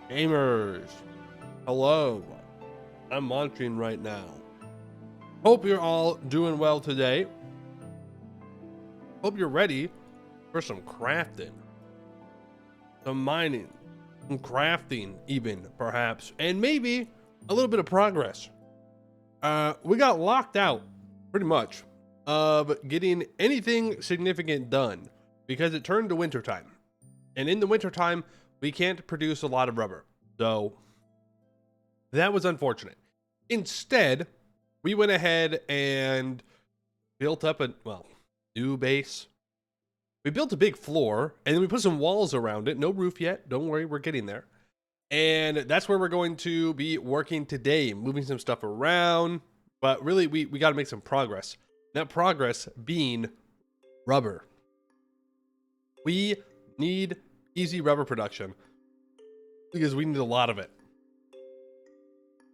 Gamers, hello. I'm launching right now. Hope you're all doing well today. Hope you're ready for some crafting, some mining, some crafting even perhaps, and maybe a little bit of progress. We got locked out pretty much of getting anything significant done because it turned to wintertime. And in the wintertime, we can't produce a lot of rubber. So that was unfortunate. Instead, we went ahead and built up a, new base. We built a big floor and then we put some walls around it. No roof yet. Don't worry, we're getting there. And that's where we're going to be working today, moving some stuff around. But really, we got to make some progress. That progress being rubber. We need easy rubber production because we need a lot of it.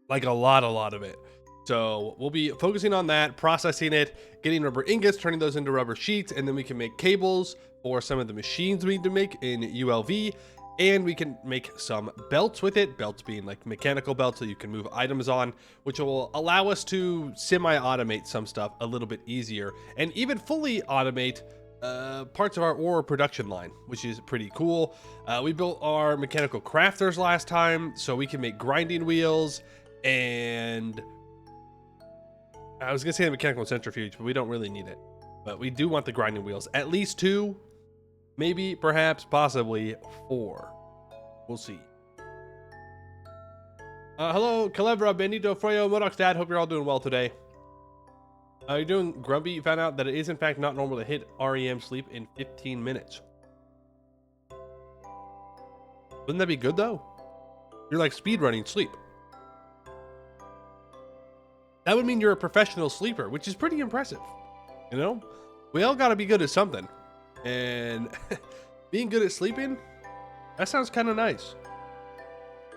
Like a lot of it. So we'll be focusing on that, processing it, getting rubber ingots, turning those into rubber sheets, and then we can make cables for some of the machines we need to make in ULV, and we can make some belts with it, belts being like mechanical belts that you can move items on, which will allow us to semi-automate some stuff a little bit easier, and even fully automate parts of our ore production line, which is pretty cool. We built our mechanical crafters last time, so we can make grinding wheels, and I was gonna say the mechanical centrifuge, but we don't really need it. But we do want the grinding wheels, at least 2, maybe, perhaps, possibly 4. We'll see. Hello, Calebra, Benito, Froyo, Modoc's dad. Hope you're all doing well today. You're doing grumpy. You found out that it is in fact not normal to hit REM sleep in 15 minutes. Wouldn't that be good though? You're like speedrunning sleep. That would mean you're a professional sleeper, which is pretty impressive. You know, we all got to be good at something, and being good at sleeping, that sounds kind of nice.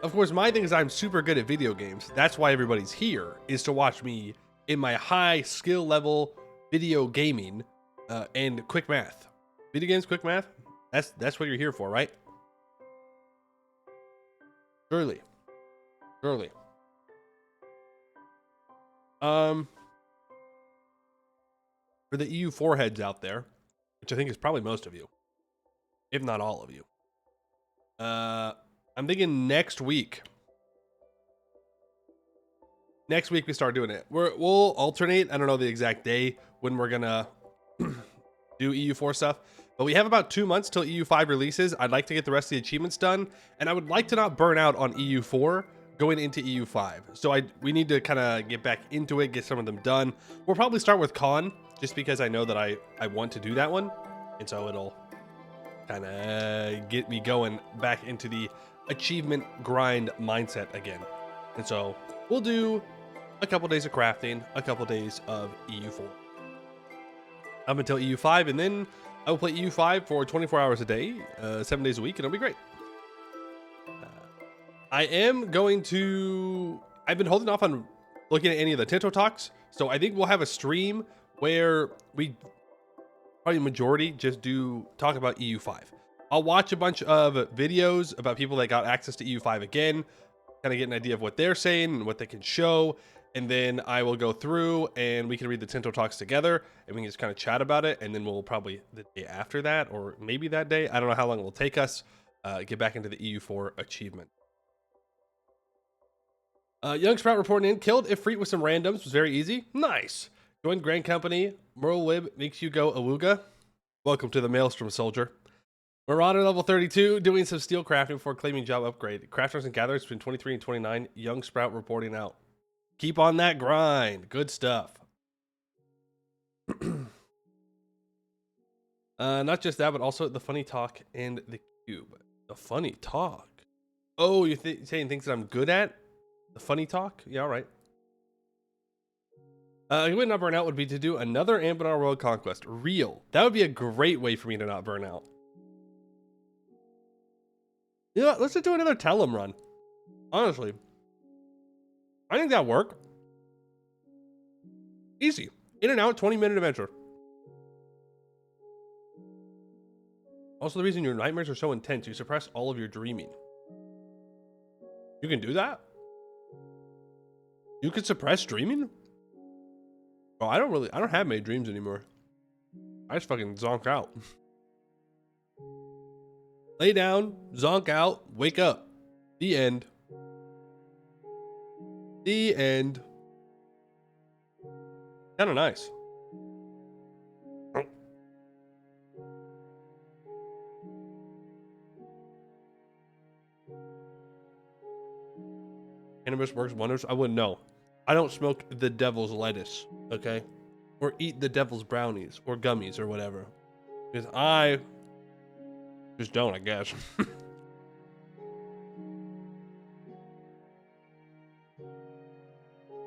Of course, my thing is I'm super good at video games. That's why everybody's here, is to watch me in my high skill level video gaming and quick math. Video games, quick math. That's what you're here for, right? Surely. For the EU4 heads out there, which I think is probably most of you, if not all of you, I'm thinking next week. Next week we start doing it. We'll alternate. I don't know the exact day when we're gonna do EU4 stuff, but we have about 2 months till EU5 releases. I'd like to get the rest of the achievements done, and I would like to not burn out on EU4 going into EU5. So we need to kind of get back into it, get some of them done. We'll probably start with Con, just because I know that I want to do that one, and so it'll kind of get me going back into the achievement grind mindset again. And so we'll do a couple days of crafting, a couple days of EU4 up until EU5, and then I will play EU5 for 24 hours a day, 7 days a week, and it'll be great. I've been holding off on looking at any of the Tinto talks, so I think we'll have a stream where we probably majority just do talk about EU5. I'll watch a bunch of videos about people that got access to EU5 again, kind of get an idea of what they're saying and what they can show, and then I will go through and we can read the Tinto talks together and we can just kind of chat about it, and then we'll probably the day after that, or maybe that day, I don't know how long it will take us, get back into the EU4 achievement. Young Sprout reporting in, killed Ifrit with some randoms, was very easy. Nice. Joined Grand Company. Merle Wib makes you go awooga. Welcome to the Maelstrom, soldier. Marauder level 32, doing some steel crafting before claiming job upgrade. Crafters and gatherers between 23 and 29. Young Sprout reporting out. Keep on that grind. Good stuff. Not just that, but also the funny talk and the cube. The funny talk. Oh, you're saying things that I'm good at? The funny talk? Yeah, all right. A way to not burn out would be to do another Ambinar World Conquest. Real. That would be a great way for me to not burn out. You know what? Let's just do another Tellum run. Honestly. I think that'll work. Easy. In and out, 20-minute adventure. Also, the reason your nightmares are so intense, you suppress all of your dreaming. You can do that? You can suppress dreaming? Oh, I don't have many dreams anymore. I just fucking zonk out. Lay down, zonk out, wake up. The end. The end. Kind of nice. Cannabis works wonders. I wouldn't know. I don't smoke the devil's lettuce, okay? Or eat the devil's brownies or gummies or whatever. Because I just don't, I guess.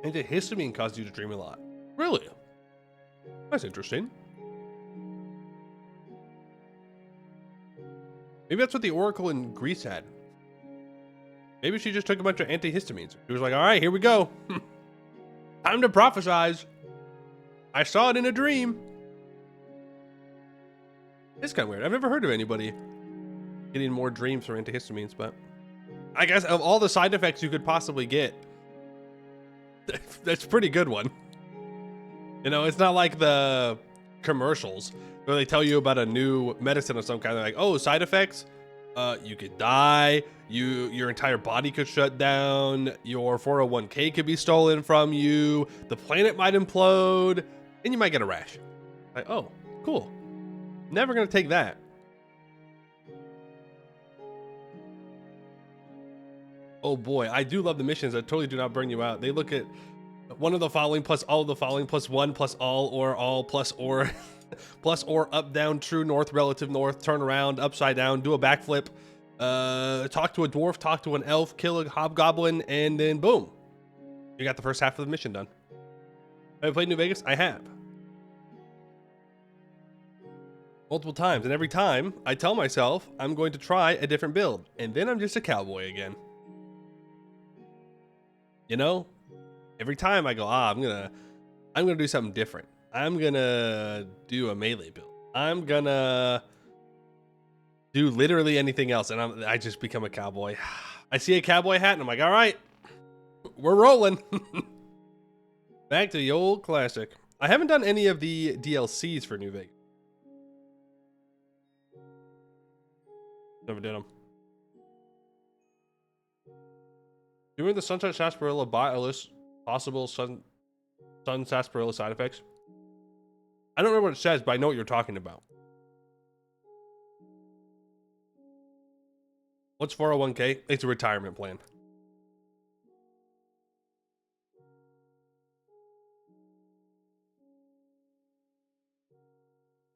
Antihistamine causes you to dream a lot. Really? That's interesting. Maybe that's what the Oracle in Greece had. Maybe she just took a bunch of antihistamines. She was like, all right, here we go. Time to prophesize. I saw it in a dream. It's kind of weird. I've never heard of anybody getting more dreams from antihistamines, but I guess of all the side effects you could possibly get, that's a pretty good one. You know, it's not like the commercials where they tell you about a new medicine of some kind. They're like, oh, side effects? You could die. Your entire body could shut down. Your 401k could be stolen from you. The planet might implode, and you might get a rash. Like, oh, cool. Never gonna take that. Oh boy, I do love the missions that totally do not burn you out. They look at one of the following plus all of the following plus one plus all plus or plus or up down true north relative north turn around upside down do a backflip, talk to a dwarf, talk to an elf, kill a hobgoblin, and then boom, you got the first half of the mission done. Have I played New Vegas? I have. Multiple times, and every time I tell myself I'm going to try a different build, and then I'm just a cowboy again. You know, every time I go, I'm gonna do something different. I'm gonna do a melee build. I'm gonna do literally anything else, and I just become a cowboy. I see a cowboy hat, and I'm like, all right, we're rolling. Back to the old classic. I haven't done any of the DLCs for New Vegas. Never did them. Doing the Sunset Sarsaparilla buy a list possible sun sarsaparilla side effects. I don't remember what it says, but I know what you're talking about. What's 401k? It's a retirement plan.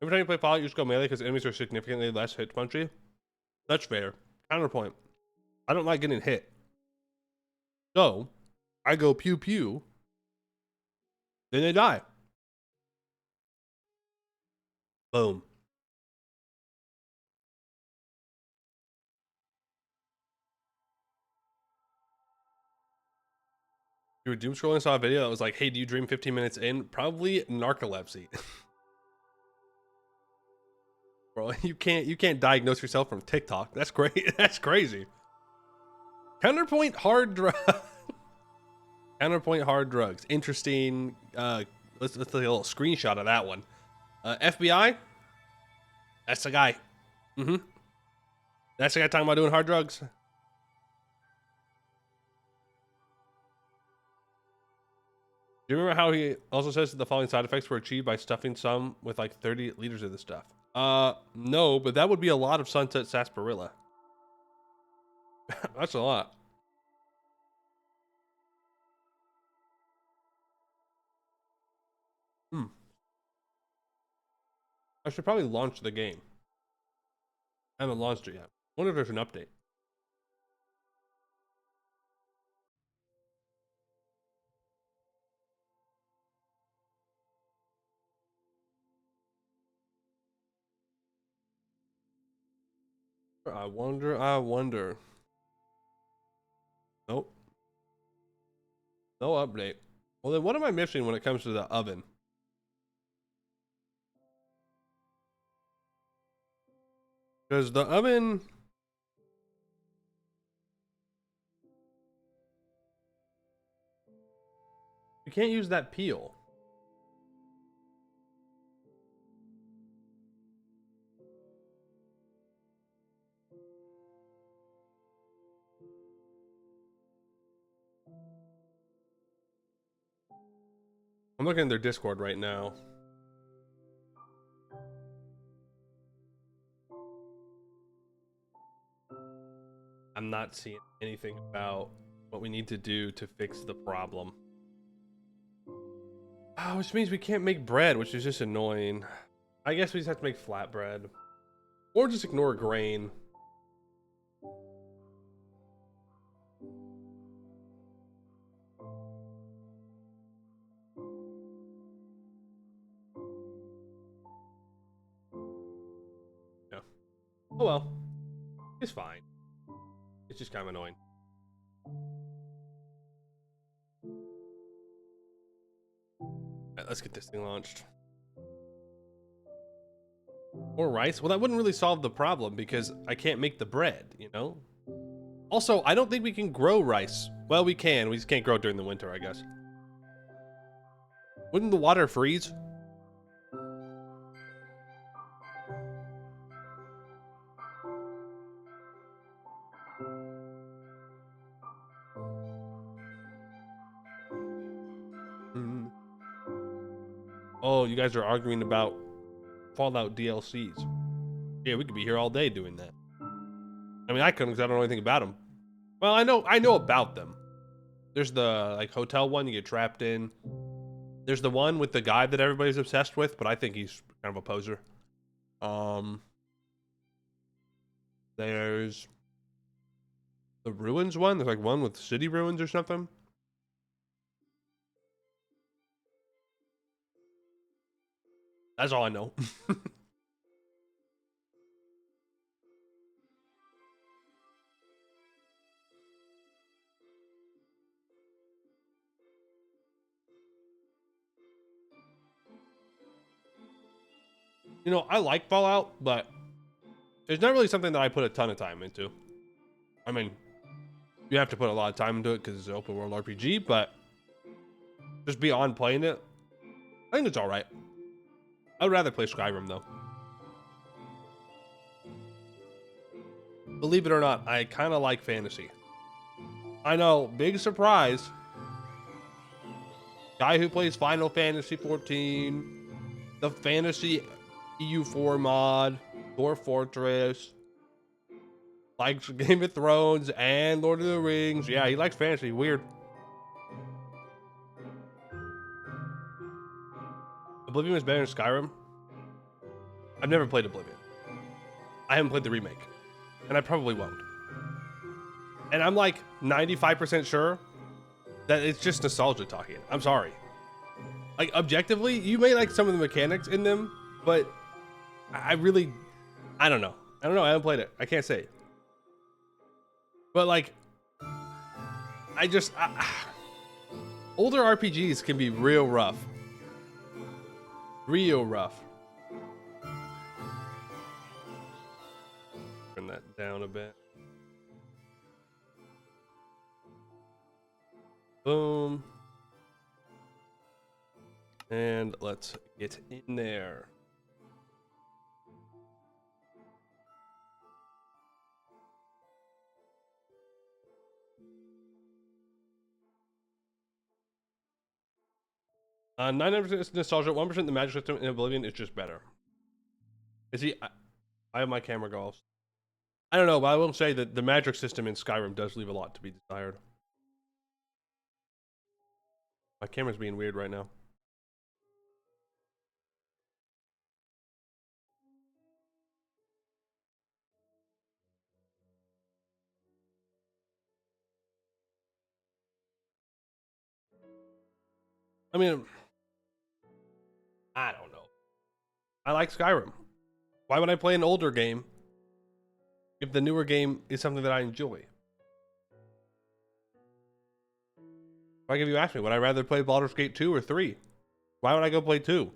Every time you play Fallout, you just go melee because enemies are significantly less hit punchy. That's fair. Counterpoint. I don't like getting hit. So, I go pew pew. Then they die. Boom. You were doom scrolling, saw a video that was like, hey, do you dream 15 minutes in? Probably narcolepsy. Bro, you can't diagnose yourself from TikTok. That's great. That's crazy. Counterpoint hard drugs. Counterpoint hard drugs. Interesting. Let's take a little screenshot of that one. FBI. That's the guy. That's the guy talking about doing hard drugs. Do you remember how he also says that the following side effects were achieved by stuffing some with like 30 liters of this stuff? No, but that would be a lot of Sunset Sarsaparilla. That's a lot. I should probably launch the game. I haven't launched it yet. I wonder if there's an update. I wonder. Nope. No update. Well, then what am I missing when it comes to the oven? Because the oven... can't use that peel. I'm looking at their Discord right now. I'm not seeing anything about what we need to do to fix the problem. Oh, which means we can't make bread, which is just annoying. I guess we just have to make flatbread. Or just ignore grain. Yeah. Oh well. It's fine. It's just kind of annoying. Alright, let's get this thing launched. More rice? Well, that wouldn't really solve the problem because I can't make the bread, you know? Also, I don't think we can grow rice. Well, we can. We just can't grow it during the winter, I guess. Wouldn't the water freeze? Mm. Oh, you guys are arguing about Fallout DLCs. Yeah, we could be here all day doing that. I mean, I couldn't because I don't know anything about them. Well, I know about them. There's the like hotel one you get trapped in. There's the one with the guy that everybody's obsessed with, but I think he's kind of a poser. There's the ruins one. There's like one with city ruins or something. That's all I know. You know, I like Fallout, but it's not really something that I put a ton of time into. I mean, you have to put a lot of time into it because it's an open world RPG, but just beyond playing it, I think it's all right. I would rather play Skyrim though. Believe it or not, I kind of like fantasy. I know, big surprise. Guy who plays Final Fantasy 14, the Fantasy EU4 mod, Dwarf Fortress, likes Game of Thrones and Lord of the Rings. Yeah, he likes fantasy. Weird. Oblivion was better than Skyrim. I've never played Oblivion. I haven't played the remake, and I probably won't. And I'm like 95% sure that it's just nostalgia talking. I'm sorry. Like objectively, you may like some of the mechanics in them, but I don't know. I don't know. I haven't played it. I can't say. But like, older RPGs can be real rough. Real rough. Turn that down a bit. Boom. And let's get in there. Uh, 99% is nostalgia, 1% the magic system in Oblivion is just better. You see, I have my camera go off. I don't know, but I will say that the magic system in Skyrim does leave a lot to be desired. My camera's being weird right now. I mean, I don't know. I like Skyrim. Why would I play an older game if the newer game is something that I enjoy? Like if you ask me, would I rather play Baldur's Gate 2 or 3? Why would I go play 2?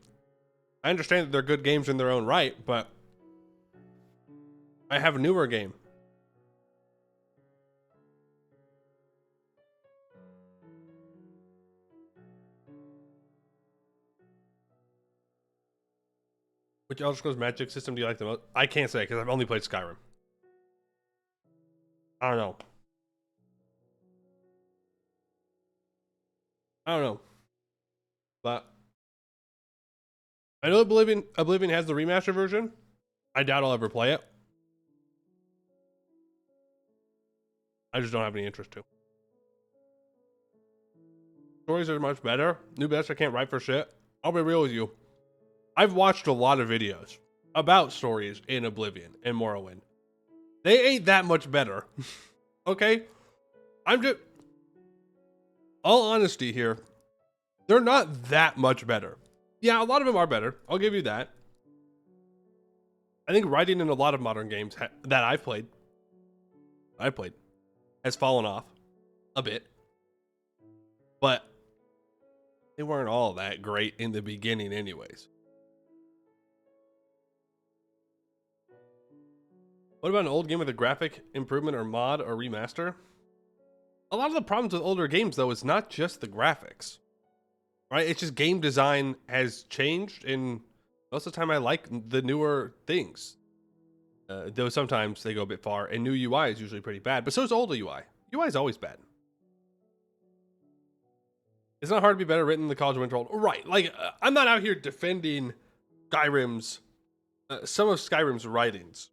I understand that they're good games in their own right, but I have a newer game. Which Elder Scrolls Magic system do you like the most? I can't say because I've only played Skyrim. I don't know. But I know Oblivion has the remaster version. I doubt I'll ever play it. I just don't have any interest to. Stories are much better. New best I can't write for shit. I'll be real with you. I've watched a lot of videos about stories in Oblivion and Morrowind. They ain't that much better. Okay? I'm just... All honesty here. They're not that much better. Yeah, a lot of them are better. I'll give you that. I think writing in a lot of modern games that I've played has fallen off a bit. But they weren't all that great in the beginning anyways. What about an old game with a graphic improvement or mod or remaster? A lot of the problems with older games, though, is not just the graphics. Right? It's just game design has changed, and most of the time I like the newer things. Though sometimes they go a bit far, and new UI is usually pretty bad, but so is old UI. UI is always bad. It's not hard to be better written than the College of Winterhold. Right, like, I'm not out here defending Skyrim's, some of Skyrim's writings.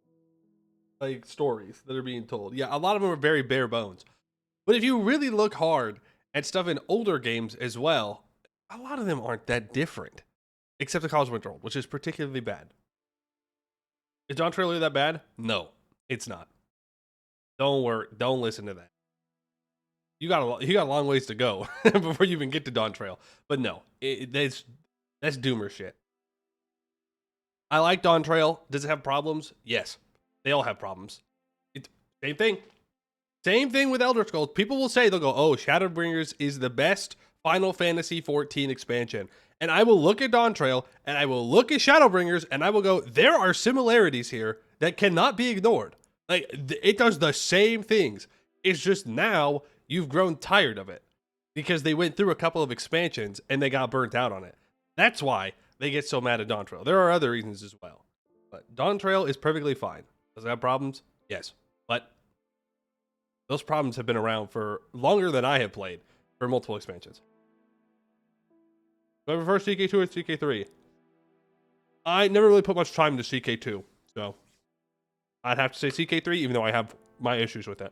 Like, stories that are being told. Yeah, a lot of them are very bare bones. But if you really look hard at stuff in older games as well, a lot of them aren't that different. Except the College of Winterhold, which is particularly bad. Is Dawn Trail really that bad? No, it's not. Don't worry. Don't listen to that. You got a long ways to go before you even get to Dawn Trail. But no, that's doomer shit. I like Dawn Trail. Does it have problems? Yes. They all have problems. It's same thing. Same thing with Elder Scrolls. People will say, they'll go, oh, Shadowbringers is the best Final Fantasy 14 expansion. And I will look at Dawn Trail, and I will look at Shadowbringers, and I will go, there are similarities here that cannot be ignored. Like, it does the same things. It's just now you've grown tired of it because they went through a couple of expansions and they got burnt out on it. That's why they get so mad at Dawn Trail. There are other reasons as well. But Dawn Trail is perfectly fine. Does it have problems? Yes. But those problems have been around for longer than I have played for multiple expansions. Do I prefer CK2 or CK3? I never really put much time into CK2, so I'd have to say CK3, even though I have my issues with it.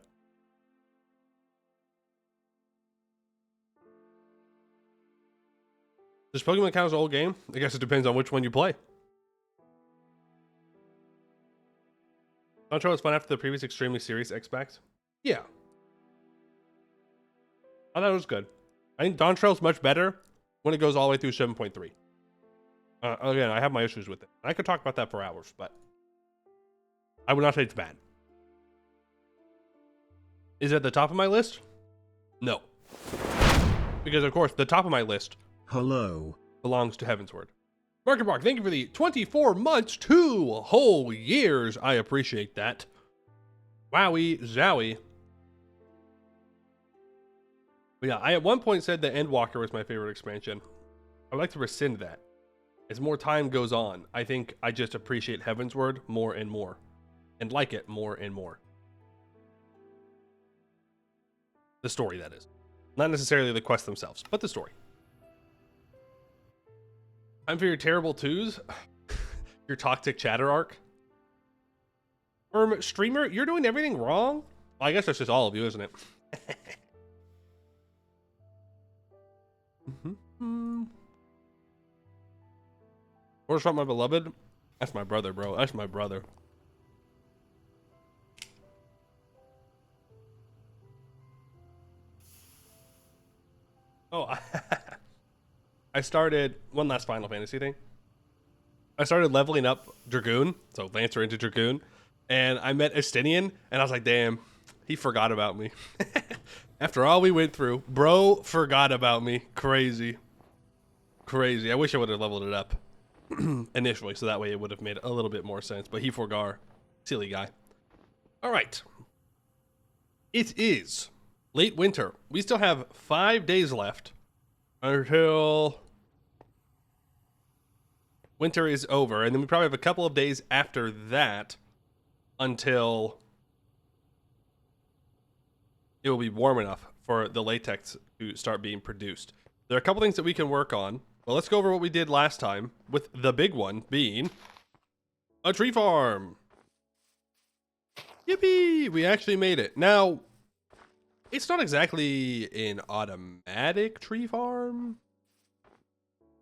Does Pokemon count as an old game? I guess it depends on which one you play. Dawn Trail was fun after the previous extremely serious X-Backs. Yeah. I thought it was good. I think Dawn Trail's much better when it goes all the way through 7.3. Again, I have my issues with it. I could talk about that for hours, but I would not say it's bad. Is it at the top of my list? No. Because, of course, the top of my list belongs to Heavensward. Mark, thank you for the 24 months, 2 whole years. I appreciate that. Wowie zowie. But yeah, I at one point said that Endwalker was my favorite expansion. I'd like to rescind that. As more time goes on, I think I just appreciate Heavensward more and more. And like it more and more. The story, that is. Not necessarily the quests themselves, but the story. Time for your terrible twos. Your toxic chatter arc. Streamer, you're doing everything wrong? Well, I guess that's just all of you, isn't it? Where's from my beloved? That's my brother, bro. That's my brother. Oh, I started one last Final Fantasy thing. I started leveling up Dragoon, so Lancer into Dragoon, and I met Estinian, and I was like, damn, he forgot about me. After all we went through, bro forgot about me. Crazy. Crazy. I wish I would have leveled it up initially, so that way it would have made a little bit more sense, but he forgot. Silly guy. All right. It is late winter. We still have 5 days left until winter is over, and then we probably have a couple of days after that until it will be warm enough for the latex to start being produced. There are a couple things that we can work on. Well, let's go over what we did last time, with the big one being a tree farm. Yippee! We actually made it. Now, it's not exactly an automatic tree farm.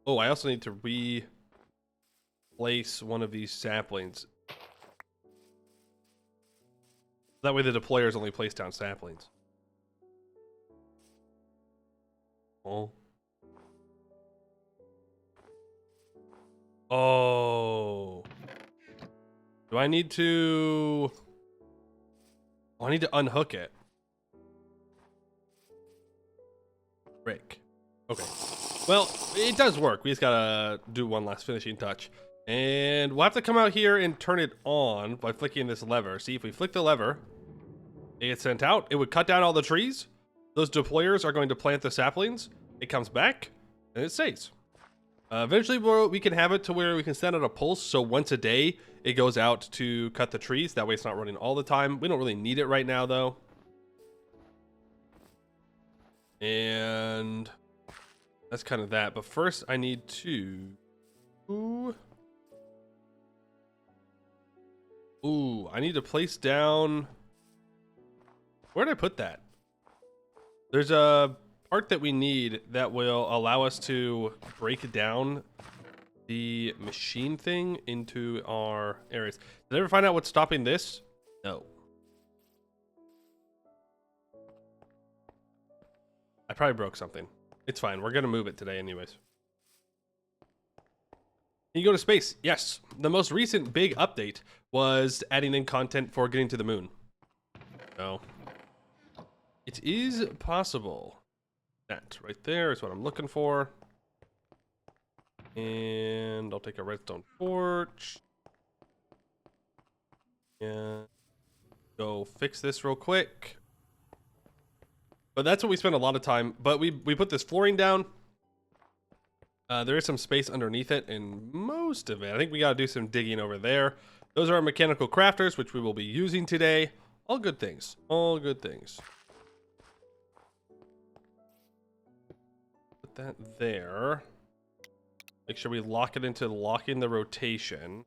Oh, I also need to replace one of these saplings. That way the deployers only place down saplings. Oh. Oh. Do I need to... Oh, I need to unhook it. Frick. Okay. Well, it does work. We just gotta do one last finishing touch. And we'll have to come out here and turn it on by flicking this lever. See, if we flick the lever, it gets sent out. It would cut down all the trees. Those deployers are going to plant the saplings. It comes back, and it stays. Eventually, we can have it to where we can send out a pulse, so once a day, it goes out to cut the trees. That way it's not running all the time. We don't really need it right now, though. And that's kind of that. But first, I need to... Ooh, I need to place down... Where did I put that? There's a part that we need that will allow us to break down the machine thing into our areas. Did I ever find out what's stopping this? No. I probably broke something. It's fine. We're going to move it today anyways. Can you go to space? Yes. The most recent big update was adding in content for getting to the moon. So it is possible. That right there is what I'm looking for. And I'll take a redstone torch. And go fix this real quick. But that's what we spent a lot of time. But we put this flooring down. There is some space underneath it, and most of it, I think we got to do some digging over there. Those are our mechanical crafters, which we will be using today. All good things. All good things. Put that there. Make sure we lock it into locking the rotation.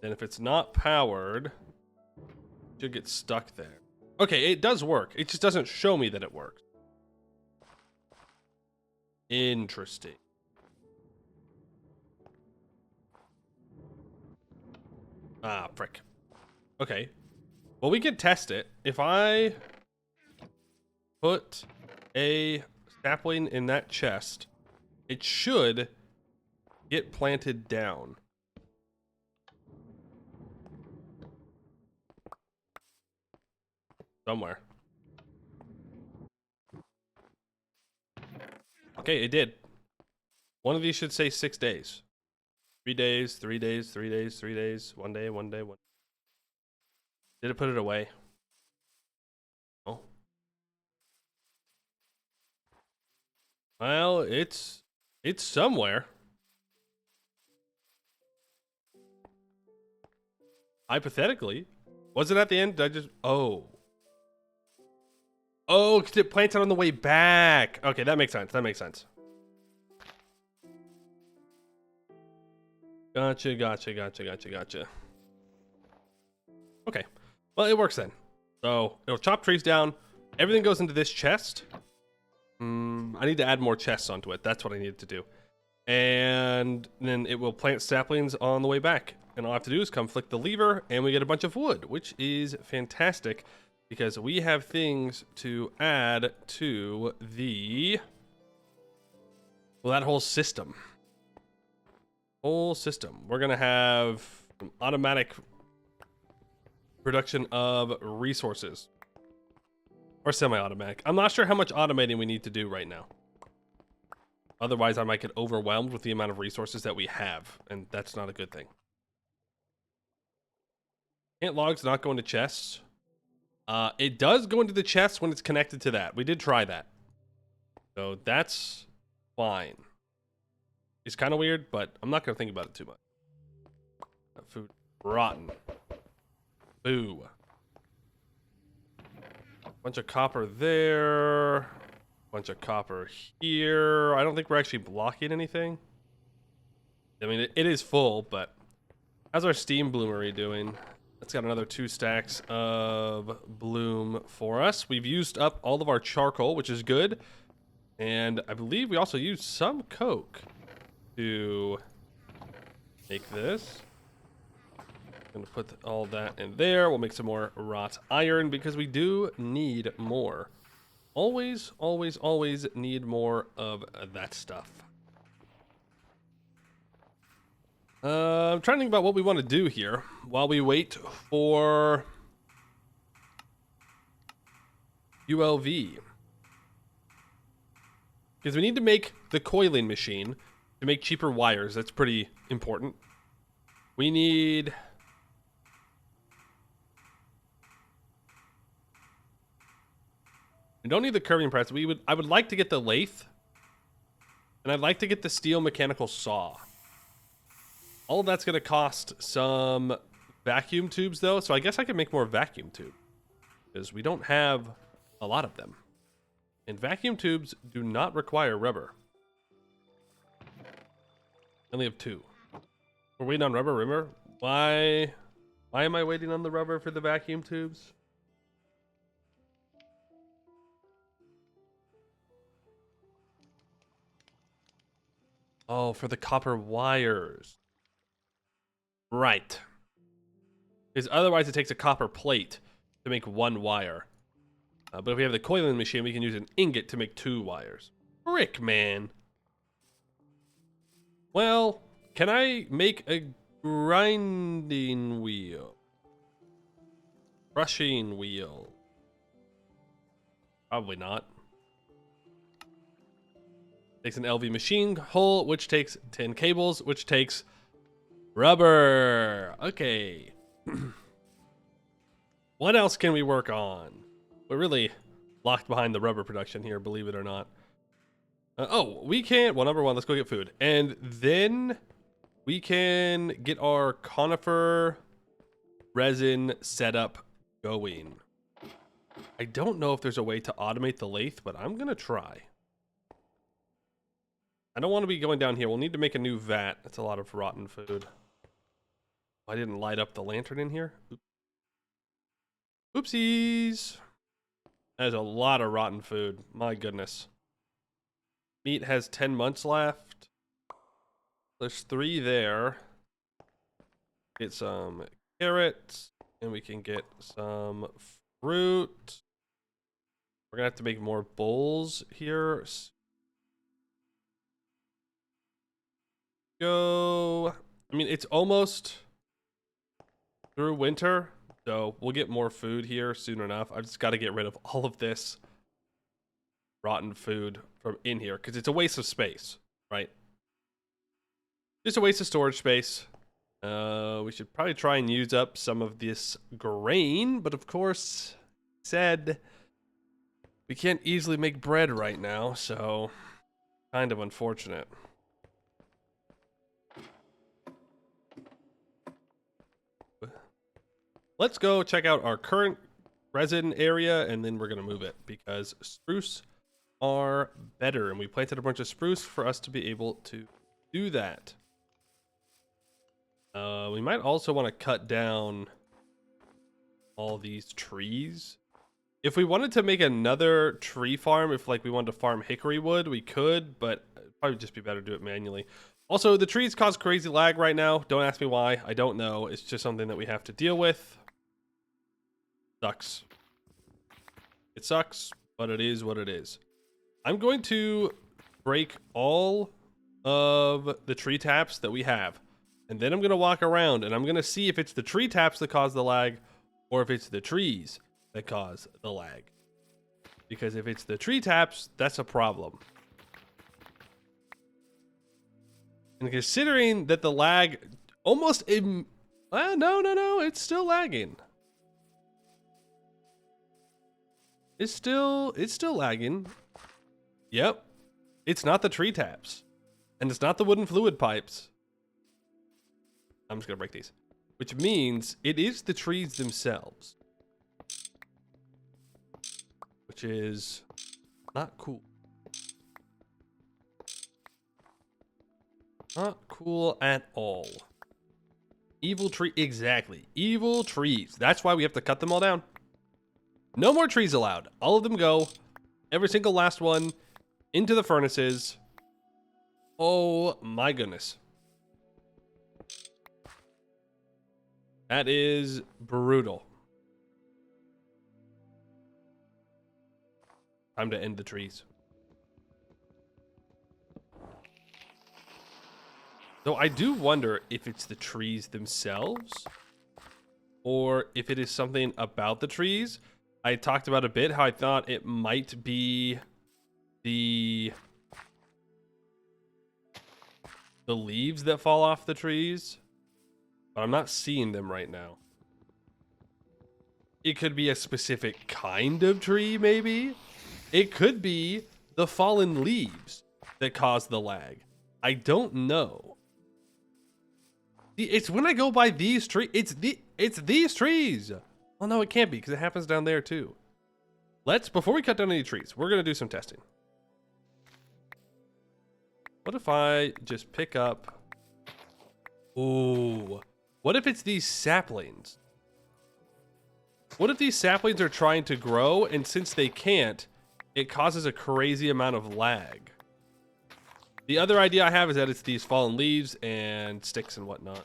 Then if it's not powered, it should get stuck there. Okay, it does work. It just doesn't show me that it works. Interesting. Ah, frick. Okay. Well, we could test it. If I put a sapling in that chest, it should get planted down. Somewhere. Okay, it did. One of these should say 6 days. 3 days, 3 days, 3 days, 3 days, 1 day, 1 day, 1. Did it put it away? Oh. Well, it's somewhere. Hypothetically. Was it at the end? Did I just... Oh. Oh, because it planted on the way back. Okay, that makes sense. That makes sense. Gotcha, gotcha, gotcha, gotcha, gotcha. Okay. Well, it works then. So, it'll chop trees down. Everything goes into this chest. I need to add more chests onto it. That's what I needed to do. And then it will plant saplings on the way back. And all I have to do is come flick the lever, and we get a bunch of wood, which is fantastic. Because we have things to add to the... Well, that whole system. Whole system. We're going to have some automatic production of resources. Or semi-automatic. I'm not sure how much automating we need to do right now. Otherwise, I might get overwhelmed with the amount of resources that we have. And that's not a good thing. Ant logs not go into chests. It does go into the chest when it's connected to that. We did try that. So that's fine. is kind of weird, but I'm not going to think about it too much. That food rotten. Boo. Bunch of copper there. Bunch of copper here. I don't think we're actually blocking anything. I mean, it is full, but how's our steam bloomery doing? That's got another 2 stacks of bloom for us. We've used up all of our charcoal, which is good. And I believe we also used some coke to make this. Gonna put all that in there. We'll make some more wrought iron because we do need more. Always, always, always need more of that stuff. I'm trying to think about what we want to do here while we wait for ULV. Because we need to make the coiling machine to make cheaper wires. That's pretty important. We need... We don't need the curving press. I would like to get the lathe. And I'd like to get the steel mechanical saw. All of that's going to cost some vacuum tubes, though. So I guess I can make more vacuum tubes. Because we don't have a lot of them. And vacuum tubes do not require rubber. I only have 2. We're waiting on rubber, remember? Why am I waiting on the rubber for the vacuum tubes? Oh, for the copper wires. Right. Because otherwise it takes a copper plate to make 1 wire. But if we have the coiling machine, we can use an ingot to make 2 wires. Frick, man. Well, can I make a grinding wheel? Crushing wheel? Probably not. Takes an LV machine hull, which takes 10 cables, which takes rubber. Okay. What else can we work on? We're really locked behind the rubber production here, believe it or not. Oh, we can... Well, number 1, let's go get food. And then we can get our conifer resin setup going. I don't know if there's a way to automate the lathe, but I'm going to try. I don't want to be going down here. We'll need to make a new vat. That's a lot of rotten food. I didn't light up the lantern in here. Oopsies. That is a lot of rotten food. My goodness. Meat has 10 months left. There's 3 there. Get some carrots. And we can get some fruit. We're going to have to make more bowls here. Go. I mean, it's almost through winter, so we'll get more food here soon enough. I've just got to get rid of all of this rotten food from in here because it's a waste of space, right? Just a waste of storage space. We should probably try and use up some of this grain, but of course, said we can't easily make bread right now, so kind of unfortunate. Let's go check out our current resin area, and then we're going to move it because spruce are better, and we planted a bunch of spruce for us to be able to do that. We might also want to cut down all these trees. If we wanted to make another tree farm, if like we wanted to farm hickory wood, we could, but it'd probably just be better to do it manually. Also, the trees cause crazy lag right now. Don't ask me why. I don't know. It's just something that we have to deal with. Sucks. It sucks, but it is what it is. I'm going to break all of the tree taps that we have. And then I'm going to walk around and I'm going to see if it's the tree taps that cause the lag or if it's the trees that cause the lag. Because if it's the tree taps, that's a problem. And considering that the lag almost... no, it's still lagging. It's still lagging. Yep. It's not the tree taps. And it's not the wooden fluid pipes. I'm just gonna break these. Which means it is the trees themselves. Which is not cool. Not cool at all. Evil tree, exactly. Evil trees. That's why we have to cut them all down. No more trees allowed. All of them go. Every single last one into the furnaces. Oh my goodness. That is brutal. Time to end the trees. So I do wonder if it's the trees themselves or if it is something about the trees. I talked about a bit how I thought it might be the leaves that fall off the trees, but I'm not seeing them right now. It could be a specific kind of tree, maybe. It could be the fallen leaves that cause the lag. I don't know. It's when I go by these trees. It's these trees. Well, no, it can't be because it happens down there too. Before we cut down any trees, we're gonna do some testing. What if I just pick up? Ooh, what if it's these saplings? What if these saplings are trying to grow, and since they can't, it causes a crazy amount of lag? The other idea I have is that it's these fallen leaves and sticks and whatnot.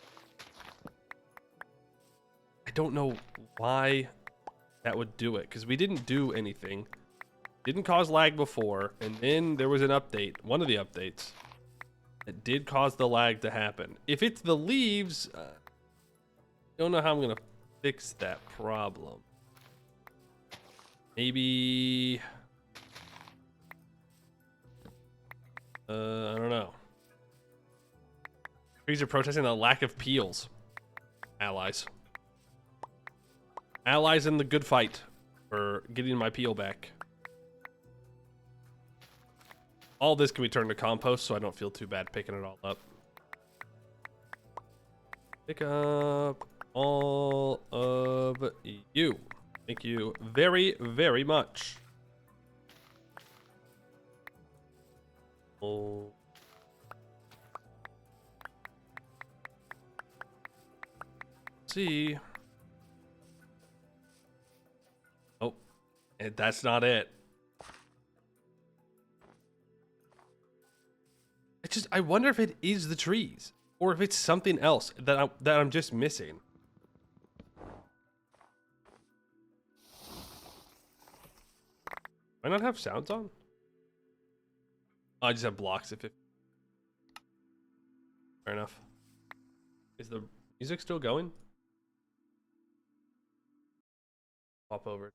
I don't know why that would do it, because we didn't do anything. Didn't cause lag before, and then there was an update, one of the updates, that did cause the lag to happen. If it's the leaves, I don't know how I'm going to fix that problem. Maybe... I don't know. Trees are protesting the lack of peels. Allies. Allies in the good fight for getting my peel back. All this can be turned to compost, so I don't feel too bad picking it all up. Pick up all of you. Thank you very, very much. Oh. See. Oh, and that's not it. I wonder if it is the trees or if it's something else that I'm just missing. Do I not have sounds on? Oh, I just have blocks if it. Fair enough. Is the music still going? Pop over.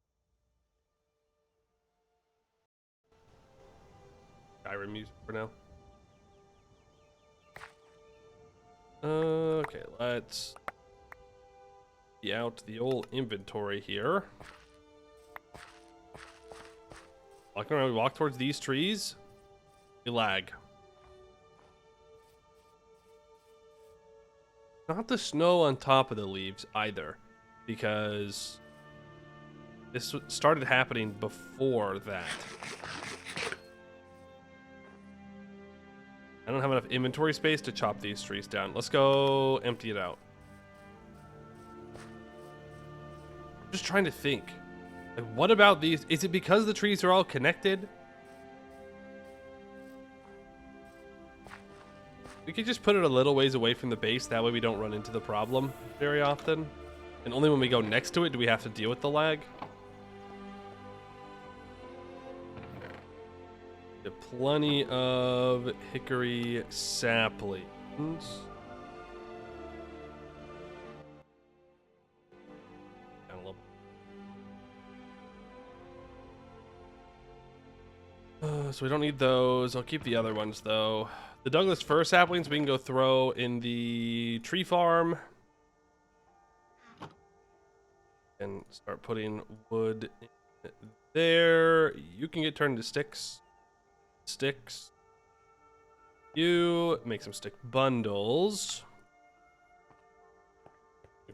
Skyrim music for now. Okay, let's be out the old inventory here. Walking around, we walk towards these trees. We lag. Not the snow on top of the leaves either, because this started happening before that. I don't have enough inventory space to chop these trees down. Let's go empty it out. Just trying to think. Like, what about these? Is it because the trees are all connected? We could just put it a little ways away from the base. That way we don't run into the problem very often. And only when we go next to it do we have to deal with the lag. Plenty of hickory saplings. So we don't need those. I'll keep the other ones though. The Douglas fir saplings we can go throw in the tree farm. And start putting wood in there. You can get turned into sticks. You make some stick bundles.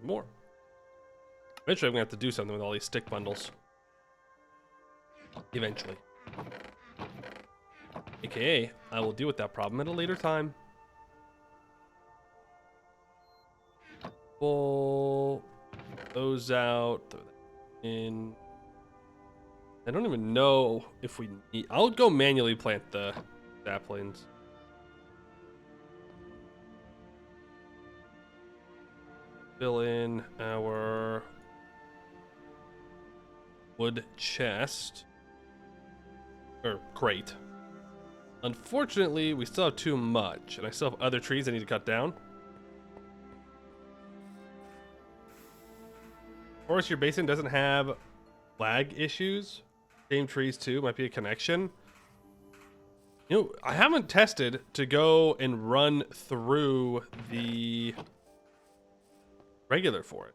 More. Eventually, I'm gonna have to do something with all these stick bundles. Eventually. AKA, I will deal with that problem at a later time. Pull those out. Throw that in. I don't even know if we need. I'll go manually plant the saplings. Fill in our wood chest. Or crate. Unfortunately, we still have too much, and I still have other trees I need to cut down. Of course, your basin doesn't have lag issues. Same trees too, might be a connection. You know, I haven't tested to go and run through the regular for it.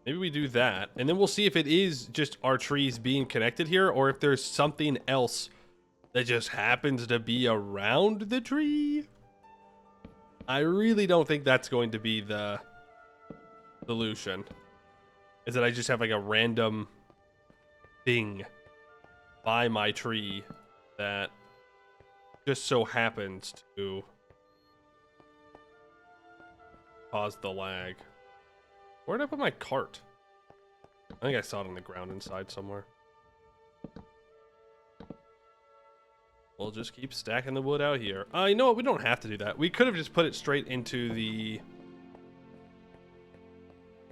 Maybe we do that, and then we'll see if it is just our trees being connected here, or if there's something else that just happens to be around the tree. I really don't think that's going to be the solution. Is that I just have like a random thing by my tree that just so happens to cause the lag. Where did I put my cart? I think I saw it on the ground inside somewhere. We'll just keep stacking the wood out here. You know what? We don't have to do that. We could have just put it straight into the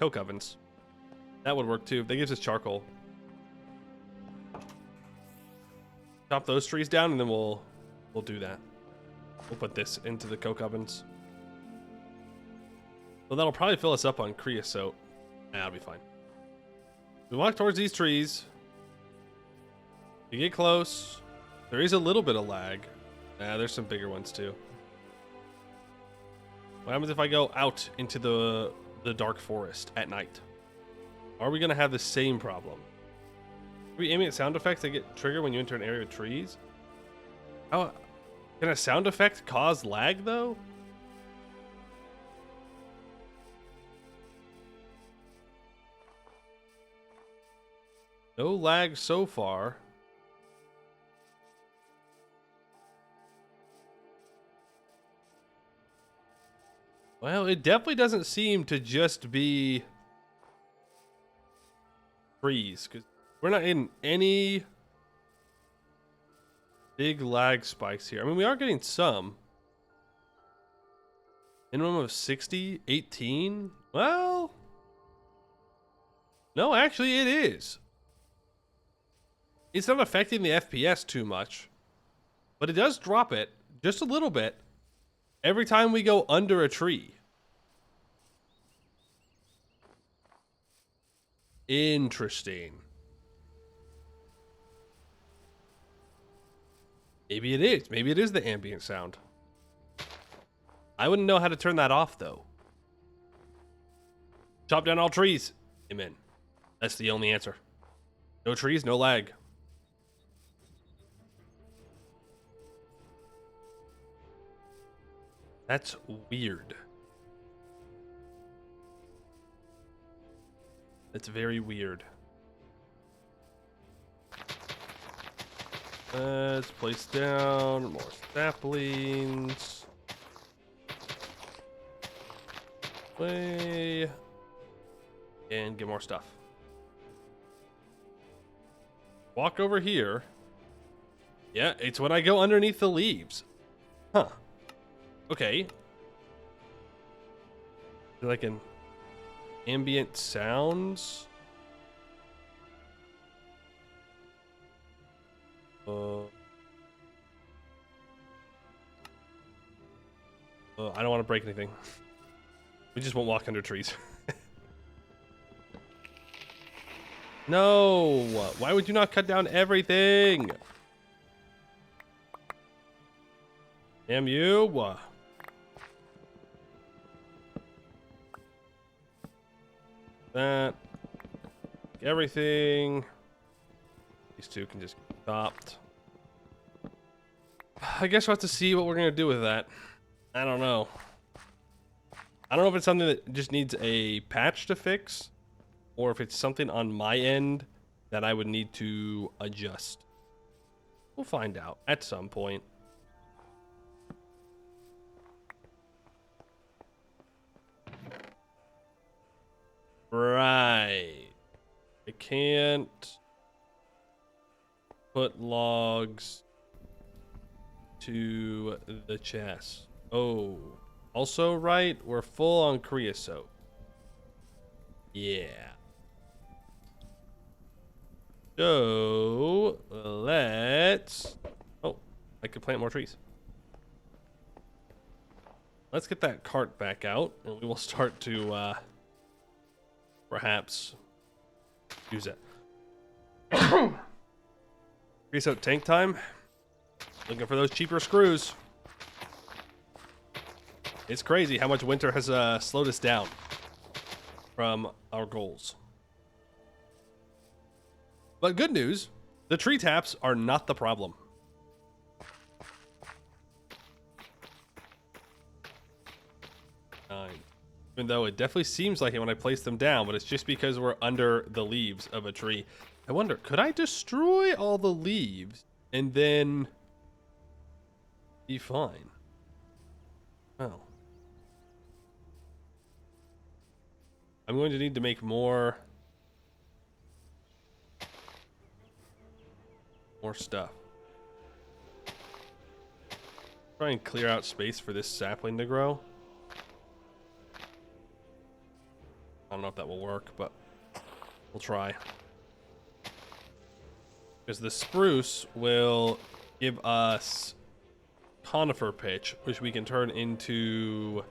coke ovens. That would work too. That gives us charcoal. Chop those trees down, and then we'll do that. We'll put this into the coke ovens. Well, that'll probably fill us up on creosote. That'll be fine. We walk towards these trees. We get close. There is a little bit of lag. There's some bigger ones too. What happens if I go out into the dark forest at night? Are we gonna have the same problem? Are we aiming at sound effects that get triggered when you enter an area with trees? How can a sound effect cause lag though? No lag so far. Well, it definitely doesn't seem to just be trees, because we're not in any big lag spikes here. I mean, we are getting some. Minimum of 60, 18. Well, no, actually it is. It's not affecting the FPS too much, but it does drop it just a little bit every time we go under a tree. Interesting. Maybe it is. Maybe it is the ambient sound. I wouldn't know how to turn that off, though. Chop down all trees. Amen. That's the only answer. No trees, no lag. That's weird. That's very weird. Let's place down more saplings. Way. And get more stuff. Walk over here. Yeah, it's when I go underneath the leaves. Huh. Okay. Like an ambient sounds. I don't want to break anything. We just won't walk under trees. No! Why would you not cut down everything? Damn you! That. Everything. These two can just get chopped. I guess we'll have to see what we're gonna do with that. I don't know. I don't know if it's something that just needs a patch to fix, or if it's something on my end that I would need to adjust. We'll find out at some point. Right. I can't put logs to the chest. Oh. Also, right, we're full on creosote. Yeah. So, let's... Oh, I could plant more trees. Let's get that cart back out, and we will start to, perhaps use it. Creosote tank time. Looking for those cheaper screws. It's crazy how much winter has slowed us down from our goals. But good news, the tree taps are not the problem. Even though it definitely seems like it when I place them down, but it's just because we're under the leaves of a tree. I wonder, could I destroy all the leaves and then be fine? Oh. I'm going to need to make more stuff. Try and clear out space for this sapling to grow. I don't know if that will work, but we'll try. Because the spruce will give us conifer pitch, which we can turn into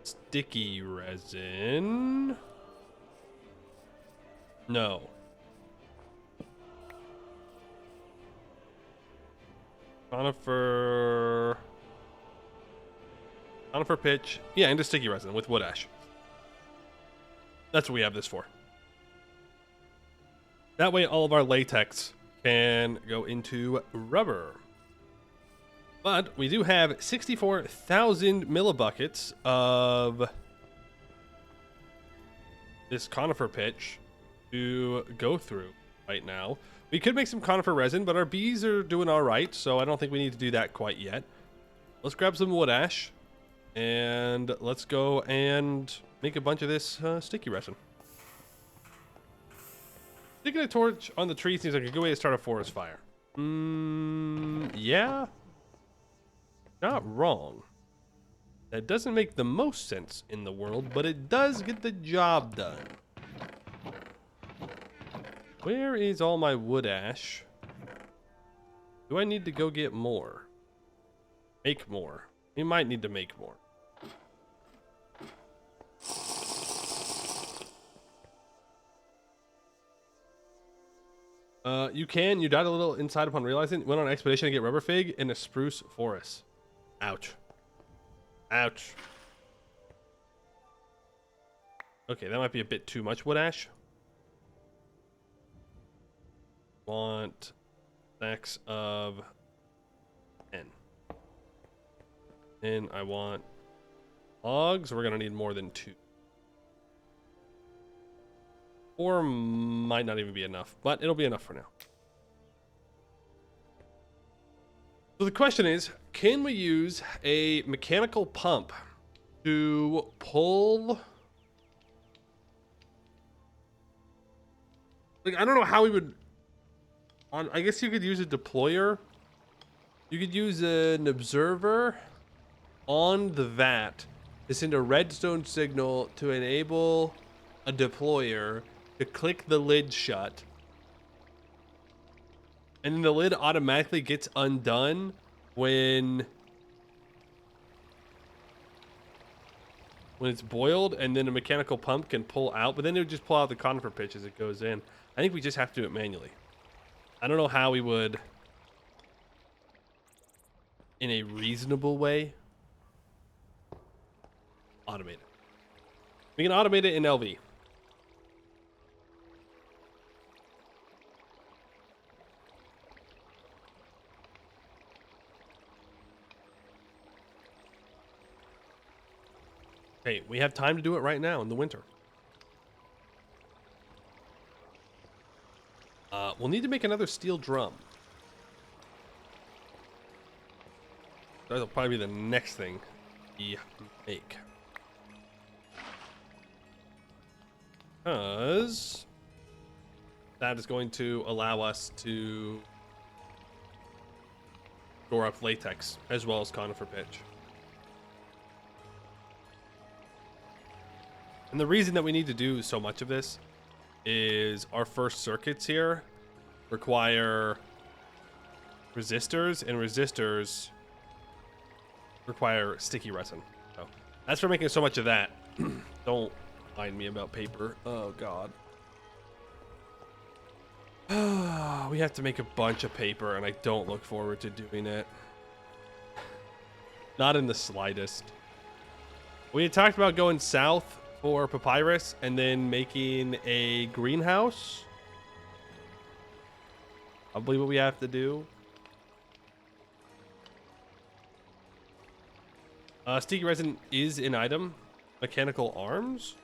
sticky resin. No. Conifer pitch. Yeah, into sticky resin with wood ash. That's what we have this for. That way all of our latex can go into rubber. But we do have 64,000 millibuckets of this conifer pitch to go through right now. We could make some conifer resin, but our bees are doing all right, so I don't think we need to do that quite yet. Let's grab some wood ash, and let's go and make a bunch of this sticky resin. Sticking a torch on the tree seems like a good way to start a forest fire. Yeah. Not wrong. That doesn't make the most sense in the world, but it does get the job done. Where is all my wood ash? Do I need to go get more? Make more. We might need to make more. You died a little inside upon realizing. Went on an expedition to get rubber fig in a spruce forest. Ouch. Ouch. Okay, that might be a bit too much wood ash. Want stacks of 10. And I want logs. We're gonna need more than 2. Or might not even be enough, but it'll be enough for now. So the question is, can we use a mechanical pump to pull... Like, I don't know how we would... I guess you could use a deployer. You could use an observer on the vat to send a redstone signal to enable a deployer to click the lid shut. And then the lid automatically gets undone when it's boiled, and then a mechanical pump can pull out, but then it would just pull out the conifer pitch as it goes in. I think we just have to do it manually. I don't know how we would, in a reasonable way, automate it. We can automate it in LV. Hey, we have time to do it right now in the winter. We'll need to make another steel drum. That'll probably be the next thing we make. Because that is going to allow us to store up latex as well as conifer pitch. And the reason that we need to do so much of this is our first circuits here require resistors, and resistors require sticky resin. So that's for making so much of that. Don't mind me about paper. Oh god. We have to make a bunch of paper, and I don't look forward to doing it. Not in the slightest. We had talked about going south for papyrus and then making a greenhouse. Probably what we have to do. Sticky resin is an item. Mechanical arms.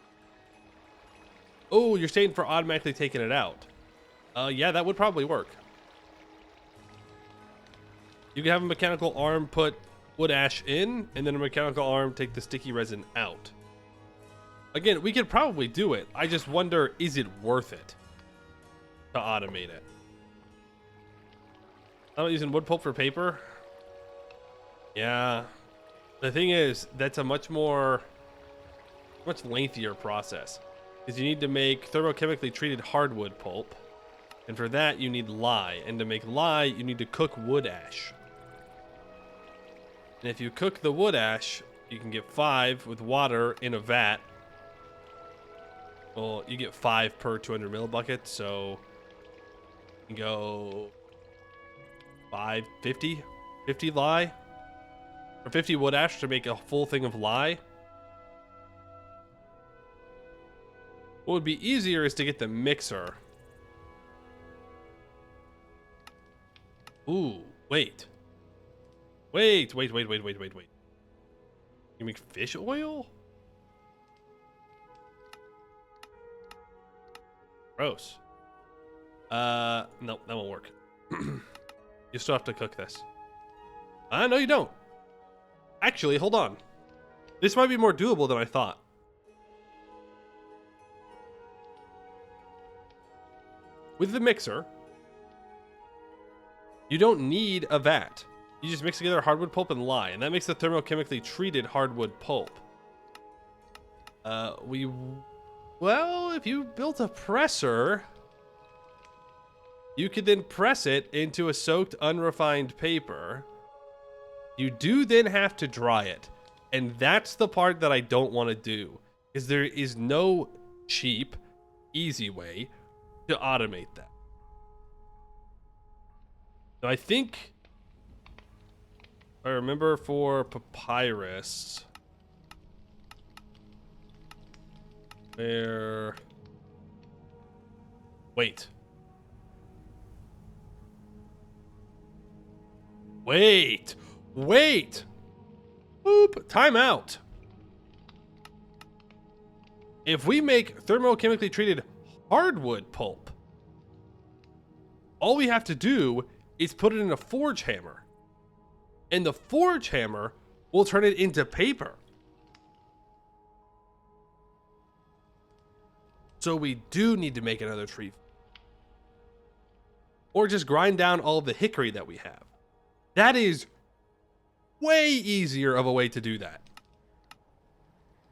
Oh, you're saying for automatically taking it out. Yeah, that would probably work. You can have a mechanical arm put wood ash in, and then a mechanical arm take the sticky resin out. Again, we could probably do it. I just wonder, is it worth it to automate it? I'm not using wood pulp for paper. Yeah. The thing is, that's a much lengthier process. Because you need to make thermochemically treated hardwood pulp. And for that, you need lye. And to make lye, you need to cook wood ash. And if you cook the wood ash, you can get 5 with water in a vat. Well, you get 5 per 200 millibucket, so you can go 50 lye, or 50 wood ash to make a full thing of lye. What would be easier is to get the mixer. Ooh, wait. You make fish oil? Gross. No, that won't work. You still have to cook this. No, you don't. Actually, hold on. This might be more doable than I thought. With the mixer, you don't need a vat. You just mix together hardwood pulp and lye, and that makes the thermochemically treated hardwood pulp. Well, if you built a presser, you could then press it into a soaked, unrefined paper. You do then have to dry it. And that's the part that I don't want to do, because there is no cheap, easy way to automate that. So I think, if I remember for papyrus, wait. Boop, time out. If we make thermochemically treated hardwood pulp, all we have to do is put it in a forge hammer, and the forge hammer will turn it into paper. So we do need to make another tree, or just grind down all of the hickory that we have. That is way easier of a way to do that.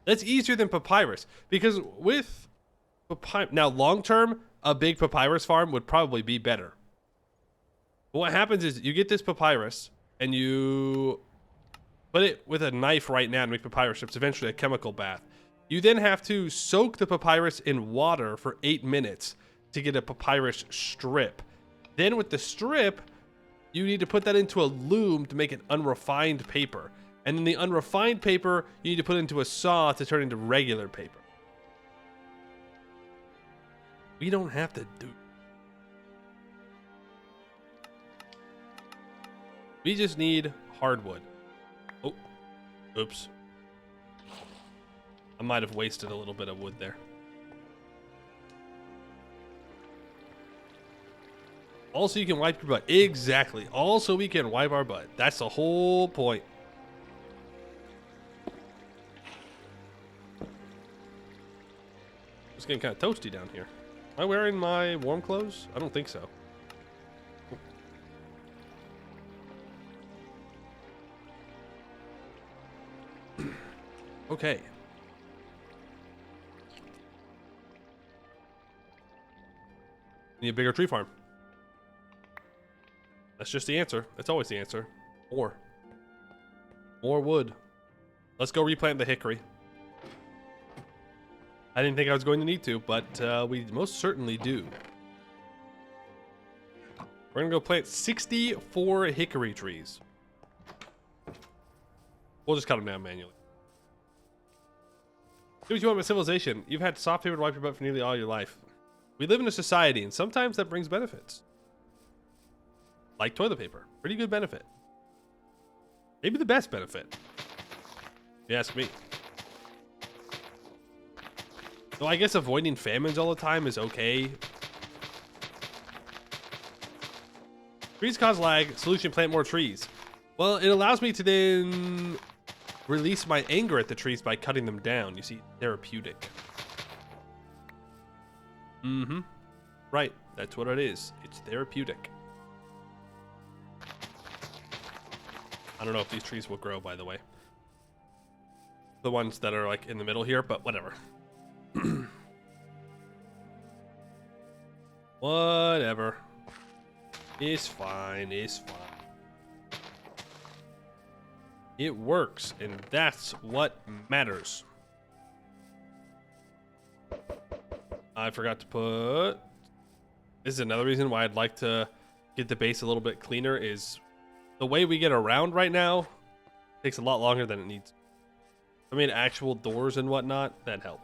That's easier than papyrus, because with papyrus, now long term, a big papyrus farm would probably be better. But what happens is you get this papyrus and you put it with a knife right now to make papyrus strips, eventually a chemical bath. You then have to soak the papyrus in water for 8 minutes to get a papyrus strip. Then with the strip, you need to put that into a loom to make an unrefined paper. And then the unrefined paper, you need to put into a saw to turn into regular paper. We don't have to do. We just need hardwood. Oh, oops. might have wasted a little bit of wood there. Also, you can wipe your butt. Exactly. Also, we can wipe our butt. That's the whole point. It's getting kind of toasty down here. Am I wearing my warm clothes? I don't think so. Okay. Need a bigger tree farm. That's just the answer. That's always the answer. More wood. Let's go replant the hickory. I didn't think I was going to need to, but we most certainly do. We're gonna go plant 64 hickory trees. We'll just cut them down manually. Do what you want with civilization. You've had soft paper to wipe your butt for nearly all your life. We live in a society, and sometimes that brings benefits. Like toilet paper. Pretty good benefit. Maybe the best benefit. If you ask me. So I guess avoiding famines all the time is okay. Trees cause lag. Solution: plant more trees. Well, it allows me to then release my anger at the trees by cutting them down. You see, therapeutic. Mm-hmm. Right. That's what it is. It's therapeutic. I don't know if these trees will grow, by the way. The ones that are like in the middle here, but whatever. Whatever. It's fine. It's fine. It works, and that's what matters. I forgot to put... This is another reason why I'd like to get the base a little bit cleaner is the way we get around right now takes a lot longer than it needs. I mean, actual doors and whatnot, that help.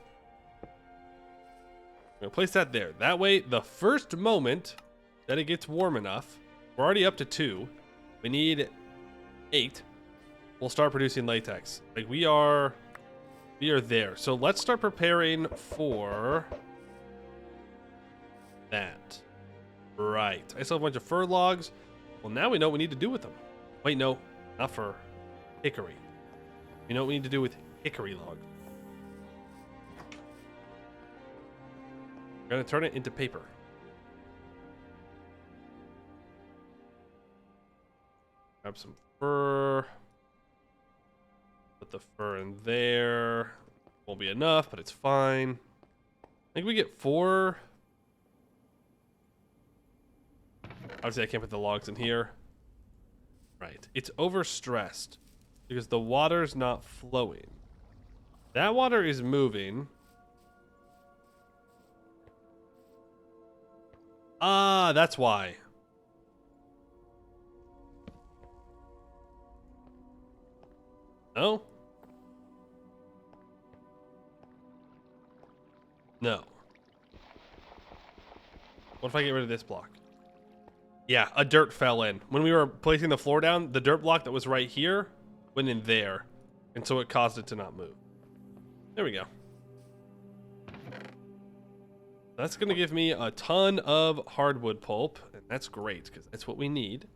I'm gonna place that there. That way, the first moment that it gets warm enough, we're already up to 2. We need 8. We'll start producing latex. Like we are there. So let's start preparing for that. Right. I still have a bunch of fir logs. Well, now we know what we need to do with them. Wait, no, not for hickory. You know what we need to do with hickory logs? We're gonna turn it into paper. Grab some fur. Put the fur in there. Won't be enough, but it's fine. I think we get 4. Obviously, I can't put the logs in here. Right. It's overstressed because the water's not flowing. That water is moving. Ah, that's why. No? No. What if I get rid of this block? Yeah, a dirt fell in. When we were placing the floor down, the dirt block that was right here went in there. And so it caused it to not move. There we go. That's going to give me a ton of hardwood pulp. And that's great, because that's what we need.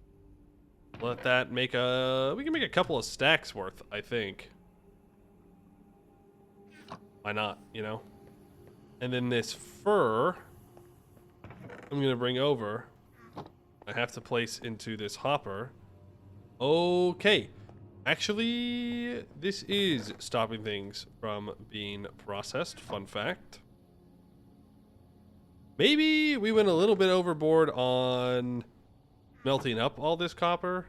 Let that make a... We can make a couple of stacks worth, I think. Why not, you know? And then this fur, I'm going to bring over. I have to place into this hopper. Okay. Actually, this is stopping things from being processed. Fun fact. Maybe we went a little bit overboard on melting up all this copper.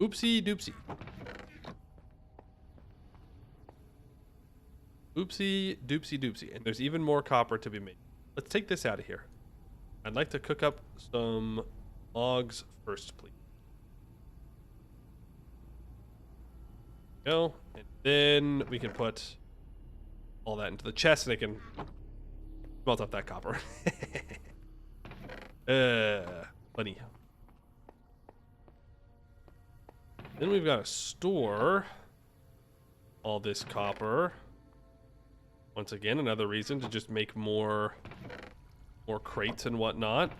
Oopsie doopsie. Oopsie doopsie doopsie. And there's even more copper to be made. Let's take this out of here. I'd like to cook up some logs first, please. Go. And then we can put all that into the chest and it can melt up that copper. Funny. Then we've got a store. all this copper. Once again, another reason to just make more crates and whatnot.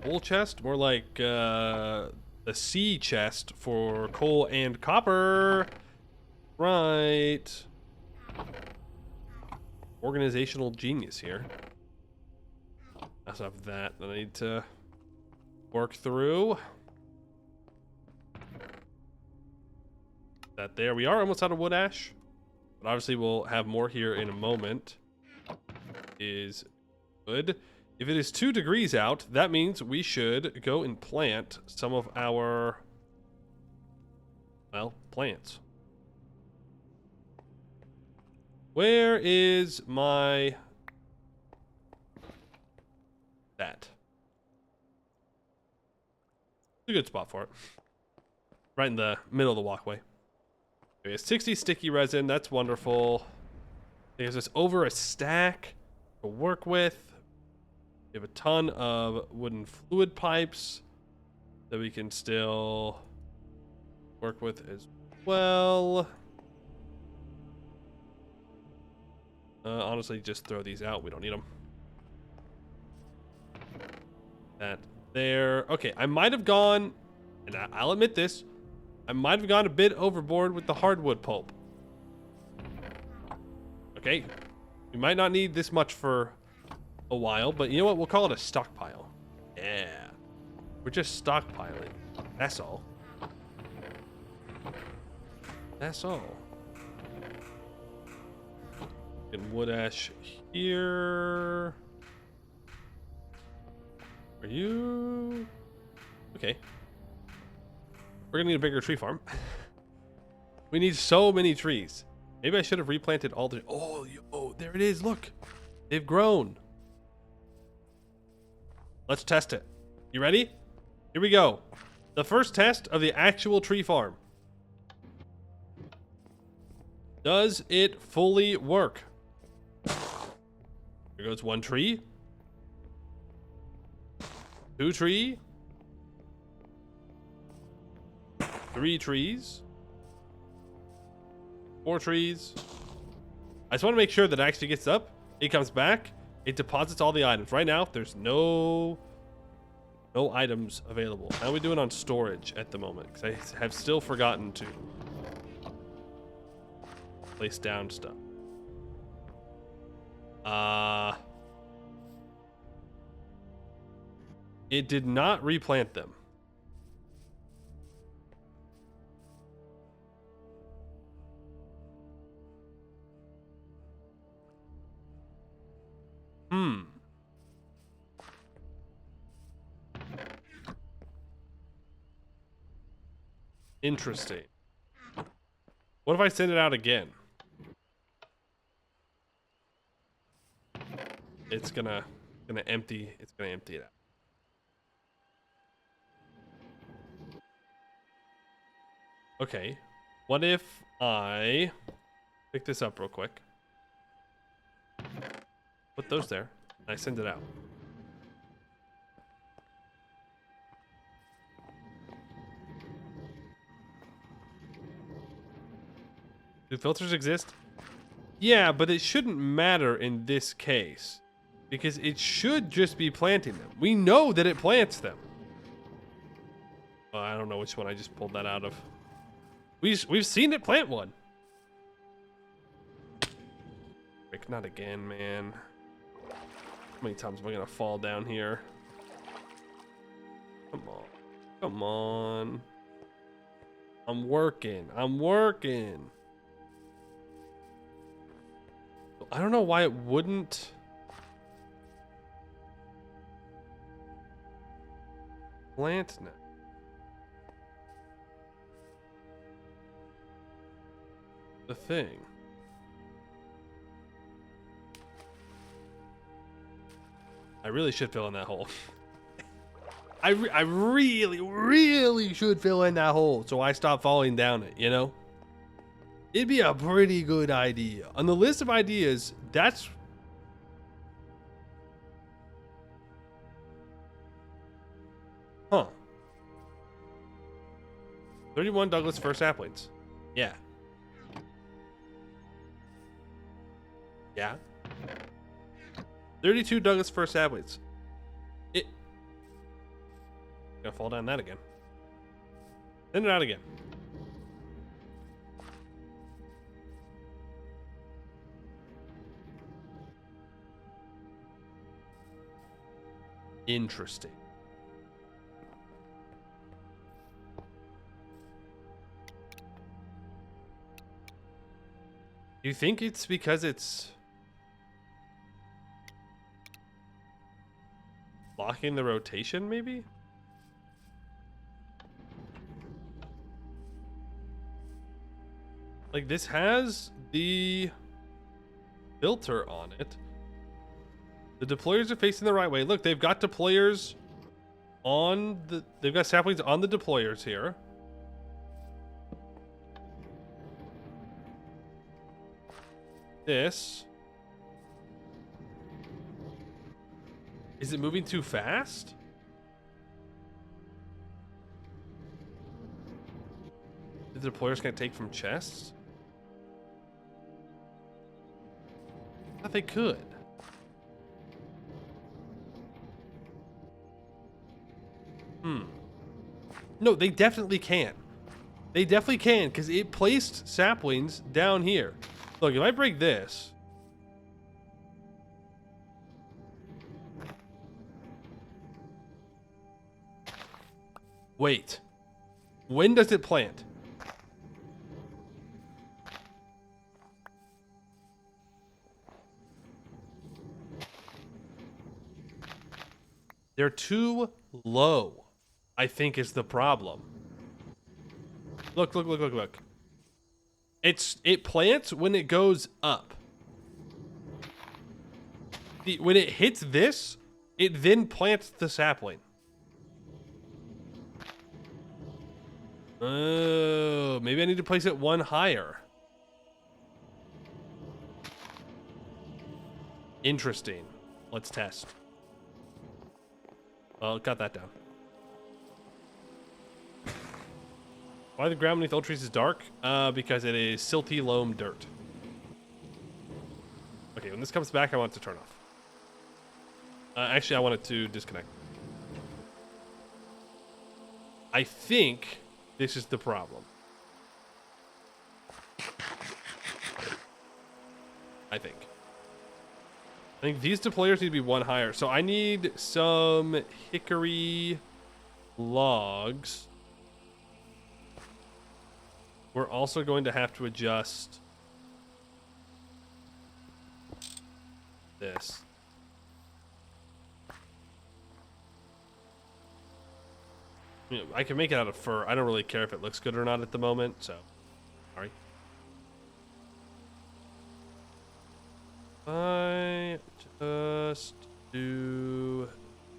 Coal chest, more like the sea chest for coal and copper. Right. Organizational genius here. I also have that I need to work through. That there. We are almost out of wood ash, but obviously we'll have more here in a moment. Is good. If it is 2 degrees out, that means we should go and plant some of our, well, plants. Where is my... that? It's a good spot for it. Right in the middle of the walkway. We have 60 sticky resin. That's wonderful. There's us over a stack to work with. We have a ton of wooden fluid pipes that we can still work with as well. Honestly, just throw these out. We don't need them. That there. Okay, I might have gone, and I'll admit this, I might have gone a bit overboard with the hardwood pulp. Okay, we might not need this much for a while, but you know what? We'll call it a stockpile. Yeah, we're just stockpiling. That's all. That's all. And wood ash here. Are you? Okay. We're gonna need a bigger tree farm. We need so many trees. Maybe I should have replanted all the... Oh, there it is. Look. They've grown. Let's test it. You ready? Here we go. The first test of the actual tree farm. Does it fully work? Here goes 1 tree. 2 tree. 3 trees. 4 trees. I just want to make sure that it actually gets up. It comes back. It deposits all the items. Right now, there's no items available. How are we doing on storage at the moment? Because I have still forgotten to place down stuff. It did not replant them. Interesting. What if I send it out again? It's gonna empty it out. Okay. What if I pick this up real quick? Put those there. And I send it out. Do filters exist? Yeah, but it shouldn't matter in this case. Because it should just be planting them. We know that it plants them. Oh, I don't know which one I just pulled that out of. We've seen it plant one. Rick, not again, man. How many times am I gonna fall down here? Come on. Come on. I'm working. I don't know why it wouldn't plant now. The thing. I really should fill in that hole. I really should fill in that hole so I stop falling down it, you know? It'd be a pretty good idea. On the list of ideas, that's... Huh. 31 Douglas fir saplings. Yeah. Yeah. 32 Douglas fir saplings. It. Gonna fall down that again. Send it out again. Interesting. You think it's because it's blocking the rotation, maybe? Like, this has the filter on it. The deployers are facing the right way. Look, they've got deployers on the... They've got saplings on the deployers here. This. Is it moving too fast? The deployers can't take from chests? I thought they could. No, they definitely can. They definitely can, because it placed saplings down here. Look, if I break this... Wait. When does it plant? They're too low, I think, is the problem. Look, look, look, look, look. It plants when it goes up. When it hits this, it then plants the sapling. Oh, maybe I need to place it one higher. Interesting. Let's test. Well, got that down. Why the ground beneath old trees is dark? Because it is silty loam dirt. Okay, when this comes back, I want it to turn off. Actually, I want it to disconnect. I think this is the problem. I think these deployers need to be one higher. So I need some hickory logs. We're also going to have to adjust this. You know, I can make it out of fir. I don't really care if it looks good or not at the moment, so sorry. I just do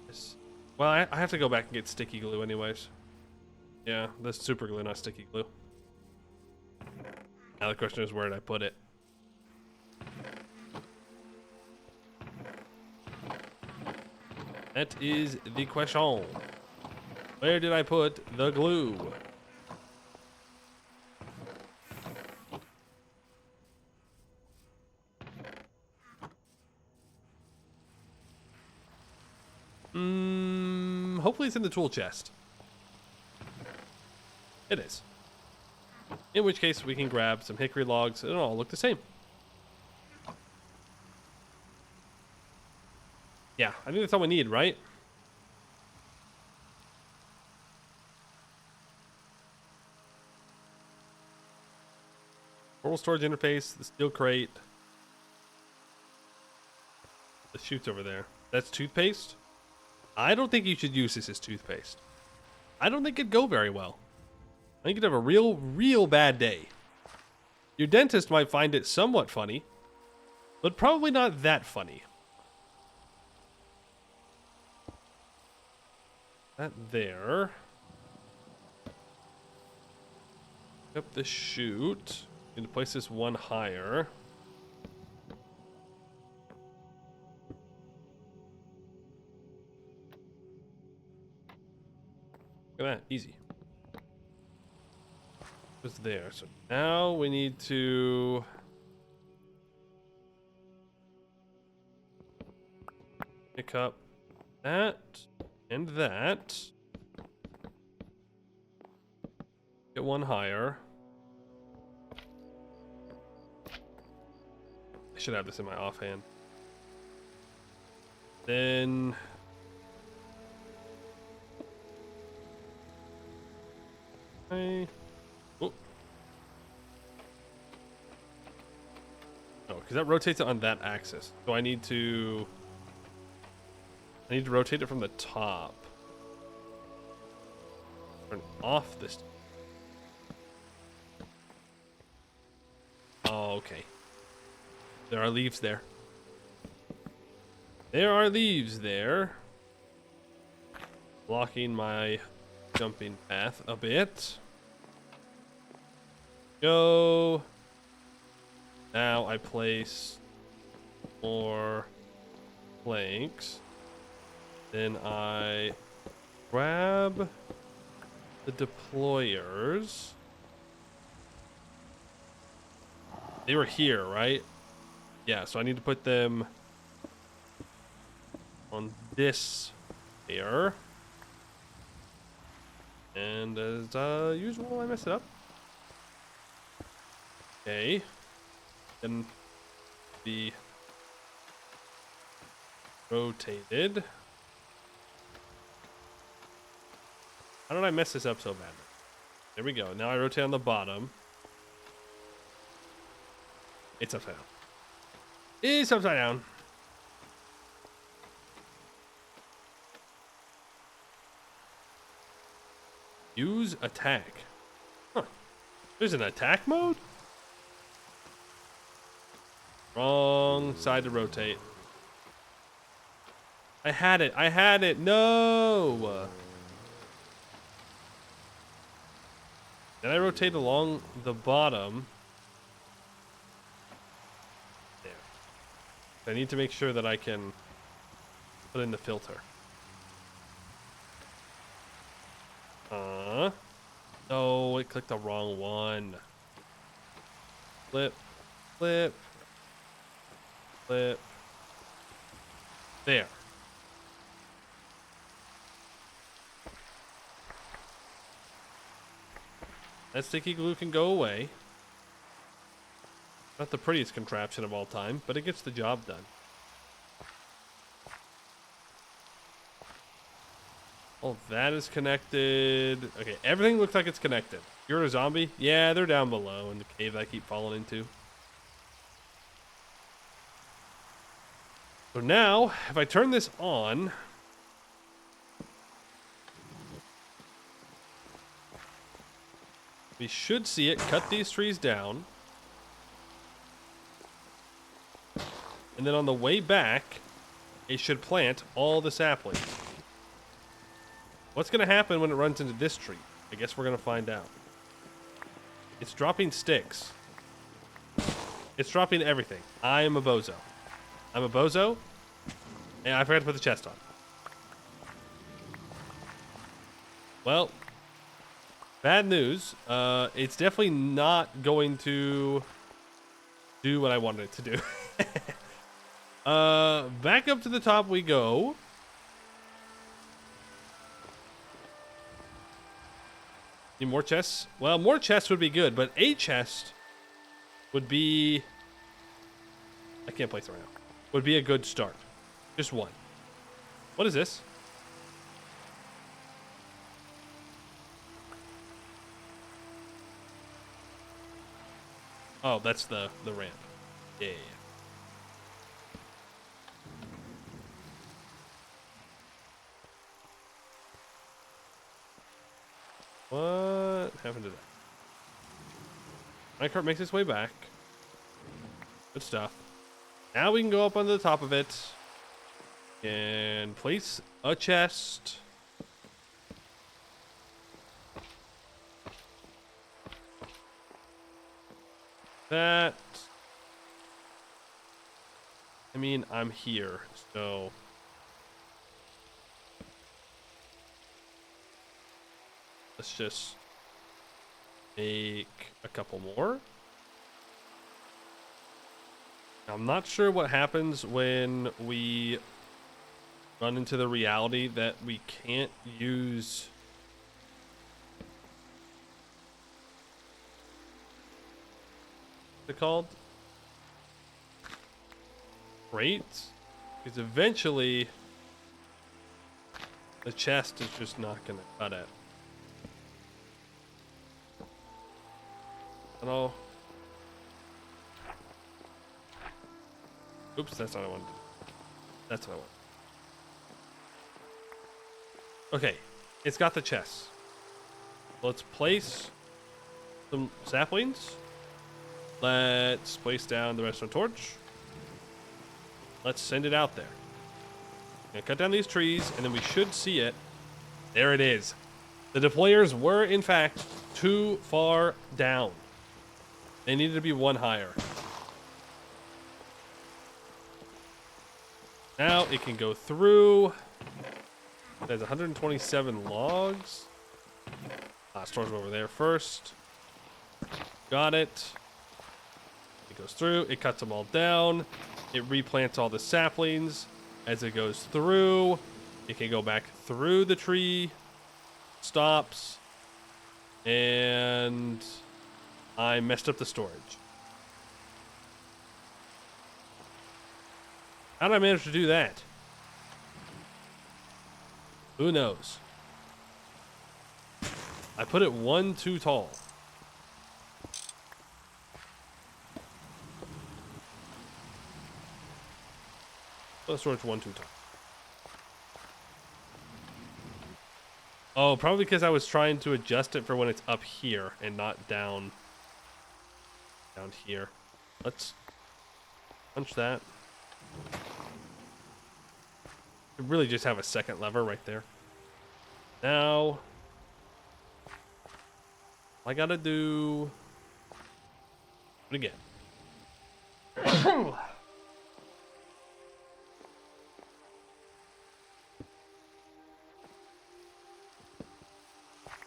this. Well, I have to go back and get sticky glue anyways. Yeah, that's super glue, not sticky glue. Now the question is, where did I put it? That is the question. Where did I put the glue? Hopefully it's in the tool chest. It is. In which case we can grab some hickory logs. It'll all look the same. Yeah, I think that's all we need, right? Portable storage interface, the steel crate. The chute's over there. That's toothpaste? I don't think you should use this as toothpaste. I don't think it'd go very well. I think you'd have a real bad day. Your dentist might find it somewhat funny, but probably not that funny. That there. Pick up the chute. Going to place this one higher. Look at that, easy. was there. So now we need to pick up that and that. Get one higher. I should have this in my offhand. Then oh, because that rotates it on that axis. So I need to rotate it from the top. Turn off this. Oh, okay. There are leaves there. There are leaves there. Blocking my jumping path a bit. Go. Now I place more planks. Then I grab the deployers. They were here, right? Yeah, so I need to put them on this here. And as usual, I mess it up. Okay. Then be rotated. How did I mess this up so bad? There we go. Now I rotate on the bottom. It's upside down. It's upside down. Use attack. Huh. There's an attack mode? Wrong side to rotate. I had it. I had it. No. Then I rotate along the bottom. There. I need to make sure that I can put in the filter. No, it clicked the wrong one. Flip, flip, flip. There. That sticky glue can go away. Not the prettiest contraption of all time, but it gets the job done. All that is connected. Okay, everything looks like it's connected. You're a zombie? Yeah, they're down below in the cave I keep falling into. So now, if I turn this on, we should see it cut these trees down. And then on the way back, it should plant all the saplings. What's going to happen when it runs into this tree? I guess we're going to find out. It's dropping sticks. It's dropping everything. I am a bozo. I'm a bozo. And I forgot to put the chest on. Well, bad news. It's definitely not going to do what I wanted it to do. Back up to the top we go. Need more chests? Well, more chests would be good, but a chest would be... I can't place it right now. Would be a good start. Just one. What is this? Oh, that's the ramp. Yeah. What happened to that? Minecart makes its way back. Good stuff. Now we can go up on the top of it and place a chest. That. I mean, I'm here, so. Let's just Make a couple more. I'm not sure what happens when we run into the reality that we can't use what's it called? Crates? Because eventually the chest is just not gonna cut it. Hello. Oops, that's not what I wanted to do. That's what I want. Okay, it's got the chest. Let's place some saplings. Let's place down the redstone torch. Let's send it out there. Gonna cut down these trees, and then we should see it. There it is. The deployers were, in fact, too far down. They needed to be one higher. Now it can go through. There's 127 logs. Stores them over there first. Got it. It goes through. It cuts them all down. It replants all the saplings. As it goes through, it can go back through the tree. Stops. And I messed up the storage. How did I manage to do that? Who knows? I put it one too tall. Put the storage one too tall. Oh, probably because I was trying to adjust it for when it's up here and not down here. Let's punch that. You really just have a second lever right there. Now I gotta do it again.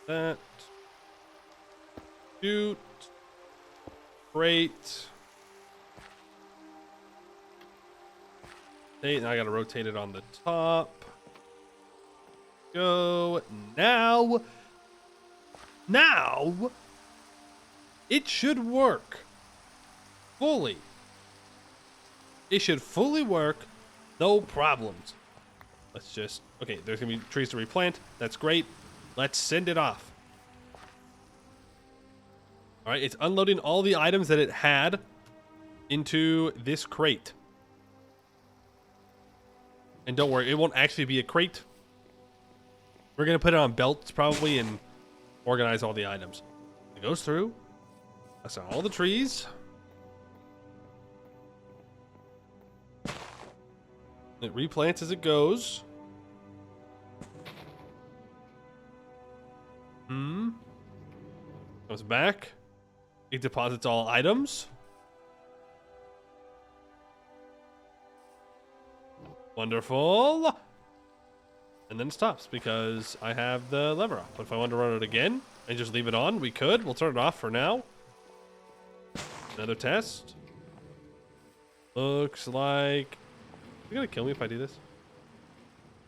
That. Shoot. Great. Now I gotta rotate it on the top. Go. Now it should work fully. It should fully work, no problems. Let's just, okay, there's gonna be trees to replant. That's great. Let's send it off. All right, it's unloading all the items that it had into this crate. And don't worry, it won't actually be a crate. We're gonna put it on belts probably and organize all the items. It goes through. That's on all the trees. It replants as it goes. Goes back. It deposits all items. Wonderful. And then it stops because I have the lever off. But if I want to run it again and just leave it on, we could. We'll turn it off for now. Another test. Looks like... Are you gonna kill me if I do this?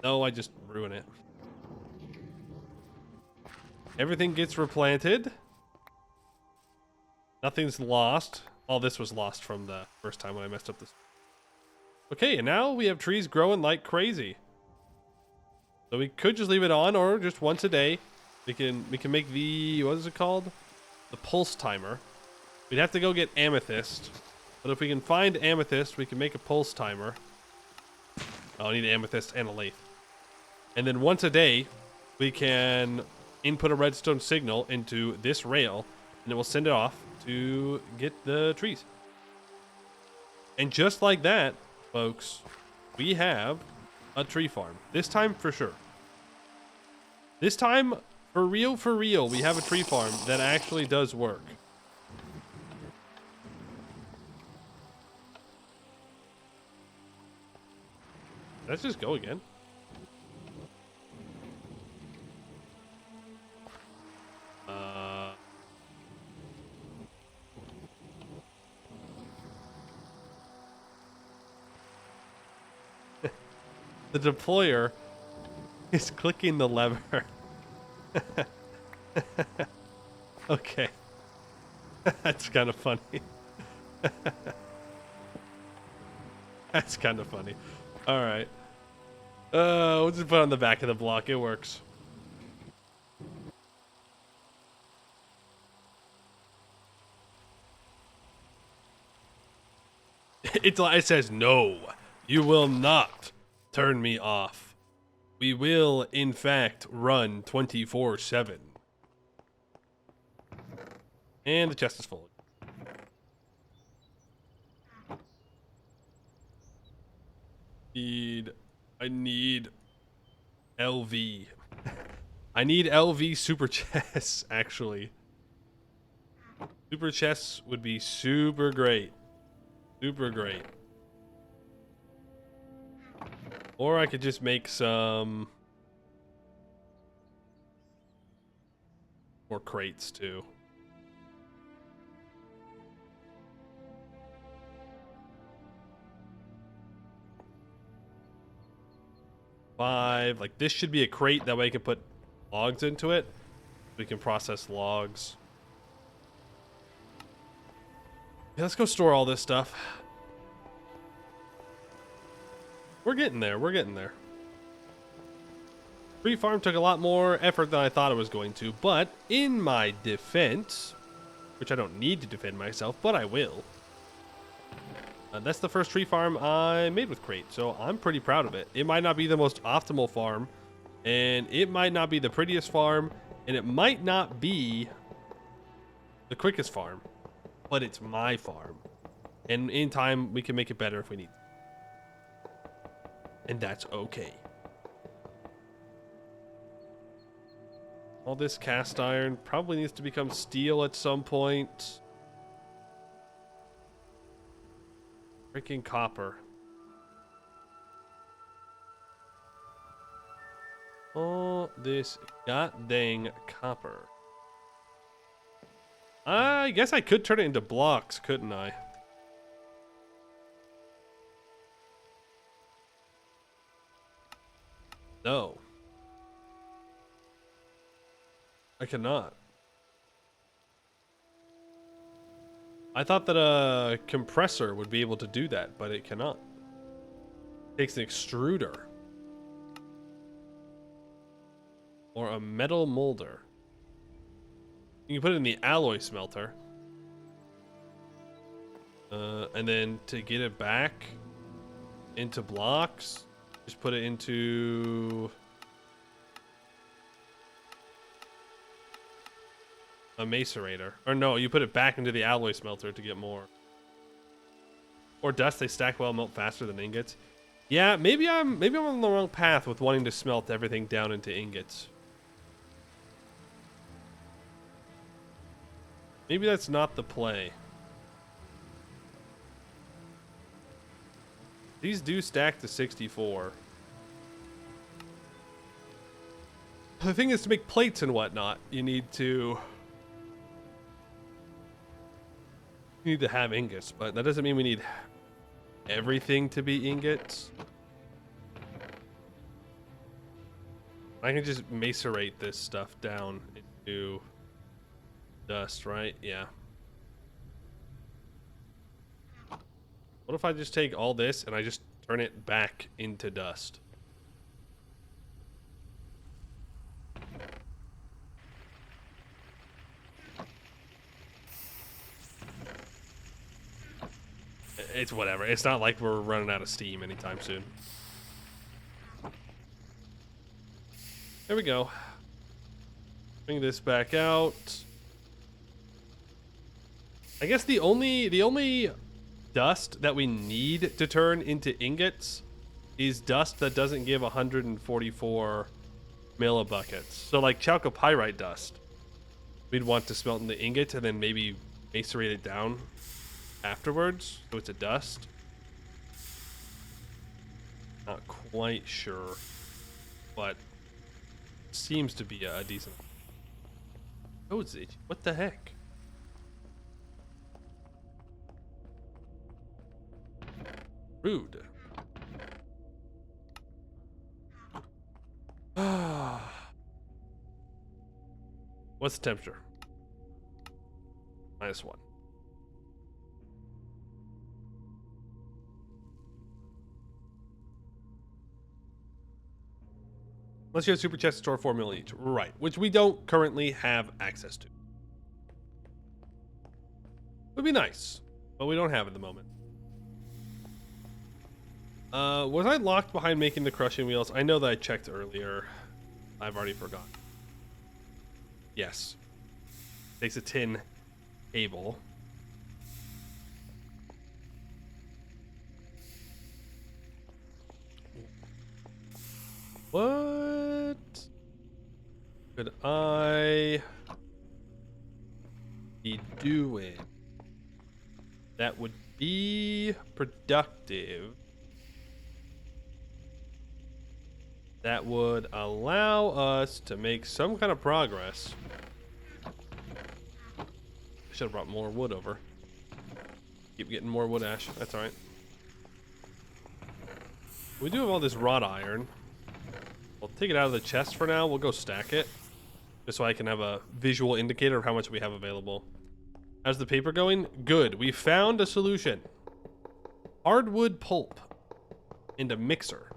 No, I just ruin it. Everything gets replanted. Nothing's lost. All this was lost from the first time when I messed up this. Okay, and now we have trees growing like crazy. So we could just leave it on, or just once a day. We can make the, what is it called? The pulse timer. We'd have to go get amethyst. But if we can find amethyst, we can make a pulse timer. Oh, I need amethyst and a lathe. And then once a day, we can input a redstone signal into this rail, and it will send it off to get the trees. And just like that, folks, we have a tree farm. This time for sure. This time, for real, we have a tree farm that actually does work. Let's just go again. The deployer is clicking the lever. Okay. That's kind of funny. That's kind of funny. All right. We'll just put it on the back of the block. It works. It says, no, you will not turn me off. We will, in fact, run 24/7. And the chest is full. I need LV. I need LV super chests, actually. Super chests would be super great. Super great. Or I could just make some more crates too. Five. Like this should be a crate. That way I can put logs into it. We can process logs. Yeah, let's go store all this stuff. We're getting there. We're getting there. Tree farm took a lot more effort than I thought it was going to, but in my defense, which I don't need to defend myself, but I will. That's the first tree farm I made with crate, so I'm pretty proud of it. It might not be the most optimal farm, and it might not be the prettiest farm, and it might not be the quickest farm, but it's my farm. And in time, we can make it better if we need to. And that's okay. All this cast iron probably needs to become steel at some point. Freaking copper. Oh, this goddamn copper. I guess I could turn it into blocks, couldn't I? No. I cannot. I thought that a compressor would be able to do that, but it cannot. It takes an extruder. Or a metal molder. You can put it in the alloy smelter. And then to get it back into blocks, just put it into a macerator. Or no, you put it back into the alloy smelter to get more. Or dust, they stack well, melt faster than ingots. Yeah, maybe I'm on the wrong path with wanting to smelt everything down into ingots. Maybe that's not the play. These do stack to 64. The thing is, to make plates and whatnot, you need to have ingots, but that doesn't mean we need everything to be ingots. I can just macerate this stuff down into dust, right? Yeah. What if I just take all this and I just turn it back into dust? It's whatever. It's not like we're running out of steam anytime soon. There we go. Bring this back out. I guess the only dust that we need to turn into ingots is dust that doesn't give 144 millibuckets. So like chalcopyrite dust, we'd want to smelt in the ingot and then maybe macerate it down afterwards, so it's a dust. Not quite sure, but seems to be a decent. Oh, is it? What the heck? Rude. What's the temperature? -1. Unless you have super chest to store 4 mil each. Right, which we don't currently have access to. Would be nice, but we don't have at the moment. Was I locked behind making the crushing wheels? I know that I checked earlier. I've already forgotten. Yes. Takes a tin cable. What could I be doing that would be productive, that would allow us to make some kind of progress? I should have brought more wood over. Keep getting more wood ash. That's all right. We do have all this wrought iron. We'll take it out of the chest for now. We'll go stack it, just so I can have a visual indicator of how much we have available. How's the paper going? Good. We found a solution. Hardwood pulp and a mixer.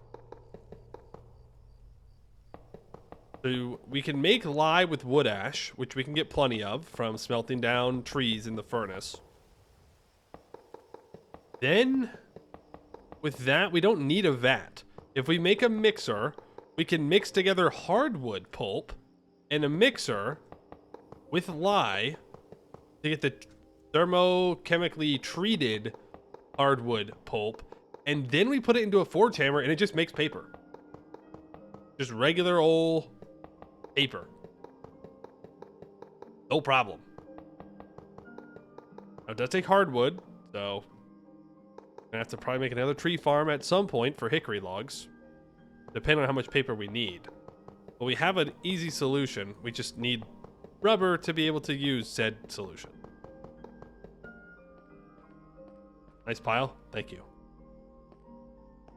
So we can make lye with wood ash, which we can get plenty of from smelting down trees in the furnace. Then, with that, we don't need a vat. If we make a mixer, we can mix together hardwood pulp and a mixer with lye to get the thermochemically treated hardwood pulp, and then we put it into a forge hammer and it just makes paper. Just regular old paper. No problem. Now, it does take hardwood, so I'm gonna have to probably make another tree farm at some point for hickory logs, depending on how much paper we need. But we have an easy solution. We just need rubber to be able to use said solution. Nice pile. Thank you.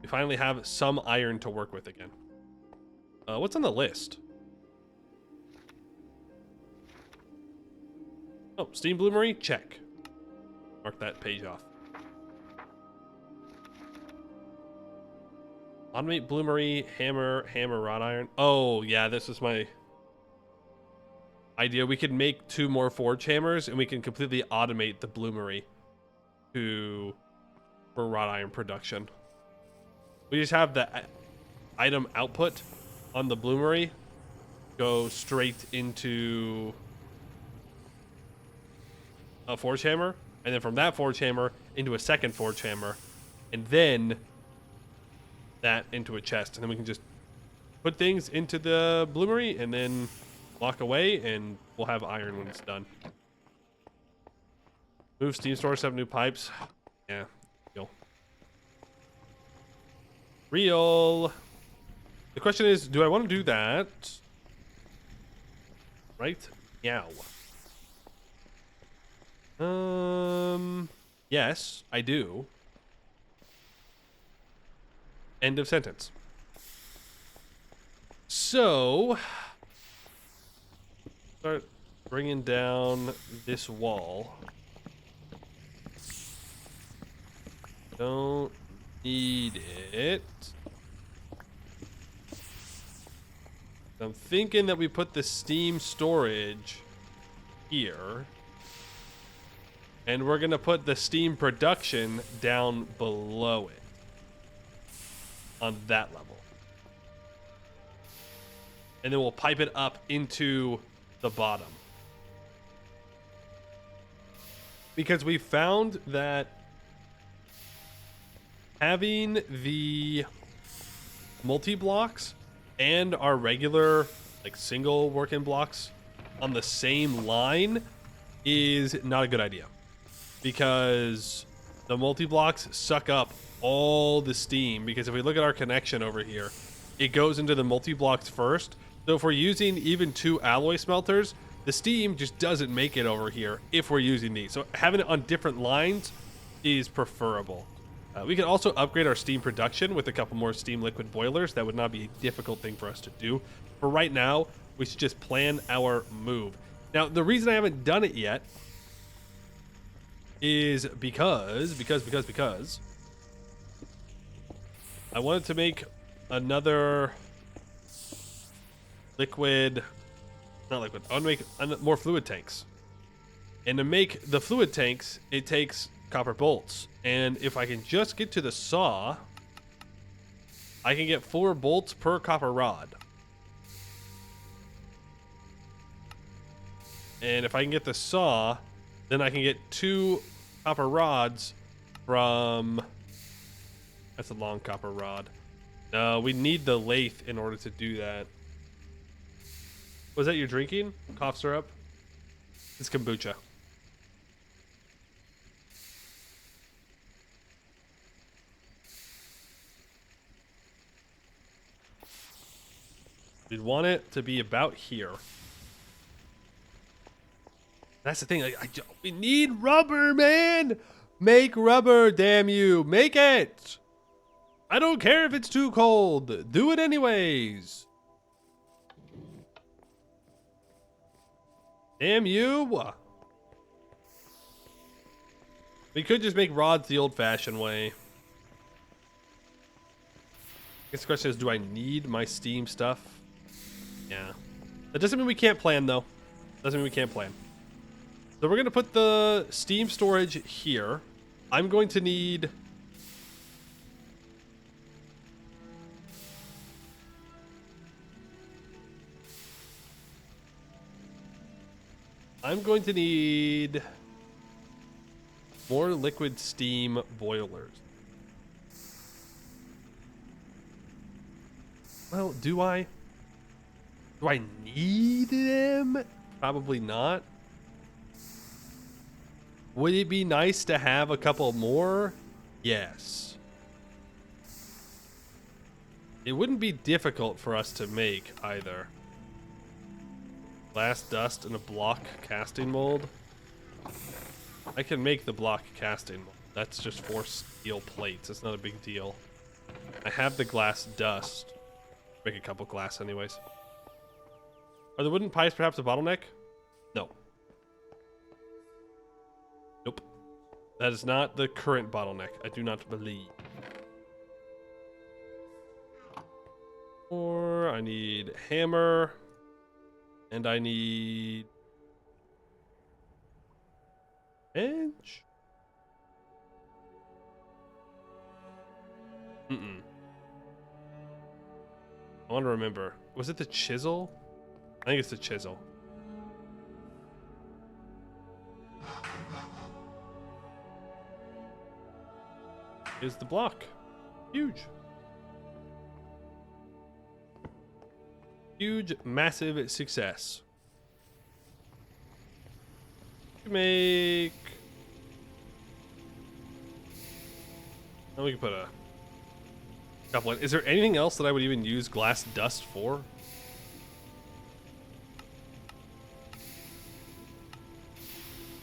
We finally have some iron to work with again. What's on the list? Oh, steam bloomery? Check. Mark that page off. Automate bloomery, hammer wrought iron. Oh, yeah, this is my idea. We could make 2 more forge hammers and we can completely automate the bloomery for wrought iron production. We just have the item output on the bloomery go straight into a forge hammer, and then from that forge hammer into a second forge hammer, and then that into a chest, and then we can just put things into the bloomery and then lock away, and we'll have iron when it's done. Move steam stores, 7 new pipes. Yeah, real. The question is, do I want to do that? Right? Meow. Yes, I do. End of sentence. So, start bringing down this wall. Don't need it. I'm thinking that we put the steam storage here. And we're going to put the steam production down below it. On that level. And then we'll pipe it up into the bottom. Because we found that having the multi-blocks and our regular, like, single working blocks on the same line is not a good idea. Because the multi-blocks suck up all the steam, because if we look at our connection over here, it goes into the multi-blocks first. So if we're using even 2 alloy smelters, the steam just doesn't make it over here if we're using these. So having it on different lines is preferable. We can also upgrade our steam production with a couple more steam liquid boilers. That would not be a difficult thing for us to do. For right now, we should just plan our move. Now, the reason I haven't done it yet is because I wanted to make another liquid, not liquid, I want to make more fluid tanks. And to make the fluid tanks, it takes copper bolts. And if I can just get to the saw, I can get 4 bolts per copper rod. And if I can get the saw, then I can get 2 copper rods from... That's a long copper rod. No, we need the lathe in order to do that. Was that your drinking? Cough syrup? It's kombucha. We'd want it to be about here. That's the thing. We need rubber, man. Make rubber, damn you. Make it. I don't care if it's too cold. Do it anyways. Damn you. We could just make rods the old-fashioned way. I guess the question is, do I need my steam stuff? Yeah. That doesn't mean we can't plan, though. Doesn't mean we can't plan. So we're going to put the steam storage here. I'm going to need... more liquid steam boilers. Well, do I? Do I need them? Probably not. Would it be nice to have a couple more? Yes. It wouldn't be difficult for us to make either. Glass dust and a block casting mold. I can make the block casting mold. That's just 4 steel plates. It's not a big deal. I have the glass dust. Make a couple glass anyways. Are the wooden pipes perhaps a bottleneck? No. Nope. That is not the current bottleneck. I do not believe. Or I need hammer. And I need... edge? I want to remember. Was it the chisel? I think it's the chisel. Is the block. Huge. Huge, massive success. Make... oh, we can put a couple in. Is there anything else that I would even use glass dust for?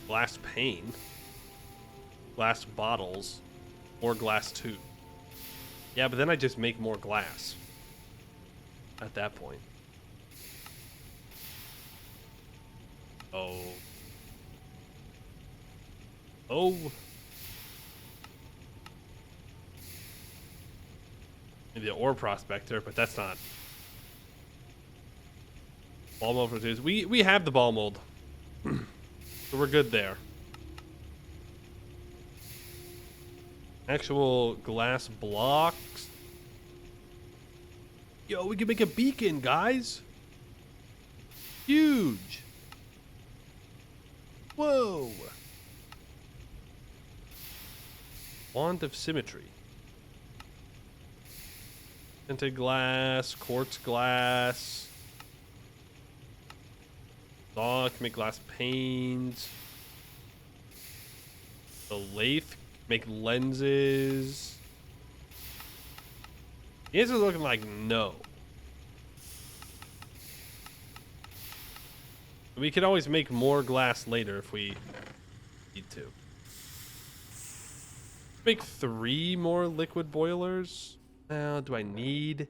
Glass pane. Glass bottles. Or glass tube. Yeah, but then I just make more glass. At that point. Oh. Oh. Maybe the ore prospector, but that's not. Ball mold for twos. We have the ball mold. So we're good there. Actual glass blocks. Yo, we can make a beacon, guys. Huge. Whoa. Wand of symmetry. Tinted glass, quartz glass. Saw can make glass panes. The lathe can make lenses. The answer's looking like no. We could always make more glass later if we need to. Make 3 more liquid boilers. Now, do I need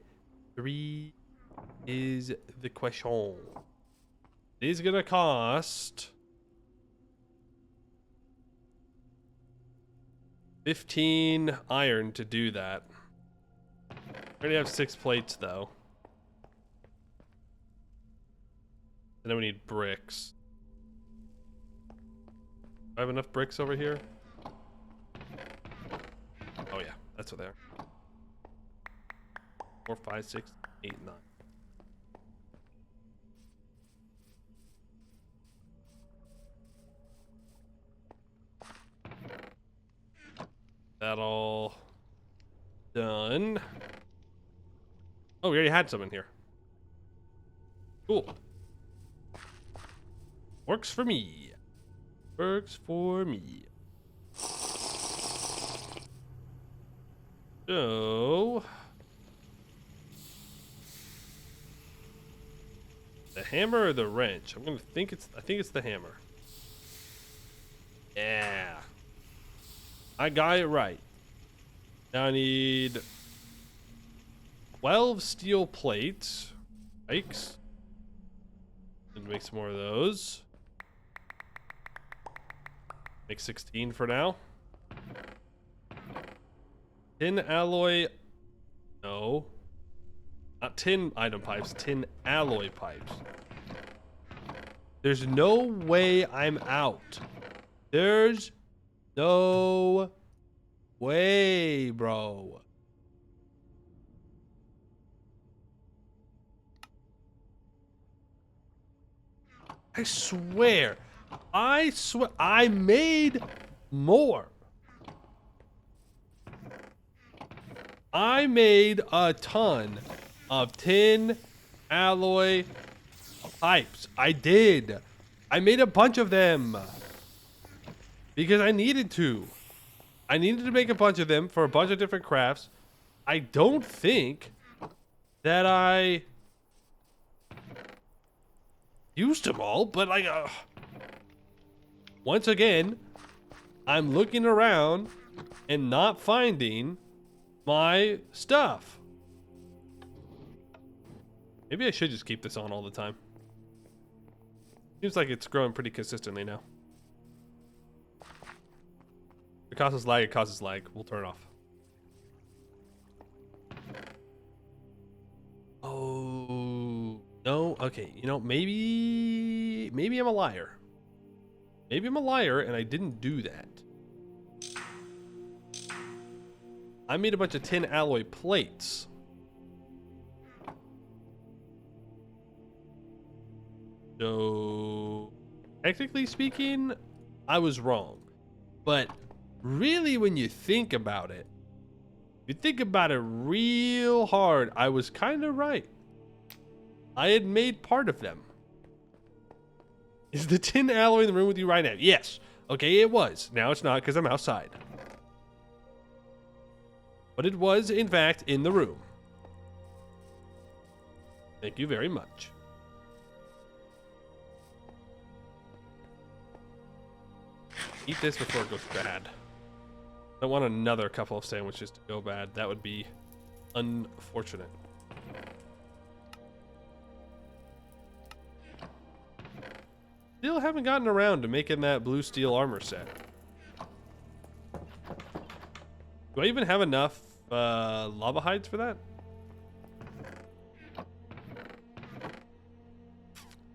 3? Is the question. These gonna cost 15 iron to do that. I already have 6 plates though. And then we need bricks. Do I have enough bricks over here? Oh yeah, that's what they are. 4, 5, 6, 8, 9. That all done. Oh, we already had some in here. Cool. Works for me. Works for me. So the hammer or the wrench? I think it's the hammer. Yeah. I got it right. Now I need 12 steel plates. Yikes. And make some more of those. Make 16 for now. Tin alloy. No. Not tin item pipes, tin alloy pipes. There's no way I'm out. There's no way, bro. I swear I made more. I made a ton of tin alloy pipes. I did. I made a bunch of them because I needed to. I needed to make a bunch of them for a bunch of different crafts. I don't think that I used them all, but like, once again, I'm looking around and not finding my stuff. Maybe I should just keep this on all the time. Seems like it's growing pretty consistently now. If it causes lag, it causes lag. We'll turn it off. Oh, no. Okay, you know, maybe I'm a liar. Maybe I'm a liar and I didn't do that. I made a bunch of tin alloy plates. So, technically speaking, I was wrong. But really, when you think about it, real hard, I was kind of right. I had made part of them. Is the tin alloy in the room with you right now? Yes. Okay, it was. Now it's not because I'm outside. But it was, in fact, in the room. Thank you very much. Eat this before it goes bad. I don't want another couple of sandwiches to go bad. That would be unfortunate. Still haven't gotten around to making that blue steel armor set. Do I even have enough lava hides for that?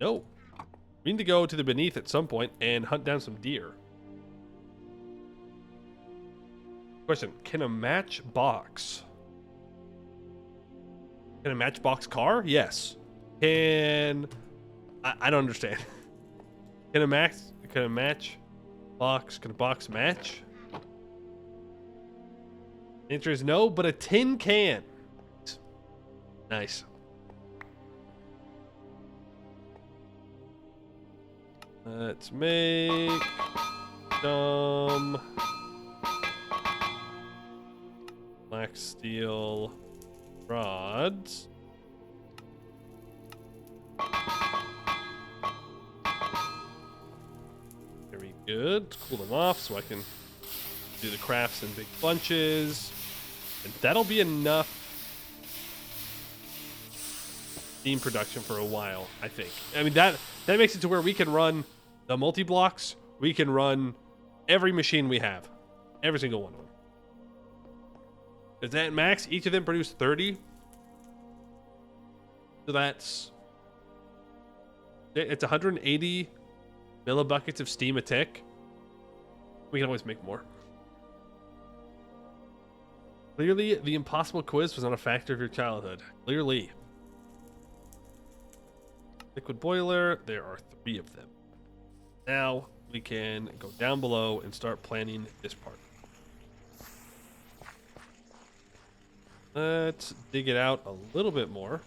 No. We need to go to the beneath at some point and hunt down some deer. Question, can a matchbox car? Yes. I don't understand. Can a box match? Answer is no, but a tin can. Nice. Let's make some black steel rods. Very good. Let's cool them off so I can do the crafts in big bunches. And that'll be enough steam production for a while, I think. I mean, That makes it to where we can run the multi-blocks. We can run every machine we have. Every single one of them. Does that max? Each of them produce 30. So that's... It's 180 millibuckets of steam a tick. We can always make more. Clearly, the impossible quiz was not a factor of your childhood. Clearly. Liquid boiler, there are 3 of them. Now we can go down below and start planning this part. Let's dig it out a little bit more.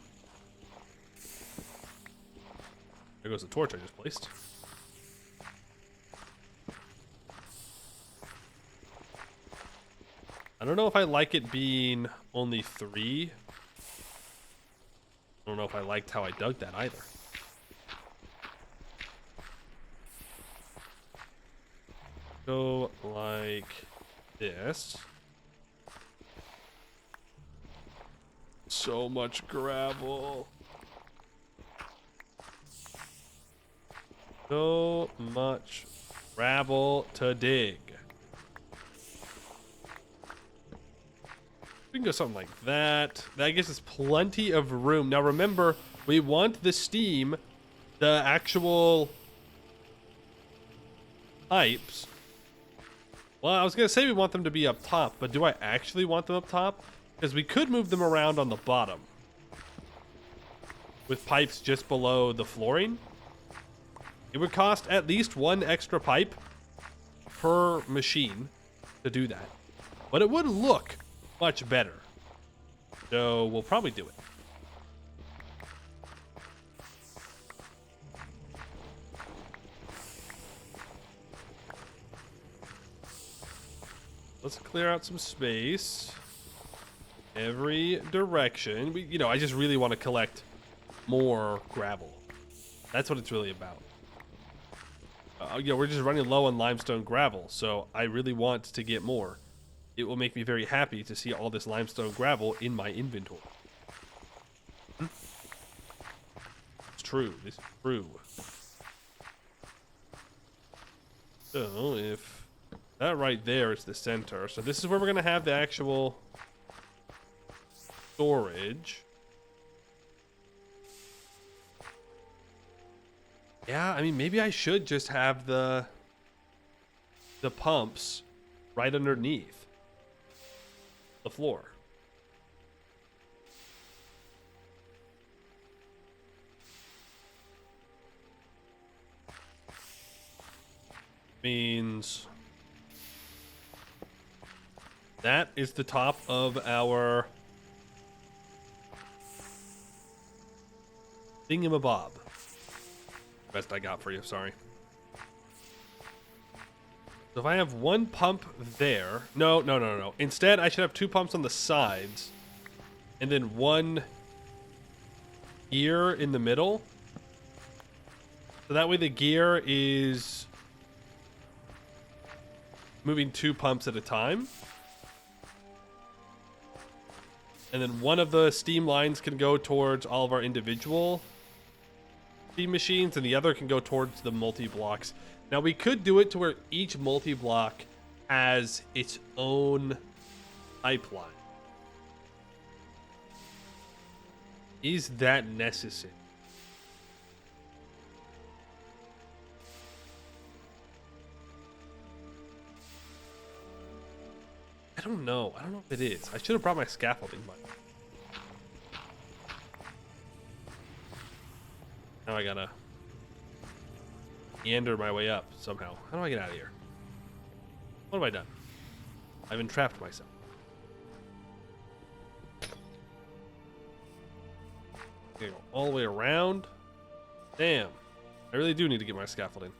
There goes the torch I just placed. I don't know if I like it being only 3. I don't know if I liked how I dug that either. Go like this. So much gravel. So much gravel to dig. We can go something like that. That gives us plenty of room. Now remember, we want the steam, the actual pipes. Well, I was going to say we want them to be up top, but do I actually want them up top? Because we could move them around on the bottom with pipes just below the flooring. It would cost at least 1 extra pipe per machine to do that, but it would look much better. So we'll probably do it. Let's clear out some space. Every direction. I just really want to collect more gravel. That's what it's really about. We're just running low on limestone gravel, so I really want to get more. It will make me very happy to see all this limestone gravel in my inventory. It's true. It's true. So if that right there is the center, so this is where we're going to have the actual storage. Yeah, I mean, maybe I should just have the pumps right underneath the floor. Means that is the top of our thingamabob. Best I got for you, sorry. So if I have 1 pump there, no. Instead, I should have 2 pumps on the sides, and then 1 gear in the middle. So that way the gear is moving 2 pumps at a time. And then one of the steam lines can go towards all of our individual steam machines, and the other can go towards the multi-blocks. Now we could do it to where each multi-block has its own pipeline. Is that necessary? I don't know. I don't know if it is. I should have brought my scaffolding, but now I gotta meander my way up somehow. How do I get out of here? What have I done? I've entrapped myself. Okay, go all the way around. Damn. I really do need to get my scaffolding.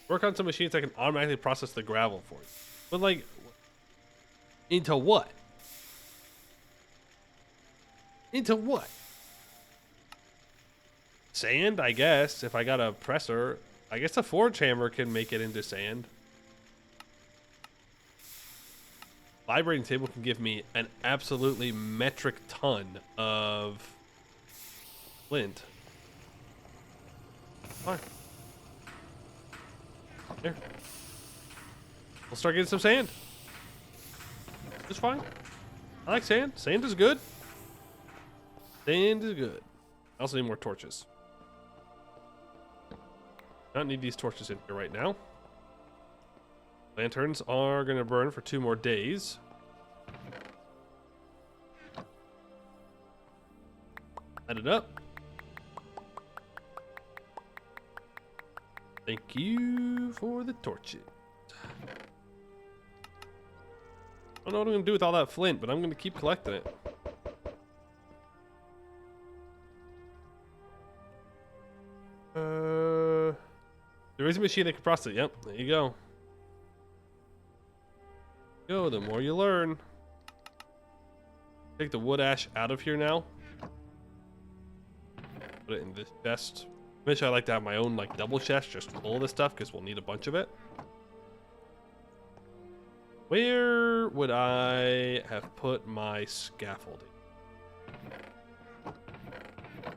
Work on some machines that can automatically process the gravel for you. But like, into what? Into what? Sand, I guess. If I got a presser, I guess a forge hammer can make it into sand. vibrating table can give me an absolutely metric ton of flint. Fine. Here. We'll start getting some sand. It's fine. I like sand. Sand is good. Sand is good. I also need more torches. Don't need these torches in here right now. Lanterns are going to burn for 2 more days. Light it up. Thank you for the torches. I don't know what I'm going to do with all that flint, but I'm going to keep collecting it. There is a machine that can process it. Yep, there you go. The more you learn. Take the wood ash out of here now. Put it in this chest. Eventually, I like to have my own like double chest just full of this stuff because we'll need a bunch of it. Where would I have put my scaffolding?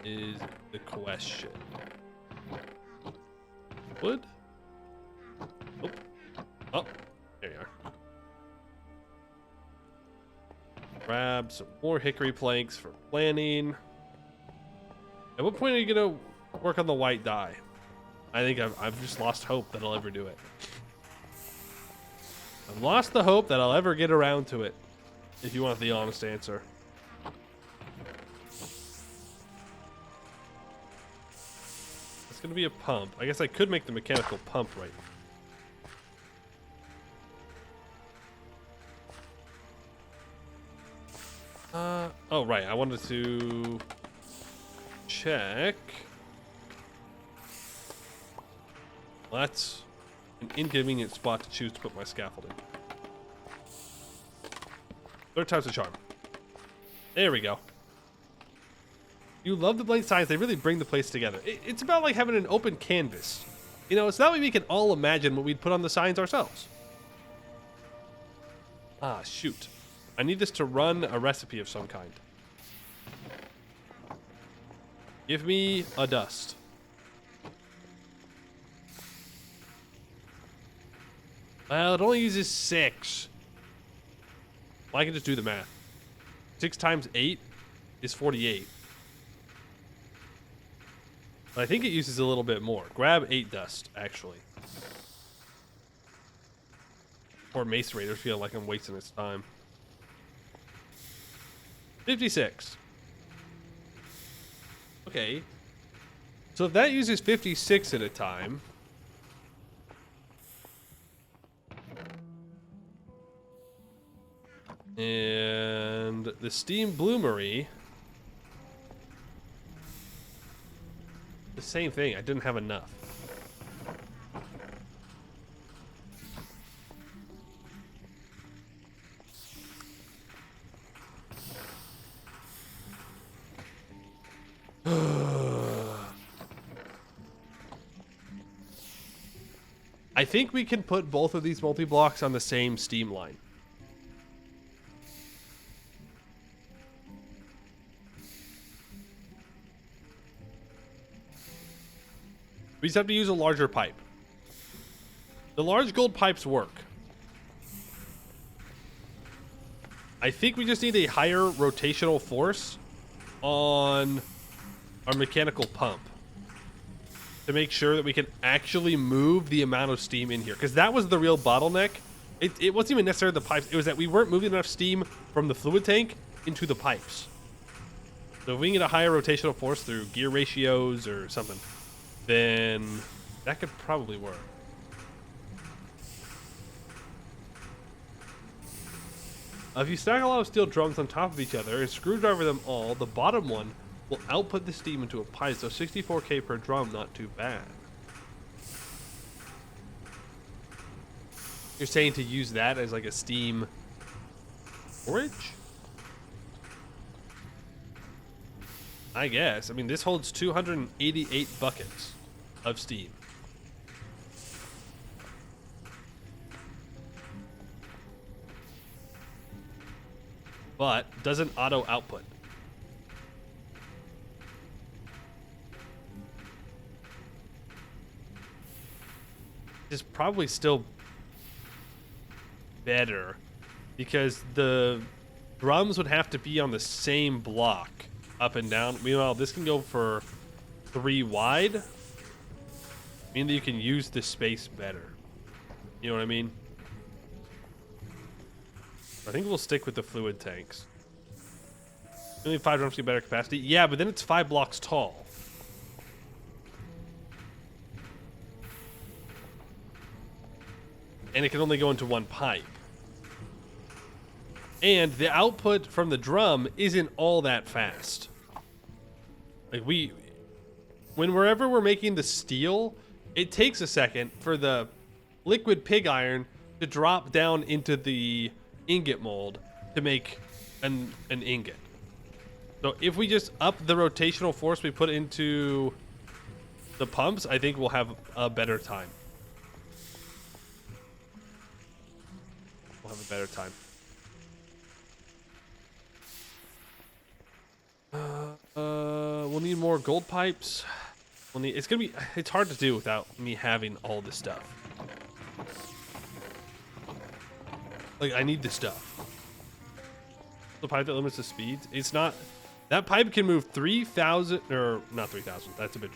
Is the question. Wood? Oh. Oh, there you are. Grab some more hickory planks for planning. At what point are you gonna work on the white dye? I think I've just lost hope that I'll ever do it. I've lost the hope that I'll ever get around to it, if you want the honest answer. It's gonna be a pump. I guess I could make the mechanical pump right. Oh right, I wanted to check. Well, that's an inconvenient spot to choose to put my scaffolding. 3rd time's a charm. There we go. You love the blank signs. They really bring the place together. It's about like having an open canvas. You know, it's that way we can all imagine what we'd put on the signs ourselves. Ah, shoot. I need this to run a recipe of some kind. Give me a dust. Well, it only uses 6. Well, I can just do the math. 6 times 8 is 48. But I think it uses a little bit more. Grab 8 dust, actually. Or Mace Raiders feel like I'm wasting its time. 56. Okay. So if that uses 56 at a time... And the steam bloomery... The same thing. I didn't have enough. I think we can put both of these multi-blocks on the same steam line. We just have to use a larger pipe. The large gold pipes work. I think we just need a higher rotational force on our mechanical pump to make sure that we can actually move the amount of steam in here. Because that was the real bottleneck. It wasn't even necessarily the pipes. It was that we weren't moving enough steam from the fluid tank into the pipes. So if we can get a higher rotational force through gear ratios or something, then that could probably work. If you stack a lot of steel drums on top of each other and screwdriver them all, the bottom one will output the steam into a pipe, so 64k per drum, not too bad. You're saying to use that as like a steam storage? I guess. I mean, this holds 288 buckets of steam. but doesn't auto output. Is probably still better because the drums would have to be on the same block up and down. Meanwhile, this can go for 3 wide, meaning that you can use the space better. You know what I mean? I think we'll stick with the fluid tanks. Only 5 drums get better capacity. Yeah, but then it's 5 blocks tall. And it can only go into 1 pipe. And the output from the drum isn't all that fast. Like wherever we're making the steel, it takes a second for the liquid pig iron to drop down into the ingot mold to make an ingot. So if we just up the rotational force we put into the pumps, I think we'll have a better time. We'll have a better time. We'll need more gold pipes. It's hard to do without me having all this stuff. Like, I need this stuff. The pipe that limits the speeds. It's not. That pipe can move 3,000, or not 3,000. That's a bit.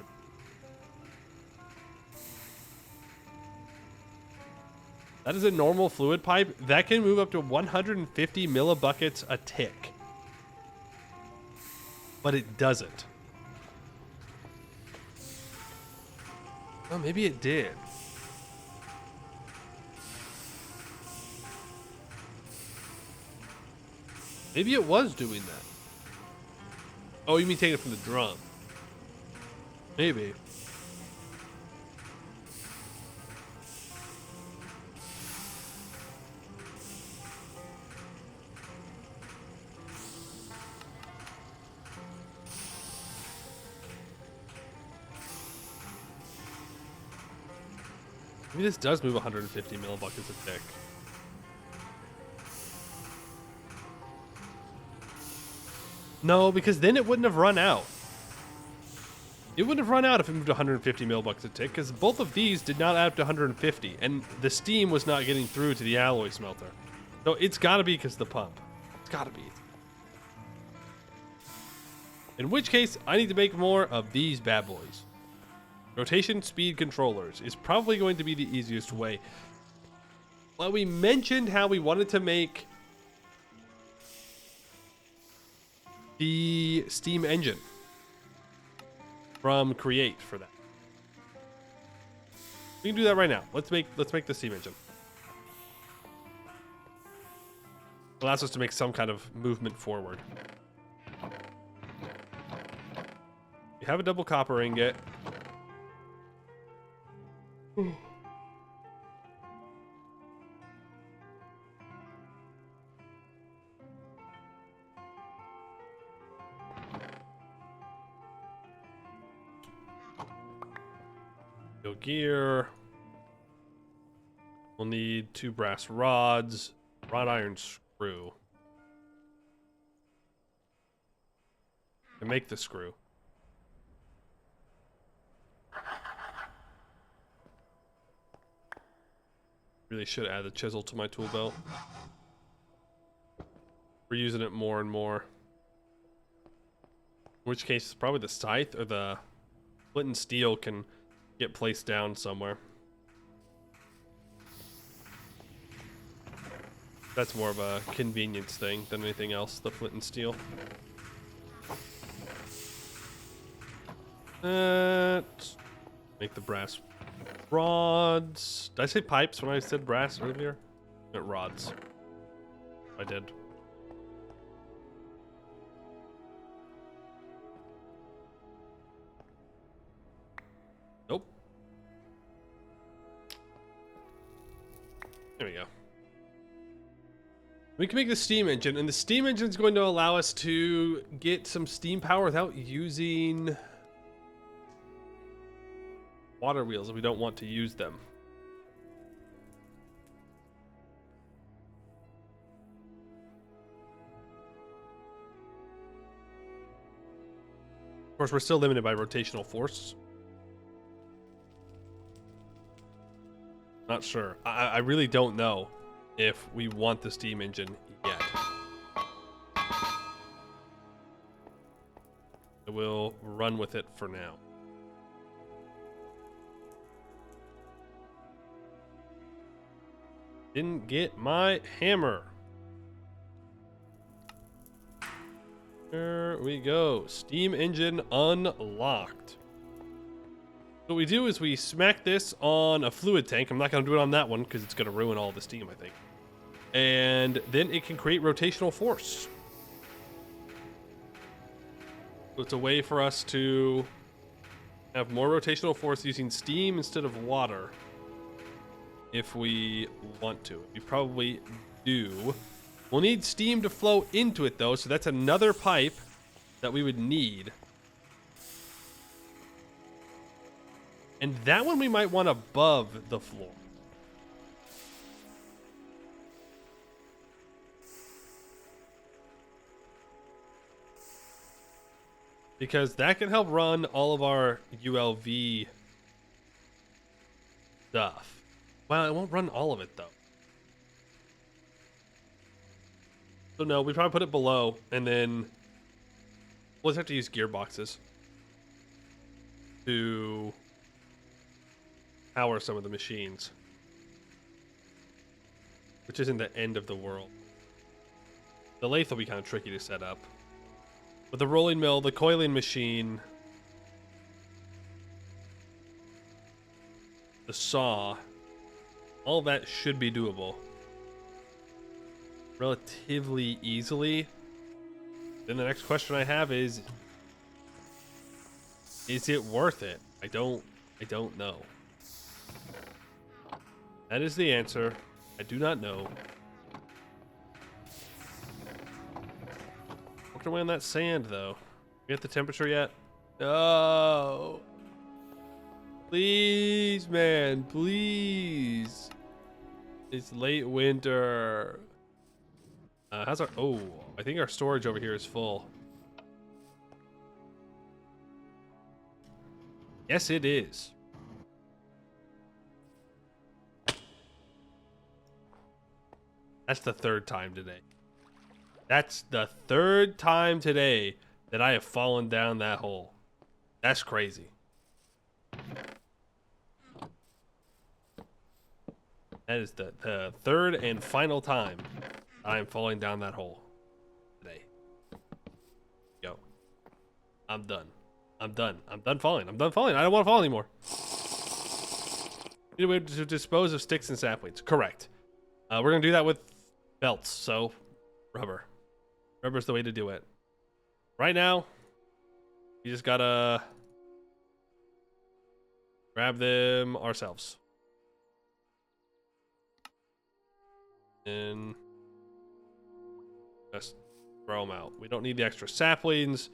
That is a normal fluid pipe. That can move up to 150 millibuckets a tick. But it doesn't. Oh, maybe it did. Maybe it was doing that. Oh, you mean taking it from the drum? Maybe. Maybe this does move 150 millibuckets a tick. No, because then it wouldn't have run out. It wouldn't have run out if it moved 150 millibuckets a tick, because both of these did not add up to 150, and the steam was not getting through to the alloy smelter. So it's got to be because of the pump. It's got to be. In which case, I need to make more of these bad boys. Rotation speed controllers is probably going to be the easiest way. Well, we mentioned how we wanted to make the steam engine from Create for that. We can do that right now. Let's make the steam engine. Allows us to make some kind of movement forward. We have a double copper ingot. Steel gear. We'll need 2 brass rods, wrought iron screw. And make the screw. Really should add the chisel to my tool belt. We're using it more and more. In which case, it's probably the scythe or the flint and steel can get placed down somewhere. That's more of a convenience thing than anything else, the flint and steel. Make the brass rods. Did I say pipes when I said brass earlier? I meant rods. I did. Nope. There we go. We can make the steam engine, and the steam engine is going to allow us to get some steam power without using water wheels if we don't want to use them. course, we're still limited by rotational force. Not sure. I really don't know if we want the steam engine yet. I will run with it for now. Didn't get my hammer. There we go. Steam engine unlocked. What we do is we smack this on a fluid tank. I'm not going to do it on that one because it's going to ruin all the steam, I think. And then it can create rotational force. So it's a way for us to have more rotational force using steam instead of water. If we want to. We probably do. We'll need steam to flow into it though, so that's another pipe that we would need. And that one we might want above the floor. Because that can help run all of our ULV stuff. Well, it won't run all of it, though. So, no, we probably put it below, and then we'll just have to use gearboxes to power some of the machines. Which isn't the end of the world. The lathe will be kind of tricky to set up. But the rolling mill, the coiling machine, the saw, all of that should be doable relatively easily. Then the next question I have is it worth it? I don't know. That is the answer. I do not know. Worked away on that sand though. We got the temperature yet? No. Please, man, please. It's late winter. How's our... Oh, I think our storage over here is full. Yes, it is. That's the third time today. That's the third time today that I have fallen down that hole. That's crazy. That is the third and final time I am falling down that hole today. Yo. I'm done. I'm done. I'm done falling. I'm done falling. I don't want to fall anymore. Need a way to dispose of sticks and saplings. Correct. We're going to do that with belts, so rubber. Rubber's the way to do it. Right now, you just gotta grab them ourselves. And just throw them out. We don't need the extra saplings.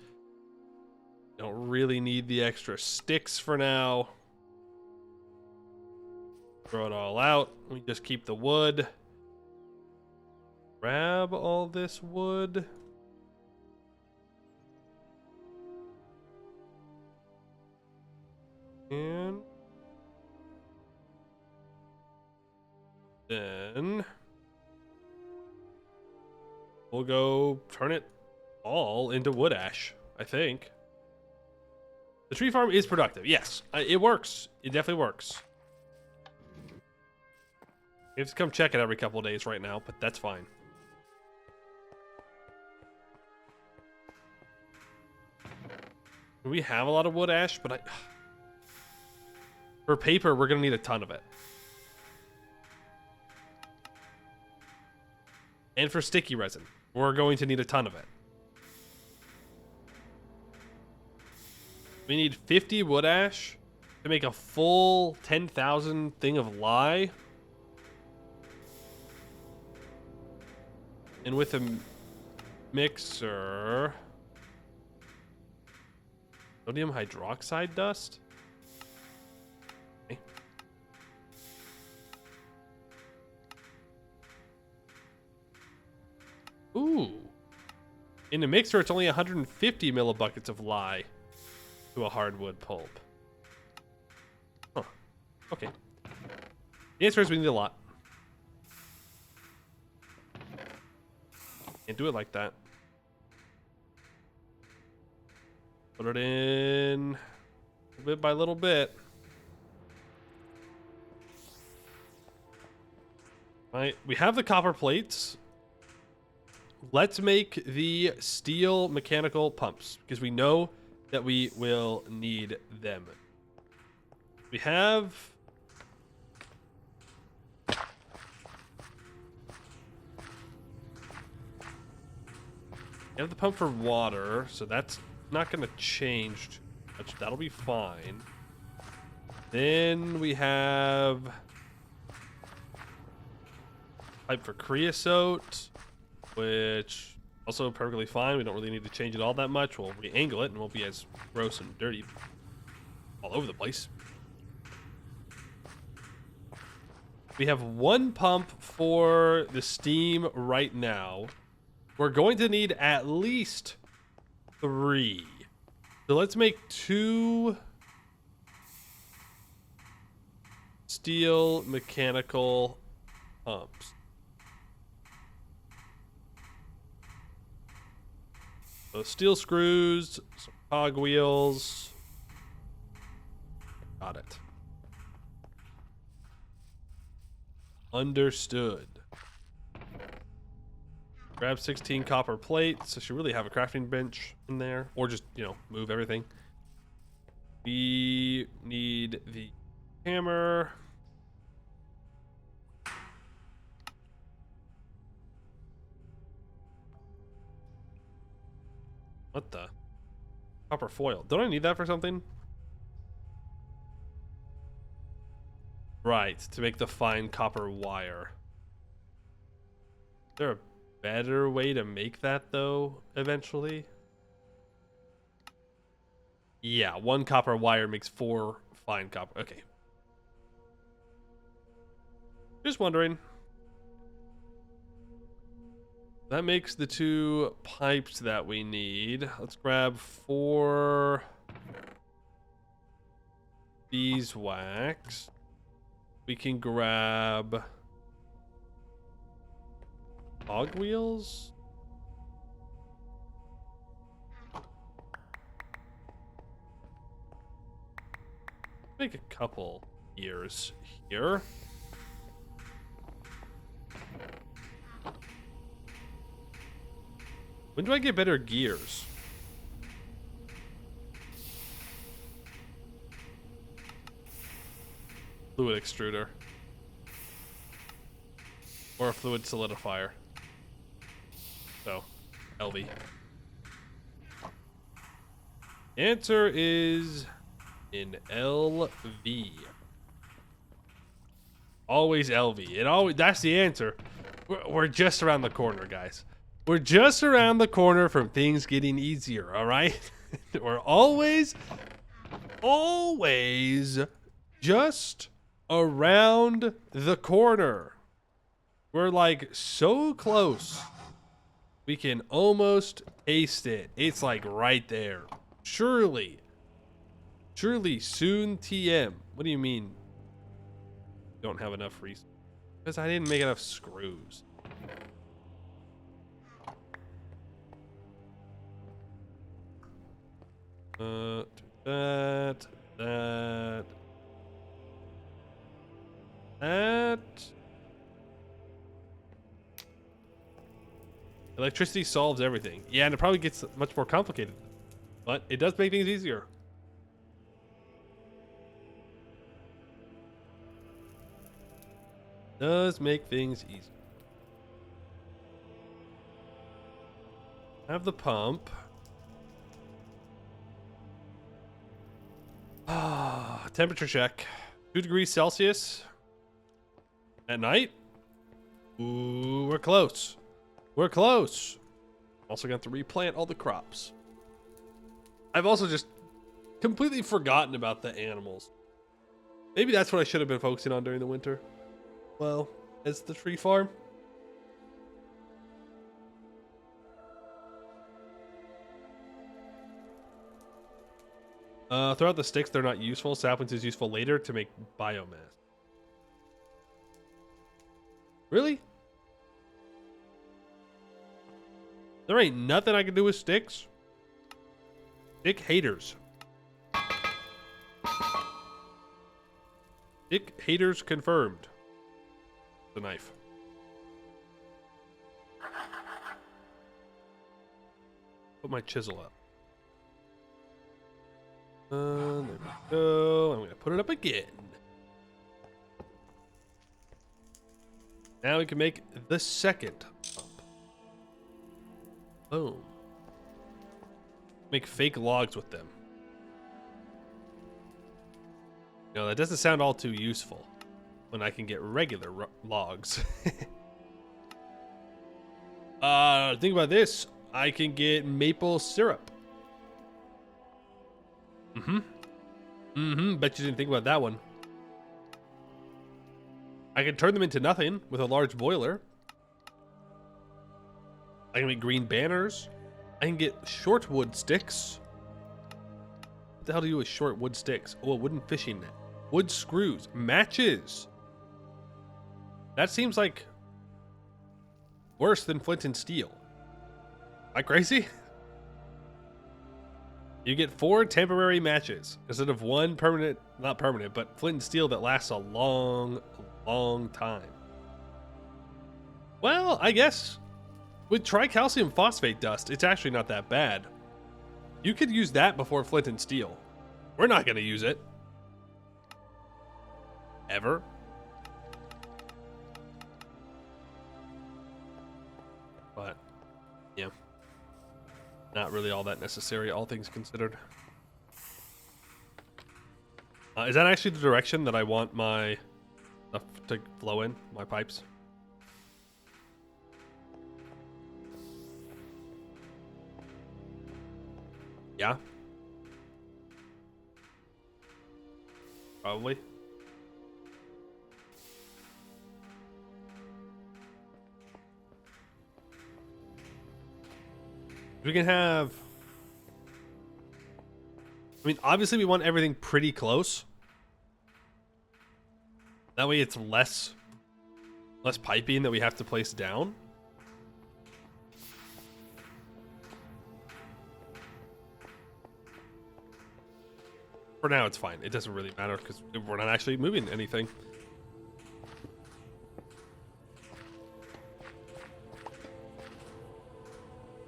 Don't really need the extra sticks for now. Throw it all out. We just keep the wood. Grab all this wood. And then we'll go turn it all into wood ash, I think. The tree farm is productive. Yes, it works. It definitely works. You have to come check it every couple of days right now, but that's fine. We have a lot of wood ash, but for paper, we're going to need a ton of it. And for sticky resin, we're going to need a ton of it. We need 50 wood ash to make a full 10,000 thing of lye. And with a mixer... Sodium hydroxide dust? Okay. Ooh. In the mixer, it's only 150 millibuckets of lye. to a hardwood pulp? Huh. Okay. The answer is we need a lot. Can't do it like that. Put it in little bit by little bit. Right, we have the copper plates. Let's make the steel mechanical pumps because we know that we will need them. We have the pump for water, so that's not going to change too much. That'll be fine. Then we have pipe for creosote, which also perfectly fine. We don't really need to change it all that much. We'll re-angle it and won't be as gross and dirty all over the place. We have one pump for the steam right now. We're going to need at least 3. So let's make 2 steel mechanical pumps. So steel screws, some cogwheels. Got it. Understood. Grab 16 copper plates. I should really have a crafting bench in there, or just, you know, move everything. We need the hammer. What the? Copper foil. Don't I need that for something? Right, to make the fine copper wire. Is there a better way to make that, though, eventually? Yeah, 1 copper wire makes 4 fine copper. Okay. Just wondering. That makes the 2 pipes that we need. Let's grab 4 beeswax. We can grab cogwheels. Make a couple gears here. When do I get better gears? Fluid extruder. Or a fluid solidifier. So, LV. Answer is in LV. Always LV. It always, that's the answer. We're just around the corner, guys. We're just around the corner from things getting easier, all right? We're always just around the corner. We're like so close. We can almost taste it. It's like right there. Surely soon TM. What do you mean? Don't have enough resources? Because I didn't make enough screws. That. Electricity solves everything. Yeah, and it probably gets much more complicated, but it does make things easier. Does make things easier. Have the pump. Temperature check. 2 degrees Celsius. At night? Ooh, we're close. We're close. Also got to replant all the crops. I've also just completely forgotten about the animals. Maybe that's what I should have been focusing on during the winter. Well, as the tree farm. Throw out the sticks, they're not useful. Saplings is useful later to make biomass. Really? There ain't nothing I can do with sticks. Stick haters. Stick haters confirmed. The knife. Put my chisel up. There we go. I'm gonna put it up again. Now we can make the second pump. Boom. Make fake logs with them. No, that doesn't sound all too useful when I can get regular logs. Think about this. I can get maple syrup. Bet you didn't think about that one. I can turn them into nothing with a large boiler. I can make green banners. I can get short wood sticks. What the hell do you do with short wood sticks? Oh, a wooden fishing net. Wood screws. Matches. That seems like worse than flint and steel. Am I crazy? You get 4 temporary matches instead of 1 permanent, not permanent, but flint and steel that lasts a long, long time. Well, I guess with tricalcium phosphate dust, it's actually not that bad. You could use that before flint and steel. We're not going to use it. Ever. But, yeah. Not really all that necessary, all things considered. Is that actually the direction that I want my stuff to flow in? My pipes? Yeah? Probably. We can have... I mean, obviously we want everything pretty close. That way it's less piping that we have to place down. For now, it's fine. It doesn't really matter because we're not actually moving anything.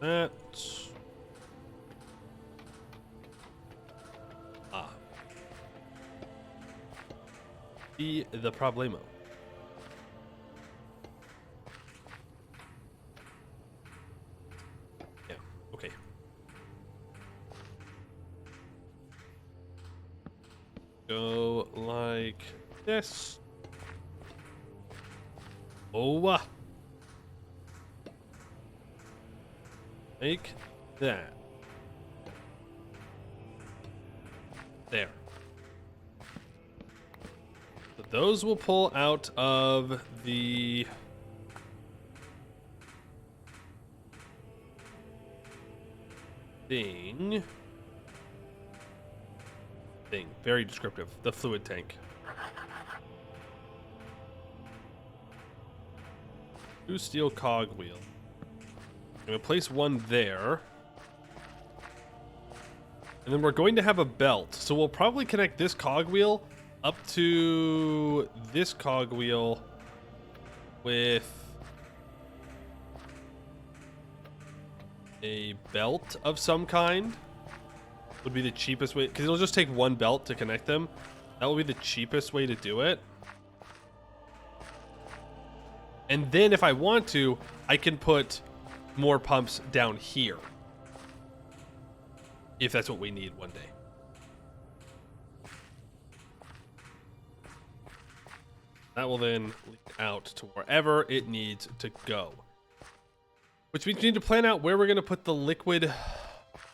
That's... Be the problemo. Yeah, okay. Go like this. Oh. Make that. There. So those will pull out of the thing. Very descriptive. The fluid tank. 2 steel cogwheel. I'm going to place one there. And then we're going to have a belt. So we'll probably connect this cogwheel up to this cogwheel with a belt of some kind. Would be the cheapest way, because it'll just take one belt to connect them. That will be the cheapest way to do it. And then if I want to, I can put more pumps down here. If that's what we need one day. That will then lead out to wherever it needs to go. Which means we need to plan out where we're going to put the liquid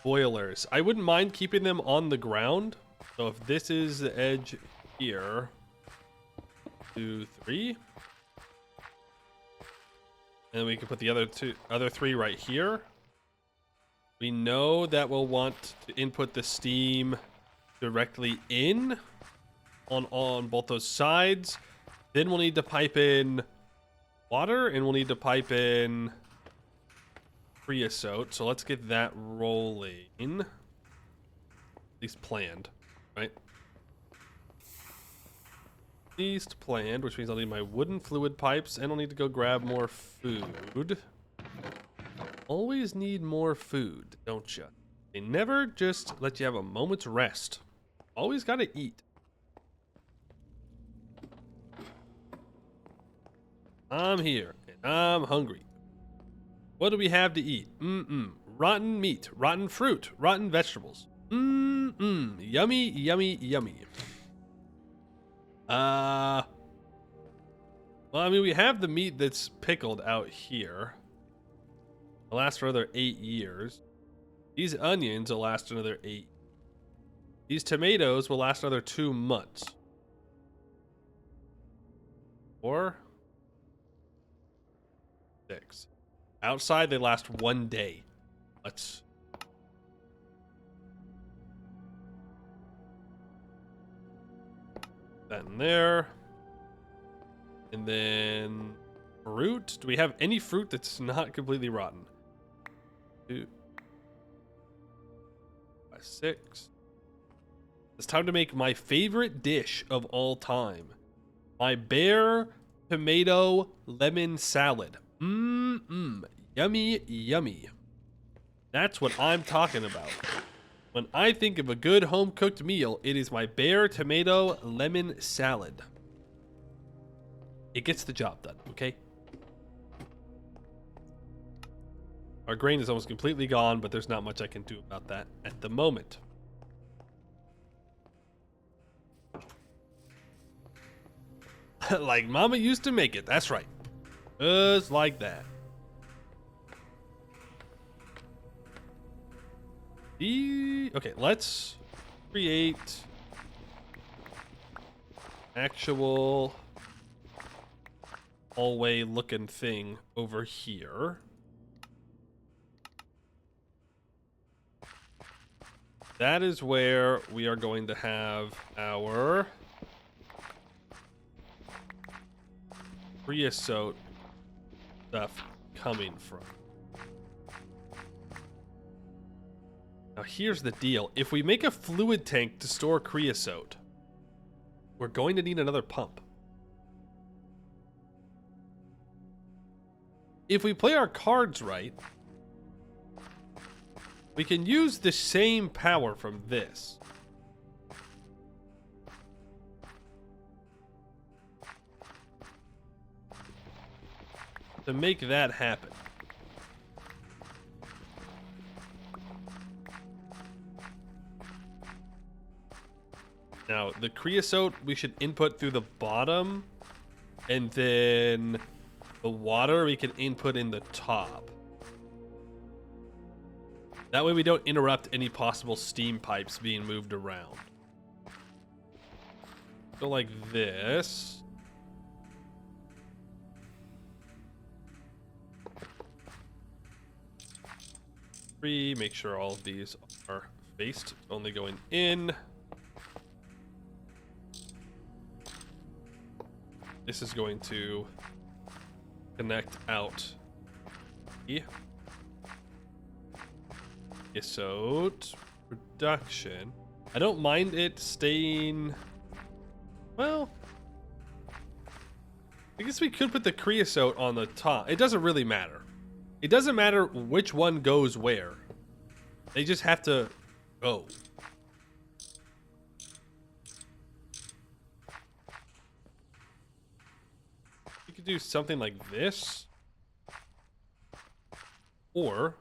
boilers. I wouldn't mind keeping them on the ground. So if this is the edge here, 2, 3. And then we can put the other 3 right here. We know that we'll want to input the steam directly in on both those sides. Then we'll need to pipe in water, and we'll need to pipe in creosote. So let's get that rolling. At least planned, right? At least planned, which means I'll need my wooden fluid pipes, and I'll need to go grab more food. Always need more food, don't you? They never just let you have a moment's rest. Always gotta eat. I'm here, and I'm hungry. What do we have to eat? Rotten meat, rotten fruit, rotten vegetables. Yummy, yummy, yummy. Well, I mean, we have the meat that's pickled out here. It'll last for another 8 years. These onions will last another 8. These tomatoes will last another 2 months. Or 6. Outside, they last 1 day. Let's... that in there. And then fruit. Do we have any fruit that's not completely rotten? 2, 5, 6. It's time to make my favorite dish of all time. My bear tomato lemon salad. Yummy, yummy. That's what I'm talking about. When I think of a good home-cooked meal, it is my bear tomato lemon salad. It gets the job done, okay? Our grain is almost completely gone, but there's not much I can do about that at the moment. Like Mama used to make it, that's right. Just like that. Okay, let's create actual hallway looking thing over here. That is where we are going to have our creosote stuff coming from. Now here's the deal. If we make a fluid tank to store creosote, we're going to need another pump. If we play our cards right, we can use the same power from this. To make that happen. Now, the creosote we should input through the bottom, and then the water we can input in the top. That way we don't interrupt any possible steam pipes being moved around. Go like this. Make sure all of these are faced, only going in. This is going to connect out. Creosote production. I don't mind it staying. Well, I guess we could put the creosote on the top. It doesn't really matter. It doesn't matter which one goes where. They just have to go. You could do something like this. Or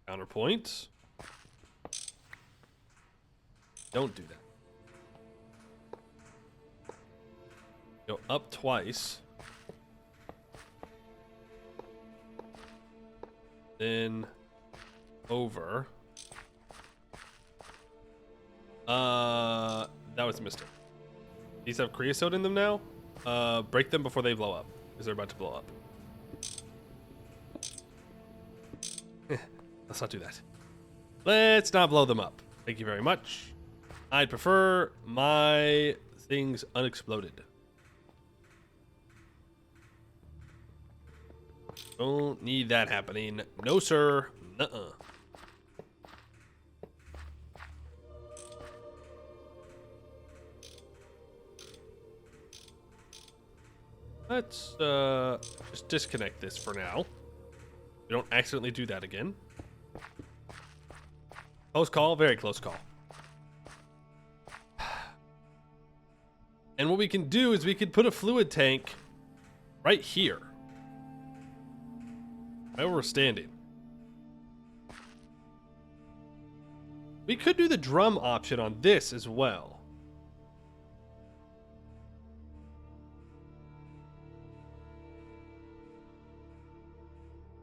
counterpoint. Don't do that. Go up twice. Then over. That was a mistake. These have creosote in them now. Break them before they blow up, because they're about to blow up. Let's not do that. Let's not blow them up. Thank you very much. I'd prefer my things unexploded. Don't need that happening. No, sir. Nuh-uh. Let's just disconnect this for now. We don't accidentally do that again. Close call, very close call. And what we can do is we could put a fluid tank right here. Right where we're standing. We could do the drum option on this as well.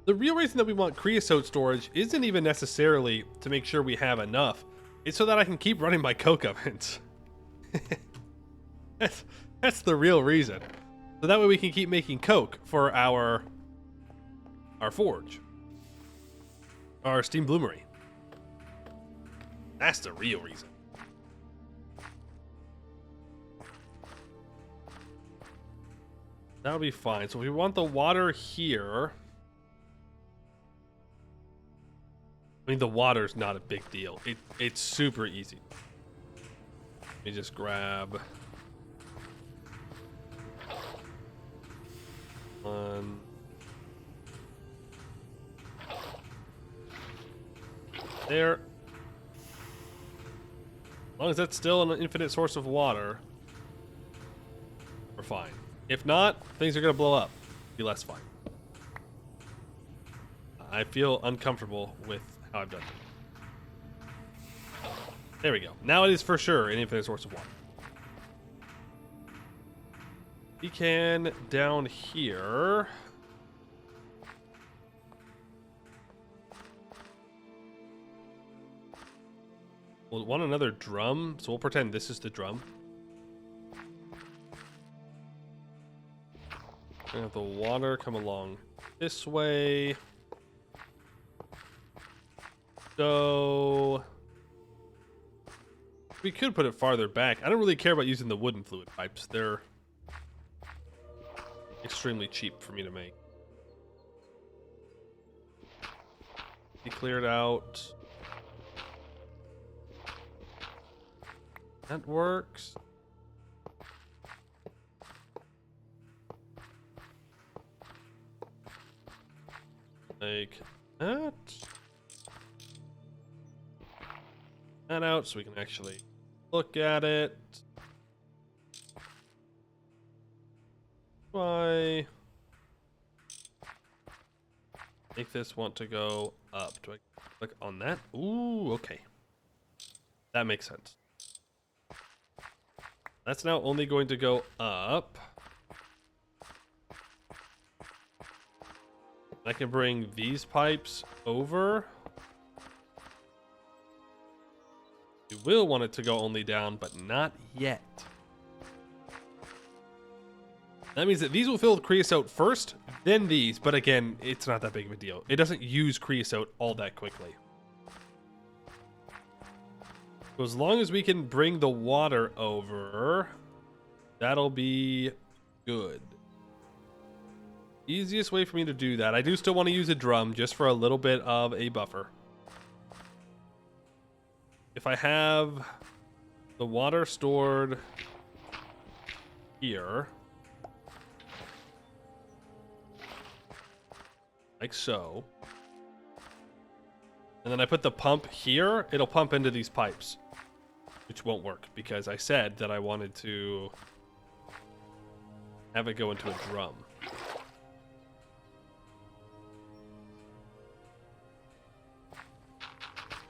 The real reason that we want creosote storage isn't even necessarily to make sure we have enough. It's so that I can keep running my coke ovens. That's the real reason. So that way we can keep making coke for our forge. Our steam bloomery. That's the real reason. That'll be fine. So we want the water here. I mean, the water's not a big deal. It's super easy. Let me just grab one. There. As long as that's still an infinite source of water, we're fine. If not, things are gonna blow up. Be less fine. I feel uncomfortable with how I've done it. There we go. Now it is for sure an infinite source of water. We can down here. We'll want another drum, so we'll pretend this is the drum. And have the water come along this way. So we could put it farther back. I don't really care about using the wooden fluid pipes. They're extremely cheap for me to make. Be cleared out. That works. Like that. That out so we can actually look at it. Why make this want to go up? Do I click on that? Ooh, okay. That makes sense. That's now only going to go up. I can bring these pipes over. You will want it to go only down, but not yet. That means that these will fill with creosote first, then these. But again, it's not that big of a deal. It doesn't use creosote all that quickly. So as long as we can bring the water over, that'll be good. Easiest way for me to do that. I do still want to use a drum just for a little bit of a buffer. If I have the water stored here, like so, and then I put the pump here, it'll pump into these pipes, which won't work because I said that I wanted to have it go into a drum.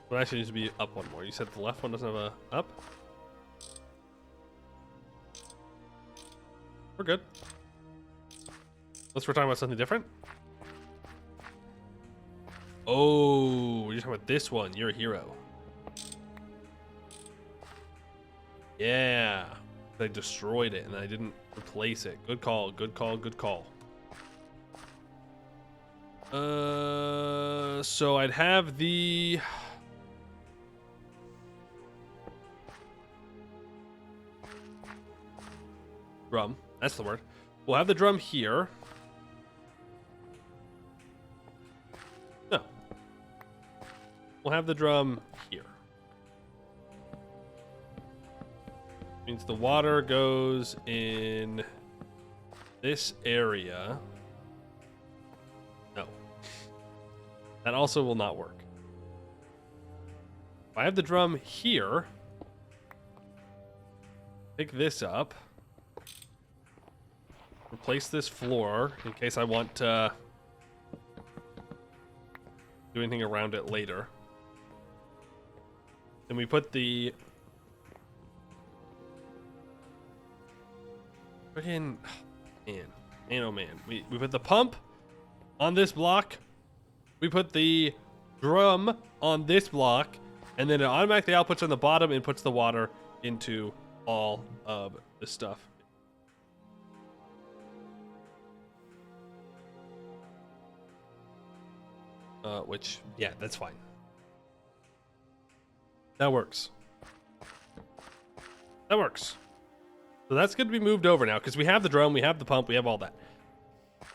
It actually needs to be up one more. You said the left one doesn't have a up? We're good. Unless we're talking about something different. Oh, you're talking about this one. You're a hero. Yeah. They destroyed it and I didn't replace it. Good call, good call, good call. So I'd have the... Drum. That's the word. We'll have the drum here. No. We'll have the drum here. Means the water goes in this area. No. That also will not work. If I have the drum here, pick this up, replace this floor in case I want to do anything around it later. Then we put the freaking man, oh man. We put the pump on this block. We put the drum on this block, and then it automatically outputs on the bottom and puts the water into all of the stuff. Which, yeah, that's fine. That works. That works. So that's going to be moved over now because we have the drum, we have the pump, we have all that.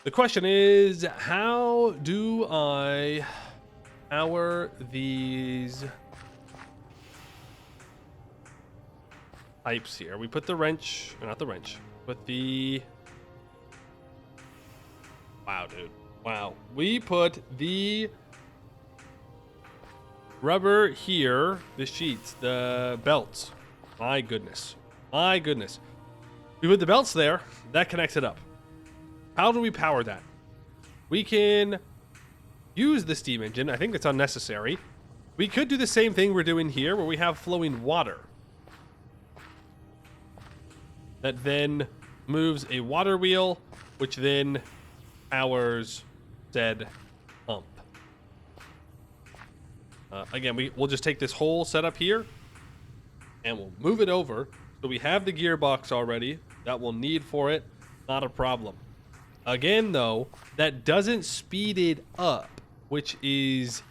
The question is, how do I power these pipes here? We put the wrench, or not the wrench, but the... Wow, dude. Wow. We put the rubber here, the sheets, the belts. My goodness. My goodness. We put the belts there. That connects it up. How do we power that? We can use the steam engine. I think it's unnecessary. We could do the same thing we're doing here where we have flowing water. That then moves a water wheel, which then powers said pump. Again, we'll just take this whole setup here and we'll move it over. So we have the gearbox already that we'll need for it. Not a problem. Again, though, that doesn't speed it up, which is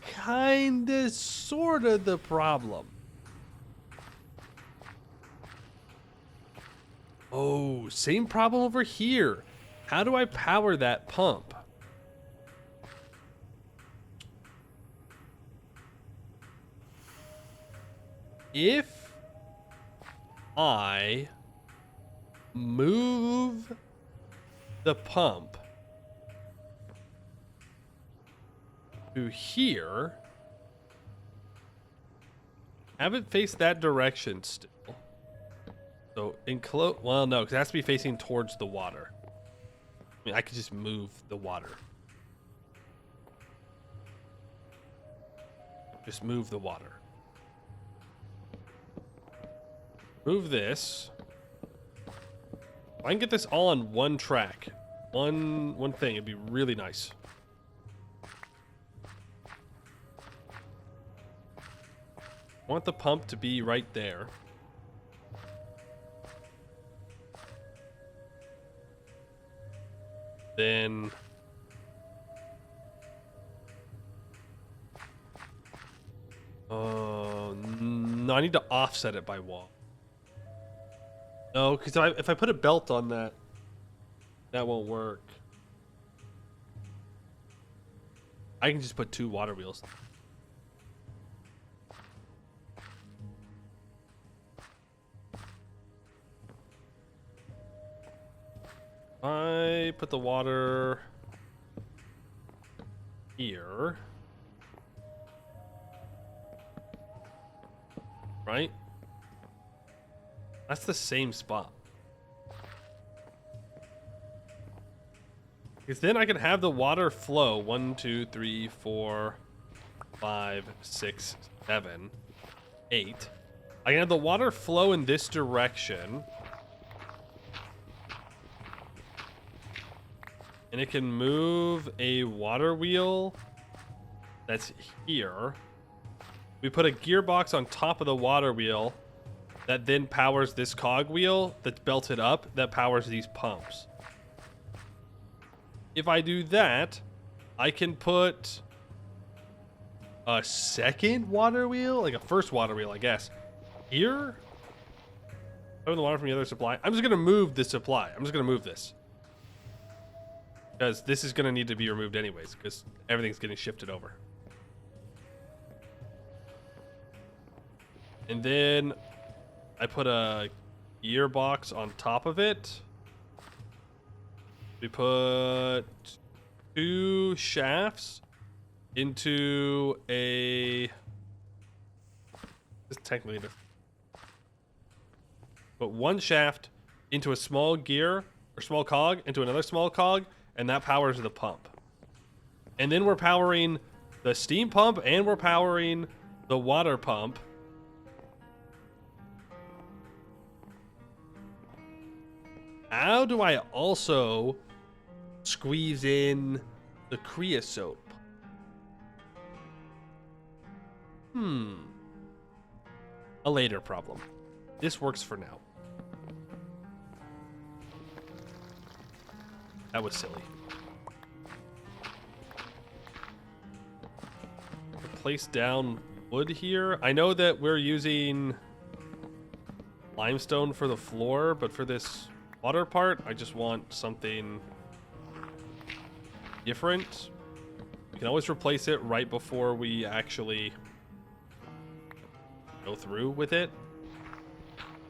kinda sorta the problem. Oh, same problem over here. How do I power that pump? If I move the pump to here, have it face that direction still. So enclose, well, no, because it has to be facing towards the water. I mean, I could just move the water. Just move the water. Move this. If I can get this all on one track, one thing, it'd be really nice. I want the pump to be right there. Then no, I need to offset it by wall. No, because if I put a belt on that, that won't work. I can just put 2 water wheels. I put the water here. Right? That's the same spot. Because then I can have the water flow 1, 2, 3, 4, 5, 6, 7, 8. I can have the water flow in this direction. And it can move a water wheel that's here. We put a gearbox on top of the water wheel that then powers this cog wheel that's belted up that powers these pumps. If I do that, I can put a second water wheel, like a first water wheel, I guess, here. Throw the water from the other supply. I'm just gonna move the supply. I'm just gonna move this. Because this is gonna need to be removed anyways, because everything's getting shifted over. And then I put a gearbox on top of it. We put 2 shafts into a... This is technically the... Put 1 shaft into a small gear, or small cog, into another small cog, and that powers the pump. And then we're powering the steam pump, and we're powering the water pump. How do I also squeeze in the creosote? A later problem. This works for now. That was silly. Place down wood here. I know that we're using limestone for the floor, but for this water part, I just want something different. We can always replace it right before we actually go through with it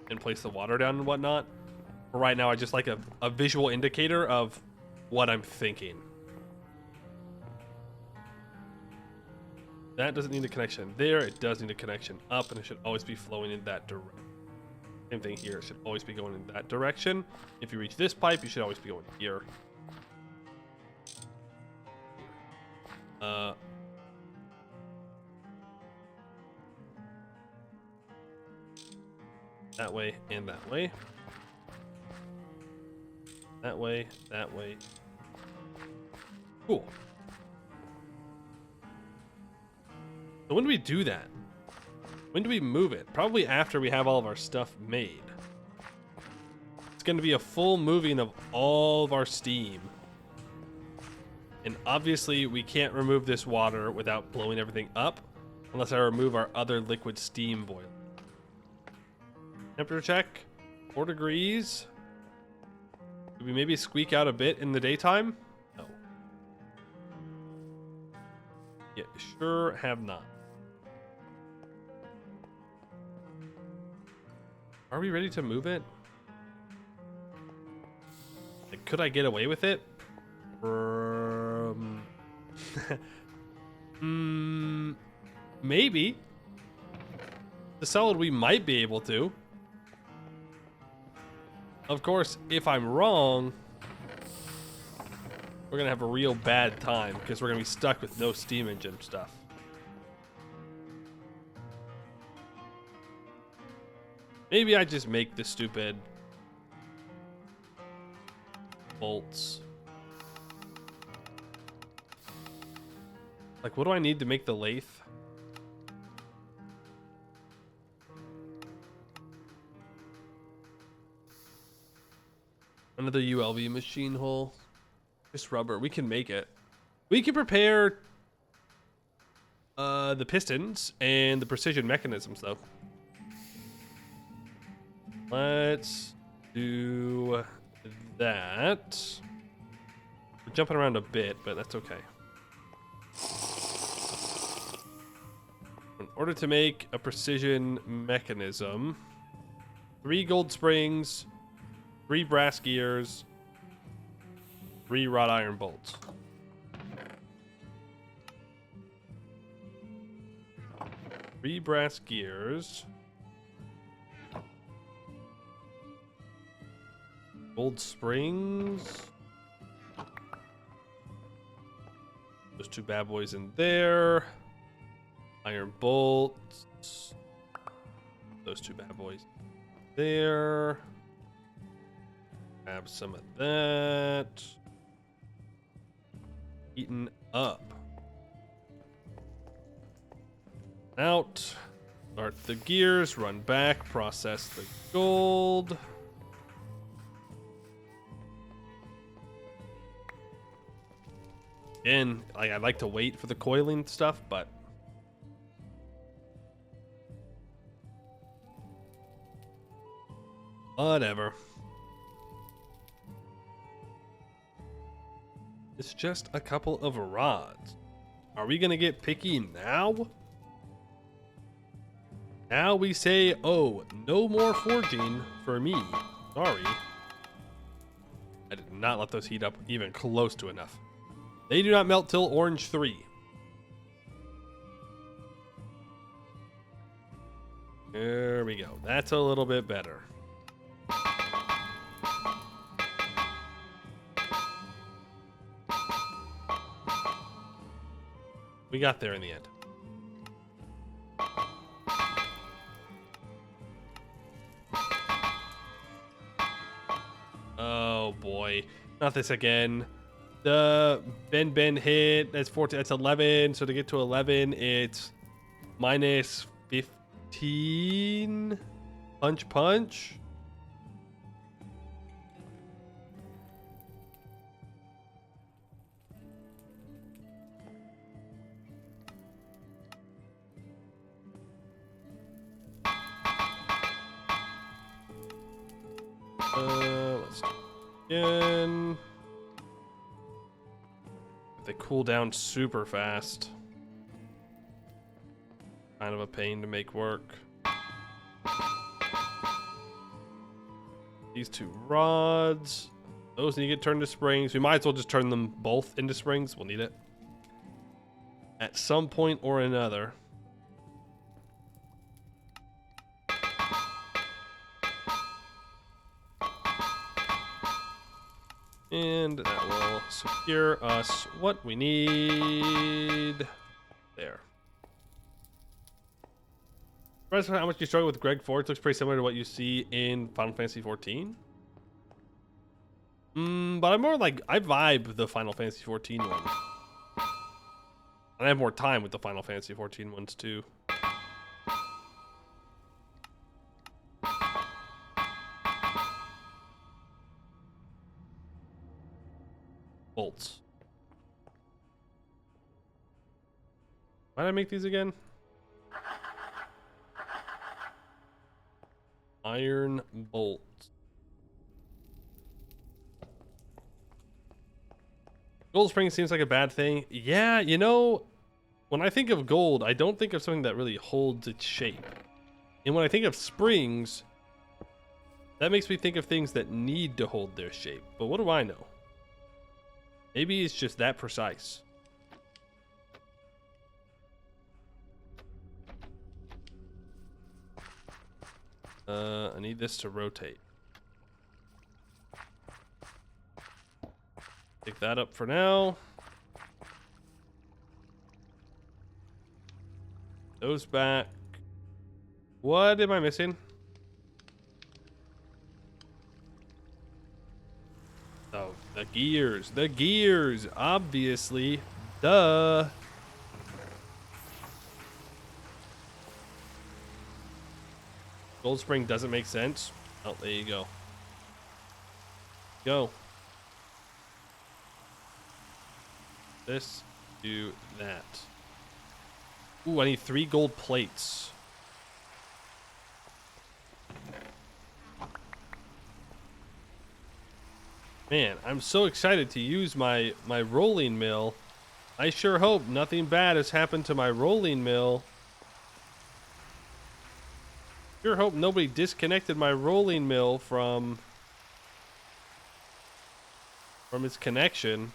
and place the water down and whatnot. For right now, I just like a visual indicator of what I'm thinking. That doesn't need a connection there. It does need a connection up, and it should always be flowing in that direction. Same thing here. It should always be going in that direction. If you reach this pipe, you should always be going here. That way and that way. That way, that way. Cool. So when do we do that? When do we move it? Probably after we have all of our stuff made. It's going to be a full moving of all of our steam. And obviously we can't remove this water without blowing everything up unless I remove our other liquid steam boiler. Temperature check, 4 degrees. Do we maybe squeak out a bit in the daytime? No. Yeah, sure have not. Are we ready to move it? Like, could I get away with it? Maybe. The solid we might be able to. Of course, if I'm wrong, we're gonna have a real bad time because we're gonna be stuck with no steam engine stuff. Maybe I just make the stupid bolts. Like, what do I need to make the lathe? Another ULV machine hole. Just rubber. We can make it. We can prepare the pistons and the precision mechanisms, though. Let's do that. We're jumping around a bit, but that's okay. In order to make a precision mechanism, 3 gold springs, 3 brass gears, 3 wrought iron bolts. Three brass gears, gold springs, those 2 bad boys in there, iron bolts, those 2 bad boys there. Grab some of that. Eaten up. Out. Start the gears, run back, process the gold. Again, I'd like to wait for the coiling stuff, but Whatever. It's just a couple of rods. Are we gonna get picky now? Now we say, oh, no more forging for me. Sorry. I did not let those heat up even close to enough. They do not melt till orange 3. There we go. That's a little bit better. We got there in the end. Oh boy, not this again. The Ben hit, that's 14, that's 11. So to get to 11, it's minus 15. Punch. Let's do it again. They cool down super fast. Kind of a pain to make work. These 2 rods. Those need to get turned to springs. We might as well just turn them both into springs. We'll need it at some point or another. And that will secure us what we need. There. Surprised how much you struggle with Greg Forge. Looks pretty similar to what you see in Final Fantasy 14. But I'm more like, I vibe the Final Fantasy 14 one. And I have more time with the Final Fantasy 14 ones too. Bolts. Why did I make these again? Iron bolt. Gold spring seems like a bad thing. Yeah, you know, when I think of gold, I don't think of something that really holds its shape. And when I think of springs, that makes me think of things that need to hold their shape. But what do I know? Maybe it's just that precise. I need this to rotate. Pick that up for now. Those back. What am I missing? Oh, the gears. The gears, obviously. Duh. Gold spring doesn't make sense. Oh, there you go. Go. This, do that. Ooh, I need 3 gold plates. Man, I'm so excited to use my rolling mill. I sure hope nothing bad has happened to my rolling mill. Sure hope nobody disconnected my rolling mill from its connection.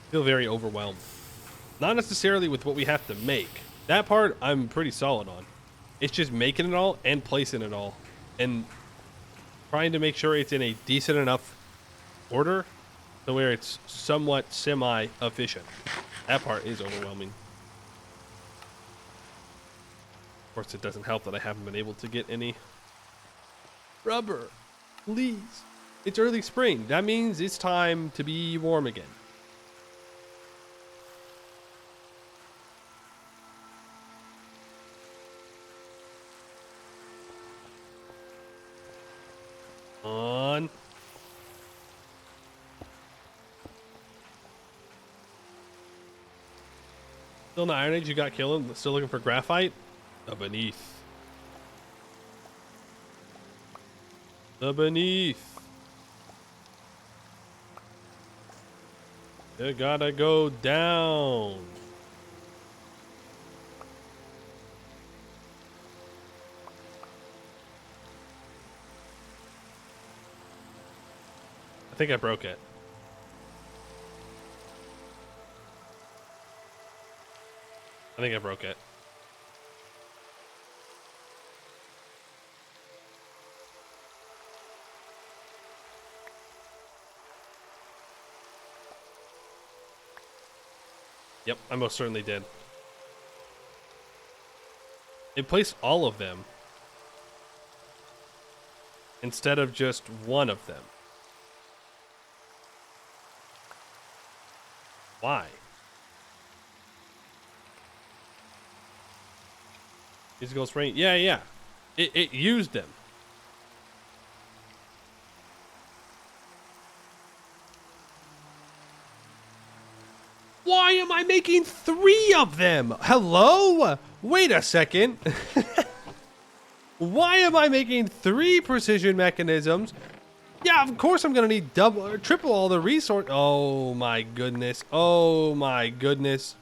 Feel very overwhelmed. Not necessarily with what we have to make. That part I'm pretty solid on. It's just making it all and placing it all and trying to make sure it's in a decent enough order to where it's somewhat semi-efficient. That part is overwhelming. Of course, it doesn't help that I haven't been able to get any rubber. Please. It's early spring. That means it's time to be warm again. On. Still in the Iron Age, you got killed. Still looking for graphite? The beneath. The beneath. You gotta go down. I think I broke it. I think I broke it. Yep, I most certainly did. It placed all of them instead of just one of them. Why? Musical spring. Yeah. It used them. Why am I making 3 of them? Hello? Wait a second. Why am I making 3 precision mechanisms? Yeah, of course I'm gonna need double or triple all the resource. Oh my goodness. Oh my goodness.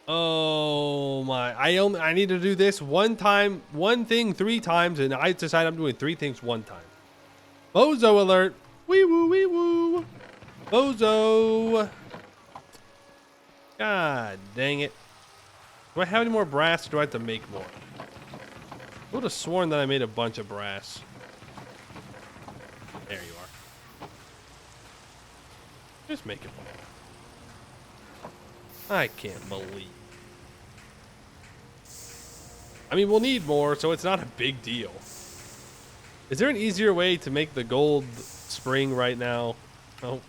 Oh my. I need to do this one thing 3 times, and I decide I'm doing 3 things 1 time. Bozo alert. Wee woo wee woo. Bozo. God dang it. Do I have any more brass, or do I have to make more? I would have sworn that I made a bunch of brass. There you are. Just make it more. I can't believe. I mean, we'll need more, so it's not a big deal. Is there an easier way to make the gold spring right now? Oh.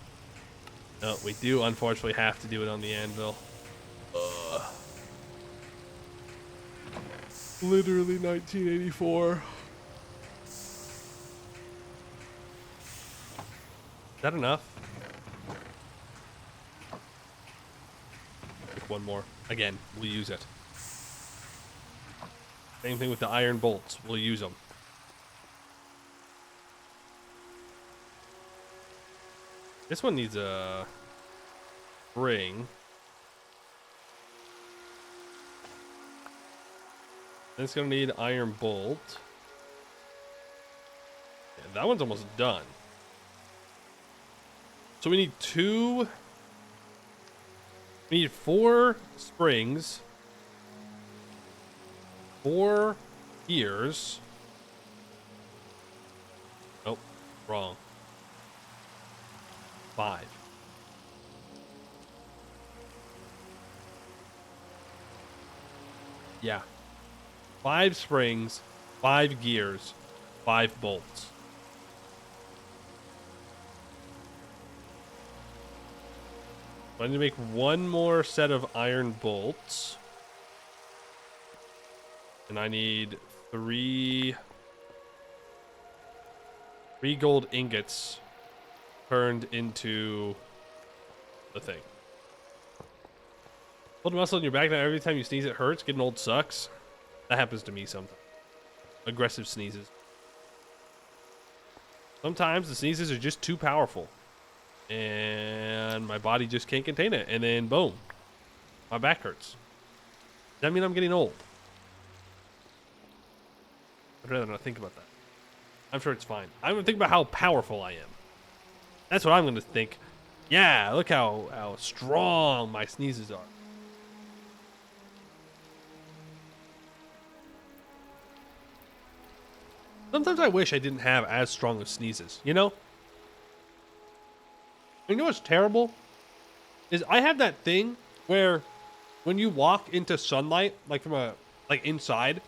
No, we do unfortunately have to do it on the anvil. Literally 1984. Is that enough? Pick 1 more. Again, we'll use it. Same thing with the iron bolts. We'll use them. This one needs a ring. Then it's gonna need iron bolt. Yeah, that one's almost done. So we need 2. We need 4 springs, 4 gears. Nope, wrong. 5. Yeah. 5 springs, 5 gears, 5 bolts. I need to make 1 more set of iron bolts. And I need 3 gold ingots turned into the thing. Hold a muscle in your back now. Every time you sneeze, it hurts. Getting old sucks. That happens to me sometimes. Aggressive sneezes. Sometimes the sneezes are just too powerful. And my body just can't contain it. And then, boom. My back hurts. Does that mean I'm getting old? I'd rather not think about that. I'm sure it's fine. I'm going to think about how powerful I am. That's what I'm going to think. Yeah, look how strong my sneezes are. Sometimes I wish I didn't have as strong of sneezes, you know? You know what's terrible? Is I have that thing where when you walk into sunlight, like inside,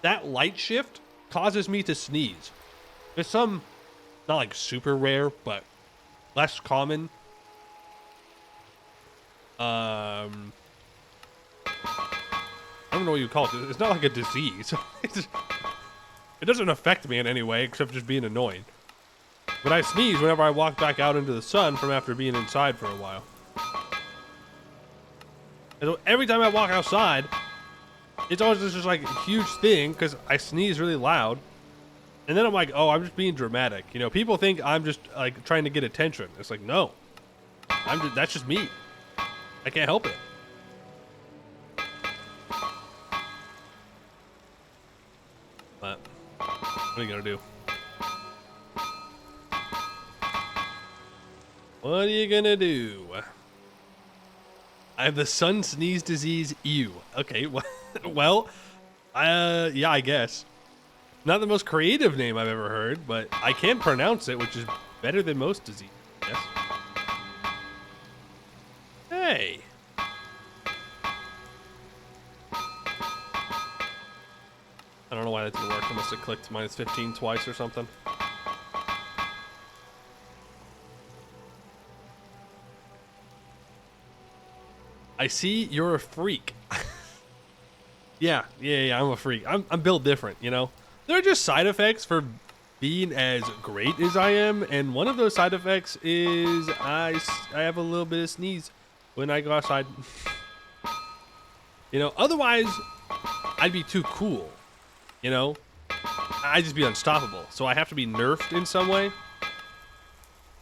that light shift causes me to sneeze. There's some, not like super rare, but less common. I don't know what you call it. It's not like a disease. It doesn't affect me in any way except just being annoying. But I sneeze whenever I walk back out into the sun from after being inside for a while. And so every time I walk outside, it's always just like a huge thing because I sneeze really loud. And then I'm like, oh, I'm just being dramatic. You know, people think I'm just like trying to get attention. It's like, no, that's just me. I can't help it. But what are you gonna do? What are you gonna do? I have the sun sneeze disease. Ew. Okay. Well, yeah, I guess. Not the most creative name I've ever heard, but I can pronounce it, which is better than most diseases. Yes. Hey. I don't know why that didn't work. I must have clicked -15 twice or something. I see you're a freak. Yeah, I'm a freak. I'm built different, you know? There are just side effects for being as great as I am, and one of those side effects is I have a little bit of sneeze when I go outside. You know, otherwise, I'd be too cool, you know? I'd just be unstoppable, so I have to be nerfed in some way.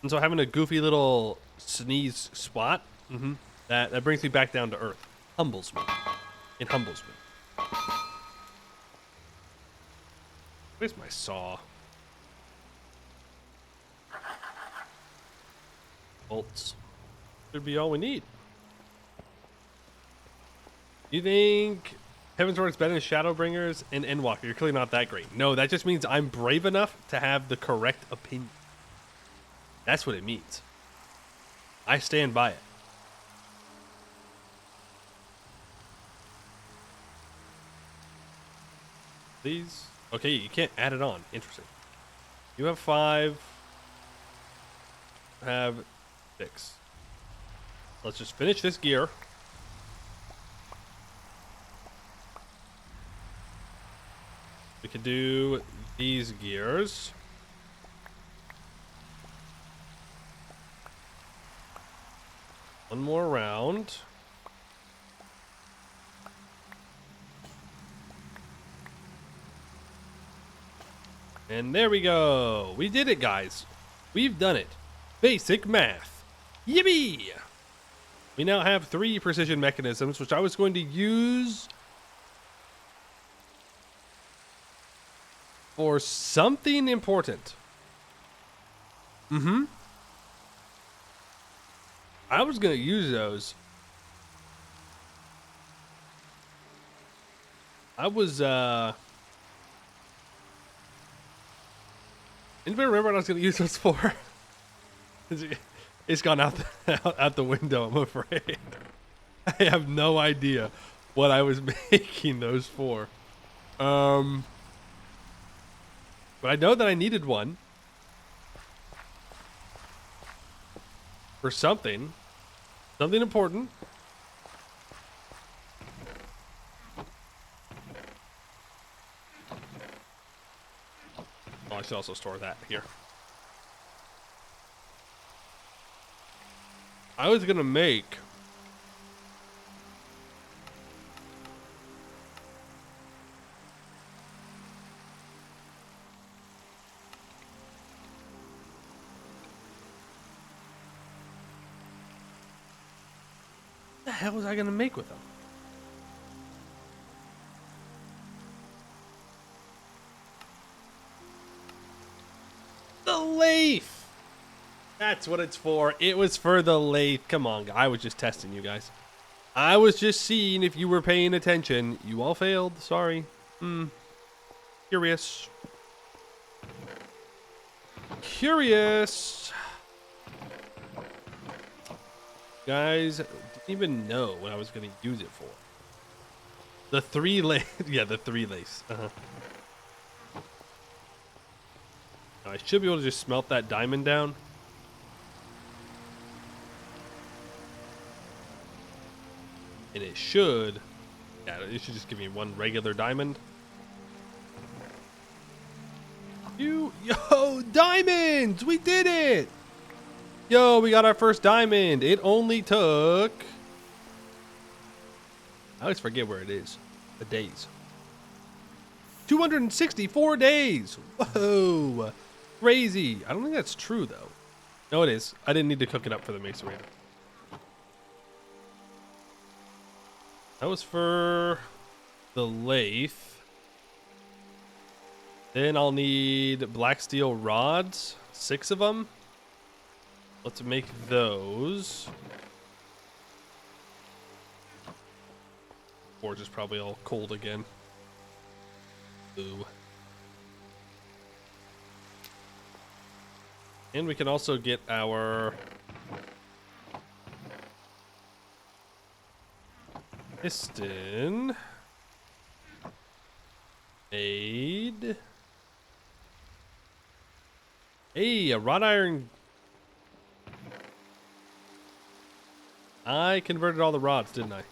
And so having a goofy little sneeze spot, that brings me back down to earth. Humbles me. It humbles me. Where's my saw? Bolts. Should be all we need. You think Heavensward's better than Shadowbringers and Endwalker? You're clearly not that great. No, that just means I'm brave enough to have the correct opinion. That's what it means. I stand by it. Please. Okay, you can't add it on. Interesting. You have 5. I have 6. Let's just finish this gear. We could do these gears. One more round. And there we go. We did it, guys. We've done it. Basic math. Yippee! We now have 3 precision mechanisms, which I was going to use for something important. I was going to use those. Anybody remember what I was going to use those for? It's gone out the window, I'm afraid. I have no idea what I was making those for. But I know that I needed one for something important. Oh, I should also store that here. I was gonna make what the hell was I gonna make with them? The lathe! That's what it's for. It was for the lathe. Come on, I was just testing you guys. I was just seeing if you were paying attention. You all failed. Sorry. Curious. Curious. Guys, didn't even know what I was going to use it for. The 3 lathe. Yeah, the 3 lathes. I should be able to just smelt that diamond down. And it should, yeah, it should just give me 1 regular diamond. Yo, diamonds! We did it! Yo, we got our first diamond. It only took... I always forget where it is. The days. 264 days! Whoa! Crazy. I don't think that's true, though. No, it is. I didn't need to cook it up for the macerator. That was for the lathe. Then I'll need black steel rods. 6 of them. Let's make those. Forge is probably all cold again. Ooh. And we can also get our piston made. Hey, a wrought iron. I converted all the rods, didn't I?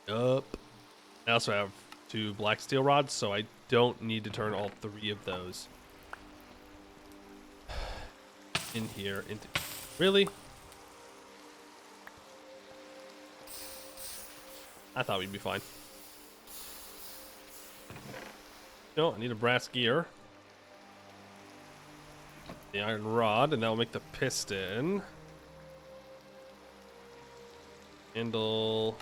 Yup. I also have 2 black steel rods, so I don't need to turn all 3 of those in here into... Really? I thought we'd be fine. No, I need a brass gear. The iron rod, and that'll make the piston. Handle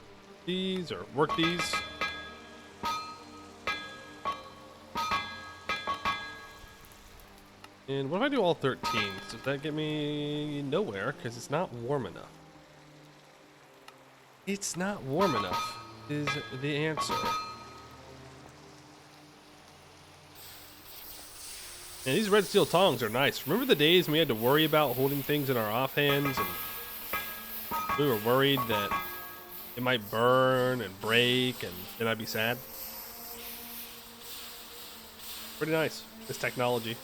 these, or work these. And what if I do all 13? Does that get me nowhere? Because it's not warm enough. It's not warm enough is the answer. And these red steel tongs are nice. Remember the days when we had to worry about holding things in our offhands, and we were worried that it might burn and break, and then I'd be sad? Pretty nice, this technology.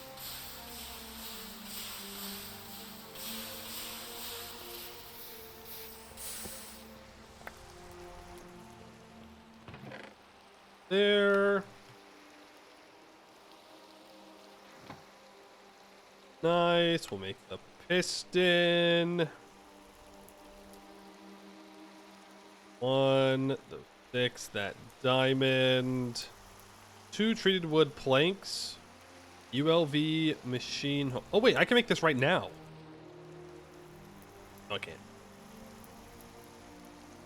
There. Nice. We'll make the piston. 1, the 6, that diamond. 2 treated wood planks. ULV machine. Oh wait, I can make this right now. No, I can't.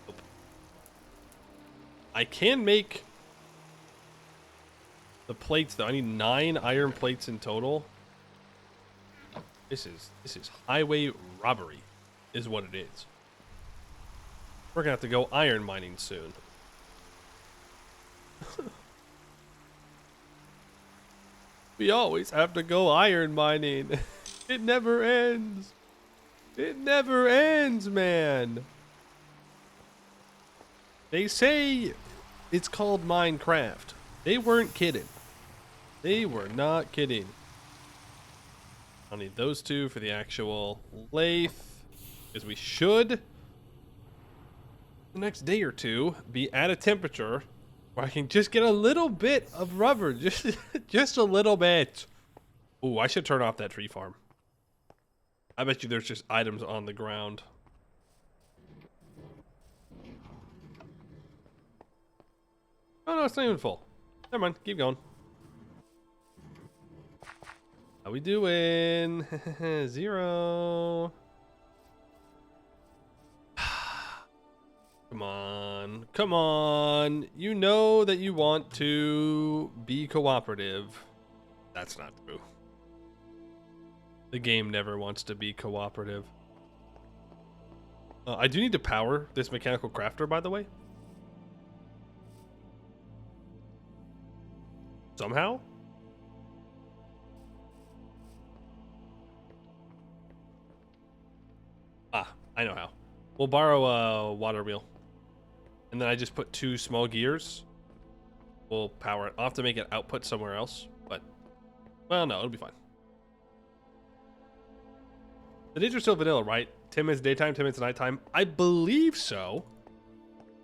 Nope. I can make the plates though. I need 9 iron plates in total. This is highway robbery, is what it is. We're gonna have to go iron mining soon. We always have to go iron mining. It never ends. It never ends, man. They say it's called Minecraft. They weren't kidding. They were not kidding. I'll need those 2 for the actual lathe, because we should, the next day or 2, be at a temperature where I can just get a little bit of rubber, just a little bit. Ooh, I should turn off that tree farm. I bet you there's just items on the ground. Oh no, it's not even full. Never mind, keep going. How we doing? 0. Come on. Come on. You know that you want to be cooperative. That's not true. The game never wants to be cooperative. I do need to power this mechanical crafter, by the way. Somehow? Ah, I know how. We'll borrow a water wheel. And then I just put 2 small gears. We'll power it. I'll have to make it output somewhere else, but... Well, no, it'll be fine. The days are still vanilla, right? 10 minutes daytime, 10 minutes nighttime? I believe so.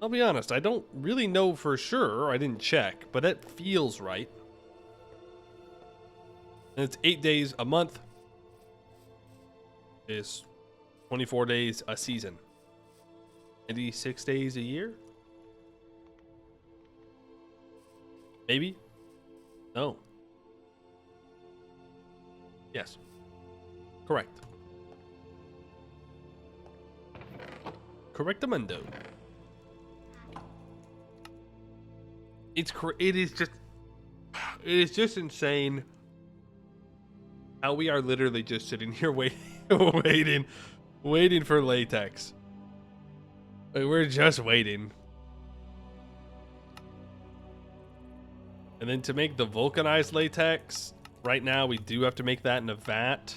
I'll be honest, I don't really know for sure. I didn't check, but that feels right. And it's 8 days a month. Is 24 days a season. 96 days a year? Maybe? No. Yes. Correct. Correctamundo. It is just insane how we are literally just sitting here waiting for latex. Like, we're just waiting. And then to make the vulcanized latex, right now we do have to make that in a vat.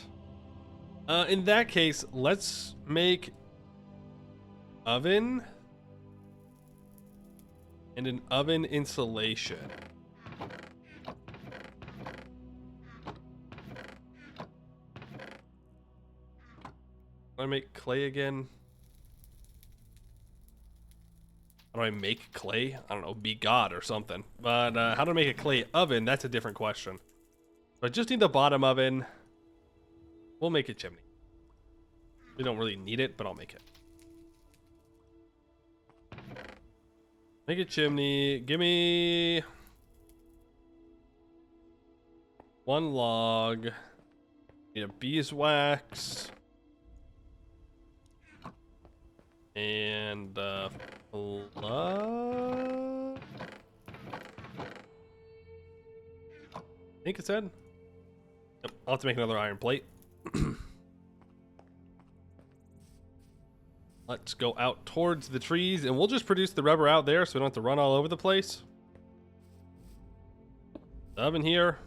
In that case, let's make oven and an oven insulation. I make clay again. How do I make clay? I don't know, be God or something. But how to make a clay oven, that's a different question. So I just need the bottom oven. We'll make a chimney. We don't really need it, but I'll make it. Make a chimney. Give me 1 log. Need a beeswax. And I think it said. Yep, I'll have to make another iron plate. Let's go out towards the trees, and we'll just produce the rubber out there so we don't have to run all over the place. The oven here,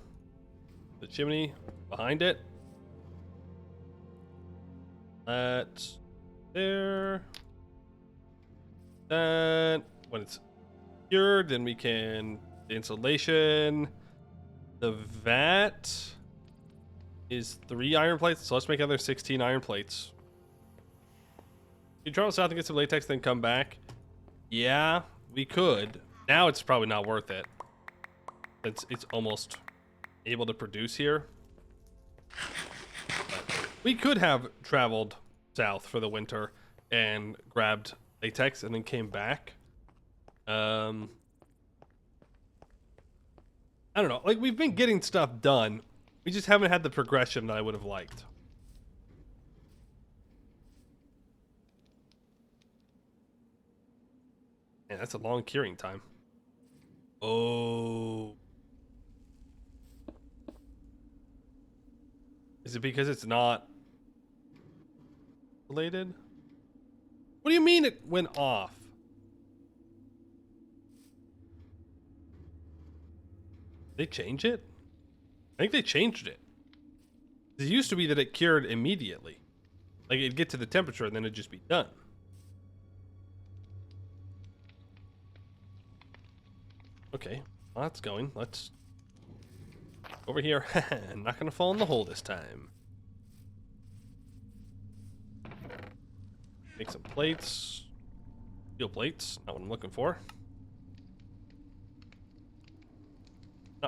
the chimney behind it. That's there. Then when it's cured, then we can insulation. The vat is 3 iron plates, so let's make another 16 iron plates. You travel south and get some latex, then come back. Yeah, we could. Now it's probably not worth it. It's almost able to produce here. But we could have traveled south for the winter and grabbed latex and then came back. I don't know. Like, we've been getting stuff done. We just haven't had the progression that I would have liked. Man, that's a long curing time. Oh. Is it because it's not related? What do you mean it went off? They change it? I think they changed it. It used to be that it cured immediately. Like, it'd get to the temperature and then it'd just be done. Okay, well, that's going. Let's over here. Not gonna fall in the hole this time. Make some plates. Steel plates, not what I'm looking for.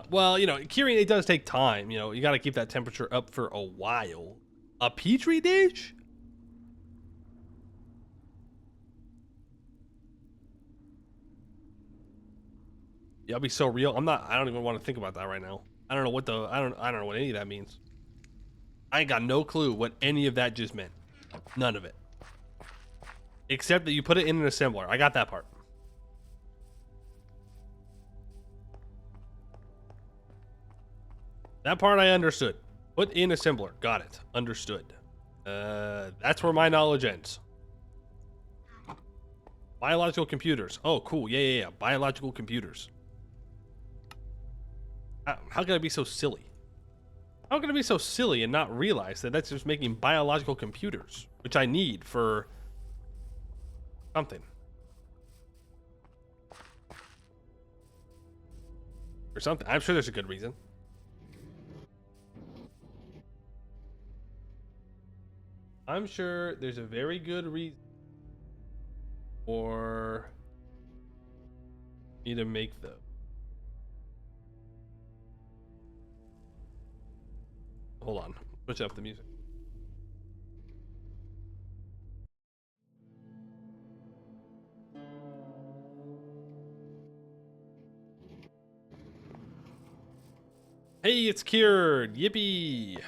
Well, you know, curing, it does take time. You know, you got to keep that temperature up for a while. A petri dish? Yeah, I'll be so real. I don't even want to think about that right now. I don't know what I don't know what any of that means. I ain't got no clue what any of that just meant. None of it. Except that you put it in an assembler. I got that part. That part I understood. Put in assembler. Got it. Understood. That's where my knowledge ends. Biological computers. Oh, cool. Yeah. Biological computers. How can I be so silly? How can I be so silly and not realize that that's just making biological computers, which I need for something. Or something. I'm sure there's a good reason. I'm sure there's a very good reason for me to make those. hold on. Switch up the music. Hey, it's cured. Yippee.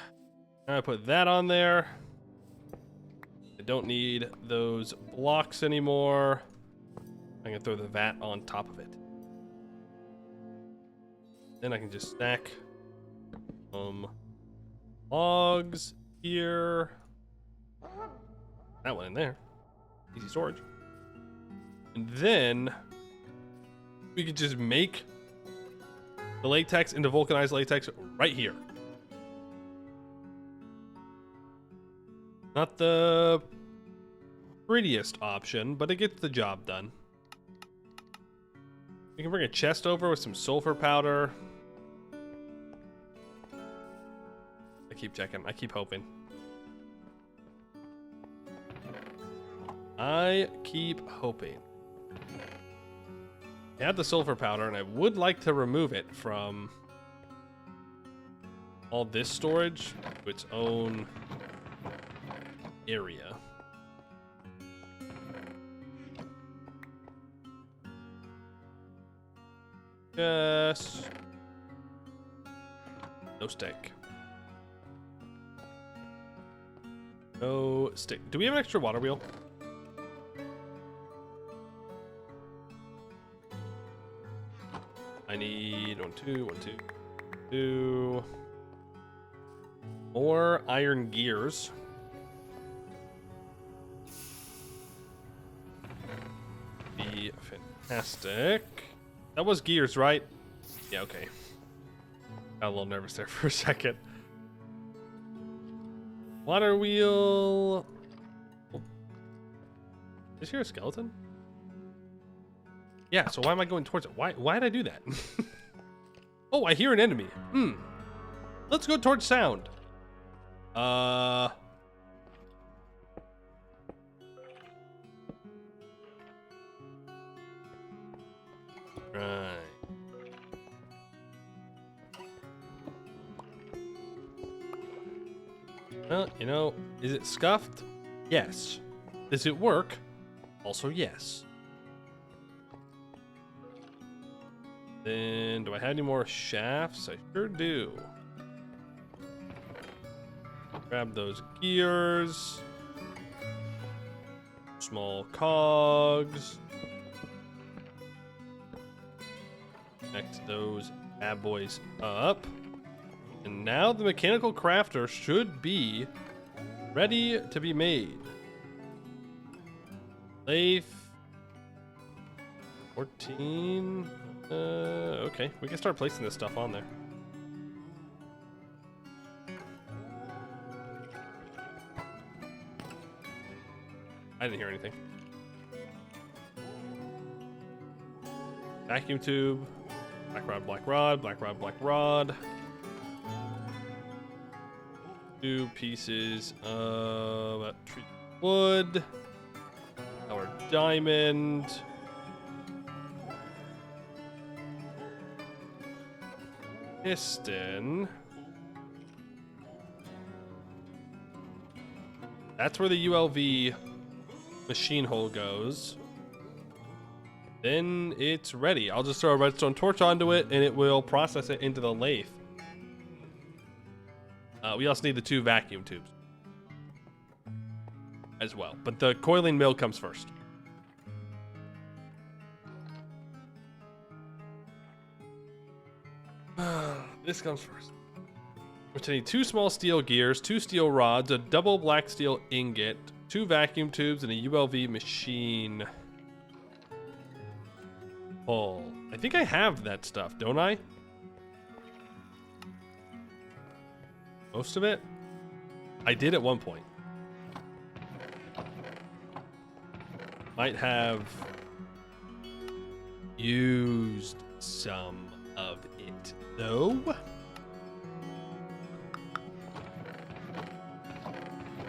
I put that on there. I don't need those blocks anymore. I'm gonna throw the vat on top of it. Then I can just stack logs here. That one in there. Easy storage. And then we could just make the latex into vulcanized latex right here. Not the prettiest option, but it gets the job done. We can bring a chest over with some sulfur powder. I keep checking. I keep hoping. I keep hoping. I have the sulfur powder, and I would like to remove it from all this storage to its own area. Yes. No stick. No stick. Do we have an extra water wheel? I need 1, 2, 2 more iron gears. Be fantastic. That was gears, right? Yeah, okay. Got a little nervous there for a second. Water wheel. Oh. Is here a skeleton? Yeah, so why am I going towards it? Why did I do that? Oh, I hear an enemy. Let's go towards sound. Right. Well, you know, is it scuffed? Yes. Does it work? Also, yes. Then, do I have any more shafts? I sure do. Grab those gears. Small cogs. Connect those bad boys up. And now the mechanical crafter should be ready to be made. Lathe. 14. Okay, we can start placing this stuff on there. I didn't hear anything. Vacuum tube. Black rod, black rod, black rod, black rod. 2 pieces of treated wood. Our diamond. Piston. That's where the ULV machine hole goes. Then it's ready. I'll just throw a redstone torch onto it and it will process it into the lathe. We also need the 2 vacuum tubes as well, but the coiling mill comes first. This comes first. Which I need 2 small steel gears, 2 steel rods, a double black steel ingot, 2 vacuum tubes, and a ULV machine hull. I think I have that stuff, don't I? Most of it? I did at one point. Might have used some of it, though.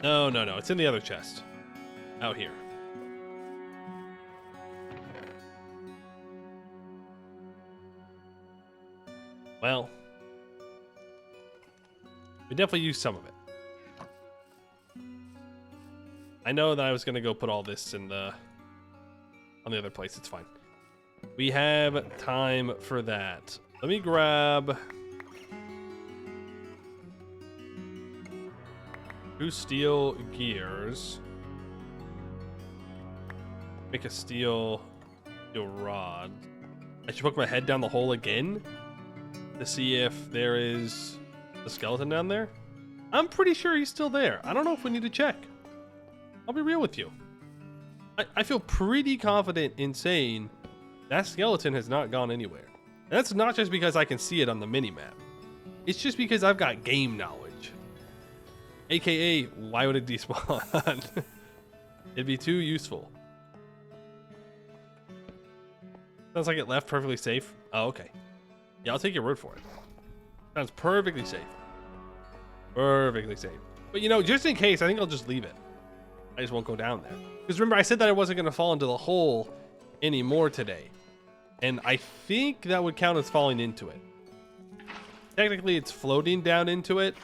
No, it's in the other chest. Out here. Well. We definitely used some of it. I know that I was gonna go put all this in the on the other place. It's fine. We have time for that. Let me grab 2 steel gears. Make a steel rod. I should poke my head down the hole again to see if there is a skeleton down there. I'm pretty sure he's still there. I don't know if we need to check. I'll be real with you. I feel pretty confident in saying that skeleton has not gone anywhere. And that's not just because I can see it on the mini-map. It's just because I've got game knowledge. AKA, why would it despawn? It'd be too useful. Sounds like it left perfectly safe. Oh, okay. Yeah, I'll take your word for it. Sounds perfectly safe. Perfectly safe. But you know, just in case, I think I'll just leave it. I just won't go down there. Because remember, I said that I wasn't going to fall into the hole anymore today. And I think that would count as falling into it. Technically, it's floating down into it.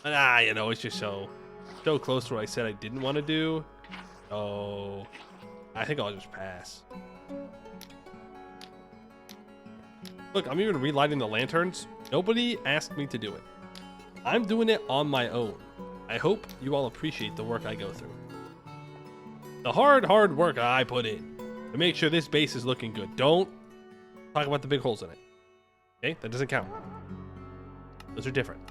But, you know, it's just so close to what I said I didn't want to do. Oh, I think I'll just pass. Look, I'm even relighting the lanterns. Nobody asked me to do it. I'm doing it on my own. I hope you all appreciate the work I go through. The hard work I put in to make sure this base is looking good. Don't talk about the big holes in it. Okay, that doesn't count. Those are different.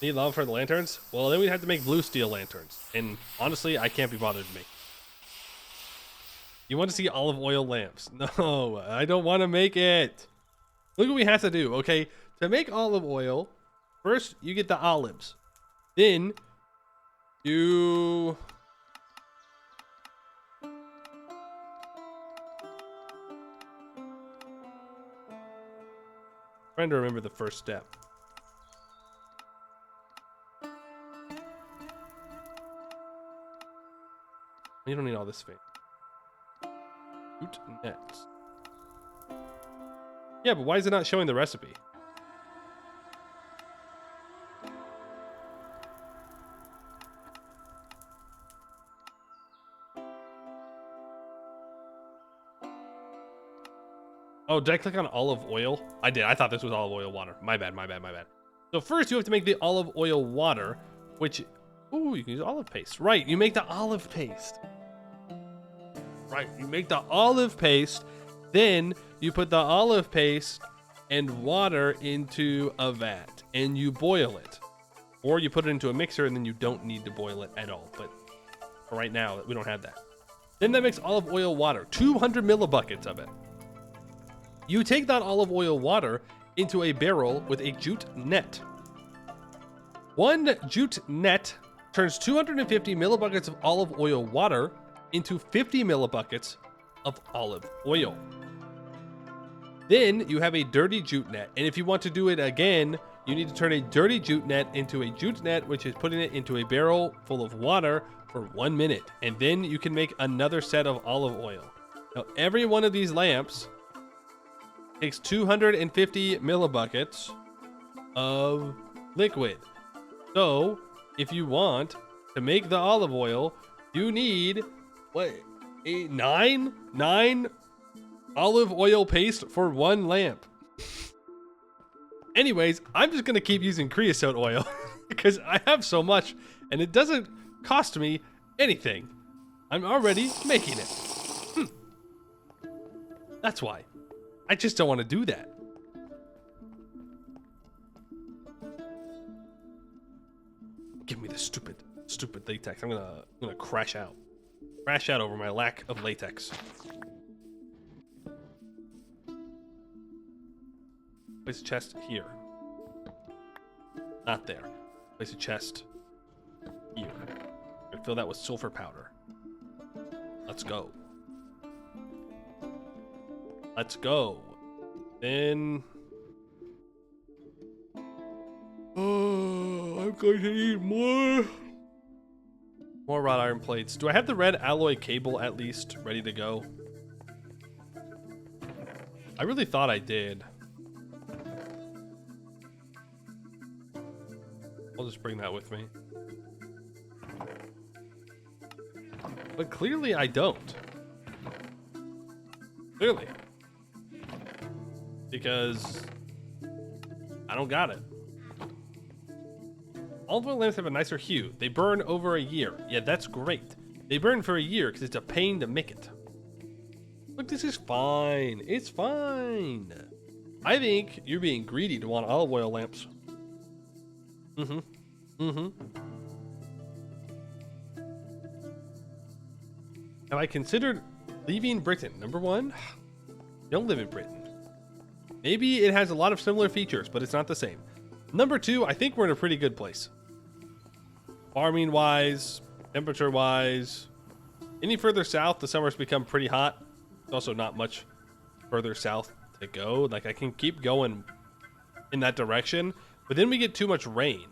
Need lava for the lanterns? Well, then we'd have to make blue steel lanterns. And honestly, I can't be bothered to make. You want to see olive oil lamps? No, I don't want to make it. Look what we have to do, okay? To make olive oil, first you get the olives. Then you... trying to remember the first step. You don't need all this thing. Root nets. Yeah, but why is it not showing the recipe? Oh, did I click on olive oil? I did. I thought this was olive oil water. My bad. So first you have to make the olive oil water, which... ooh, you can use olive paste. Right, you make the olive paste. Right, you make the olive paste, then you put the olive paste and water into a vat, and you boil it. Or you put it into a mixer, and then you don't need to boil it at all. But for right now, we don't have that. Then that makes olive oil water, 200 millibuckets of it. You take that olive oil water into a barrel with a jute net. One jute net turns 250 millibuckets of olive oil water into 50 millibuckets of olive oil. Then you have a dirty jute net, and if you want to do it again, you need to turn a dirty jute net into a jute net, which is putting it into a barrel full of water for 1 minute, and then you can make another set of olive oil. Now, every one of these lamps takes 250 millibuckets of liquid. So, if you want to make the olive oil, you need, what, 9 olive oil paste for 1 lamp. Anyways, I'm just going to keep using creosote oil because I have so much and it doesn't cost me anything. I'm already making it. That's why. I just don't want to do that. Give me the stupid latex. I'm gonna crash out. Crash out over my lack of latex. Place a chest here. Not there. Place a chest here. And fill that with sulfur powder. Let's go. Let's go. Then... oh, I'm going to need more More wrought iron plates. Do I have the red alloy cable at least ready to go? I really thought I did. I'll just bring that with me. But clearly I don't. Clearly. Because I don't got it. Olive oil lamps have a nicer hue. They burn over a year. Yeah, that's great. They burn for a year because it's a pain to make it. Look, this is fine. It's fine. I think you're being greedy to want olive oil lamps. Have I considered leaving Britain? Number one, don't live in Britain. Maybe it has a lot of similar features, but it's not the same. Number two, I think we're in a pretty good place. Farming wise, temperature wise. Any further south, the summers become pretty hot. There's also not much further south to go. Like, I can keep going in that direction, but then we get too much rain.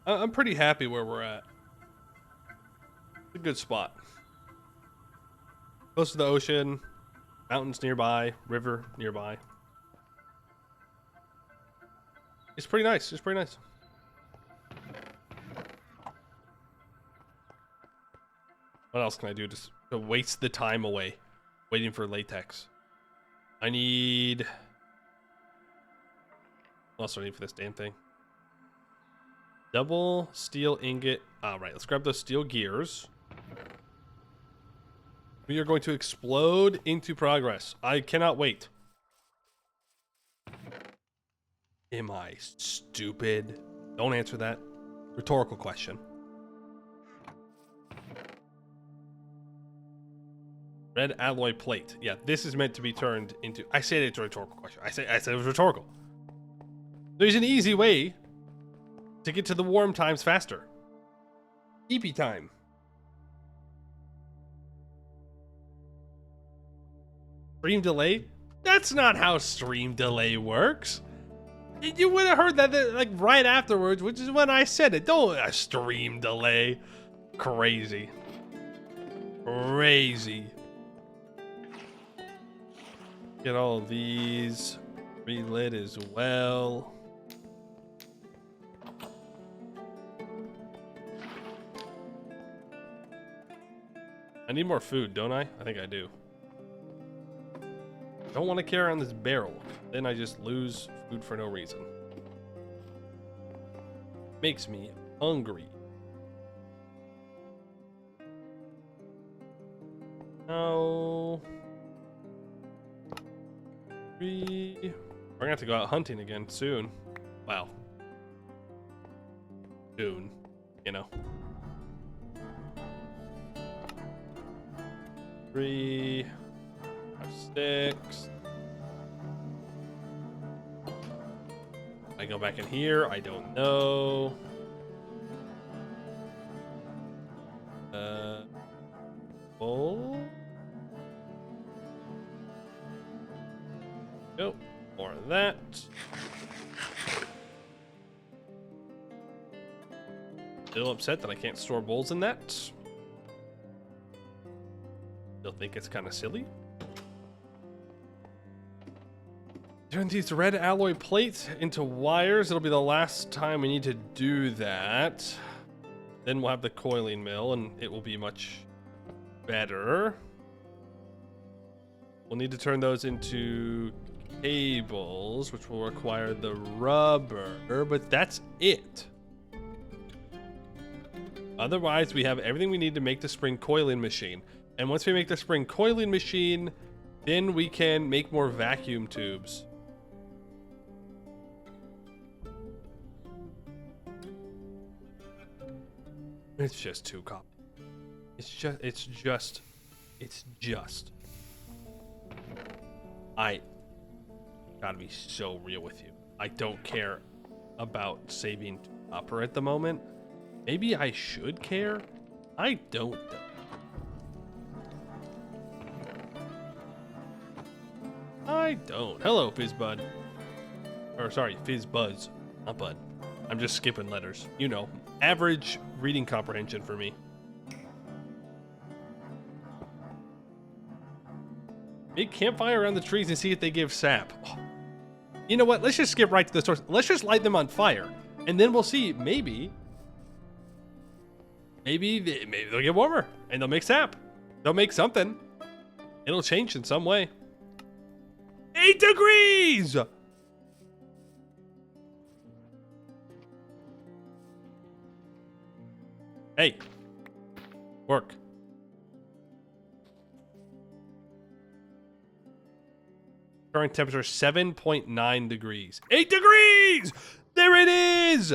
I'm pretty happy where we're at. It's a good spot. Close to the ocean, mountains nearby, river nearby. It's pretty nice. It's pretty nice. What else can I do to waste the time away waiting for latex? I need... What else do I need for this damn thing? Double steel ingot. All right, let's grab those steel gears. We are going to explode into progress. I cannot wait. Am I stupid? Don't answer that. Rhetorical question. Red alloy plate. Yeah, this is meant to be turned into... I said it's a rhetorical question. I said it was rhetorical. There's an easy way to get to the warm times faster. EP time. Stream delay? That's not how stream delay works. You would have heard that like right afterwards, which is when I said it. Don't a stream delay. Crazy. Crazy. Get all of these relit as well. I need more food, don't I? I think I do. Don't want to carry on this barrel. Then I just lose food for no reason. Makes me hungry. No. We're gonna have to go out hunting again soon. Wow. Soon, you know. 3, 5, 6. I go back in here. I don't know. Full. Nope. More of that. Still upset that I can't store bowls in that. Still think it's kind of silly. Turn these red alloy plates into wires. It'll be the last time we need to do that. Then we'll have the coiling mill and it will be much better. We'll need to turn those into cables, which will require the rubber, but that's it. Otherwise, we have everything we need to make the spring coiling machine. And once we make the spring coiling machine, then we can make more vacuum tubes. It's just too complicated. It's just. I gotta be so real with you. I don't care about saving copper at the moment. Maybe I should care. I don't. I don't. Hello, Fizzbud. Or sorry, Fizzbuzz, not Bud. I'm just skipping letters. You know, average reading comprehension for me. Make campfire around the trees and see if they give sap. Oh. You know what? Let's just skip right to the source. Let's just light them on fire. And then we'll see. Maybe they'll get warmer and they'll make sap. They'll make something. It'll change in some way. 8 degrees! Hey. Work. Current temperature 7.9 degrees. 8 degrees! There it is!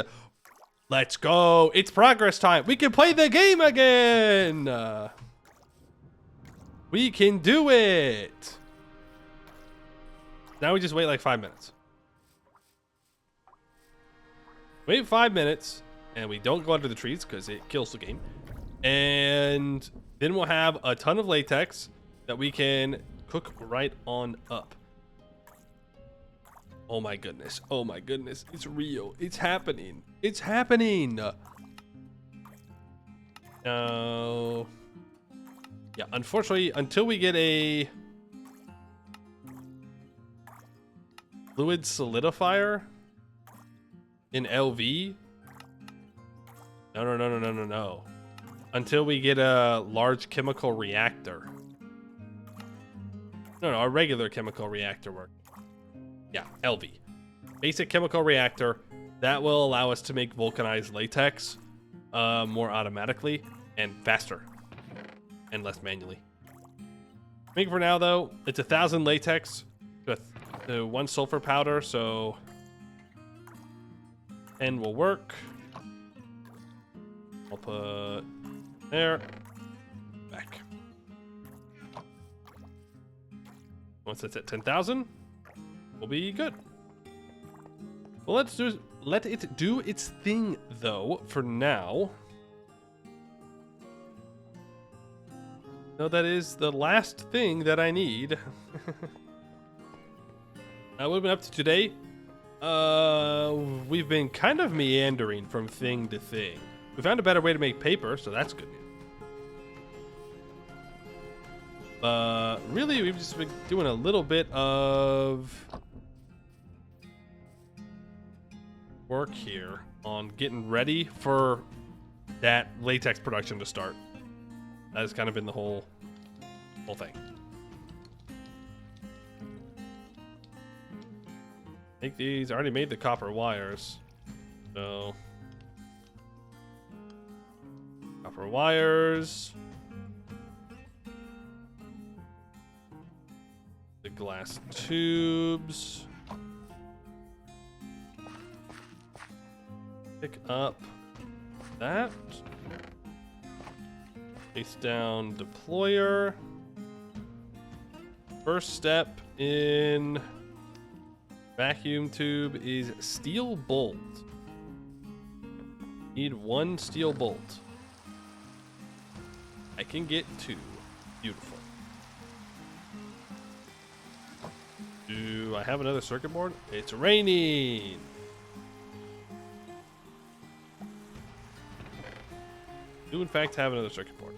Let's go. It's progress time. We can play the game again. We can do it. Now we just wait like 5 minutes. Wait 5 minutes, and we don't go under the trees because it kills the game. And then we'll have a ton of latex that we can cook right on up. Oh my goodness. Oh my goodness. It's real. It's happening. It's happening. No. Yeah, unfortunately, until we get a fluid solidifier in LV. No. Until we get a large chemical reactor. No, a regular chemical reactor work. Yeah, LV. Basic chemical reactor. That will allow us to make vulcanized latex more automatically and faster and less manually. I think for now, though, it's 1,000 latex to 1 sulfur powder, so 10 will work. I'll put there. Back. Once it's at 10,000, we'll be good. Well, let it do its thing, though, for now. No, that is the last thing that I need. That would have been up to today. We've been kind of meandering from thing to thing. We found a better way to make paper, so that's good news. Really, we've just been doing a little bit of work here on getting ready for that latex production to start. That has kind of been the whole thing. I think these, I already made the copper wires. So, copper wires. The glass tubes. Pick up that. Place down deployer. First step in vacuum tube is steel bolt. Need 1 steel bolt. I can get 2. Beautiful. Do I have another circuit board? It's raining. Do in fact have another circuit board.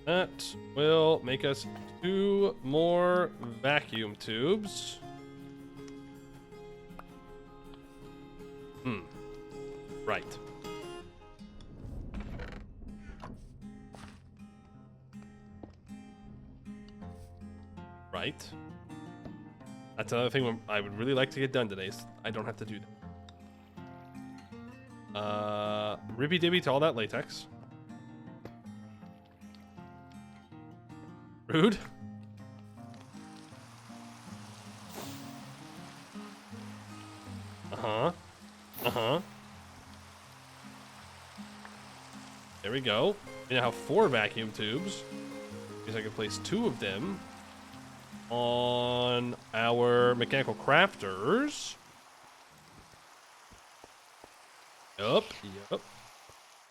That will make us 2 more vacuum tubes. Right. Right. That's another thing I would really like to get done today. Is I don't have to do that. Ribby dibby to all that latex. Rude. There we go. We now have 4 vacuum tubes. Because I can place 2 of them on our mechanical crafters. Yup.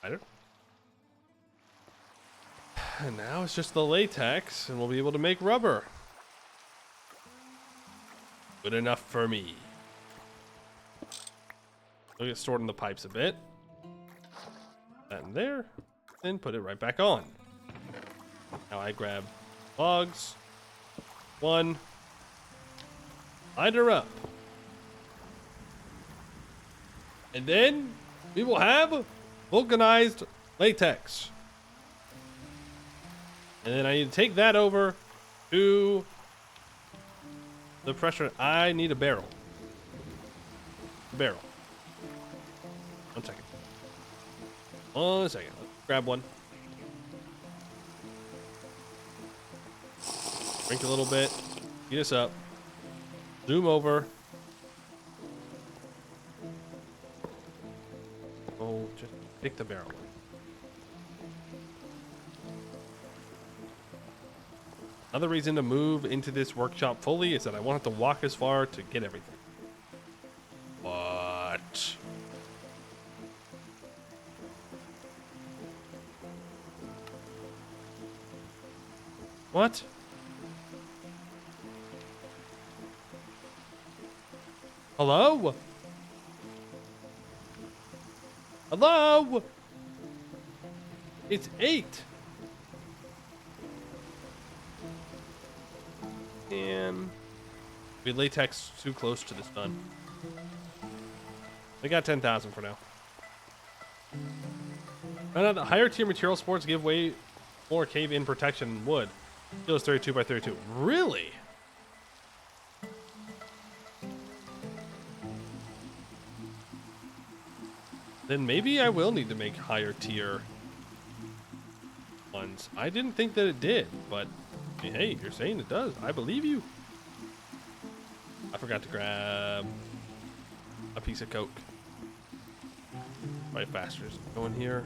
Better. And now it's just the latex, and we'll be able to make rubber. Good enough for me. We'll get stored in the pipes a bit. That in there. Then put it right back on. Now I grab logs. One. Light her up. And then we will have vulcanized latex. And then I need to take that over to the pressure. I need a barrel. Barrel. 1 second. 1 second. Let's grab one. Drink a little bit. Heat us up. Zoom over. Oh, just pick the barrel. Another reason to move into this workshop fully is that I won't have to walk as far to get everything. What? What? Hello? Hello? It's 8. And we latex too close to the sun. We got 10,000 for now. Found out that higher tier material sports give way more cave-in protection than wood. Steel is 32 by 32. Really? Then maybe I will need to make higher tier ones. I didn't think that it did, but hey, you're saying it does. I believe you. I forgot to grab a piece of Coke. Right, faster. Go in here.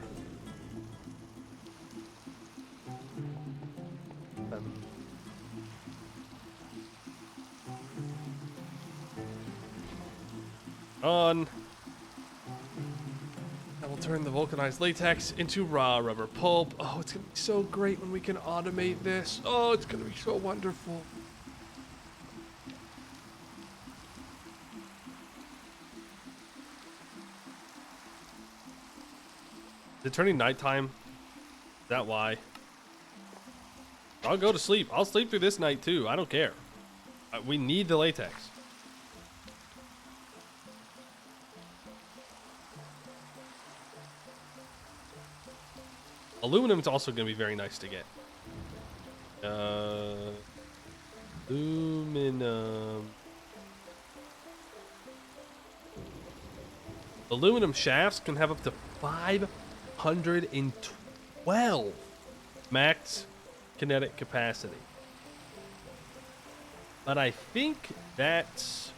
On. That will turn the vulcanized latex into raw rubber pulp. Oh, it's gonna be so great when we can automate this. Oh, it's gonna be so wonderful. Is it turning nighttime? Is that why? I'll go to sleep. I'll sleep through this night too. I don't care. We need the latex. Aluminum is also going to be very nice to get. Aluminum. Aluminum shafts can have up to 512 max kinetic capacity. But I think that's...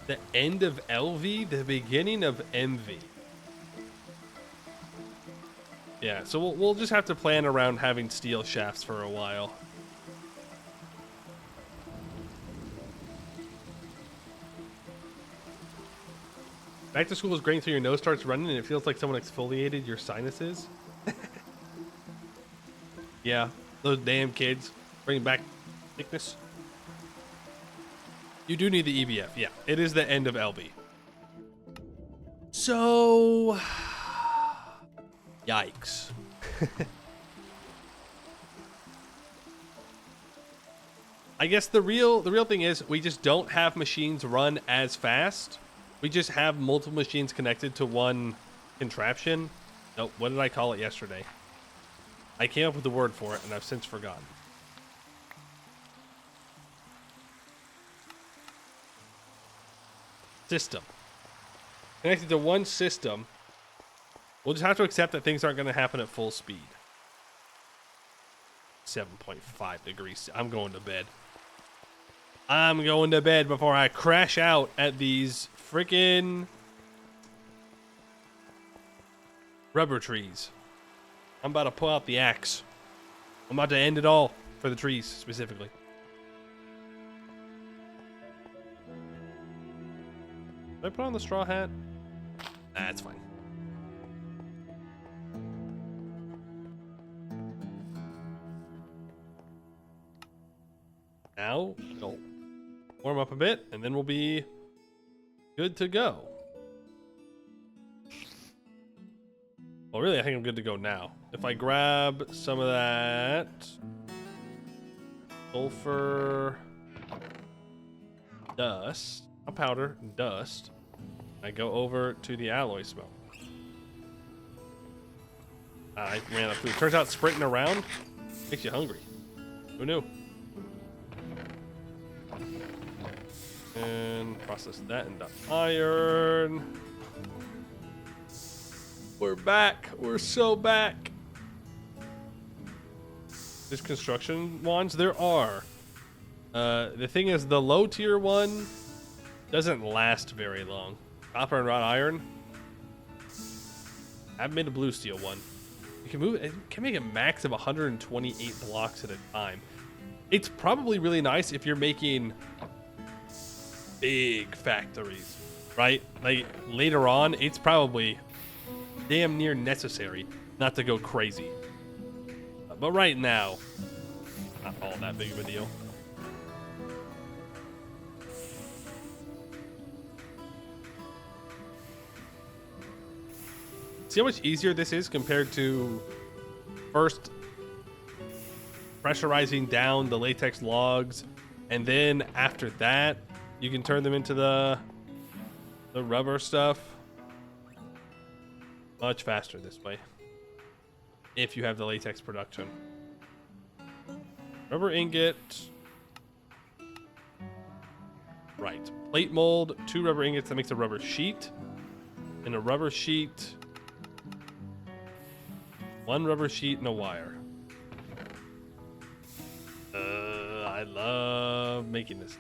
the end of LV, the beginning of MV. Yeah, so we'll just have to plan around having steel shafts for a while. Back to school is great until your nose starts running and it feels like someone exfoliated your sinuses. Yeah, those damn kids bringing back sickness. You do need the EBF. Yeah, it is the end of LB. So, yikes. I guess the real thing is we just don't have machines run as fast. We just have multiple machines connected to one contraption. Nope, what did I call it yesterday? I came up with the word for it and I've since forgotten. System. Connected to one system. We'll just have to accept that things aren't going to happen at full speed. 7.5 degrees. I'm going to bed. I'm going to bed before I crash out at these freaking rubber trees. I'm about to pull out the axe. I'm about to end it all for the trees specifically. Did I put on the straw hat? That's fine. Now it'll warm up a bit, and then we'll be good to go. Well, really, I think I'm good to go now. If I grab some of that sulfur dust, not powder, dust, I go over to the alloy smoke. I ran out of food. Turns out sprinting around makes you hungry. Who knew? And process that into iron. We're back. We're so back. There's construction wands. There are. The thing is, the low tier one doesn't last very long. Copper and wrought iron. I've made a blue steel one. You can move. It can make a max of 128 blocks at a time. It's probably really nice if you're making big factories, right? Like later on, it's probably damn near necessary not to go crazy. But right now, not all that big of a deal. See how much easier this is compared to first pressurizing down the latex logs, and then after that, you can turn them into the rubber stuff. Much faster this way, if you have the latex production. Rubber ingot. Right. Plate mold, 2 rubber ingots, that makes a rubber sheet. And a rubber sheet, 1 rubber sheet and a wire. I love making this.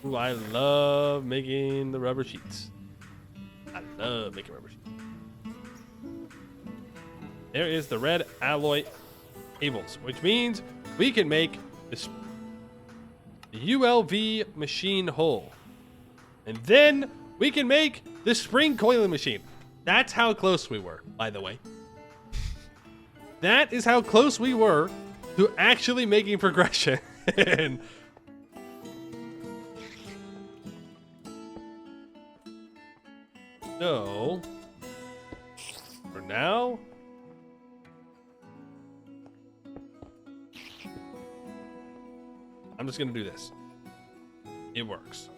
Ooh, I love making the rubber sheets. I love making rubber sheets. There is the red alloy cables, which means we can make this ULV machine hull. And then we can make the spring coiling machine. That's how close we were, by the way. That is how close we were to actually making progression. So, for now, I'm just going to do this. It works.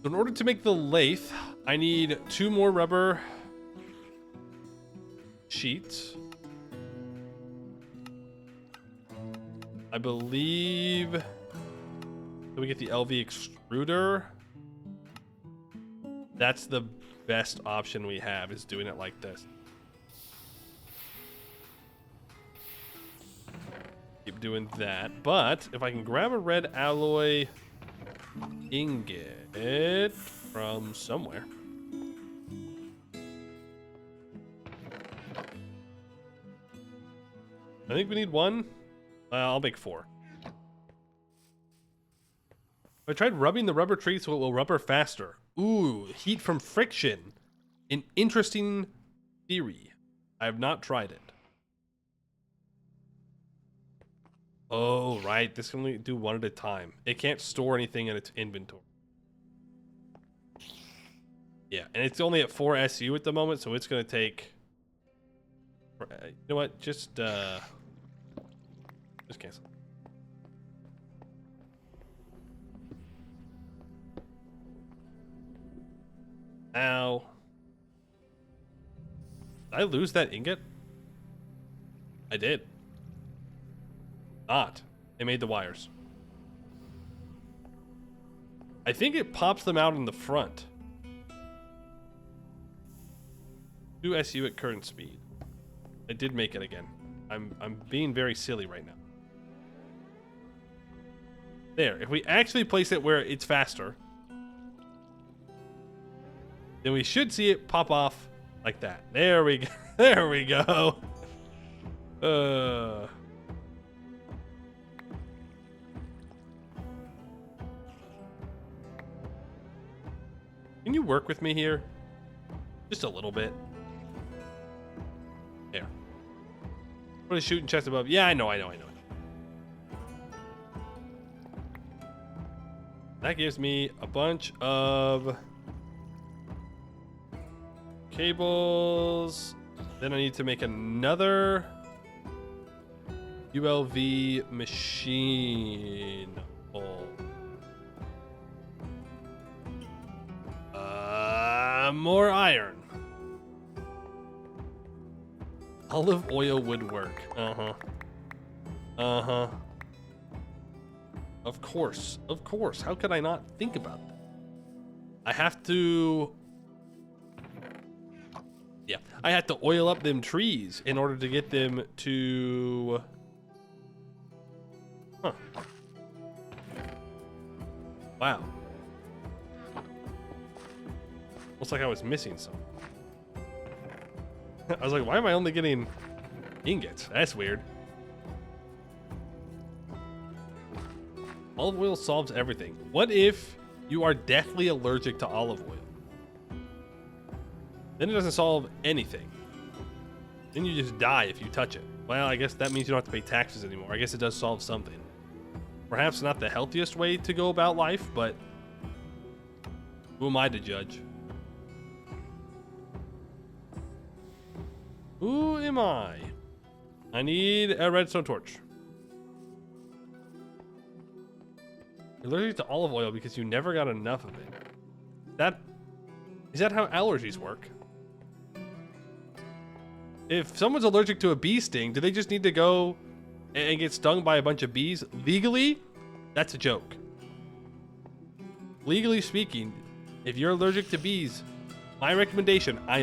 So in order to make the lathe, I need 2 more rubber sheets. I believe that we get the LV extruder. That's the best option we have, is doing it like this. Keep doing that. But if I can grab a red alloy ingot from somewhere. I think we need 1. I'll make 4. I tried rubbing the rubber tree so it will rubber faster. Ooh, heat from friction. An interesting theory. I have not tried it. Oh, right. This can only do 1 at a time. It can't store anything in its inventory. Yeah, and it's only at 4 SU at the moment, so it's going to take... You know what? Just cancel. Ow. Did I lose that ingot? I did. Not. They made the wires. I think it pops them out in the front. 2 SU at current speed. I did make it again. I'm being very silly right now. There. If we actually place it where it's faster, then we should see it pop off like that. There we go. There we go. Can you work with me here? Just a little bit. There. Put a shooting chest above. Yeah, I know. That gives me a bunch of cables. Then I need to make another ULV machine hole. More iron. Olive oil would work. Of course. How could I not think about that? I have to... Yeah, I had to oil up them trees in order to get them to... Huh. Wow. Looks like I was missing some. I was like, why am I only getting ingots? That's weird. Olive oil solves everything. What if you are deathly allergic to olive oil? Then it doesn't solve anything. Then you just die if you touch it. Well, I guess that means you don't have to pay taxes anymore. I guess it does solve something. Perhaps not the healthiest way to go about life, but who am I to judge? Who am I? I need a redstone torch. You're allergic to olive oil because you never got enough of it. Is that how allergies work? If someone's allergic to a bee sting, do they just need to go and get stung by a bunch of bees? Legally, that's a joke. Legally speaking, if you're allergic to bees, my recommendation, I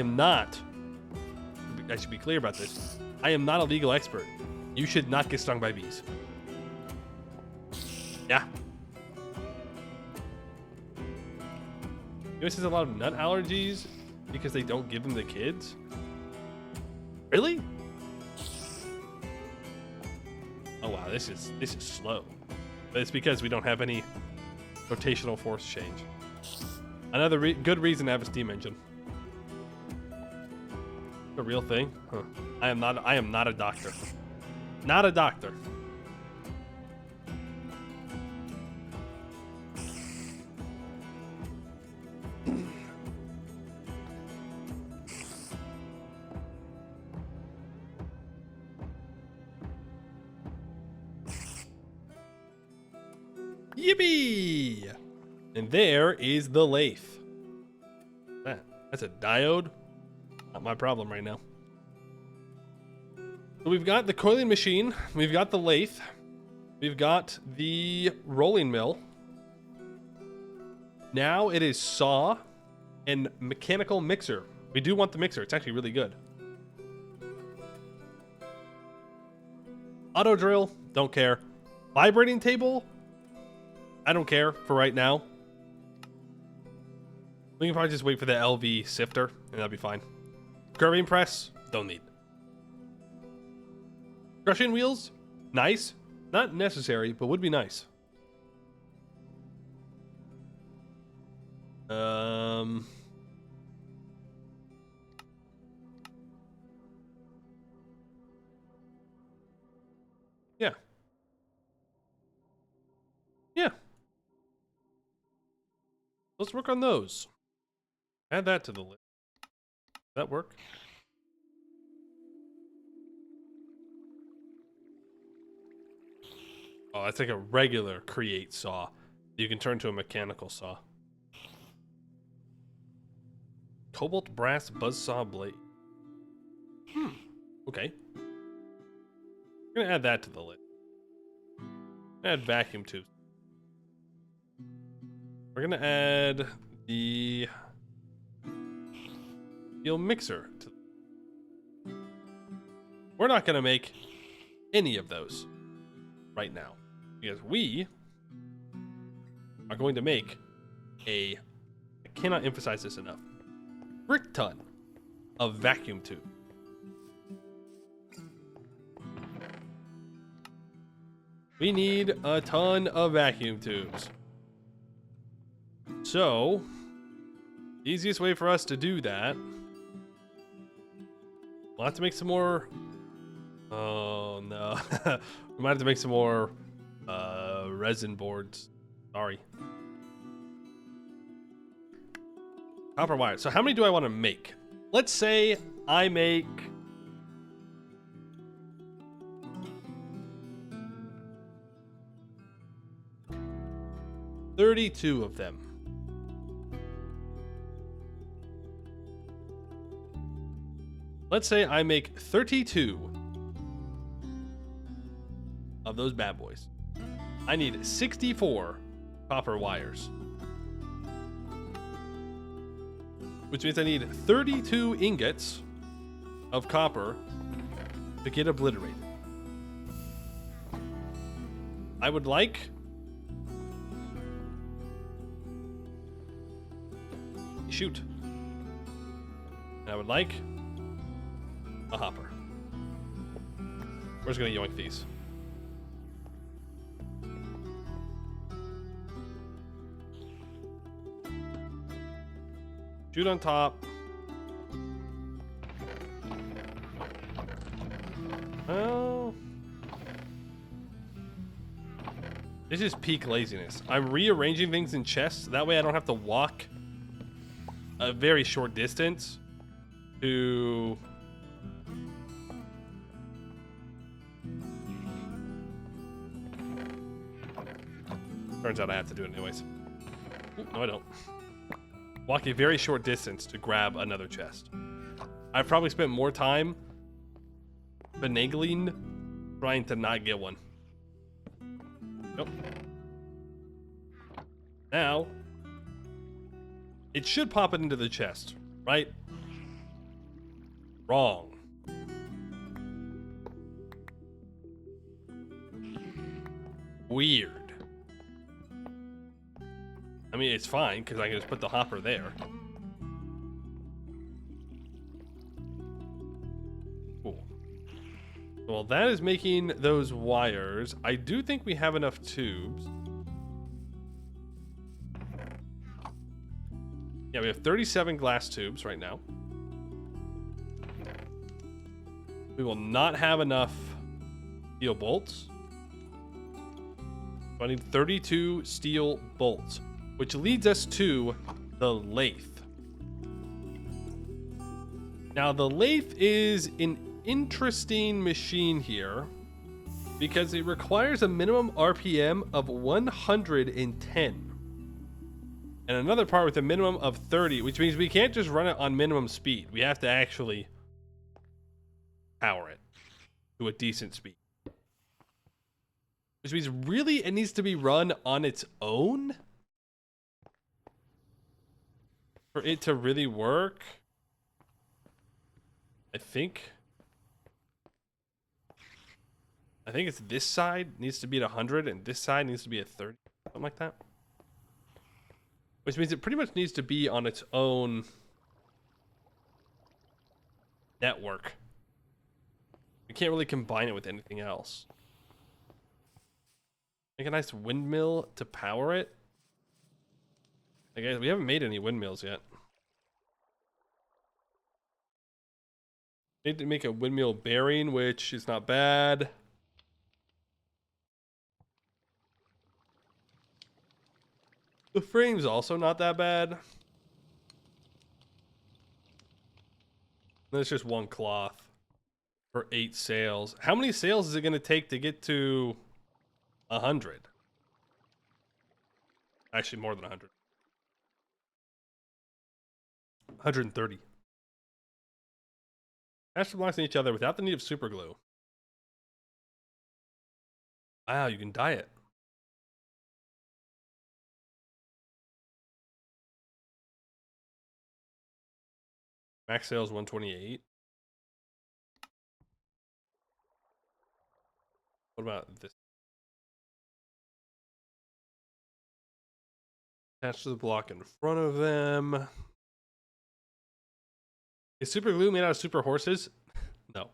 should be clear about this. I am not a legal expert. You should not get stung by bees. Yeah. This has a lot of nut allergies because they don't give them to kids. Really? Oh wow, this is slow. But it's because we don't have any rotational force change. Another good reason to have a steam engine. A real thing? Huh. I am not a doctor. Not a doctor. Yippee! And there is the lathe. That's a diode. Not my problem right now. So we've got the coiling machine. We've got the lathe. We've got the rolling mill. Now it is saw and mechanical mixer. We do want the mixer. It's actually really good. Auto drill. Don't care. Vibrating table. I don't care for right now. We can probably just wait for the LV sifter, and that'll be fine. Curving press, don't need. Crushing wheels, nice. Not necessary, but would be nice. Yeah. Yeah. Let's work on those. Add that to the list. Does that work? Oh, that's like a regular create saw. You can turn to a mechanical saw. Cobalt brass buzzsaw blade. Okay. We're gonna add that to the list. Add vacuum tubes. We're gonna add the steel mixer to. We're not gonna make any of those right now because we are going to make I cannot emphasize this enough, brick ton of vacuum tube. We need a ton of vacuum tubes. So, the easiest way for us to do that, we'll have to make some more Oh no. We might have to make some more resin boards. Sorry. Copper wire. So how many do I want to make? Let's say I make 32 of them. Let's say I make 32 of those bad boys. I need 64 copper wires, which means I need 32 ingots of copper to get obliterated. I would like shoot. And I would like a hopper. We're just gonna yoink these. Shoot on top. Well, this is peak laziness. I'm rearranging things in chests. That way I don't have to walk a very short distance to turns out I have to do it anyways. Ooh, no, I don't. Walk a very short distance to grab another chest. I've probably spent more time finagling trying to not get one. Nope. Now, it should pop it into the chest, right? Wrong. Weird. I mean, it's fine, because I can just put the hopper there. Cool. Well, that is making those wires. I do think we have enough tubes. Yeah, we have 37 glass tubes right now. We will not have enough steel bolts. So I need 32 steel bolts, which leads us to the lathe. Now, the lathe is an interesting machine here because it requires a minimum RPM of 110. And another part with a minimum of 30, which means we can't just run it on minimum speed. We have to actually power it to a decent speed. Which means really it needs to be run on its own for it to really work. I think it's this side needs to be at 100 and this side needs to be at 30, something like that. Which means it pretty much needs to be on its own network. We can't really combine it with anything else. Make a nice windmill to power it. I guess we haven't made any windmills yet. Need to make a windmill bearing, which is not bad. The frame's also not that bad. Then it's just one cloth for 8 sails. How many sails is it going to take to get to 100? Actually, more than 100. 130. Attach the blocks to each other without the need of super glue. Wow, you can dye it. Max sales 128. What about this? Attach to the block in front of them. Is super glue made out of super horses? No.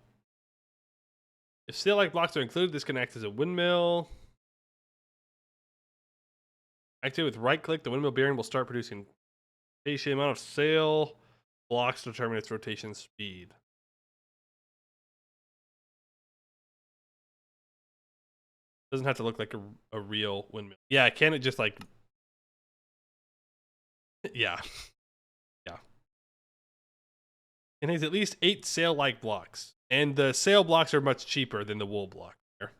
If sail-like blocks are included, this can act as a windmill. Activate with right-click, the windmill bearing will start producing the amount of sail blocks to determine its rotation speed. Doesn't have to look like a real windmill. Yeah, can it just like... Yeah. Yeah. It has at least 8 sail-like blocks. And the sail blocks are much cheaper than the wool block here.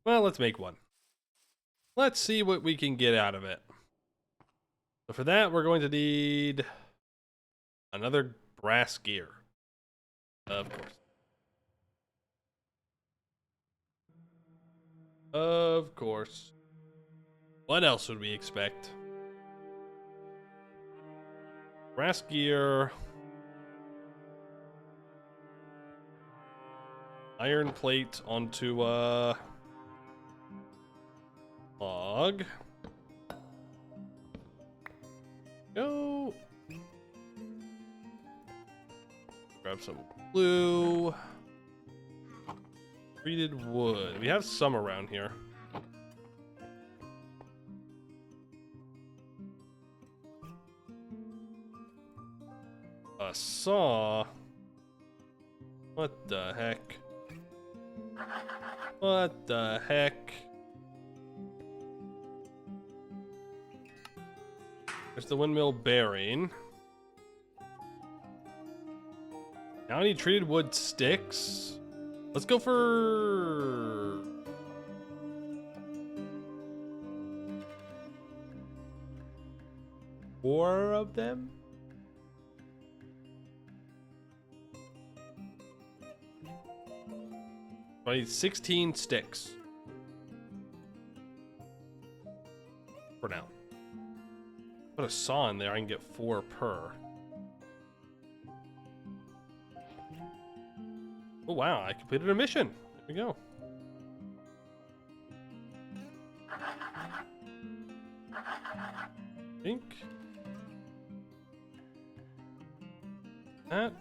Well, let's make one. Let's see what we can get out of it. So for that, we're going to need another brass gear. Of course. Of course. What else would we expect? Brass gear. Iron plate onto log. Go. Grab some glue. Treated wood. We have some around here. A saw. What the heck? What the heck? There's the windmill bearing. Now I need treated wood sticks. Let's go for... four of them? I need 16 sticks. For now. Put a saw in there, I can get 4 per. Oh wow, I completed a mission. There we go. Think. That.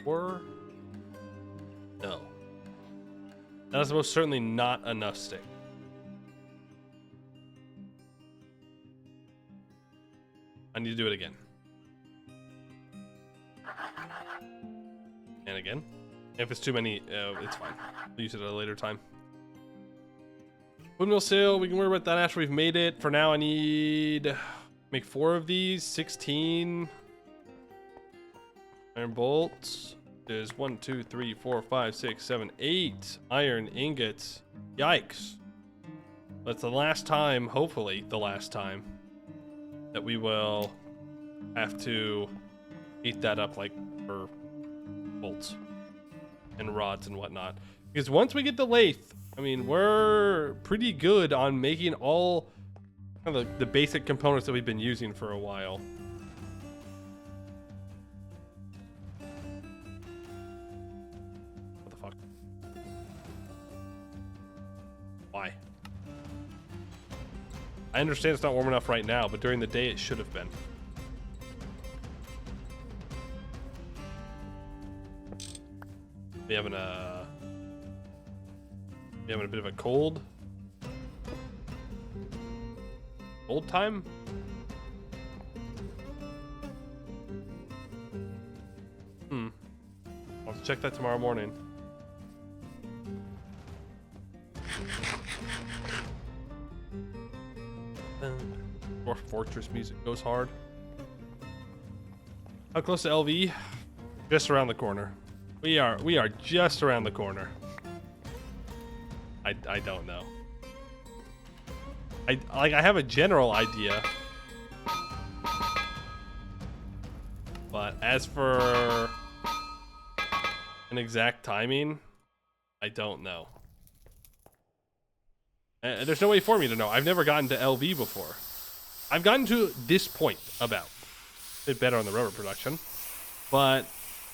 Or no. That is most certainly not enough stick. I need to do it again. And again. If it's too many, it's fine. We'll use it at a later time. Windmill sail, we can worry about that after we've made it. For now, I need... make 4 of these. 16... iron bolts. There's 1, 2, 3, 4, 5, 6, 7, 8 iron ingots. Yikes. That's the last time, hopefully the last time, that we will have to eat that up like for bolts and rods and whatnot. Because once we get the lathe, I mean, we're pretty good on making all kind of the basic components that we've been using for a while. Why? I understand it's not warm enough right now, but during the day it should have been. We having a bit of a cold time? I'll have to check that tomorrow morning. More fortress music goes hard. How close to LV? Just around the corner. We are just around the corner. I don't know. I have a general idea. But as for an exact timing, I don't know. There's no way for me to know. I've never gotten to LV before. I've gotten to this point about. A bit better on the rubber production. But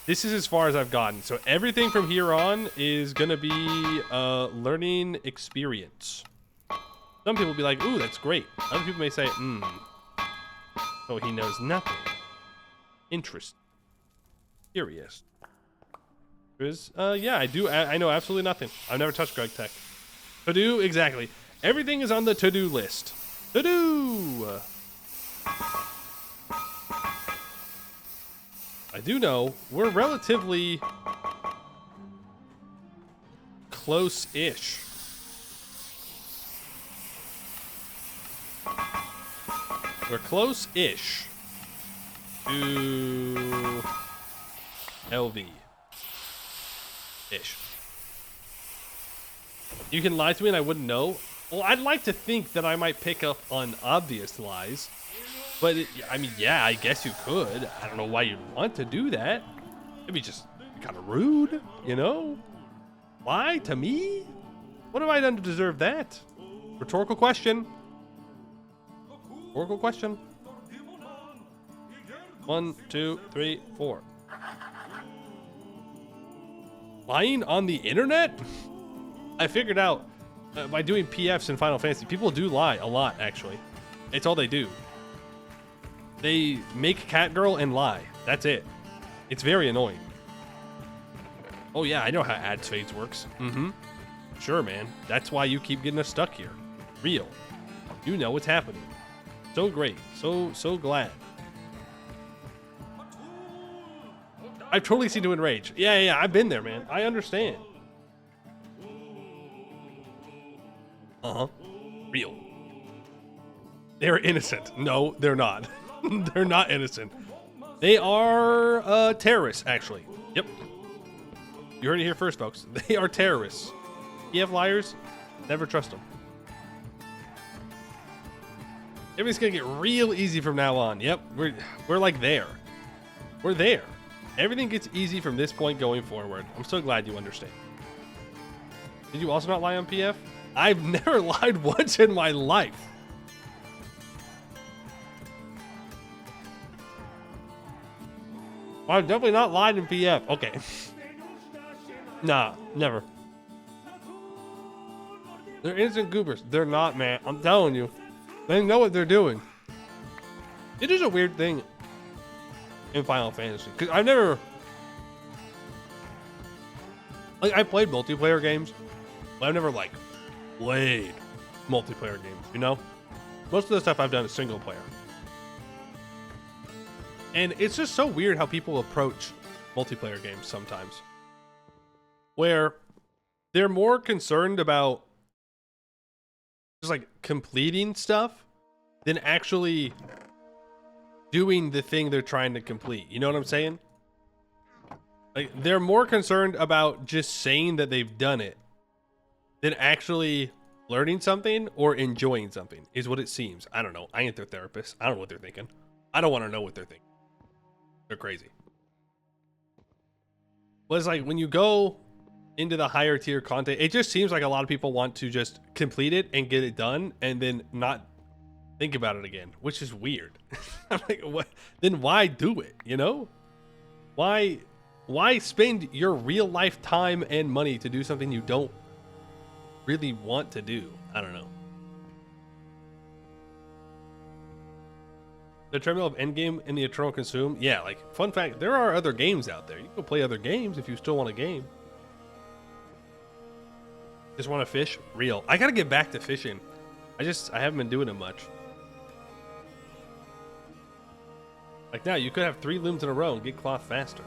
this is as far as I've gotten. So everything from here on is going to be a learning experience. Some people will be like, ooh, that's great. Other people may say, so he knows nothing. Interesting. Curious. Because, yeah, I do. I know absolutely nothing. I've never touched Greg Tech. To do, exactly. Everything is on the to-do list. To-do! I do know we're relatively close-ish. We're close-ish to LV-ish. You can lie to me and I wouldn't know. Well, I'd like to think that I might pick up on obvious lies. But, I mean, yeah, I guess you could. I don't know why you'd want to do that. It'd be just kind of rude, you know? Lie to me? What have I done to deserve that? Rhetorical question. Rhetorical question. 1, 2, 3, 4. Lying on the internet? I figured out by doing PFs in Final Fantasy, people do lie a lot, actually. It's all they do. They make Catgirl and lie. That's it. It's very annoying. Oh yeah, I know how ads fades works. Mm-hmm. Sure, man. That's why you keep getting us stuck here. Real. You know what's happening. So great. So glad. I've totally seen you in Rage. Yeah, I've been there, man. I understand. Uh-huh. Real. They're innocent. No, they're not. They're not innocent. They are terrorists, actually. Yep. You heard it here first, folks. They are terrorists. You have liars? Never trust them. Everything's gonna get real easy from now on. Yep, we're like there. We're there. Everything gets easy from this point going forward. I'm so glad you understand. Did you also not lie on PF? I've never lied once in my life. I've definitely not lied in PF. Okay. Nah, never. They're innocent goobers. They're not, man. I'm telling you. They know what they're doing. It is a weird thing in Final Fantasy. Because I've never... Like, I played multiplayer games. But I've never, like, played multiplayer games, you know? Most of the stuff I've done is single player. And it's just so weird how people approach multiplayer games sometimes. Where they're more concerned about just like completing stuff than actually doing the thing they're trying to complete. You know what I'm saying? Like they're more concerned about just saying that they've done it than actually learning something or enjoying something is what it seems. I don't know. I ain't their therapist. I don't know what they're thinking. I don't want to know what they're thinking. They're crazy. But it's like when you go into the higher tier content, it just seems like a lot of people want to just complete it and get it done and then not think about it again, which is weird. I'm like, what? Then why do it? You know? Why spend your real life time and money to do something you don't really want to do? I don't know. The treadmill of Endgame and the Eternal Consume. Yeah, like, fun fact, there are other games out there. You can go play other games if you still want a game. Just want to fish? Real. I gotta get back to fishing. I haven't been doing it much. Like now, you could have 3 looms in a row and get cloth faster.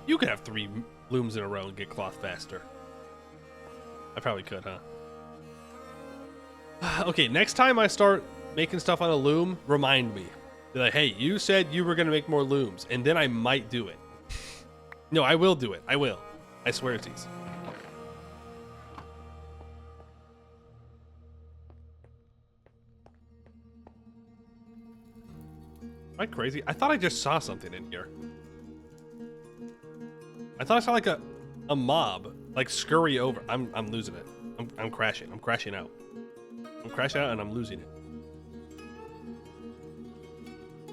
You could have 3 looms in a row and get cloth faster. I probably could, huh? Okay, next time I start making stuff on a loom, remind me. Be like, hey, you said you were gonna make more looms, and then I might do it. No, I will do it. I will. I swear it is. Am I crazy? I thought I just saw something in here. I thought I saw like a mob like scurry over. I'm losing it. I'm crashing. I'm crashing out. I'm crashing out and I'm losing it.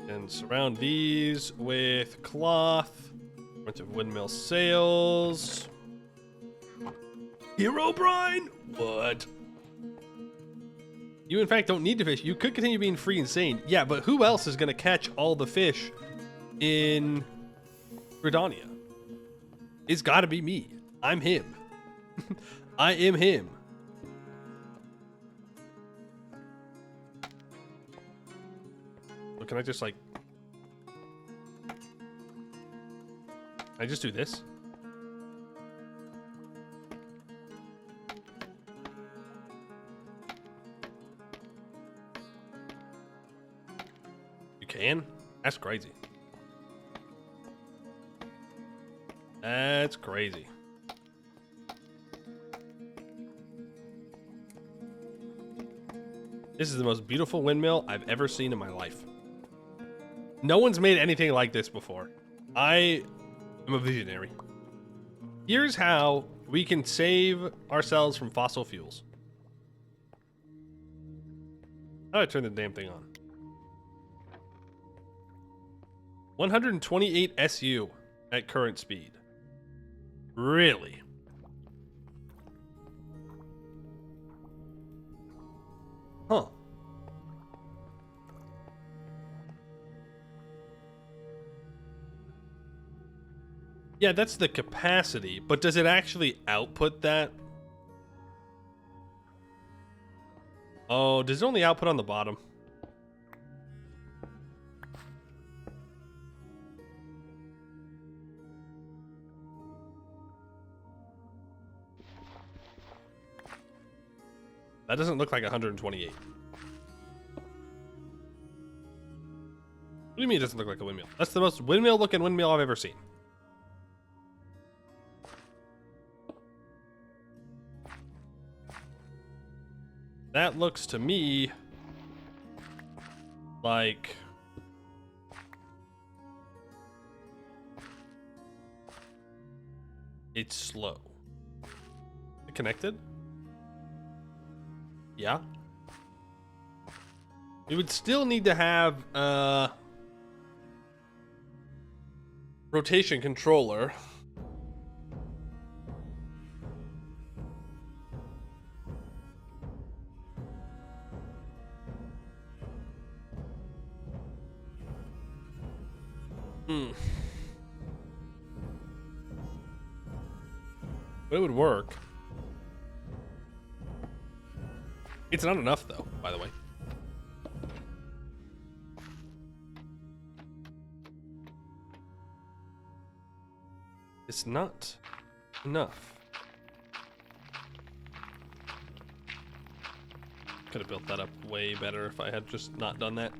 And surround these with cloth. Bunch of windmill sails. Hero brine? What? You in fact don't need to fish. You could continue being free and sane. Yeah, but who else is gonna catch all the fish in Gridania? It's gotta be me. I'm him. I am him. Can I just like... I just do this? You can? That's crazy. That's crazy. This is the most beautiful windmill I've ever seen in my life. No one's made anything like this before. I am a visionary. Here's how we can save ourselves from fossil fuels. How do I turn the damn thing on? 128 SU at current speed. Really? Huh. Yeah, that's the capacity, but does it actually output that? Oh, does it only output on the bottom? That doesn't look like 128. What do you mean it doesn't look like a windmill? That's the most windmill-looking windmill I've ever seen. That looks to me like it's slow. Is it connected? Yeah. We would still need to have a rotation controller. But it would work. It's not enough, though, by the way. It's not enough. Could have built that up way better if I had just not done that.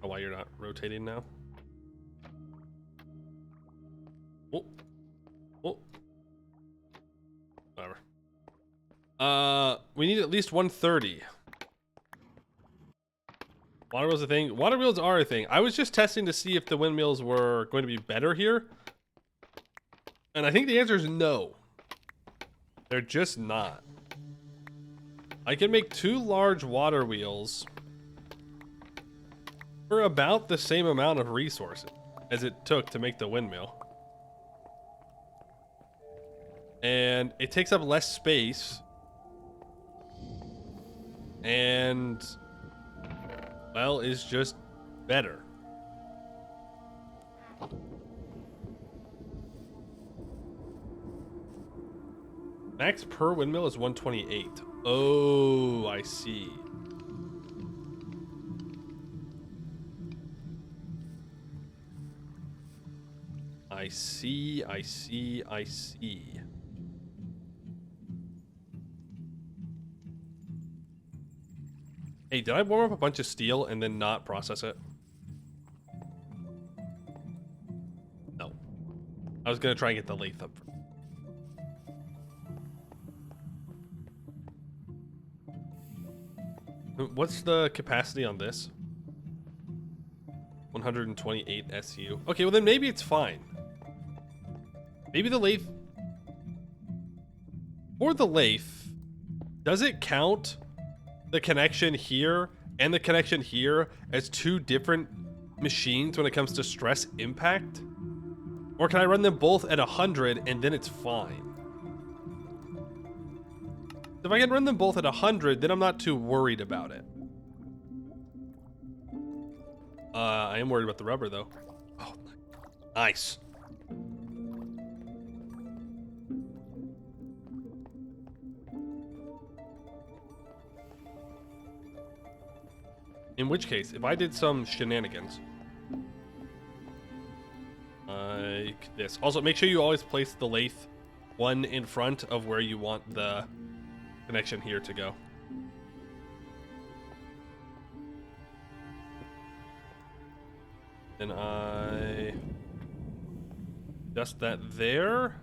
Oh, why you're not rotating now? Oh. Oh. Whatever. We need at least 130. Water wheels a thing. Water wheels are a thing. I was just testing to see if the windmills were going to be better here. And I think the answer is no. They're just not. I can make 2 large water wheels for about the same amount of resources as it took to make the windmill. And it takes up less space. And, well, is just better. Max per windmill is 128. Oh, I see. I see, I see, I see. Hey, did I warm up a bunch of steel and then not process it? No. I was gonna try and get the lathe up. What's the capacity on this? 128 SU. Okay, well then maybe it's fine. Maybe the lathe... For the lathe, does it count the connection here and the connection here as 2 different machines when it comes to stress impact? Or can I run them both at 100 and then it's fine? If I can run them both at 100, then I'm not too worried about it. I am worried about the rubber, though. Oh, nice. In which case, if I did some shenanigans, like this. Also, make sure you always place the lathe one in front of where you want the connection here to go. Then I adjust that there.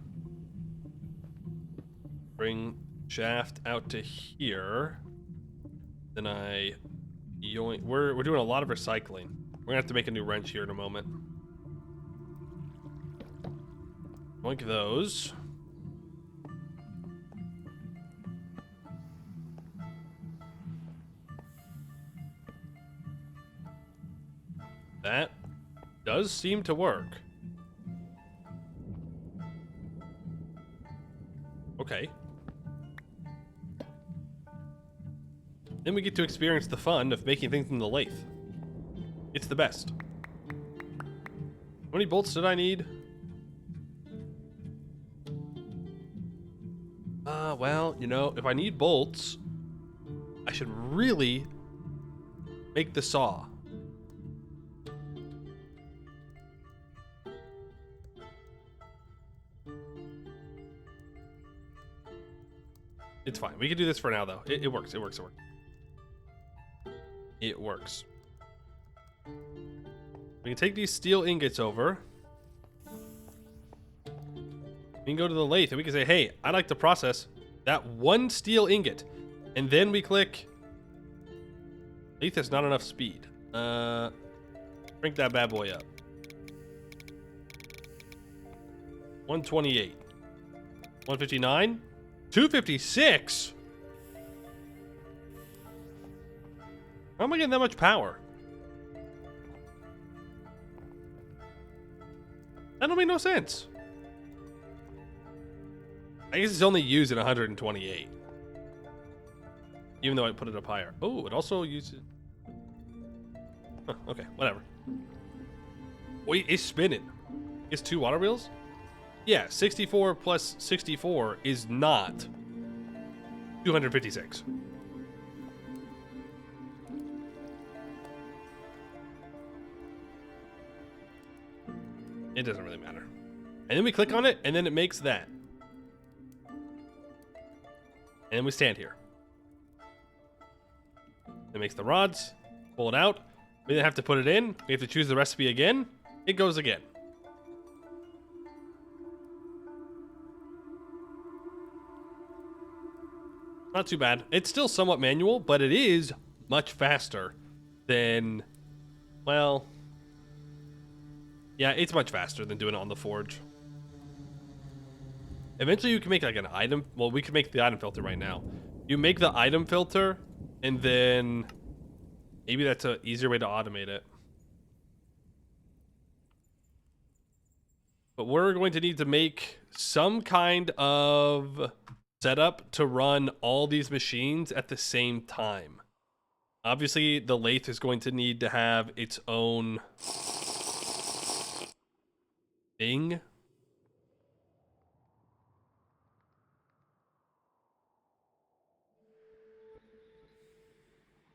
Bring shaft out to here. Then I yoink. We're doing a lot of recycling. We're gonna have to make a new wrench here in a moment. Yoink those. That does seem to work. Okay. Then we get to experience the fun of making things in the lathe. It's the best. How many bolts did I need? Well, you know, if I need bolts, I should really make the saw. It's fine. We can do this for now, though. It works. It works. It works. It works. We can take these steel ingots over. We can go to the lathe and we can say, hey, I'd like to process that one steel ingot. And then we click. Lathe has not enough speed. Crank that bad boy up. 128. 159. 256? How am I getting that much power? That don't make no sense. I guess it's only used at 128. Even though I put it up higher. Oh, it also uses... Huh, okay, whatever. Wait, it's spinning. It's 2 water wheels? Yeah, 64 plus 64 is not 256. It doesn't really matter. And then we click on it, and then it makes that. And then we stand here. It makes the rods, pull it out. We then have to put it in. We have to choose the recipe again. It goes again. Not too bad. It's still somewhat manual, but it is much faster than, well, yeah, it's much faster than doing it on the forge. Eventually you can make like an item, well, we can make the item filter right now. You make the item filter, and then maybe that's an easier way to automate it. But we're going to need to make some kind of setup to run all these machines at the same time. Obviously, the lathe is going to need to have its own thing.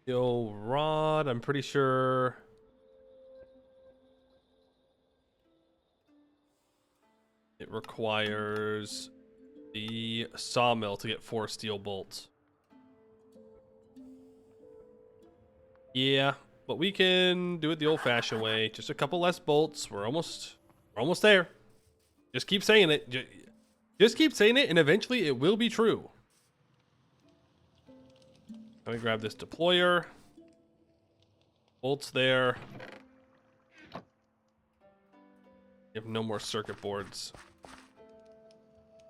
Steel rod, I'm pretty sure. It requires the sawmill to get 4 steel bolts. Yeah, but we can do it the old-fashioned way. Just a couple less bolts. We're almost there. Just keep saying it. Just keep saying it, and eventually it will be true. Let me grab this deployer. Bolts there. You have no more circuit boards.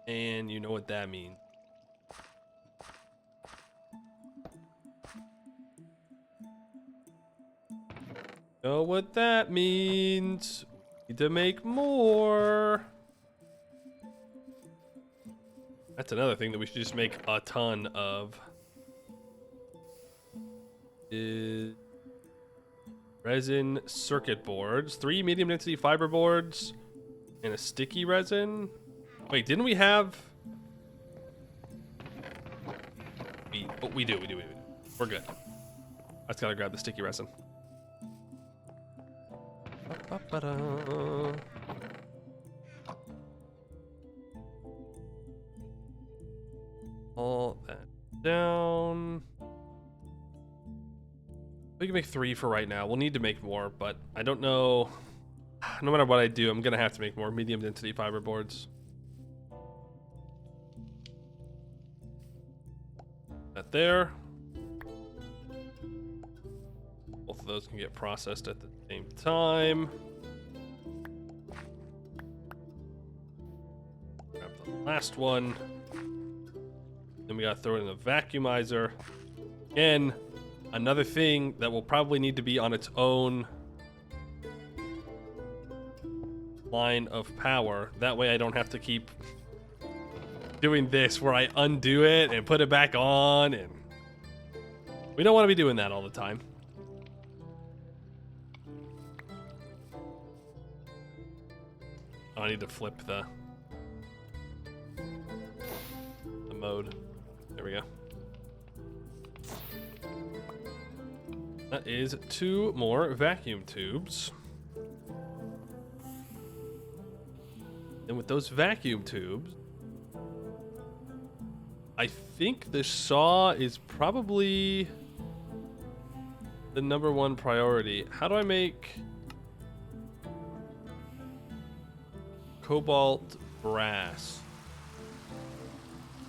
And you know what that means. Know what that means. We need to make more. That's another thing that we should just make a ton of. Is resin circuit boards. 3 medium density fiber boards. And a sticky resin. Wait, didn't we have... We do. We're good. I just gotta grab the sticky resin. Ba-ba-ba-da. All that down. We can make 3 for right now. We'll need to make more, but I don't know. No matter what I do, I'm gonna have to make more medium density fiber boards. That there. Both of those can get processed at the same time. Grab the last one. Then we gotta throw it in the vacuumizer. Again, another thing that will probably need to be on its own line of power. That way I don't have to keep doing this where I undo it and put it back on, and we don't want to be doing that all the time. Oh, I need to flip the mode. There we go. That is 2 more vacuum tubes. And with those vacuum tubes, I think the saw is probably the #1 priority. How do I make cobalt brass?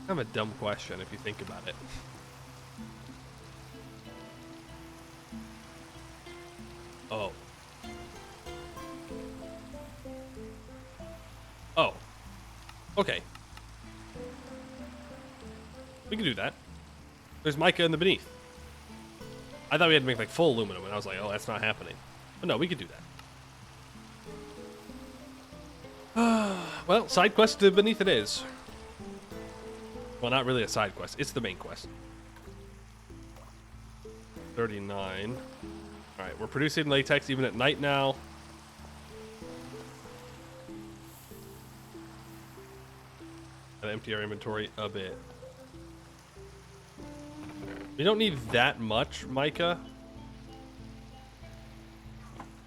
Kind of a dumb question if you think about it. Oh. Oh. Okay. We can do that. There's mica in the beneath. I thought we had to make like full aluminum, and I was like, oh, that's not happening. But no, we could do that. Well, side quest to beneath it is. Well, not really a side quest. It's the main quest. 39. All right, we're producing latex even at night now. Gotta empty our inventory a bit. We don't need that much mica.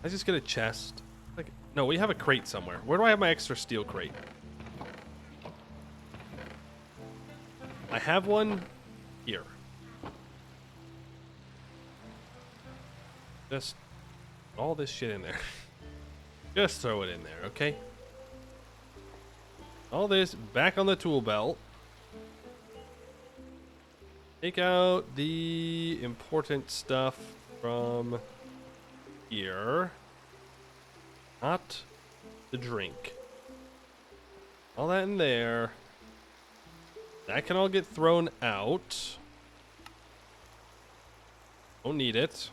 I just get a chest. Like, no, we have a crate somewhere. Where do I have my extra steel crate? I have one here. Just all this shit in there. Just throw it in there, okay? All this back on the tool belt. Take out the important stuff from here. Not the drink. All that in there. That can all get thrown out. Don't need it.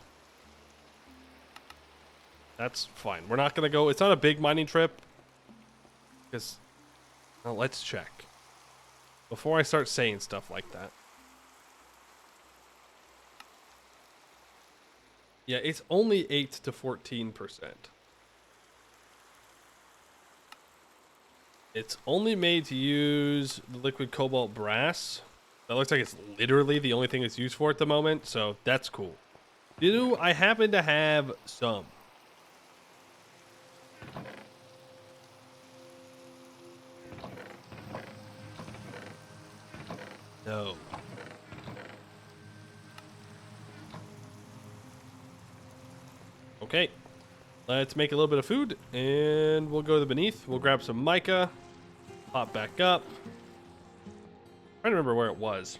That's fine. We're not gonna go. It's not a big mining trip. Because, well, let's check before I start saying stuff like that. Yeah, it's only 8 to 14%. It's only made to use the liquid cobalt brass. That looks like it's literally the only thing it's used for at the moment, so that's cool. Do I happen to have some? No. Okay. Let's make a little bit of food, and we'll go to the beneath. We'll grab some mica. Pop back up. Trying to remember where it was.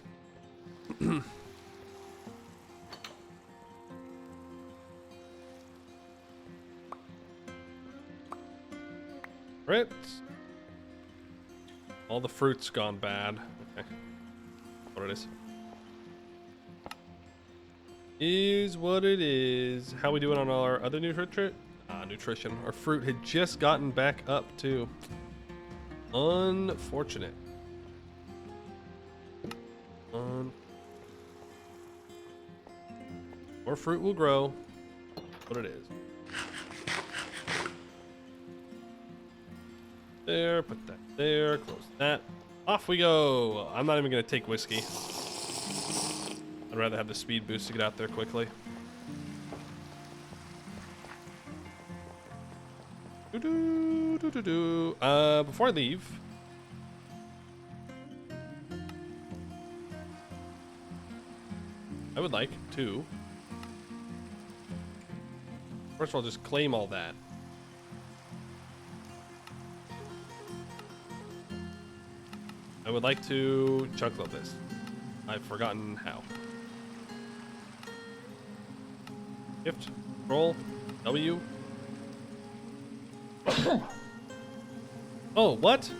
Right. All the fruit's gone bad. Okay. What it is what it is. How we doing on all our other nutrition? Nutrition. Our fruit had just gotten back up too. Unfortunate. More fruit will grow. What it is. There, put that there, close that. Off we go. I'm not even gonna take whiskey. I'd rather have the speed boost to get out there quickly. Before I leave, I would like to, first of all, just claim all that. I would like to chunk load this. I've forgotten how. Shift, Control, W. Oh, what?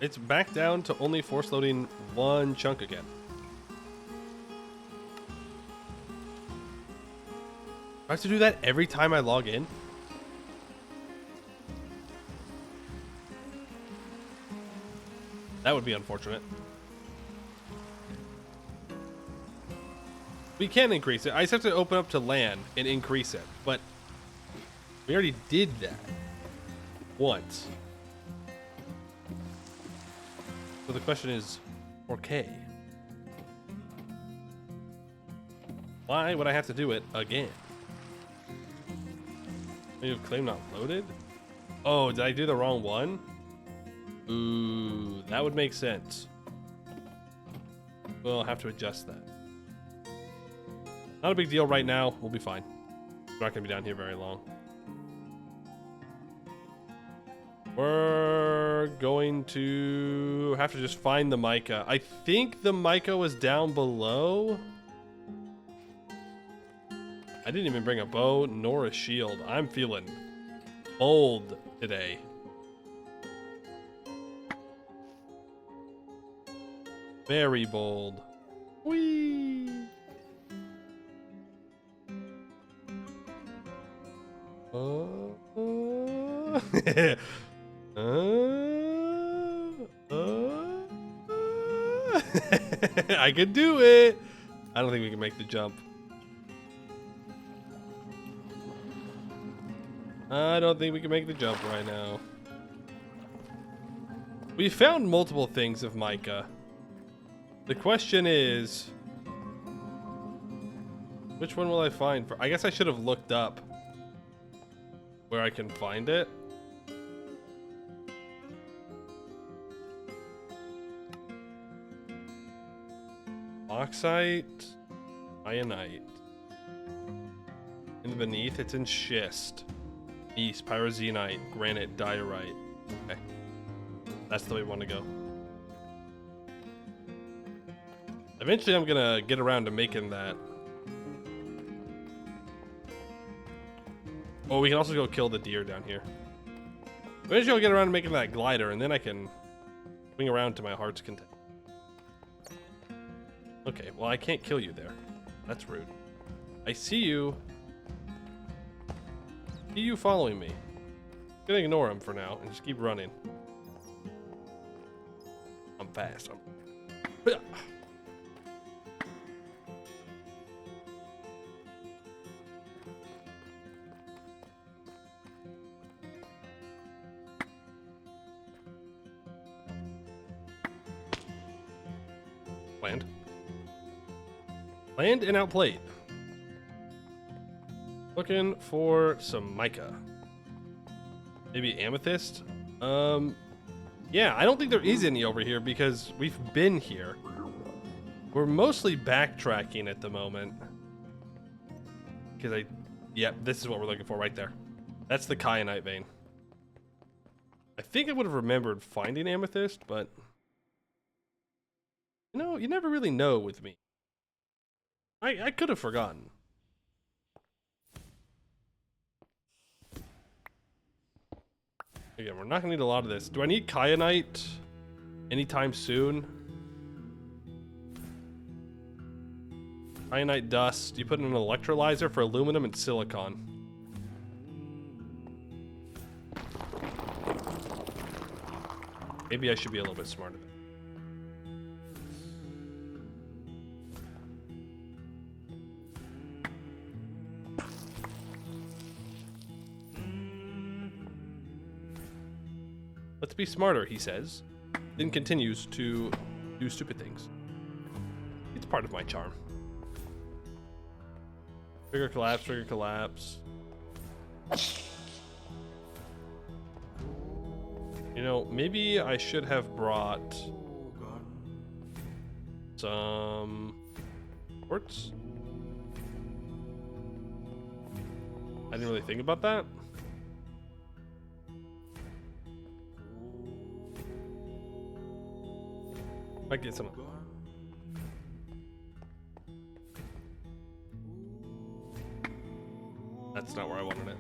It's back down to only force loading one chunk again. I have to do that every time I log in? That would be unfortunate. We can increase it. I just have to open up to LAN and increase it. But we already did that once. So the question is, 4K. Why would I have to do it again? You have claim not loaded? Oh, did I do the wrong one? Ooh, that would make sense. We'll have to adjust that. Not a big deal right now. We'll be fine. We're not going to be down here very long. We're going to have to just find the mica. I think the mica was down below. I didn't even bring a bow nor a shield. I'm feeling bold today. Very bold. Whee! I can do it. I don't think we can make the jump. I don't think we can make the jump right now. We found multiple things of mica. The question is, which one will I find? I guess I should have looked up where I can find it. Bauxite, ionite. And beneath, it's in schist. East, pyroxenite, granite, diorite. Okay. That's the way we want to go. Eventually, I'm gonna get around to making that. Oh, we can also go kill the deer down here. Eventually, I'll get around to making that glider, and then I can swing around to my heart's content. Okay, well, I can't kill you there. That's rude. I see you. See you following me. I'm gonna ignore him for now and just keep running. I'm fast. Land. Land and outplayed. Looking for some mica. Maybe amethyst? Yeah, I don't think there is any over here because we've been here. We're mostly backtracking at the moment. Because yep, this is what we're looking for right there. That's the kyanite vein. I think I would have remembered finding amethyst, but you know, you never really know with me. I could have forgotten. Again, we're not gonna need a lot of this. Do I need kyanite anytime soon? Kyanite dust. You put in an electrolyzer for aluminum and silicon. Maybe I should be a little bit smarter. Let's be smarter, he says. Then continues to do stupid things. It's part of my charm. Trigger collapse, trigger collapse. You know, maybe I should have brought some quartz. I didn't really think about that. Might get some. That's not where I wanted it.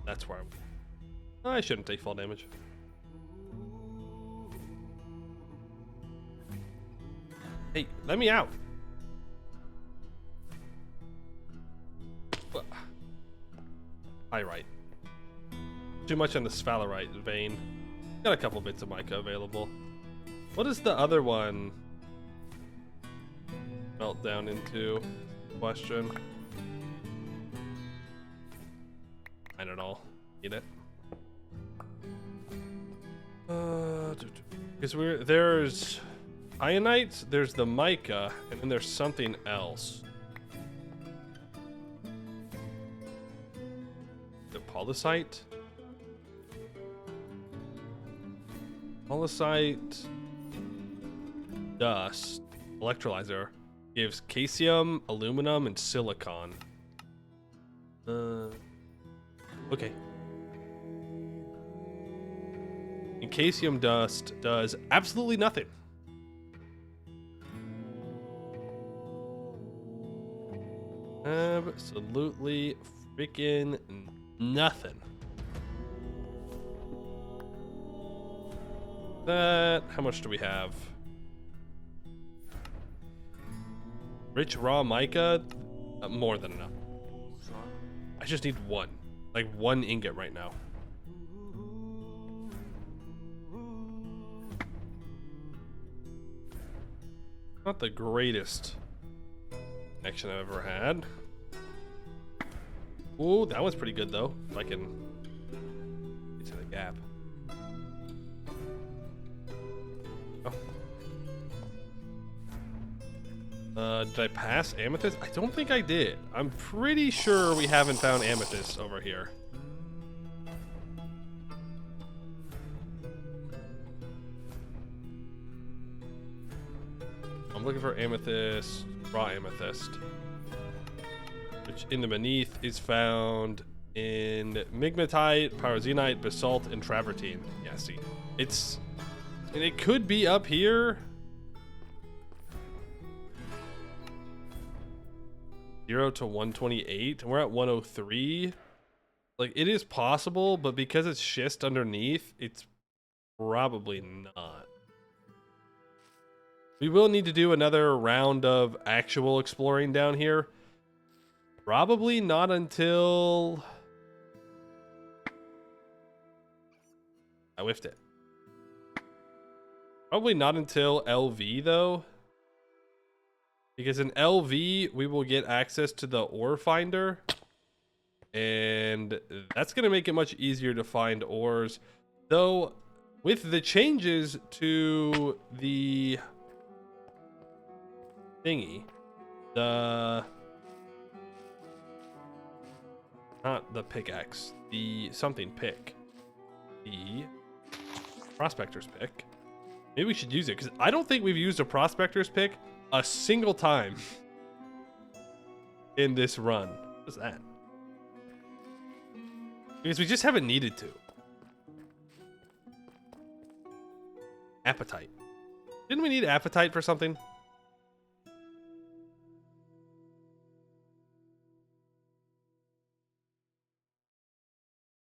That's where I shouldn't take fall damage. Hey, let me out. Pyrite. Too much on the sphalerite vein. Got a couple bits of mica available. What is the other one melt down into? Question. I don't know. Need it. Because there's ionites, there's the mica, and then there's something else. The polysite? Polysite dust electrolyzer gives calcium, aluminum, and silicon. Okay. And calcium dust does absolutely nothing. Absolutely freaking nothing. That, how much do we have? Rich raw mica, more than enough. I just need one, like one ingot right now. Not the greatest connection I've ever had. Ooh, that was pretty good though. If I can get to the gap. Oh. Did I pass amethyst? I don't think I did. I'm pretty sure we haven't found amethyst over here. I'm looking for amethyst, raw amethyst, which in the beneath is found in migmatite, pyroxenite, basalt, and travertine. Yeah, see, it's, and it could be up here. 0 to 128, and we're at 103. Like, it is possible, but because it's schist underneath, it's probably not. We will need to do another round of actual exploring down here. Probably not until... I whiffed it. Probably not until LV, though. Because in LV, we will get access to the ore finder. And that's going to make it much easier to find ores. Though, with the changes to the thingy, not the pickaxe, the something pick, the prospector's pick. Maybe we should use it, because I don't think we've used a prospector's pick a single time in this run. What's that? Because we just haven't needed to. Appetite. Didn't we need appetite for something?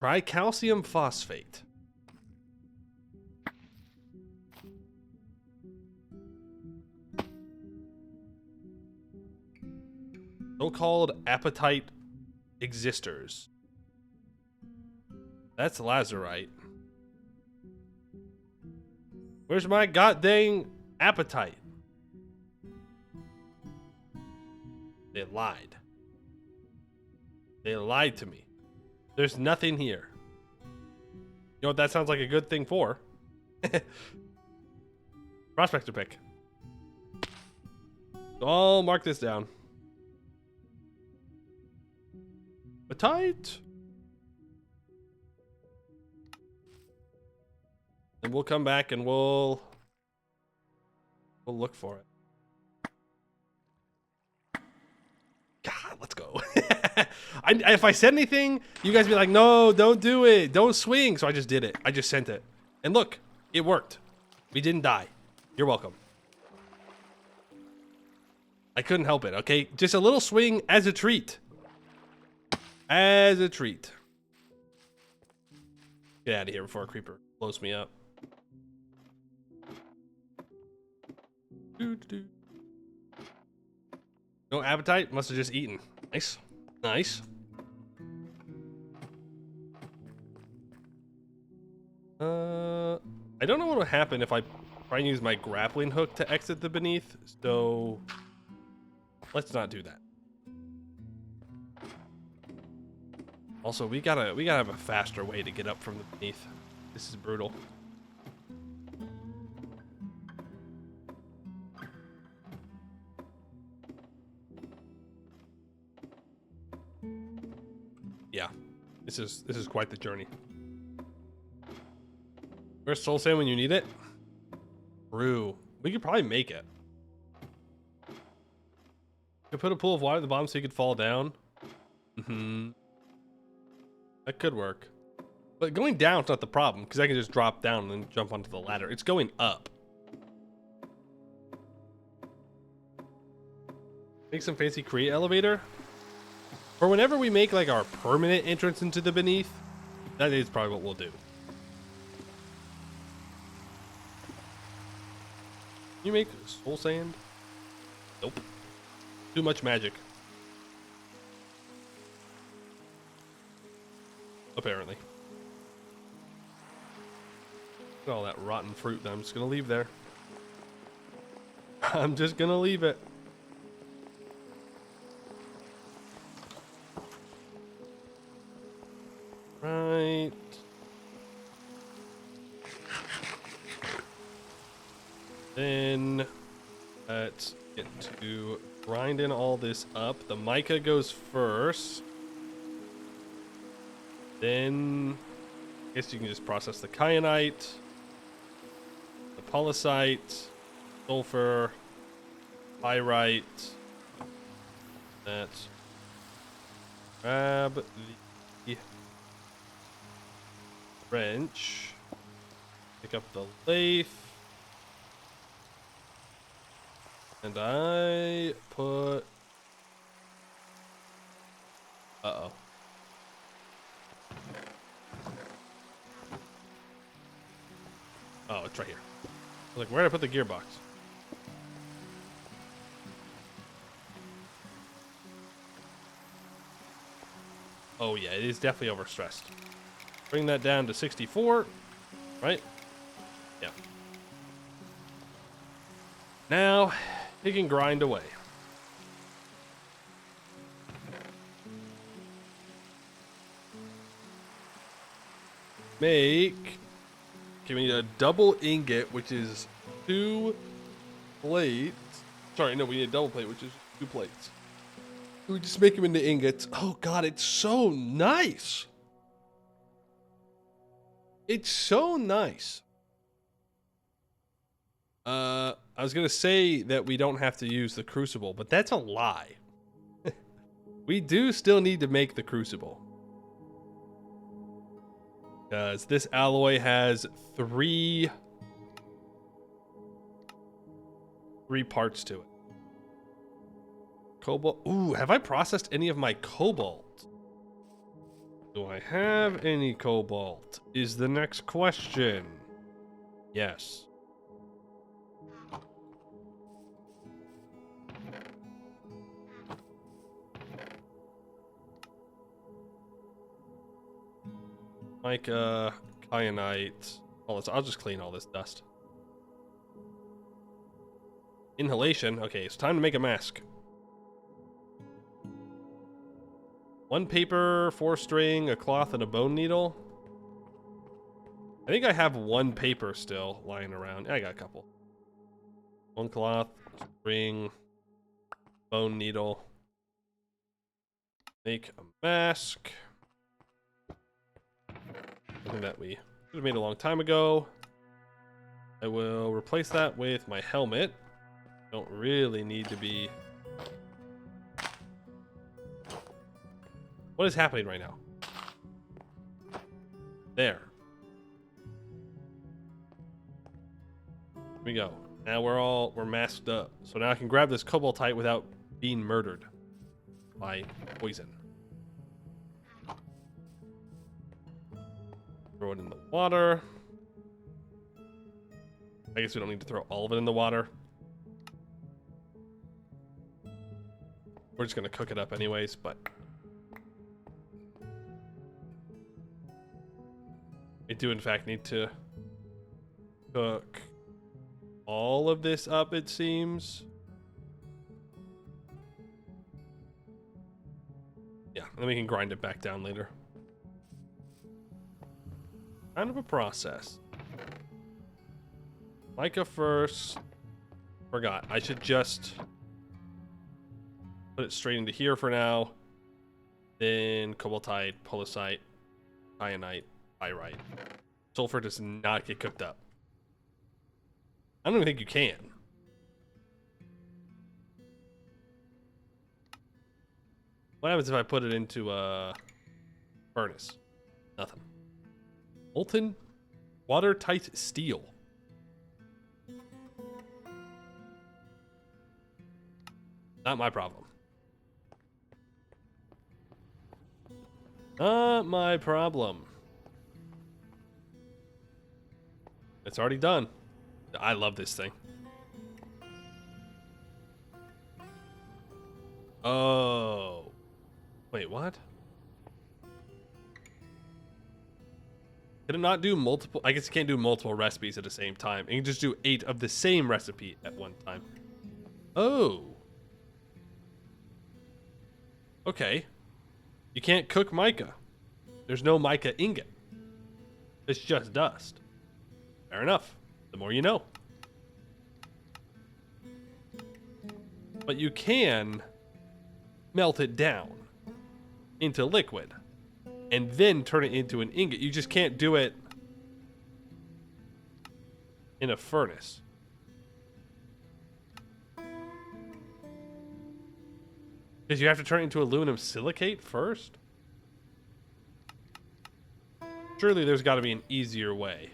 Try calcium phosphate. So-called appetite existers. That's lazurite. Where's my goddamn appetite? They lied. They lied to me. There's nothing here. You know what that sounds like a good thing for? Prospector pick. So I'll mark this down. Tight. And we'll come back and we'll look for it. God, let's go. If I said anything, you guys be like, no, don't do it. Don't swing. So I just did it. I just sent it. And look, it worked. We didn't die. You're welcome. I couldn't help it, okay? Just a little swing as a treat. As a treat. Get out of here before a creeper blows me up. No appetite? Must have just eaten. Nice. Nice. I don't know what will happen if I try and use my grappling hook to exit the beneath, so let's not do that. Also, we gotta have a faster way to get up from the beneath. This is brutal. Yeah, this is quite the journey. Where's Soul Sand when you need it? True. We could probably make it. Could put a pool of water at the bottom so you could fall down. That could work. But going down is not the problem, because I can just drop down and then jump onto the ladder. It's going up. Make some fancy create elevator. Or whenever we make like our permanent entrance into the beneath, that is probably what we'll do. Can you make soul sand? Nope. Too much magic. Apparently. Look at all that rotten fruit that I'm just gonna leave there. I'm just gonna leave it. Right. Then let's get to grinding all this up. The mica goes first. Then I guess you can just process the kyanite, the polysite, sulfur, pyrite. Let's grab the wrench, pick up the lathe, and I put... Uh-oh. Oh, it's right here. I was like, where did I put the gearbox? Oh yeah, it is definitely overstressed. Bring that down to 64, right? Yeah. Now, you can grind away. Make... Okay, we need a double ingot, which is 2 plates. Sorry, no, we need a double plate, which is 2 plates. We just make them into ingots. Oh god, it's so nice. It's so nice. I was gonna say that we don't have to use the crucible, but that's a lie. We do still need to make the crucible. Because this alloy has 3 parts to it. Cobalt. Ooh, have I processed any of my cobalt? Do I have any cobalt? Is the next question. Yes. Like, kyanite. Oh, I'll just clean all this dust. Inhalation. Okay, it's time to make a mask. 1 paper, 4 string, a cloth, and a bone needle. I think I have 1 paper still lying around. I got a couple. One cloth, string, bone needle. Make a mask. Something that we should have made a long time ago. I will replace that with my helmet. Don't really need to be... What is happening right now? There. Here we go. Now we're masked up. So now I can grab this cobaltite without being murdered by poison. Throw it in the water. I guess we don't need to throw all of it in the water. We're just gonna cook it up anyways, but I do in fact need to cook all of this up, it seems. Yeah, and then we can grind it back down later. Kind of a process. Mica first. Forgot. I should just put it straight into here for now. Then cobaltite, polisite, kyanite, pyrite. Sulfur does not get cooked up. I don't even think you can. What happens if I put it into a furnace? Nothing. Molten watertight steel. Not my problem. Not my problem. It's already done. I love this thing. Oh. Wait, what? Did it not do multiple? I guess you can't do multiple recipes at the same time. You can just do 8 of the same recipe at one time. Oh. Okay. You can't cook mica. There's no mica ingot. It's just dust. Fair enough. The more you know. But you can melt it down into liquid and then turn it into an ingot. You just can't do it in a furnace. Because you have to turn it into aluminum silicate first? Surely there's got to be an easier way.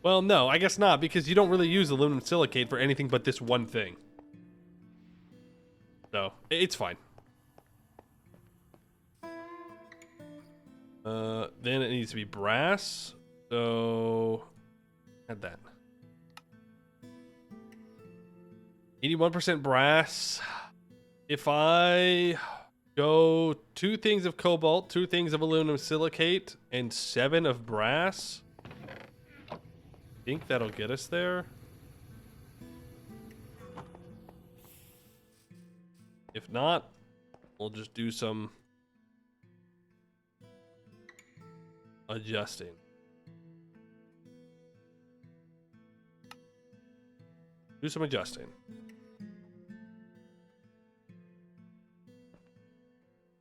Well, no, I guess not, because you don't really use aluminum silicate for anything but this one thing. So, it's fine. Then it needs to be brass. So, add that. 81% brass. If I go 2 things of cobalt, 2 things of aluminum silicate, and 7 of brass, I think that'll get us there. If not, we'll just do some adjusting. Do some adjusting.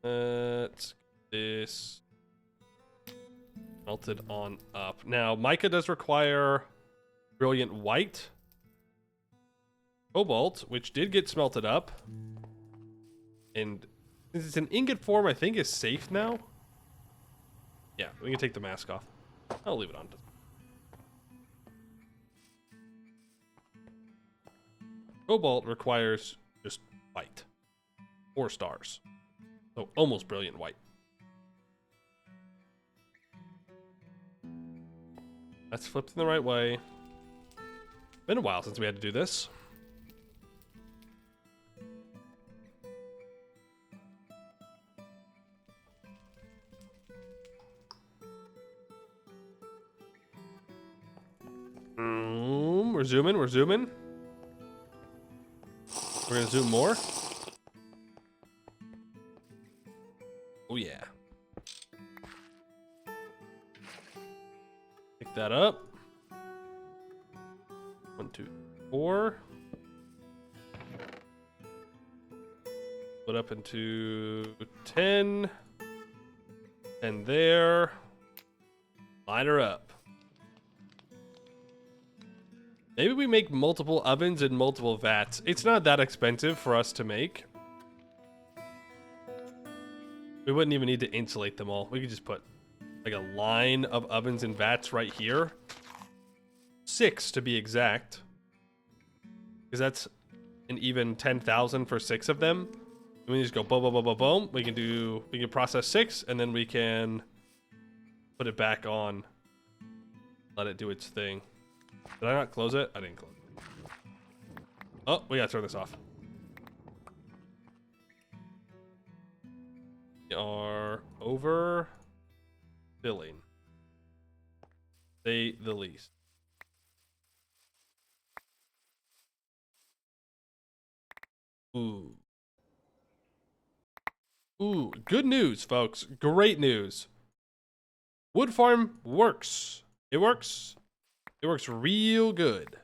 Let's get this melted on up. Now, mica does require brilliant white. Cobalt, which did get smelted up. And since it's an ingot form, I think is safe now. Yeah, we can take the mask off. I'll leave it on. Cobalt requires just white. 4 stars. So almost brilliant white. That's flipped in the right way. Been a while since we had to do this. We're zooming, we're zooming. We're gonna zoom more. Oh yeah. Pick that up. 1, 2, 4. Put up into 10. And there. Light her up. Maybe we make multiple ovens and multiple vats. It's not that expensive for us to make. We wouldn't even need to insulate them all. We could just put like a line of ovens and vats right here. 6 to be exact. Because that's an even 10,000 for 6 of them. And we just go boom, boom, boom, boom, boom. We can process 6 and then we can put it back on. Let it do its thing. Did I not close it? I didn't close it. Oh, we gotta turn this off. We are over filling. Say the least. Ooh. Ooh, good news, folks. Great news. Wood farm works. It works. It works real good.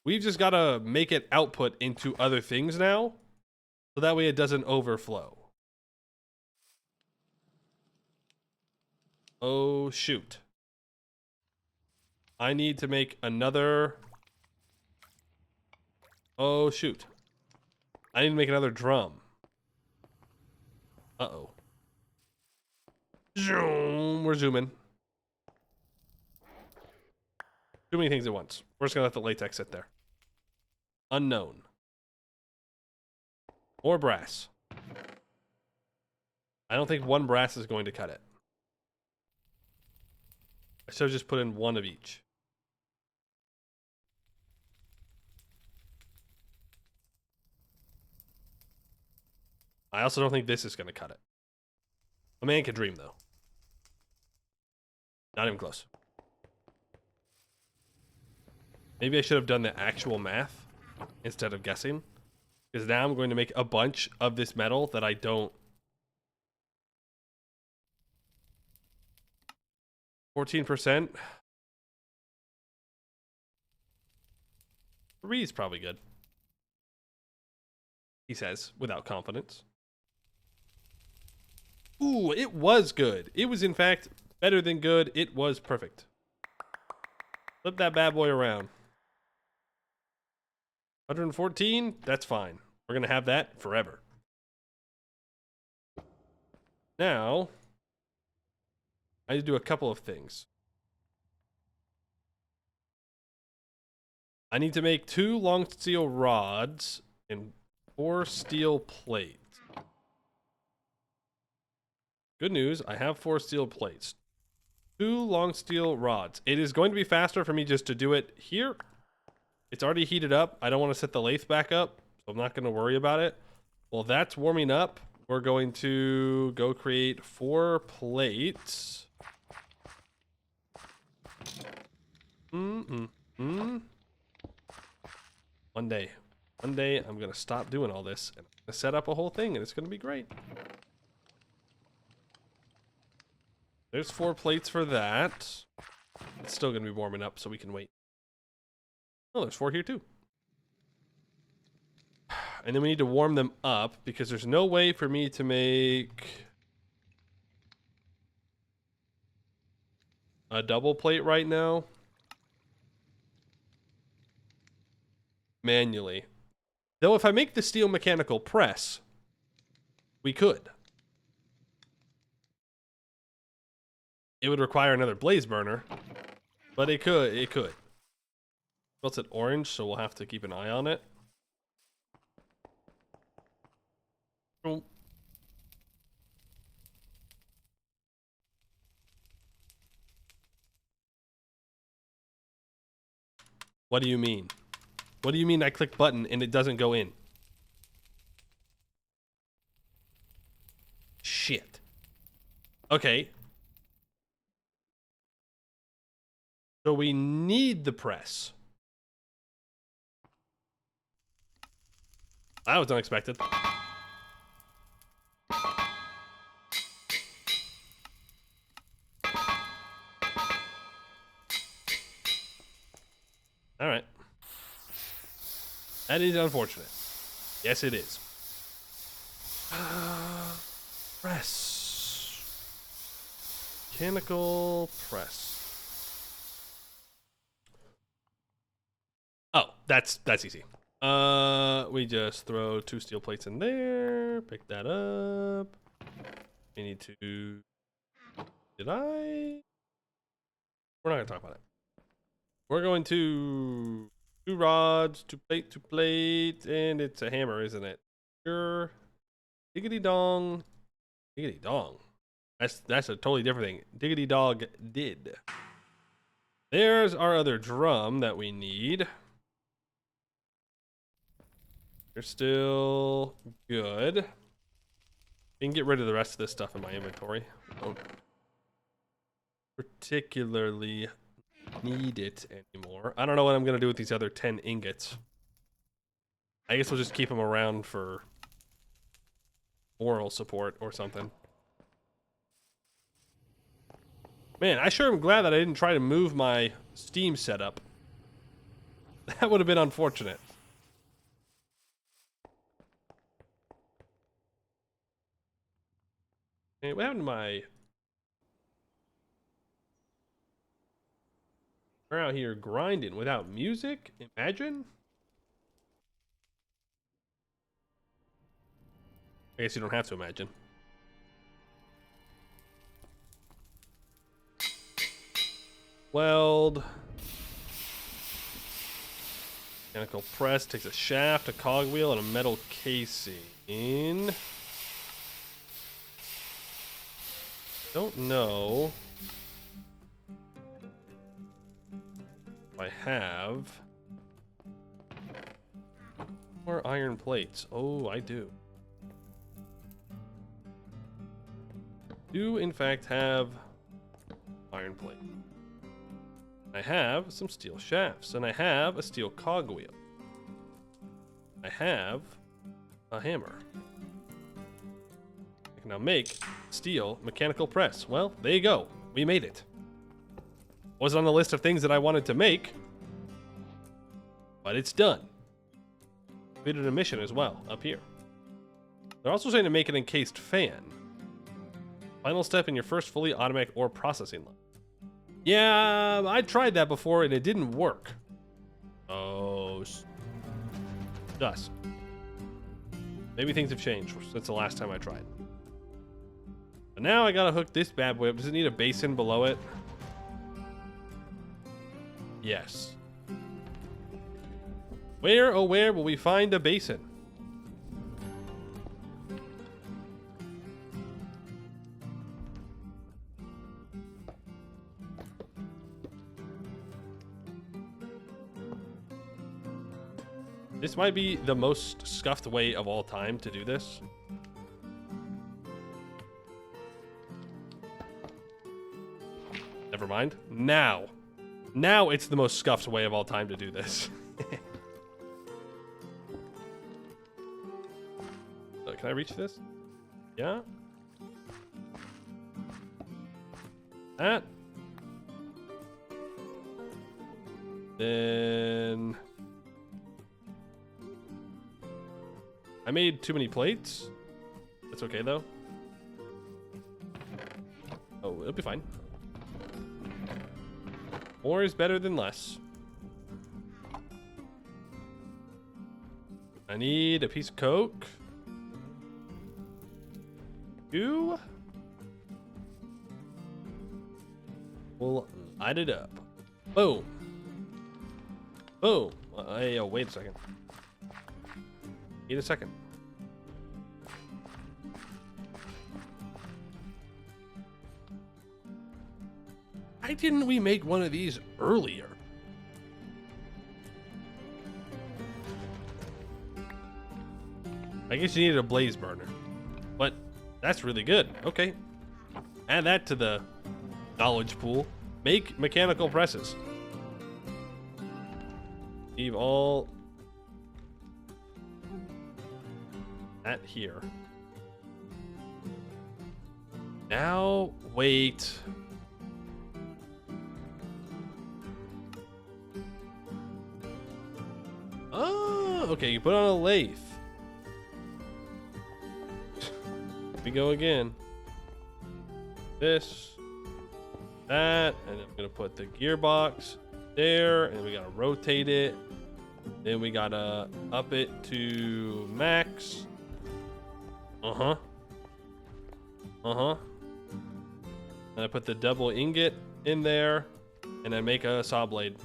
We've just got to make it output into other things now, so that way it doesn't overflow. Oh, shoot. I need to make another... Oh, shoot. I need to make another drum. Uh-oh. Zoom. We're zooming. Too many things at once. We're just gonna let the latex sit there. Unknown. More brass. I don't think one brass is going to cut it. I should have just put in one of each. I also don't think this is going to cut it. A man can dream, though. Not even close. Maybe I should have done the actual math instead of guessing. Because now I'm going to make a bunch of this metal that I don't... 14%. 3 is probably good. He says, without confidence. Ooh, it was good. It was, in fact, better than good. It was perfect. Flip that bad boy around. 114, that's fine. We're going to have that forever. Now, I need to do a couple of things. I need to make 2 long steel rods and 4 steel plates. Good news, I have 4 steel plates. 2 long steel rods. It is going to be faster for me just to do it here. It's already heated up. I don't want to set the lathe back up, so I'm not going to worry about it. While that's warming up, we're going to go create 4 plates. One day I'm going to stop doing all this and I'm gonna set up a whole thing and it's going to be great. There's 4 plates for that. It's still going to be warming up, so we can wait. Oh, there's 4 here too. And then we need to warm them up because there's no way for me to make a double plate right now manually. Though if I make the steel mechanical press, we could. It would require another blaze burner, but it could. Well, it's an orange, so we'll have to keep an eye on it. Oh. What do you mean? What do you mean I click button and it doesn't go in? Shit. Okay. So we need the press. That was unexpected. All right. That is unfortunate. Yes, it is. Press. Mechanical press. Oh, that's easy. We just throw 2 steel plates in there. Pick that up. We need to. Did I? We're not gonna talk about it. We're going to 2 rods, 2 plate, and it's a hammer, isn't it? Sure. Diggity dong. Diggity dong. That's a totally different thing. Diggity dog did. There's our other drum that we need. They're still good. We can get rid of the rest of this stuff in my inventory. Don't particularly need it anymore. I don't know what I'm gonna do with these other 10 ingots. I guess we'll just keep them around for moral support or something. Man, I sure am glad that I didn't try to move my Steam setup. That would have been unfortunate. Hey, what happened to my... We're out here grinding without music? Imagine? I guess you don't have to imagine. Weld. Mechanical press takes a shaft, a cogwheel, and a metal casing. Don't know if I have more iron plates. Oh, I do. Do in fact have iron plate. I have some steel shafts, and I have a steel cogwheel. I have a hammer. I can now make steel mechanical press. Well, there you go. We made it. Wasn't on the list of things that I wanted to make, but it's done. Completed a mission as well, up here. They're also saying to make an encased fan. Final step in your first fully automatic ore processing line. Yeah, I tried that before and it didn't work. Oh, dust. Maybe things have changed since the last time I tried. But now I gotta hook this bad boy up. Does it need a basin below it? Yes. Where, oh where will we find a basin? This might be the most scuffed way of all time to do this. Never mind. Now it's the most scuffed way of all time to do this. Can I reach this? Yeah. That. Then I made too many plates. That's okay though. Oh, it'll be fine. More is better than less. I need a piece of coke. 2. We'll light it up. Boom. Boom. Hey, oh, wait a second. Wait a second. Why didn't we make one of these earlier? I guess you needed a blaze burner, but that's really good. Okay. Add that to the knowledge pool. Make mechanical presses. Leave all that here. Now, wait. Oh, okay, you put on a lathe. We go again. This, that, and I'm gonna put the gearbox there, and we gotta rotate it. Then we gotta up it to max. And I put the double ingot in there, and I make a saw blade.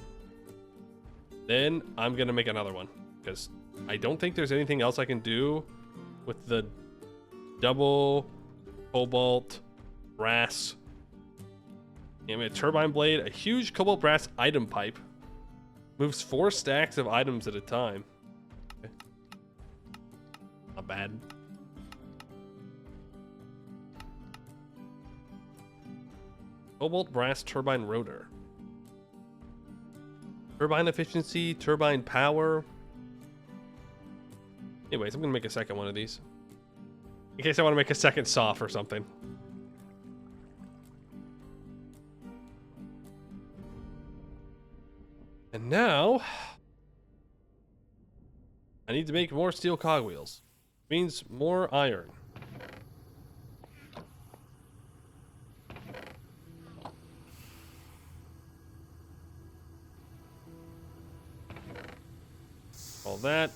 Then I'm gonna make another one, because I don't think there's anything else I can do with the double cobalt brass. I mean, a turbine blade, a huge cobalt brass item pipe. Moves 4 stacks of items at a time. Okay. Not bad. Cobalt brass turbine rotor. Turbine efficiency, turbine power. Anyways, I'm gonna make a second one of these. In case I want to make a second saw or something. And now, I need to make more steel cogwheels. Means more iron. All that.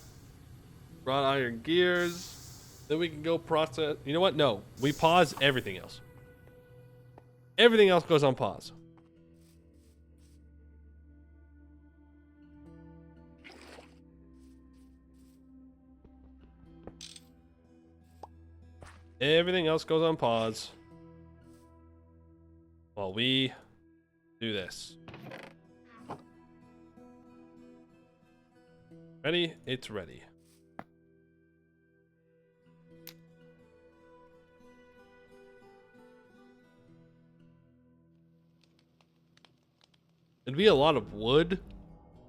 Wrought iron gears. Then we can go process. You know what? No, we pause everything else. Everything else goes on pause. Everything else goes on pause while we do this. Ready? It's ready. It'd be a lot of wood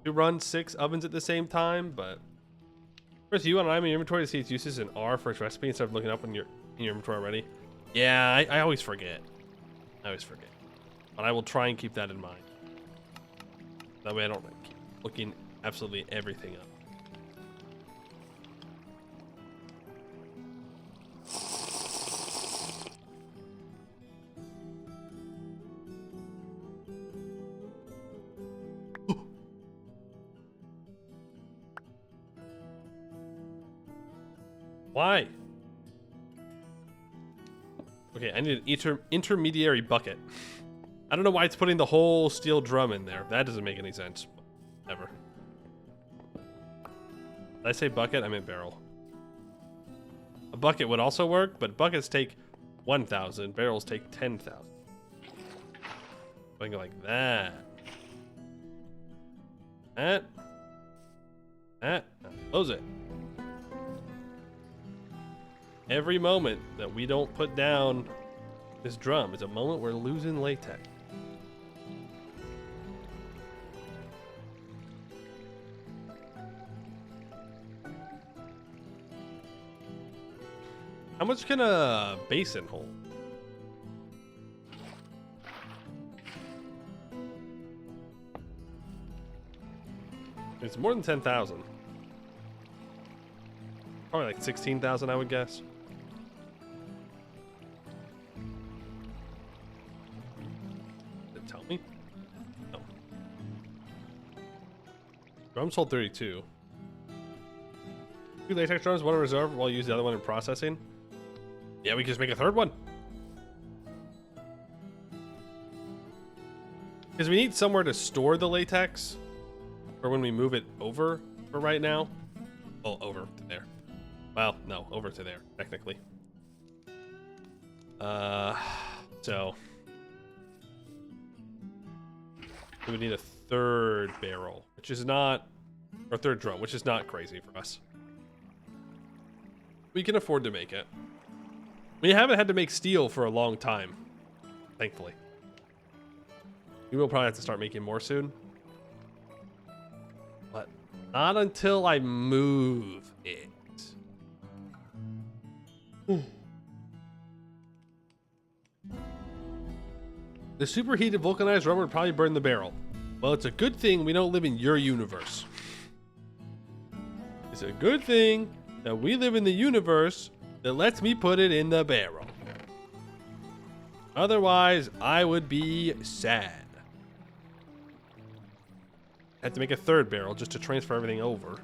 to run 6 ovens at the same time, but first you want an item in your inventory to see its uses in R for its recipe instead of looking up in your inventory already. Yeah, I always forget. But I will try and keep that in mind. That way I don't keep looking absolutely everything up. Why? Okay, I need an intermediary bucket. I don't know why it's putting the whole steel drum in there. That doesn't make any sense. Ever. Did I say bucket? I meant barrel. A bucket would also work, but buckets take 1,000. Barrels take 10,000. I can go like that. That. Close it. Every moment that we don't put down this drum is a moment we're losing latex. How much can a basin hold? It's more than 10,000. Probably like 16,000, I would guess. Me? No. Drums hold 32. 2 latex drums, 1 in reserve, while you use the other one in processing. Yeah, we can just make a 3rd one. Because we need somewhere to store the latex for when we move it over for right now. Oh, over to there. Well, no, over to there, technically. So we would need a 3rd barrel, which is not, or 3rd drum, which is not crazy for us. We can afford to make it. We haven't had to make steel for a long time, thankfully. We will probably have to start making more soon. But not until I move it. The superheated vulcanized rubber would probably burn the barrel. Well, it's a good thing we don't live in your universe. It's a good thing that we live in the universe that lets me put it in the barrel. Otherwise, I would be sad. I had to make a third barrel just to transfer everything over.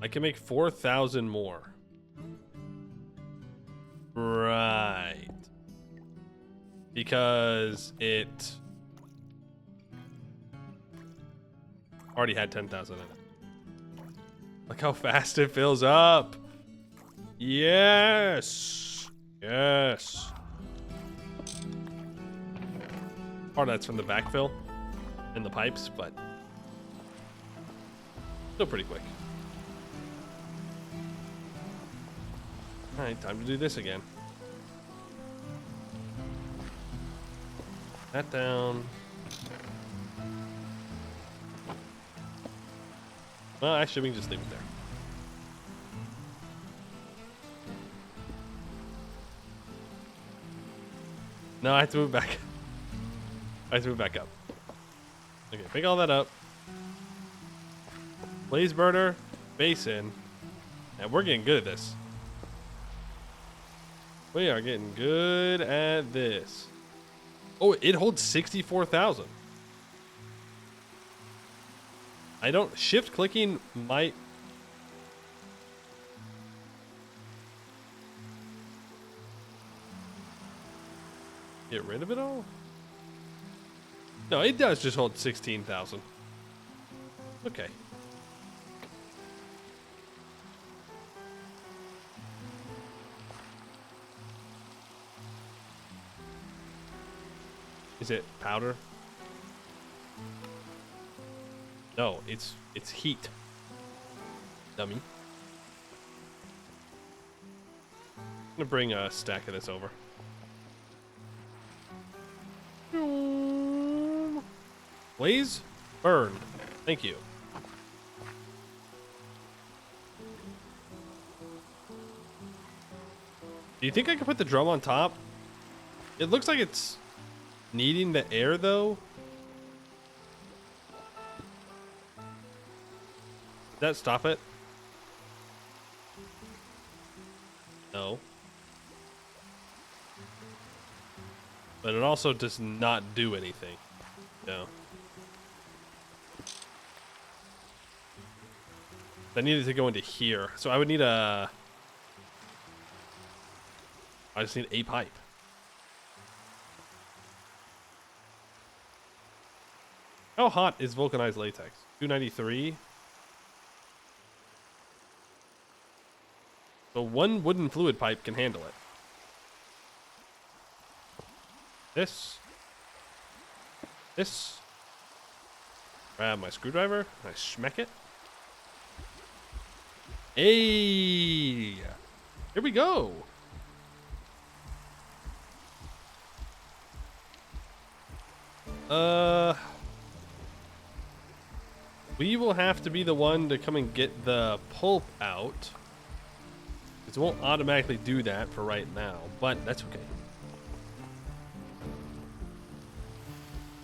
I can make 4,000 more. Right. Because it already had 10,000 in it. Look how fast it fills up. Yes. Yes. Part of that's from the backfill and the pipes, but still pretty quick. All right, time to do this again. That down. Well, actually, we can just leave it there. No, I have to move back. I have to move back up. Okay, pick all that up. Blaze burner, basin. And we're getting good at this. We are getting good at this. Oh, it holds 64,000. I don't... Shift clicking might... Get rid of it all? No, it does just hold 16,000. Okay. Is it powder? No, it's heat. Dummy. I'm gonna bring a stack of this over. Blaze? Burn. Thank you. Do you think I could put the drum on top? It looks like it's needing the air, though. Does that stop it? No. But it also does not do anything. No. I needed to go into here. So I would need a... I just need a pipe. How hot is vulcanized latex? 293. So one wooden fluid pipe can handle it. This. Grab my screwdriver. I smack it. Hey! Here we go. We will have to be the one to come and get the pulp out. It won't automatically do that for right now, but that's okay.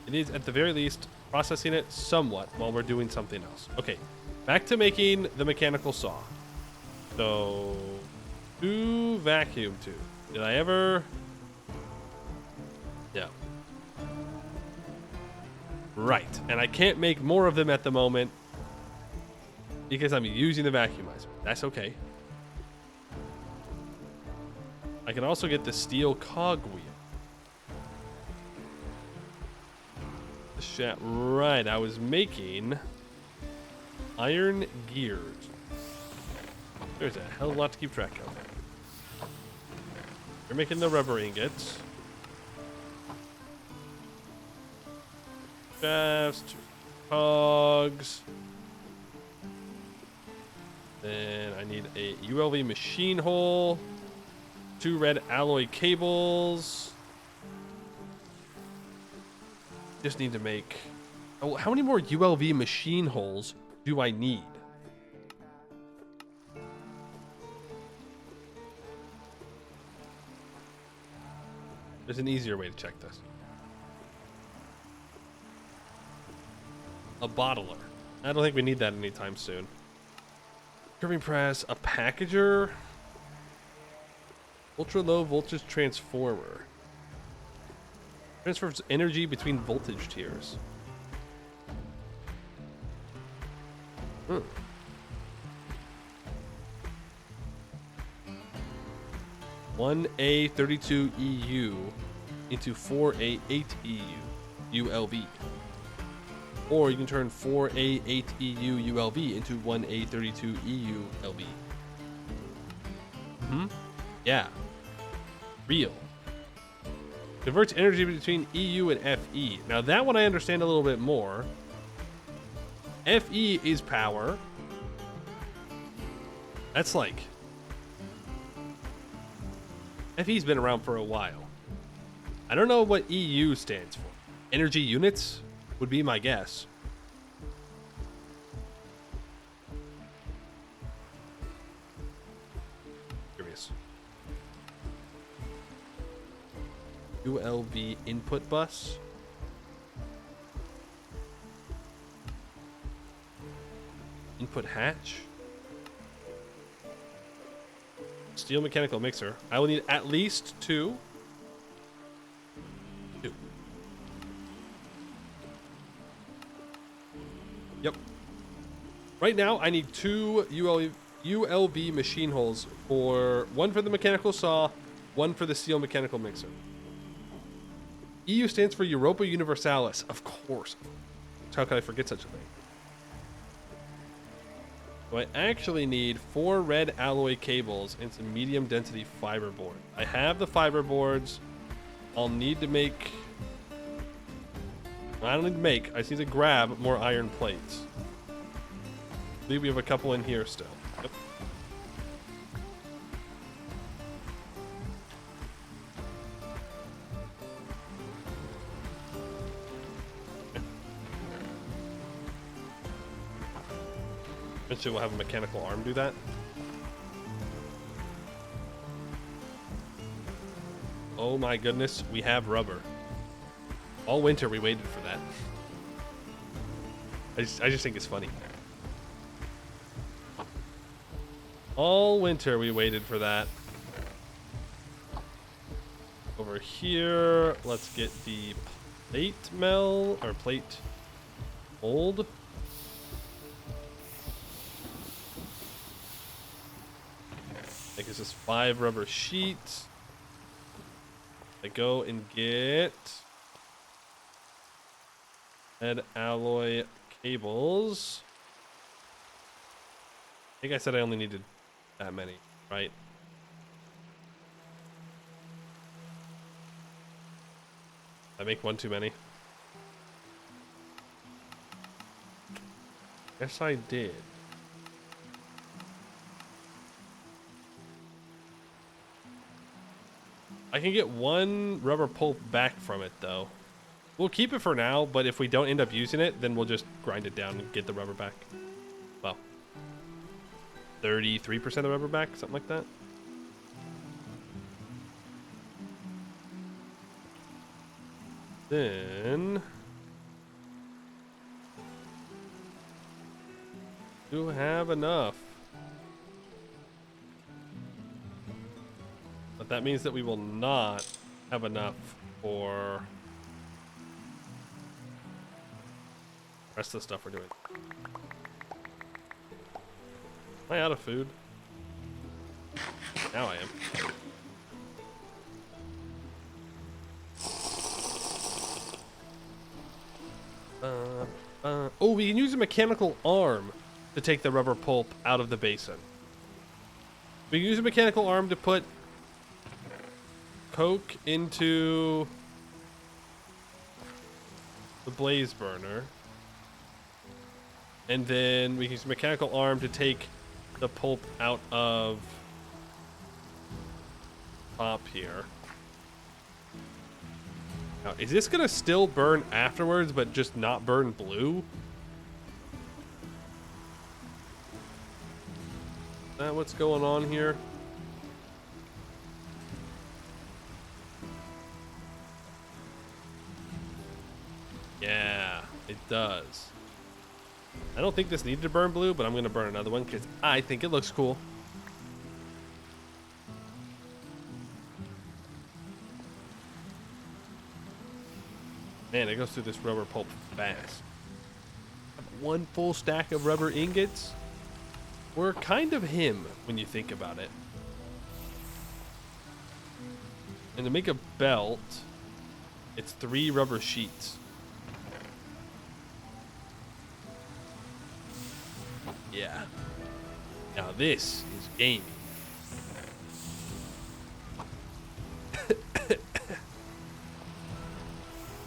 It is, at the very least, processing it somewhat while we're doing something else. Okay, back to making the mechanical saw. So, 2 vacuum tubes. Did I ever... No. Right, and I can't make more of them at the moment because I'm using the vacuumizer. That's okay. I can also get the steel cogwheel. The shaft. Right, I was making iron gears. There's a hell of a lot to keep track of. You're making the rubber ingots. Shafts, 2 cogs. Then I need a ULV machine hole. 2 red alloy cables. Just need to make... Oh, how many more ULV machine holes do I need? There's an easier way to check this. A bottler. I don't think we need that anytime soon. Curving press, a packager. Ultra low voltage transformer. Transfers energy between voltage tiers. 1A32EU into 4A8EU ULV. Or you can turn 4A8EU ULV into 1A32EU LV. Yeah. Real. Converts energy between EU and FE. Now that one I understand a little bit more. FE is power. That's like... FE's been around for a while. I don't know what EU stands for. Energy units would be my guess. Curious. ULV input bus. Input hatch. Steel mechanical mixer. I will need at least two. Yep. Right now, I need two ULV machine holes for one for the mechanical saw, one for the steel mechanical mixer. EU stands for Europa Universalis, of course. How could I forget such a thing? So I actually need 4 red alloy cables and some medium density fiber board. I have the fiber boards. I'll need to make... I don't need to make. I just need to grab more iron plates. I believe we have a couple in here still. Yep. Eventually we'll have a mechanical arm do that. Oh my goodness, we have rubber. All winter we waited for that. I just think it's funny. All winter we waited for that. Over here, let's get the plate mill, or plate mold. I think it's just 5 rubber sheets. I go and get red alloy cables. I think I said I only needed that many, right? Did I make one too many? Yes, I did. I can get 1 rubber pulp back from it, though. We'll keep it for now, but if we don't end up using it, then we'll just grind it down and get the rubber back. Well, 33% of the rubber back, something like that. Then... do have enough. But that means that we will not have enough for the rest of the stuff we're doing. Am I out of food? Now I am. Oh, we can use a mechanical arm to take the rubber pulp out of the basin. We can use a mechanical arm to put coke into the blaze burner, and then we can use a mechanical arm to take the pulp out of top here. Now, is this gonna still burn afterwards but just not burn blue? Is that what's going on here? Yeah, it does. I don't think this needed to burn blue, but I'm going to burn another one because I think it looks cool. Man, it goes through this rubber pulp fast. One full stack of rubber ingots. We're kind of him when you think about it. And to make a belt, it's 3 rubber sheets. Yeah. Now this is gaming.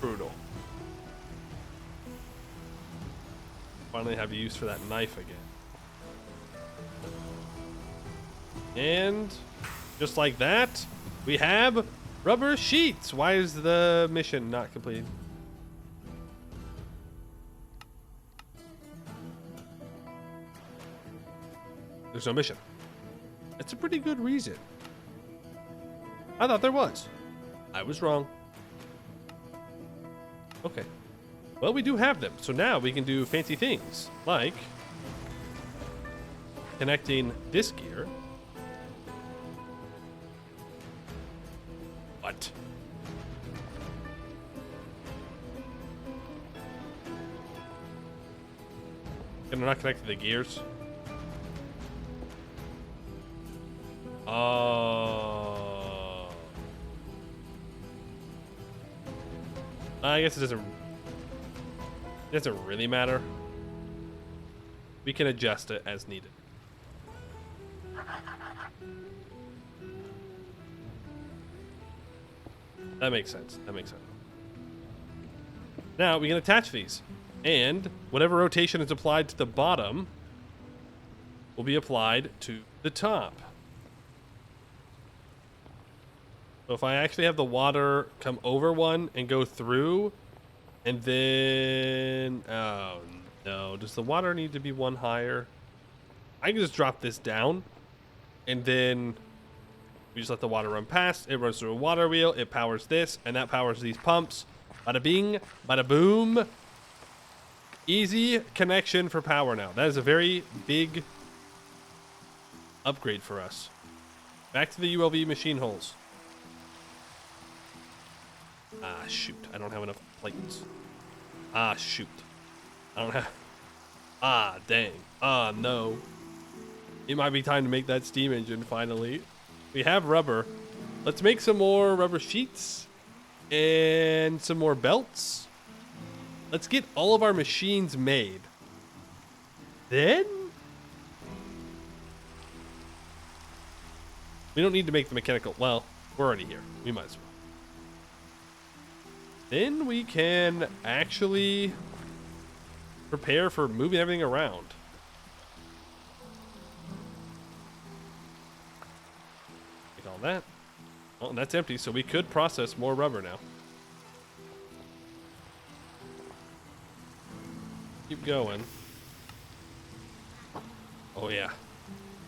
Brutal. Finally have use for that knife again. And just like that, we have rubber sheets. Why is the mission not complete? There's no mission. That's a pretty good reason. I thought there was. I was wrong. Okay. Well, we do have them. So now we can do fancy things like connecting this gear. What? Can I not connect to the gears? Oh. I guess it doesn't really matter. We can adjust it as needed. That makes sense. That makes sense. Now we can attach these, and whatever rotation is applied to the bottom will be applied to the top. So if I actually have the water come over one and go through, and then, oh no, does the water need to be one higher? I can just drop this down, and then we just let the water run past. It runs through a water wheel. It powers this, and that powers these pumps. Bada bing, bada boom. Easy connection for power now. That is a very big upgrade for us. Back to the ULV machine holes. Ah, shoot. I don't have enough plates. Ah, shoot. I don't have... Ah, dang. Ah, no. It might be time to make that steam engine finally. We have rubber. Let's make some more rubber sheets and some more belts. Let's get all of our machines made. Then we don't need to make the mechanical. Well, we're already here. We might as well. Then we can actually prepare for moving everything around. Take all that. Oh, and that's empty, so we could process more rubber now. Keep going. Oh, yeah.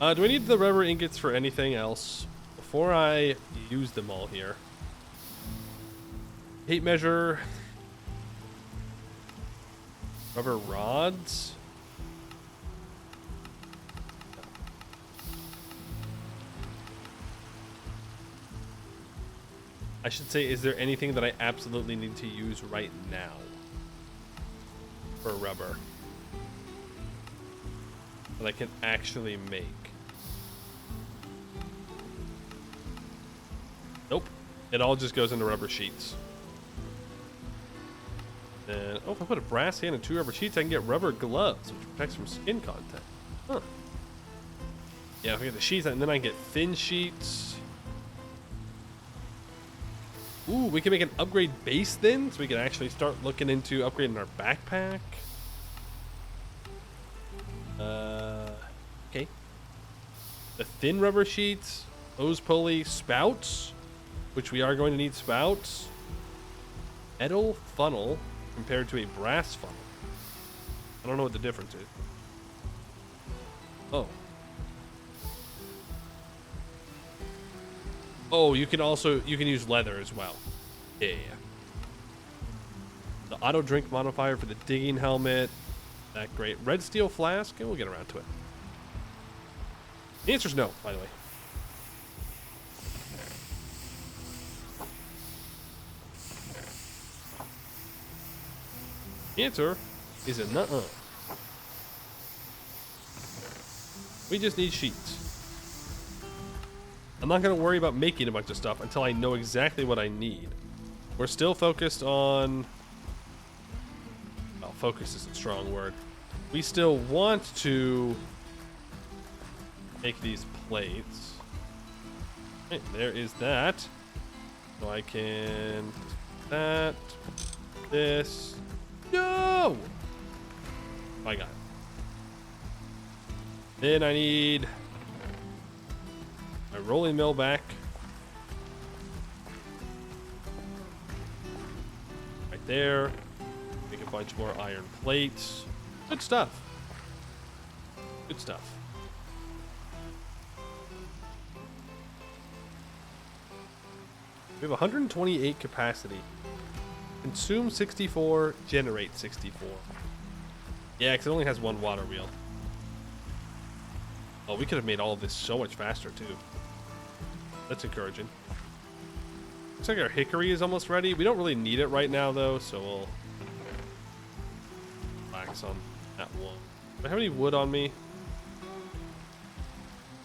Do I need the rubber ingots for anything else? Before I use them all here. Tape measure. Rubber rods. I should say, is there anything that I absolutely need to use right now for rubber that I can actually make? Nope. It all just goes into rubber sheets. And, oh, if I put a brass hand and 2 rubber sheets, I can get rubber gloves, which protects from skin contact. Huh. Yeah, if I get the sheets, and then I can get thin sheets. Ooh, we can make an upgrade base then, so we can actually start looking into upgrading our backpack. Okay. The thin rubber sheets, hose pulley, spouts, which we are going to need spouts. Metal funnel compared to a brass funnel. I don't know what the difference is. Oh. Oh, you can use leather as well. Yeah. The auto drink modifier for the digging helmet. That great. Red steel flask, and we'll get around to it. The answer's no, by the way. The answer is a nuh-uh. We just need sheets. I'm not going to worry about making a bunch of stuff until I know exactly what I need. We're still focused on... Well, focus is a strong word. We still want to make these plates. Okay, there is that. So I can... That. This. No! I got it. Then I need my rolling mill back. Right there. Make a bunch more iron plates. Good stuff. Good stuff. We have 128 capacity. Consume 64, generate 64. Yeah, because it only has one water wheel. Oh, we could have made all of this so much faster, too. That's encouraging. Looks like our hickory is almost ready. We don't really need it right now, though, so we'll relax on that one. Do I have any wood on me?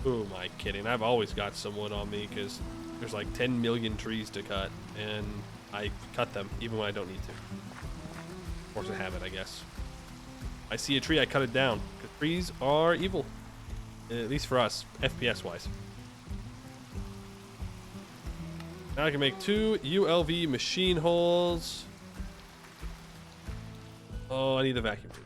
Who am I kidding? I've always got some wood on me, because there's like 10 million trees to cut, and I cut them, even when I don't need to. Force of habit, I guess. I see a tree, I cut it down. Because trees are evil. At least for us, FPS-wise. Now I can make 2 ULV machine holes. Oh, I need the vacuum tube.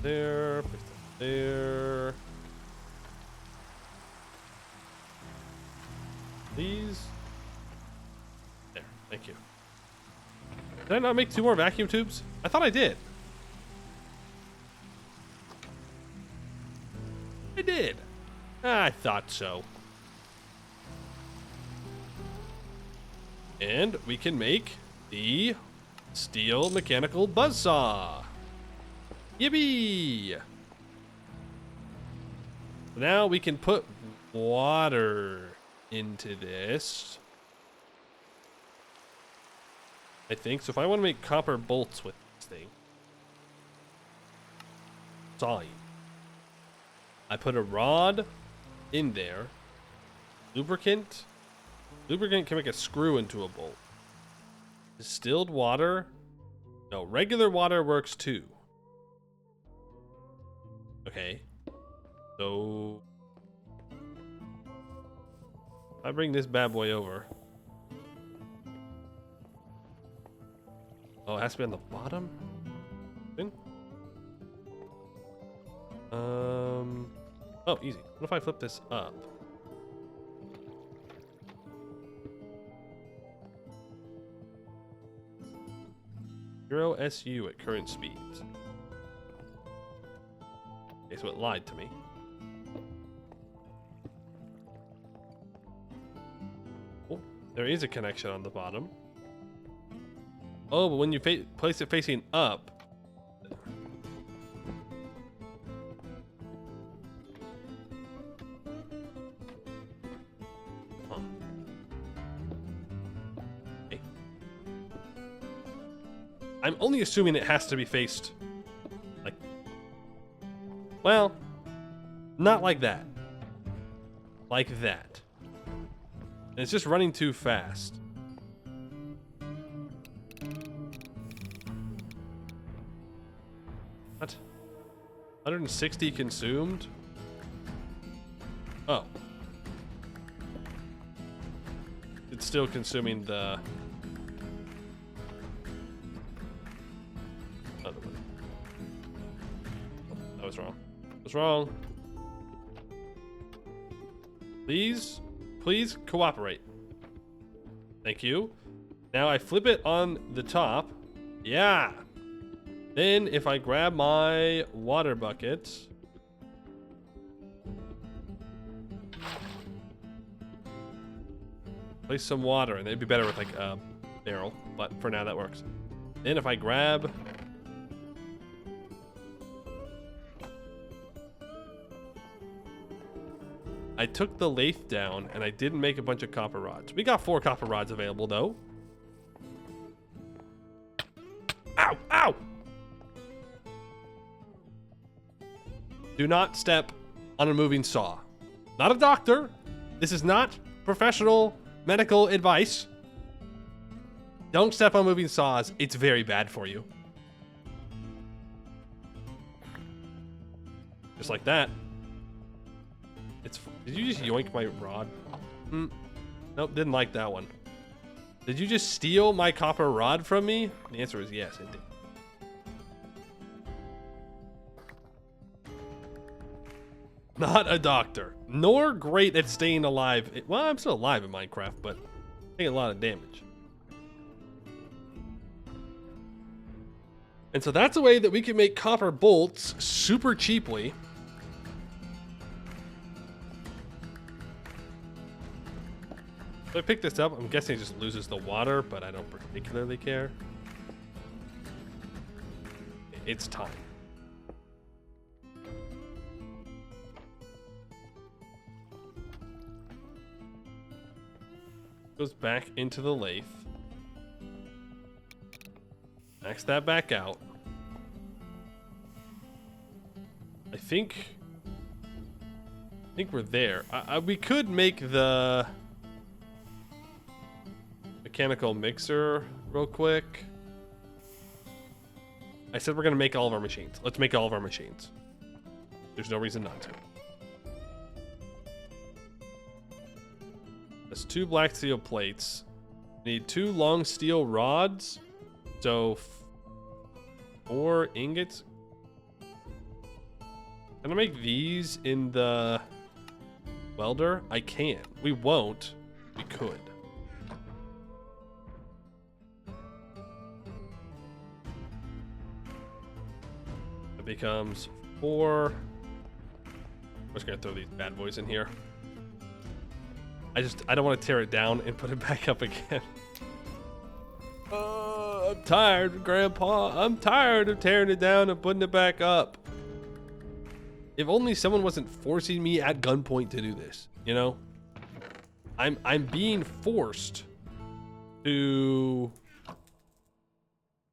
There, place that there. These. There, thank you. Did I not make 2 more vacuum tubes? I thought I did. I did. I thought so. And we can make the steel mechanical buzzsaw. Yippee! Now we can put water into this. I think. So if I want to make copper bolts with this thing. Sawing. I put a rod in there. Lubricant. Lubricant can make a screw into a bolt. Distilled water. No, regular water works too. Okay. So I bring this bad boy over. Oh, it has to be on the bottom? Oh, easy. What if I flip this up? Zero SU at current speeds. Okay, so it lied to me. Oh, there is a connection on the bottom. Oh, but when you place it facing up. Huh. Okay. I'm only assuming it has to be faced like... Well, not like that. Like that. And it's just running too fast. What? 160 consumed? Oh. It's still consuming the... other one. Oh, that was wrong. That was wrong. Please cooperate. Thank you. Now I flip it on the top. Yeah. Then if I grab my water bucket, place some water, and it'd be better with like a barrel, but for now that works. Then if I grab I took the lathe down and I didn't make a bunch of copper rods. We got 4 copper rods available though. Ow! Ow! Do not step on a moving saw. Not a doctor. This is not professional medical advice. Don't step on moving saws. It's very bad for you. Just like that. Did you just yoink my rod? Nope, didn't like that one. Did you just steal my copper rod from me? The answer is yes, it did. Not a doctor, nor great at staying alive. Well, I'm still alive in Minecraft, but taking a lot of damage. And so that's a way that we can make copper bolts super cheaply. So I pick this up. I'm guessing it just loses the water, but I don't particularly care. It's time. Goes back into the lathe. Max that back out. I think we're there. We could make the mechanical mixer real quick. I said we're gonna make all of our machines. Let's make all of our machines. There's no reason not to. That's 2 black steel plates. Need 2 long steel rods. So 4 ingots. Can I make these in the welder? I can. We won't. We could. It becomes 4. I'm just gonna throw these bad boys in here. I don't want to tear it down and put it back up again. I'm tired, Grandpa. I'm tired of tearing it down and putting it back up. If only someone wasn't forcing me at gunpoint to do this, you know? I'm being forced to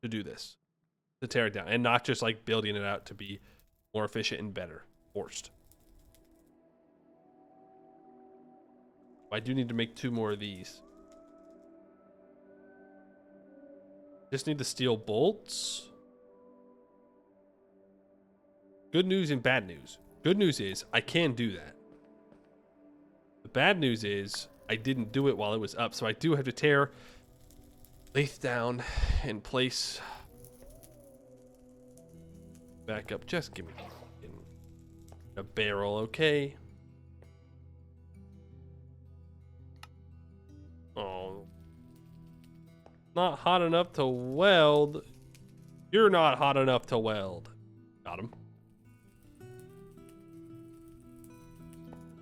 do this. To tear it down and not just like building it out to be more efficient and better. Forced. I do need to make 2 more of these. Just need the steel bolts. Good news and bad news. Good news is I can do that. The bad news is I didn't do it while it was up, so I do have to tear lathe down and place back up. Just give me a barrel, okay? Oh, not hot enough to weld. You're not hot enough to weld. Got him.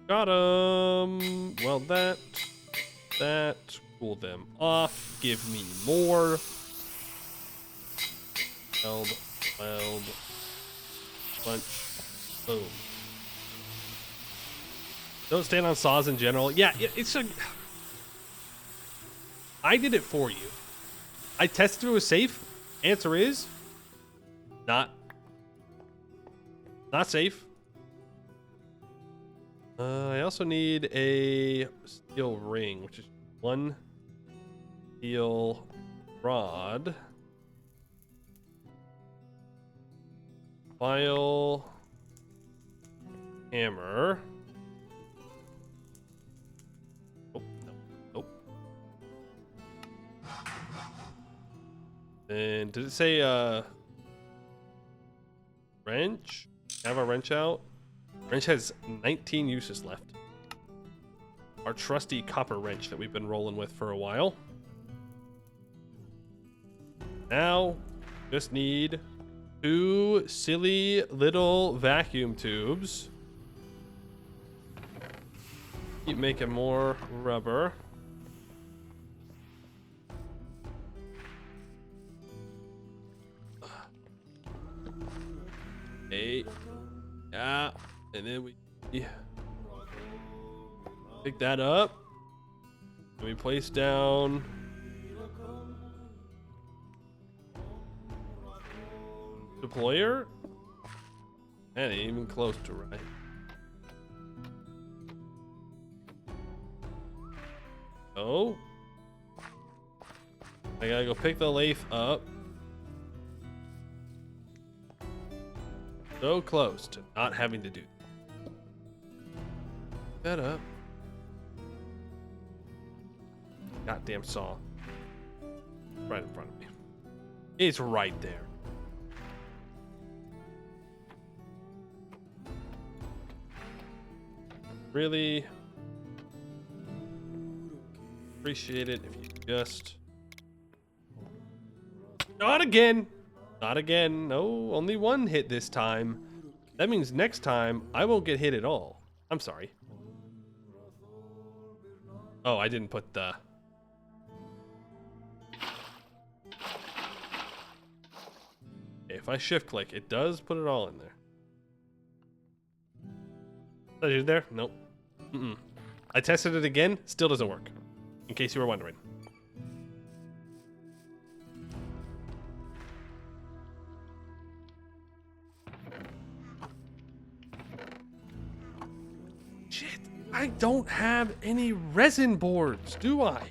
Got him. Weld that. Cool them off. Give me more. Weld. Punch. Boom. Don't stand on saws in general. Yeah, it's a... I did it for you. I tested it was safe. Answer is not safe. I also need a steel ring, which is 1 steel rod. File. Hammer. And did it say wrench? Have a wrench out. Wrench has 19 uses left. Our trusty copper wrench that we've been rolling with for a while. Now, just need 2 silly little vacuum tubes. Keep making more rubber. Eight. Yeah. And then we pick that up. And we place down deployer. And ain't even close to right. Oh. I gotta go pick the lathe up. So close to not having to do that up. Goddamn saw. Right in front of me. It's right there. Really appreciate it if you just... Not again! Not again. No, only one hit this time. That means next time I won't get hit at all. I'm sorry. Oh, I didn't put the... If I shift click, it does put it all in there. Is it there? Nope. I tested it again, still doesn't work. In case you were wondering. Shit, I don't have any resin boards, do I?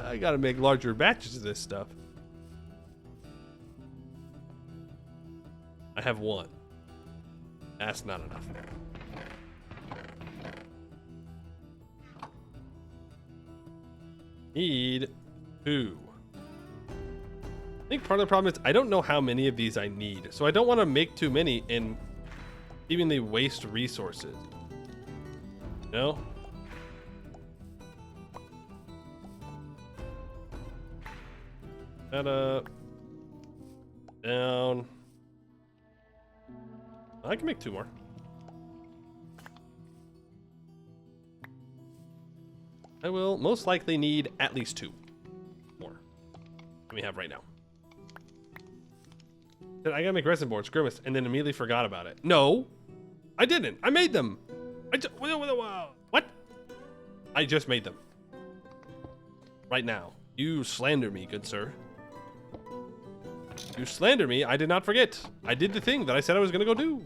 I gotta make larger batches of this stuff. I have one. That's not enough. Need 2. I think part of the problem is I don't know how many of these I need, so I don't want to make too many and seemingly waste resources. No? That up. Down. I can make 2 more. I will most likely need at least 2 more than we have right now. I gotta make resin boards, Grimace, and then immediately forgot about it. No, I didn't. I made them. What? I just made them. Right now. You slander me, good sir. You slander me. I did not forget. I did the thing that I said I was gonna go do.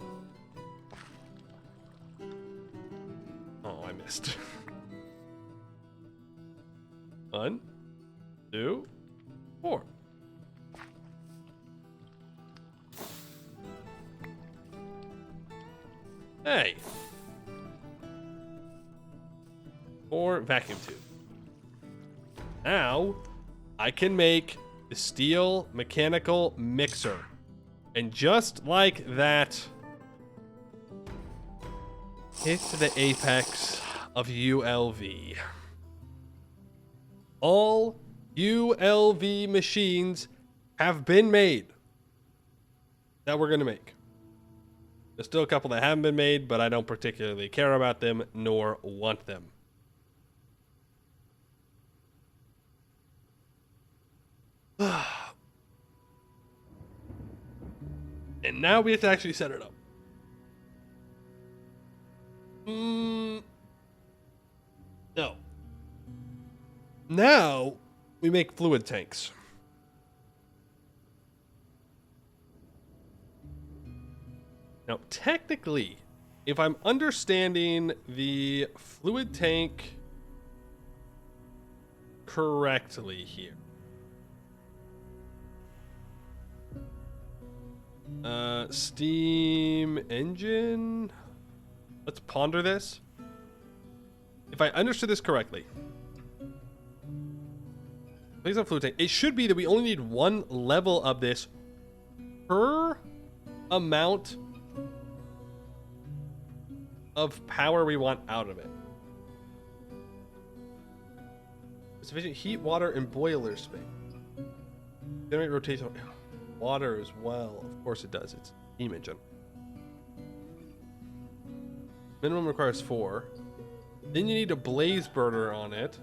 Oh, I missed. 1, 2, 4. Hey. 4 vacuum tube. Now, I can make the steel mechanical mixer. And just like that, hit the apex of ULV. All ULV machines have been made that we're going to make. There's still a couple that haven't been made, but I don't particularly care about them nor want them. And now we have to actually set it up. No. Now we make fluid tanks. Now, technically, if I'm understanding the fluid tank correctly here. Steam engine. Let's ponder this. If I understood this correctly, please on fluid tank. It should be that we only need 1 level of this per amount of power we want out of it. It's sufficient heat, water, and boiler space. Generate rotation. Water as well. Of course it does. It's a steam engine. Minimum requires 4. Then you need a blaze burner on it,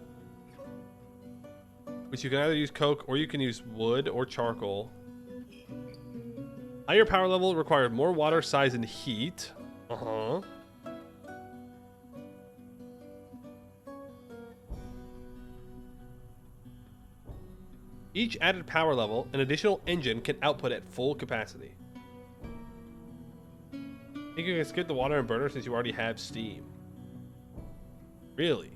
which you can either use coke or you can use wood or charcoal. Higher power level required more water, size, and heat. Each added power level, an additional engine can output at full capacity. I think you can skip the water and burner since you already have steam. Really?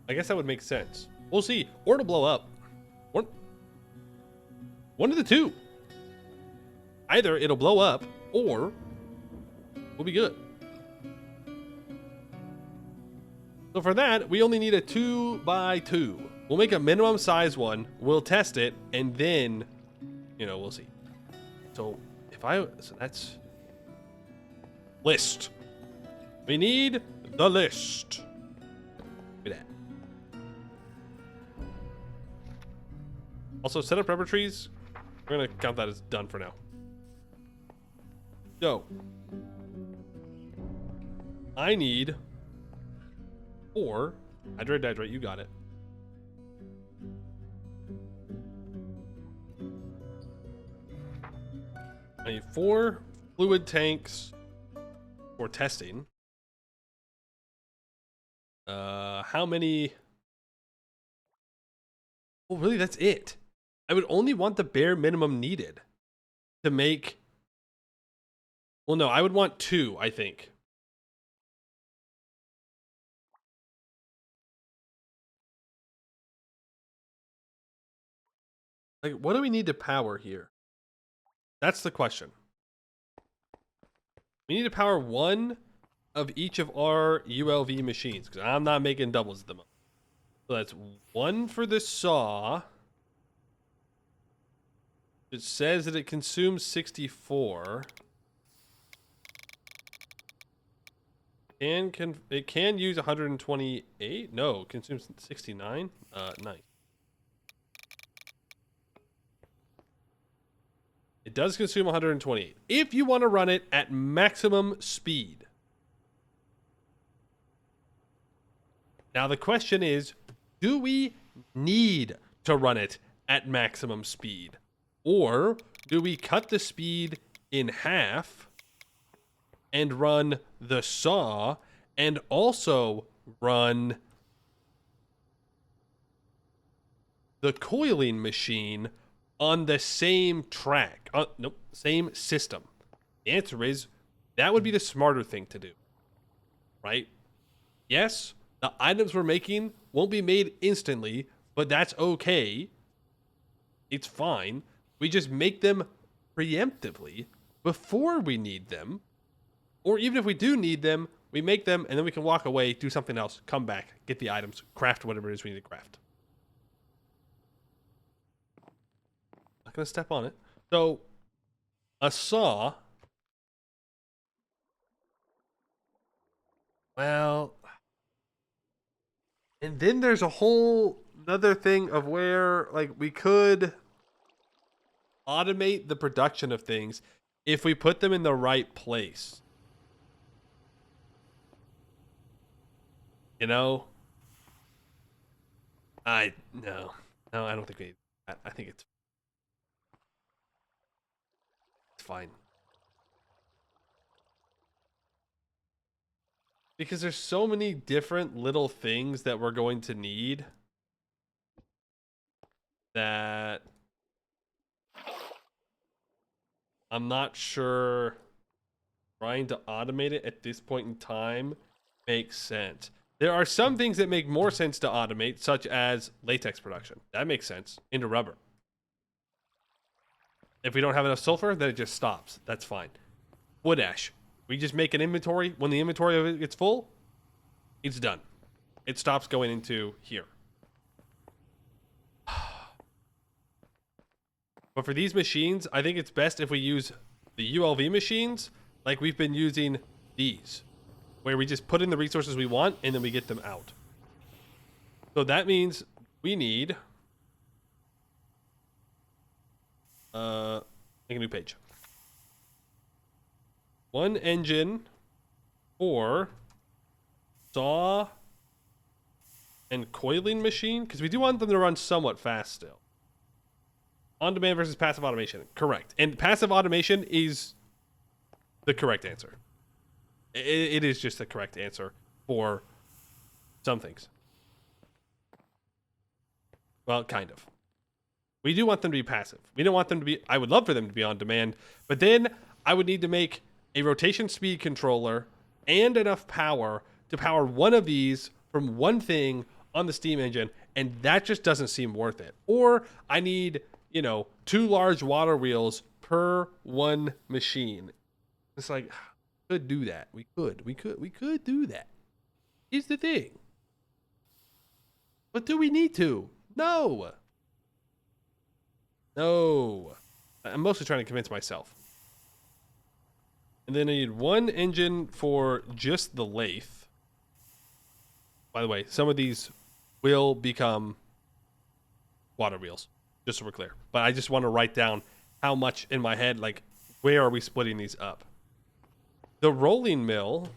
I guess that would make sense. We'll see. Or it'll blow up. One of the two. Either it'll blow up or we'll be good. So for that, we only need a 2x2. We'll make a minimum size one. We'll test it, and then, we'll see. So that's list. We need the list. Look at that. Also, set up rubber trees. We're gonna count that as done for now. So, I need 4 hydrate, you got it. I need 4 fluid tanks for testing. How many? Oh, really? That's it. I would only want the bare minimum needed to make. Well, no, I would want 2, I think. Like, what do we need to power here? That's the question. We need to power 1 of each of our ULV machines, because I'm not making doubles at the moment. So that's 1 for the saw. It says that it consumes 64. It can use 128? No, it consumes 69. Nice. It does consume 128. If you want to run it at maximum speed. Now the question is, do we need to run it at maximum speed? Or do we cut the speed in half and run the saw and also run the coiling machine on the same track? Nope, same system. The answer is that would be the smarter thing to do, right? Yes, the items we're making won't be made instantly, but that's okay. It's fine. We just make them preemptively before we need them. Or even if we do need them, we make them and then we can walk away, do something else, come back, get the items, craft whatever it is we need to craft. Not going to step on it. So, a saw. Well, and then there's a whole another thing of where, like, we could automate the production of things if we put them in the right place. No, I don't think we. I think it's fine because there's so many different little things that we're going to need that I'm not sure trying to automate it at this point in time makes sense. There are some things that make more sense to automate, such as latex production. That makes sense. Into rubber. If we don't have enough sulfur, then it just stops. That's fine. Wood ash. We just make an inventory. When the inventory of it gets full, it's done. It stops going into here. But for these machines, I think it's best if we use the ULV machines like we've been using these, where we just put in the resources we want and then we get them out. So that means we need make a new page. One engine for saw and coiling machine, because we do want them to run somewhat fast still. On demand versus passive automation. Correct. And passive automation is the correct answer. It is just the correct answer for some things. Well, kind of. We do want them to be passive. We don't want them to be... I would love for them to be on demand, but then I would need to make a rotation speed controller and enough power to power one of these from one thing on the steam engine, and that just doesn't seem worth it. Or I need, you know, 2 large water wheels per one machine. It's like, we could do that. We could do that. Here's the thing. But do we need to? No. No. I'm mostly trying to convince myself. And then I need one engine for just the lathe. By the way, some of these will become water wheels, just so we're clear. But I just want to write down how much in my head, like, where are we splitting these up? The rolling mill...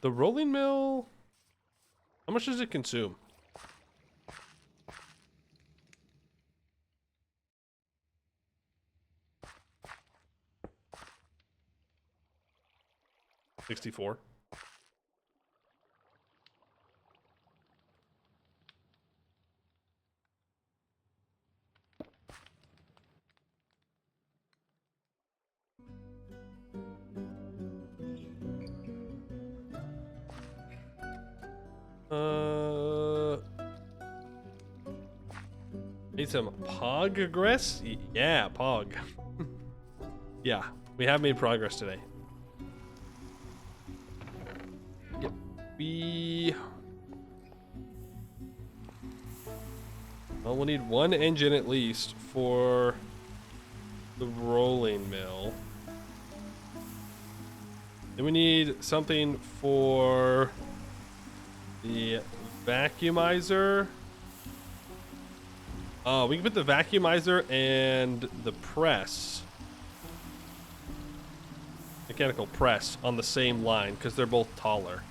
the rolling mill... How much does it consume? $64. Need some progress? Yeah, pog. Yeah, we have made progress today. Yep. Well, we'll need one engine at least for the rolling mill. Then we need something for the vacuumizer. Oh, we can put the vacuumizer and the press, mechanical press, on the same line because they're both taller.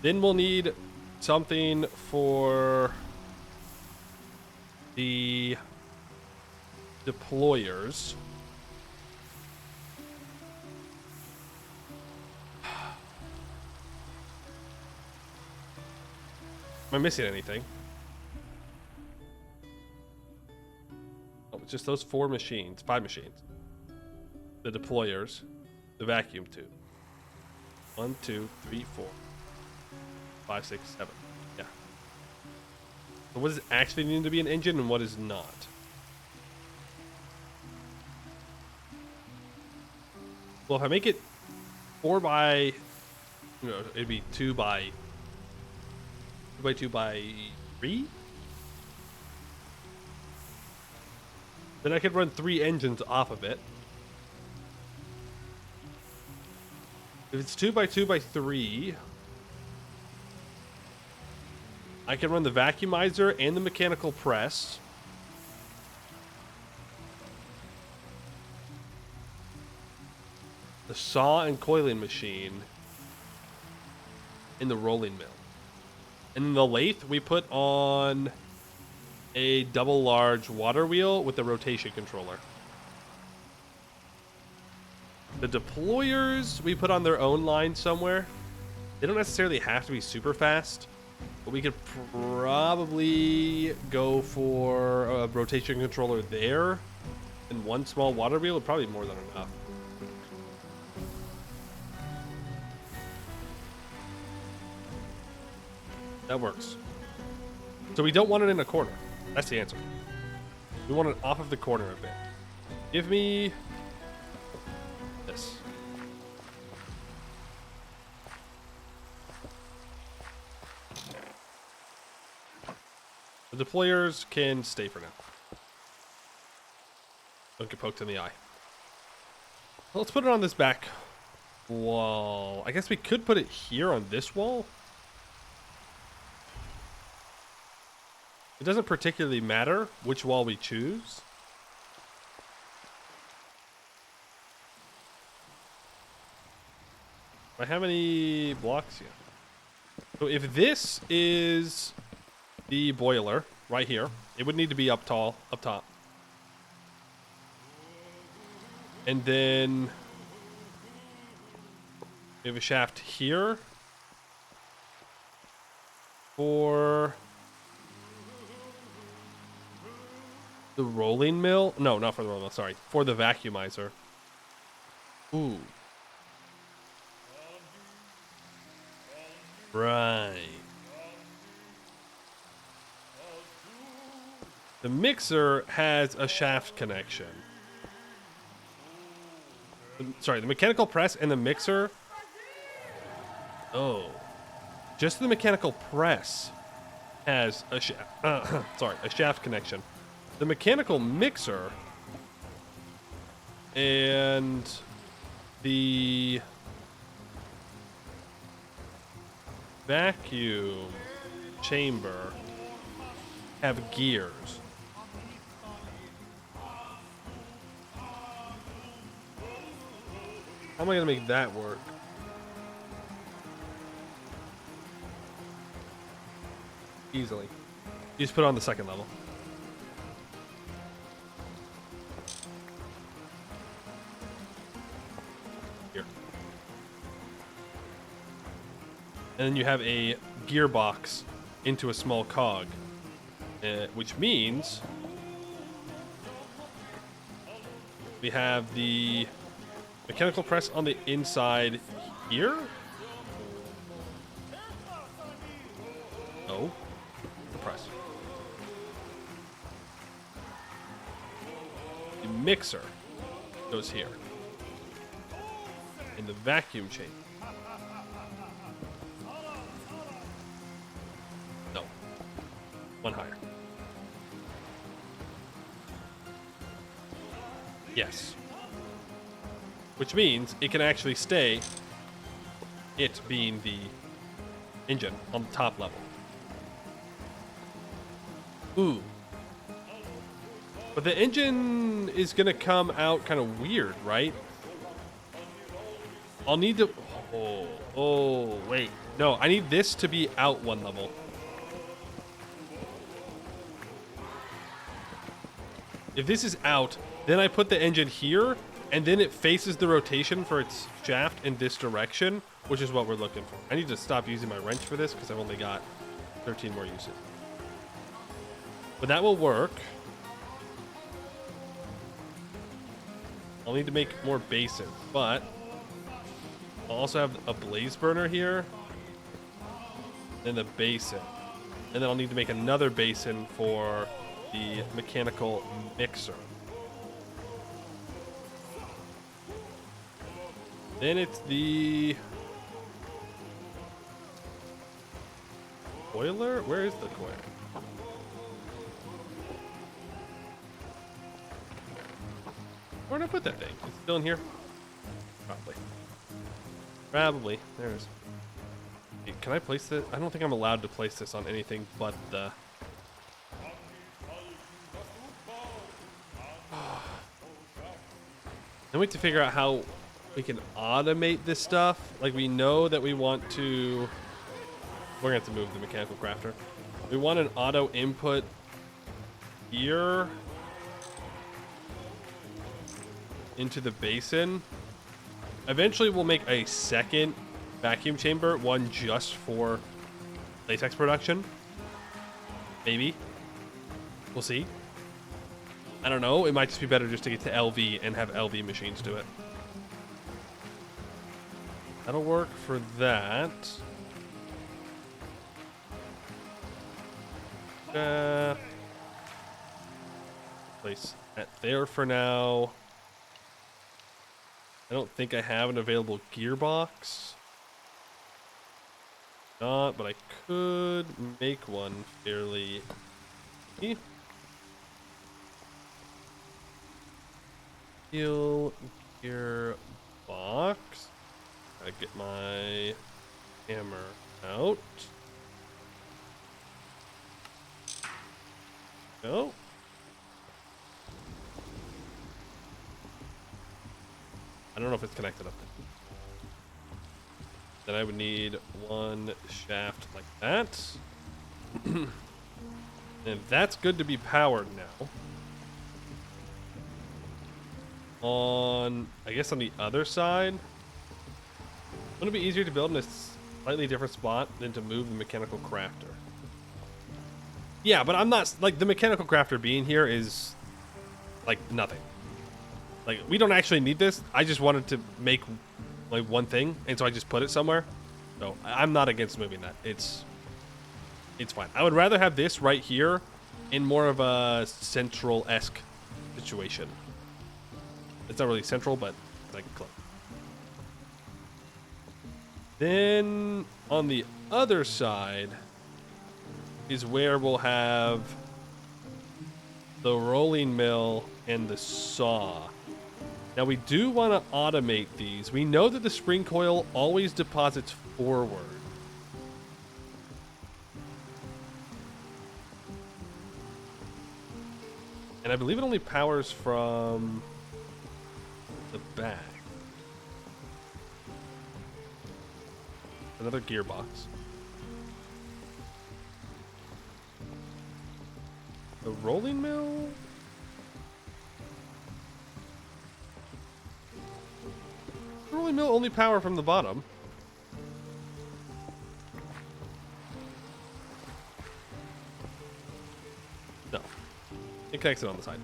Then we'll need something for the deployers. Am I missing anything? Oh, it's just those 4 machines, 5 machines. The deployers, the vacuum tube. 1, 2, 3, 4, 5, 6, 7. Yeah. So what does actually need to be an engine and what is not? Well, if I make it 4 by, you know, it'd be 2 by 2 by 3. Then I could run 3 engines off of it. If it's 2 by 2 by 3, I can run the vacuumizer and the mechanical press. The saw and coiling machine in the rolling mill. And then the lathe, we put on a double large water wheel with a rotation controller. The deployers, we put on their own line somewhere. They don't necessarily have to be super fast, but we could probably go for a rotation controller there. And one small water wheel would probably be more than enough. That works. So we don't want it in a corner. That's the answer. We want it off of the corner a bit. Give me this. The deployers can stay for now. Don't get poked in the eye. Well, let's put it on this back wall. I guess we could put it here on this wall. It doesn't particularly matter which wall we choose. Do I have any blocks yet? So if this is the boiler right here, it would need to be up tall, up top. And then we have a shaft here for the rolling mill. No, not for the rolling mill, sorry. For the vacuumizer. Ooh. Right. The mixer has a shaft connection. Sorry, the mechanical press and the mixer. Oh. Just the mechanical press has a shaft connection. The mechanical mixer and the vacuum chamber have gears. How am I gonna make that work? Easily. You just put it on the second level. Here. And then you have a gearbox into a small cog, which means we have the mechanical press on the inside here. Oh, the press. The mixer goes here. In the vacuum chamber. No. One higher. Yes. Which means it can actually stay, it being the engine, on the top level. Ooh. But the engine is going to come out kind of weird, right? I'll need to... Oh, wait. No, I need this to be out one level. If this is out, then I put the engine here, and then it faces the rotation for its shaft in this direction, which is what we're looking for. I need to stop using my wrench for this because I've only got 13 more uses. But that will work. I'll need to make more basins, but I'll also have a blaze burner here, then the basin, and then I'll need to make another basin for the mechanical mixer. Then it's the boiler? Where is the coil? Where did I put that thing? Is it still in here? Probably. Probably. There it is. Hey, can I place this? I don't think I'm allowed to place this on anything but the... Then we have to figure out how we can automate this stuff. Like, we know that we want to... We're going to have to move the mechanical crafter. We want an auto input here into the basin. Eventually, we'll make a second vacuum chamber, one just for latex production. Maybe. We'll see. I don't know. It might just be better just to get to LV and have LV machines do it. That'll work for that. Place that there for now. I don't think I have an available gearbox. Not, but I could make one fairly easy. Steel gear box. Gotta get my hammer out. Go. I don't know if it's connected up there. Then I would need one shaft like that. And that's good to be powered now. I guess on the other side, wouldn't it be easier to build in a slightly different spot than to move the mechanical crafter? Yeah, but I'm not, like, the mechanical crafter being here is, like, nothing. Like, we don't actually need this. I just wanted to make, like, one thing, and so I just put it somewhere. So, I'm not against moving that. It's fine. I would rather have this right here in more of a central-esque situation. It's not really central, but it's like close. Then on the other side is where we'll have the rolling mill and the saw. Now we do want to automate these. We know that the spring coil always deposits forward. And I believe it only powers from the back. Another gearbox. The rolling mill? The rolling mill only power from the bottom. No. It connects it on the side.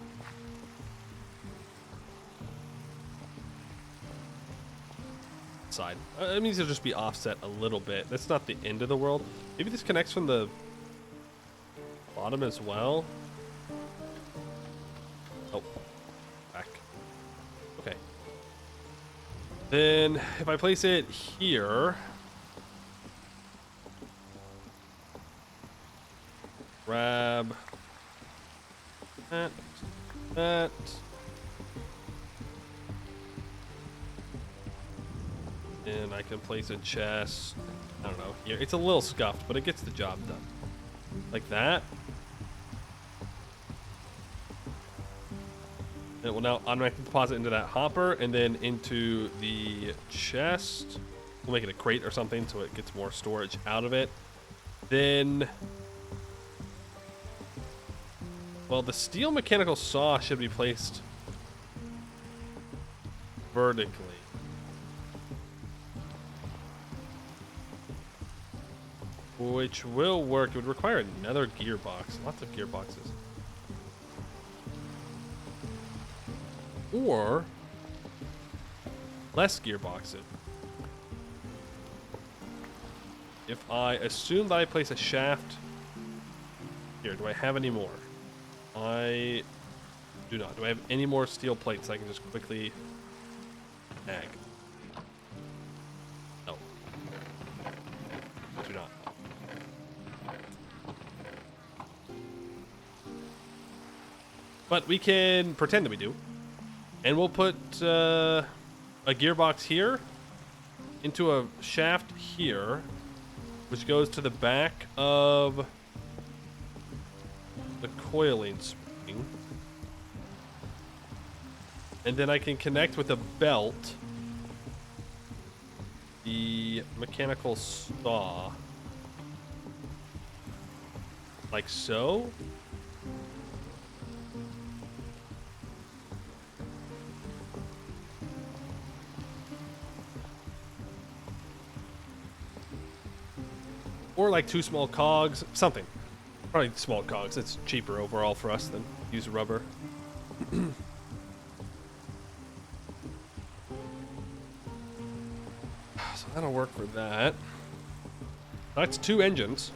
It means it'll just be offset a little bit. That's not the end of the world. Maybe this connects from the bottom as well. Oh, back. Okay. Then if I place it here, grab that. And I can place a chest, I don't know, here. It's a little scuffed, but it gets the job done. Like that. And it will now automatically deposit into that hopper and then into the chest. We'll make it a crate or something so it gets more storage out of it. Then, well, the steel mechanical saw should be placed vertically. Which will work. It would require another gearbox. Lots of gearboxes. Or less gearboxes. If I assume that I place a shaft here, do I have any more? I do not. Do I have any more steel plates I can just quickly snag? No. Do not. But we can pretend that we do. And we'll put a gearbox here into a shaft here, which goes to the back of the coiling spring. And then I can connect with a belt the mechanical saw. Like so. Or like two small cogs, something. Probably small cogs. It's cheaper overall for us than use rubber. So that'll work for that. That's two engines.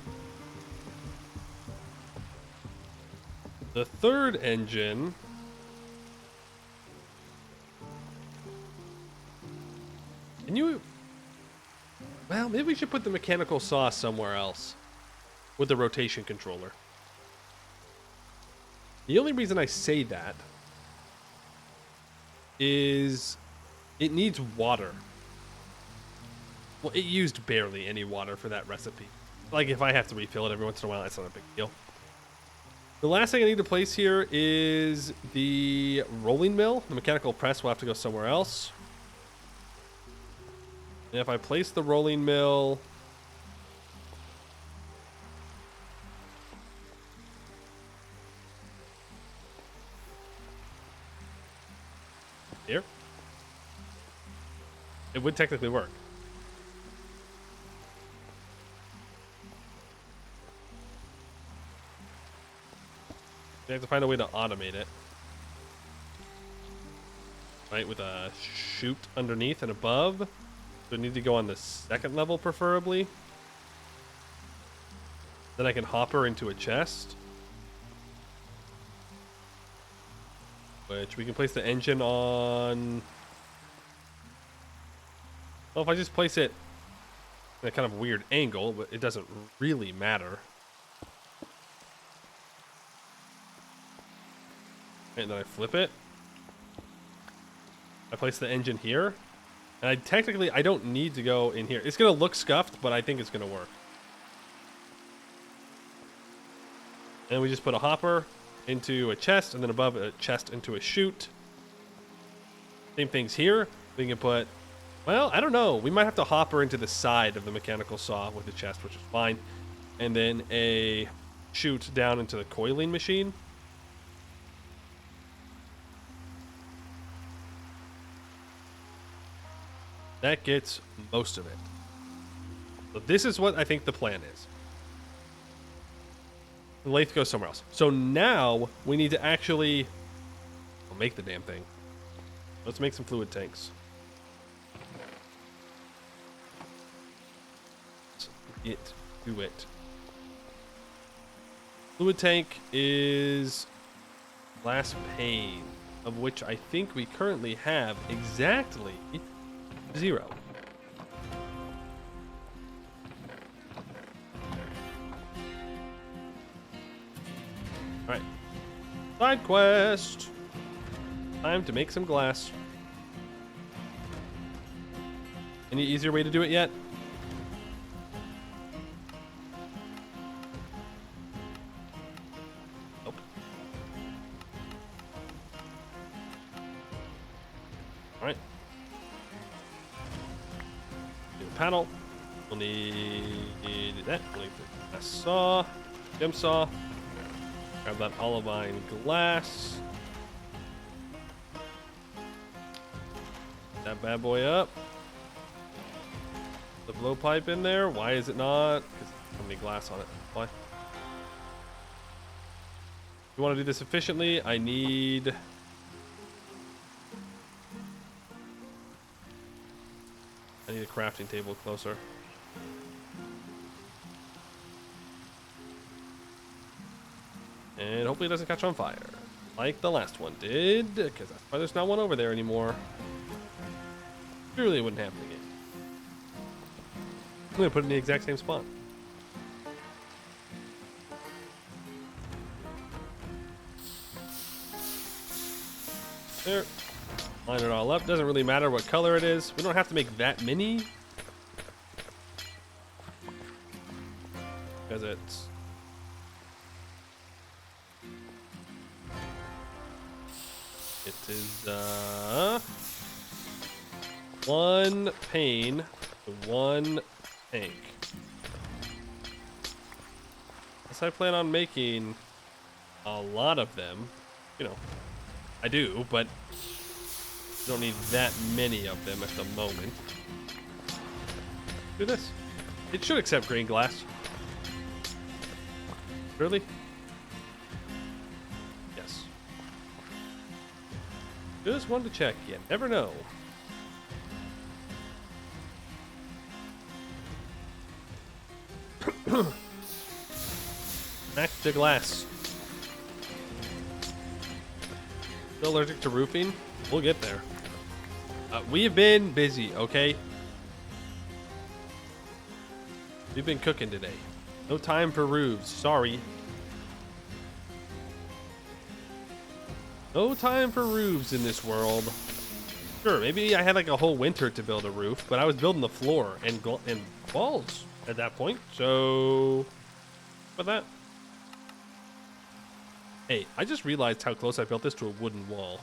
The third engine. Can you... Well, maybe we should put the mechanical saw somewhere else with the rotation controller. The only reason I say that is it needs water. Well, it used barely any water for that recipe. Like, if I have to refill it every once in a while, that's not a big deal. The last thing I need to place here is the rolling mill. The mechanical press will have to go somewhere else. And if I place the rolling mill... here, it would technically work. We have to find a way to automate it. Right, with a chute underneath and above. So it needs to go on the second level, preferably. Then I can hopper into a chest. Which we can place the engine on... well, if I just place it in a kind of weird angle, but it doesn't really matter. And then I flip it. I place the engine here. And I don't need to go in here. It's going to look scuffed, but I think it's going to work. And we just put a hopper into a chest, and then above a chest into a chute. Same things here. We can put, well, I don't know. We might have to hopper into the side of the mechanical saw with the chest, which is fine. And then a chute down into the coiling machine. That gets most of it. So this is what I think the plan is. The lathe goes somewhere else. So now we need to actually make the damn thing. Let's make some fluid tanks. Let's do it. Fluid tank is glass pane, of which I think we currently have exactly 0. Alright. Side quest. Time to make some glass. Any easier way to do it yet? Nope. Alright. Do a panel. We'll need that. We'll need the saw. Gem saw. Grab that olivine glass. That bad boy up. The blowpipe in there. Why is it not? Because there's so many glass on it. Why? If you want to do this efficiently, I need... a crafting table closer. And hopefully it doesn't catch on fire. Like the last one did. Because that's why there's not one over there anymore. Surely it wouldn't happen again. I'm going to put it in the exact same spot. There. Line it all up. Doesn't really matter what color it is. We don't have to make that many. Because it's... it is, one pane to one tank. Unless I plan on making a lot of them. You know, I do, but I don't need that many of them at the moment. Do this. It should accept green glass. Really? Yes. Just wanted to check. You never know. Back to glass. Still allergic to roofing? We'll get there. We have been busy, okay? We've been cooking today. No time for roofs. Sorry. No time for roofs in this world. Sure, maybe I had like a whole winter to build a roof, but I was building the floor and walls at that point. So, about that. Hey, I just realized how close I built this to a wooden wall.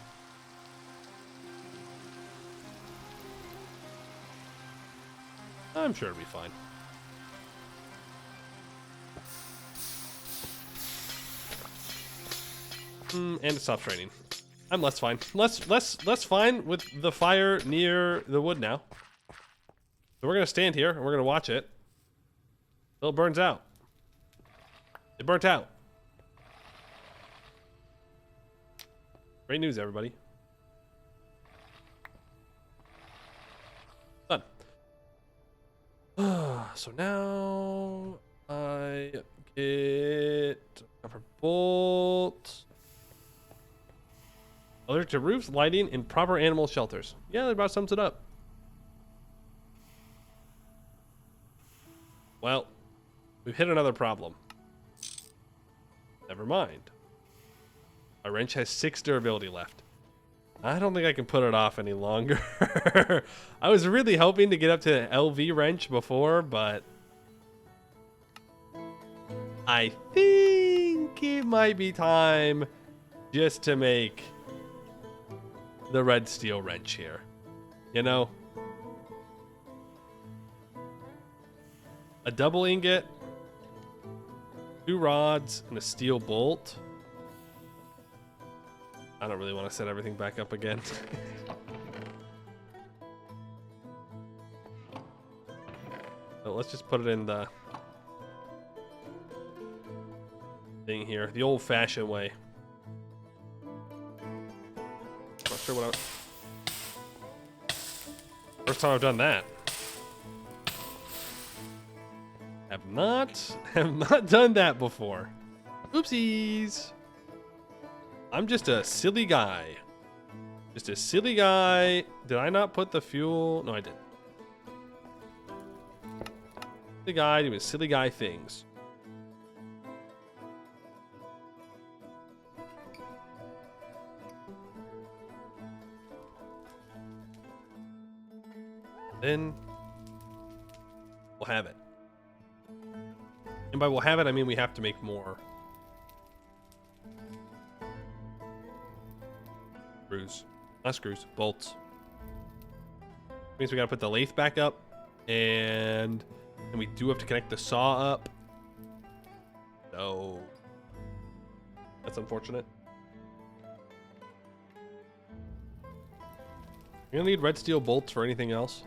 I'm sure it'll be fine. And it stops raining. I'm less fine. Less fine with the fire near the wood now. So we're gonna stand here and we're gonna watch it till it burns out. It burnt out. Great news, everybody. Done. So now I get copper bolt. Alert to roofs, lighting, and proper animal shelters. Yeah, that about sums it up. Well, we've hit another problem. Never mind. My wrench has 6 durability left. I don't think I can put it off any longer. I was really hoping to get up to LV wrench before, but I think it might be time just to make the red steel wrench here. You know? A double ingot, 2 rods, and a steel bolt. I don't really want to set everything back up again. So let's just put it in the thing here, the old-fashioned way. Not sure what first time I've done that. Have not done that before. Oopsies. I'm just a silly guy. Just a silly guy. Did I not put the fuel? No, I didn't. Silly guy doing silly guy things. Then we'll have it. And by we'll have it, I mean we have to make more. Screws. Not screws, bolts. Means we gotta put the lathe back up. And we do have to connect the saw up. So that's unfortunate. You're gonna need red steel bolts for anything else?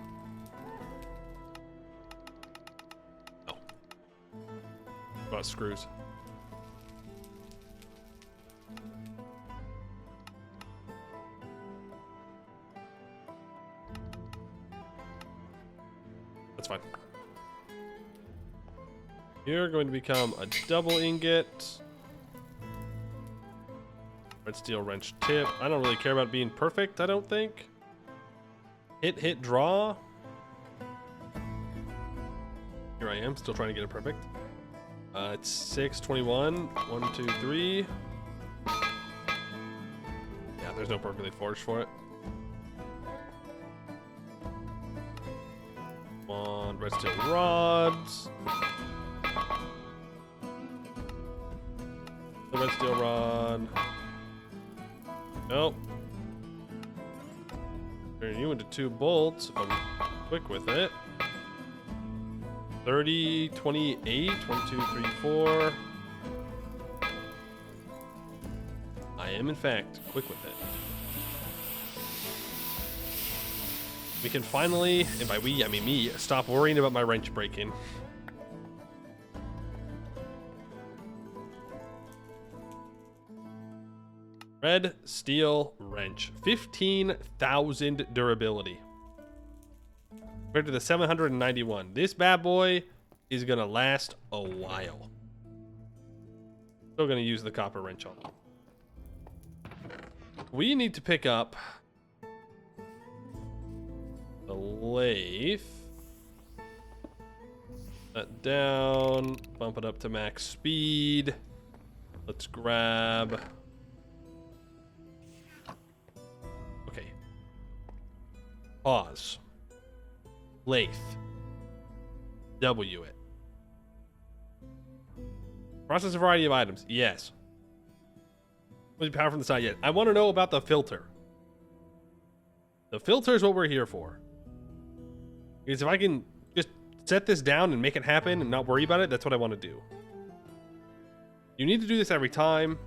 No. What about screws? That's fine. You're going to become a double ingot. Red steel wrench tip. I don't really care about being perfect, I don't think. Hit, draw. Here I am, still trying to get it perfect. It's 621. 1, 2, 3. Yeah, there's no perfectly forged for it. On red steel rods. The red steel rod. Nope. Turn you into 2 bolts if I'm quick with it. 30, 28, 1, 2, 3, 4. I am in fact quick with it. We can finally, and by we I mean me, stop worrying about my wrench breaking. Red steel wrench, 15,000 durability. Compared to the 791. This bad boy is gonna last a while. Still gonna use the copper wrench on it. We need to pick up the lathe. That down, bump it up to max speed. Let's grab. Okay. Pause. Lathe. W it. Process a variety of items. Yes. Will be power from the side yet. I want to know about the filter. The filter is what we're here for. Because if I can just set this down and make it happen and not worry about it, that's what I want to do. You need to do this every time.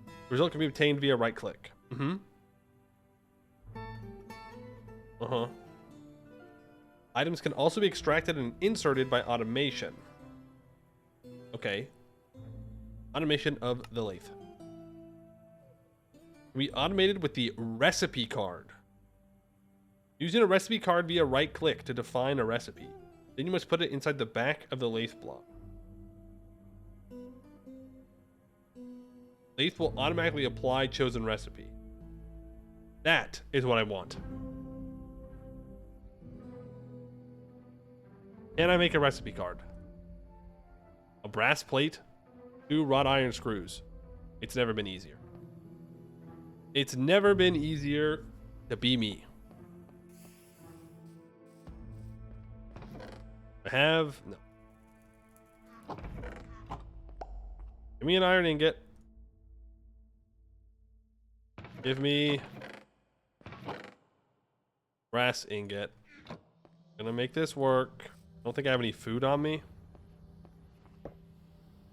The result can be obtained via right click. Items can also be extracted and inserted by automation. Okay. Automation of the lathe. Can be automated with the recipe card. Using a recipe card via right click to define a recipe. Then you must put it inside the back of the lathe block. Lathe will automatically apply chosen recipe. That is what I want. Can I make a recipe card? A brass plate, 2 wrought iron screws. It's never been easier. It's never been easier to be me. I have... No. Give me an iron ingot. Give me... brass ingot. Gonna make this work. I don't think I have any food on me.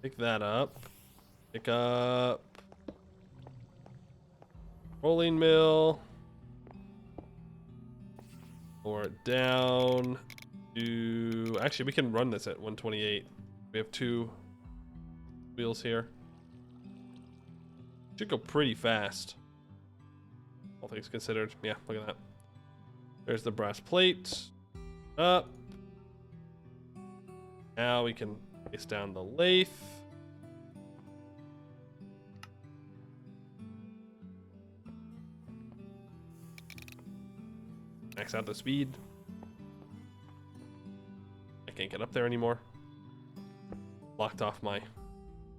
Pick that up. Pick up... rolling mill. Lower it down to... Actually, we can run this at 128. We have 2 wheels here. Should go pretty fast. All things considered. Yeah, look at that. There's the brass plate. Up. Now we can place down the lathe. Max out the speed. I can't get up there anymore. Blocked off my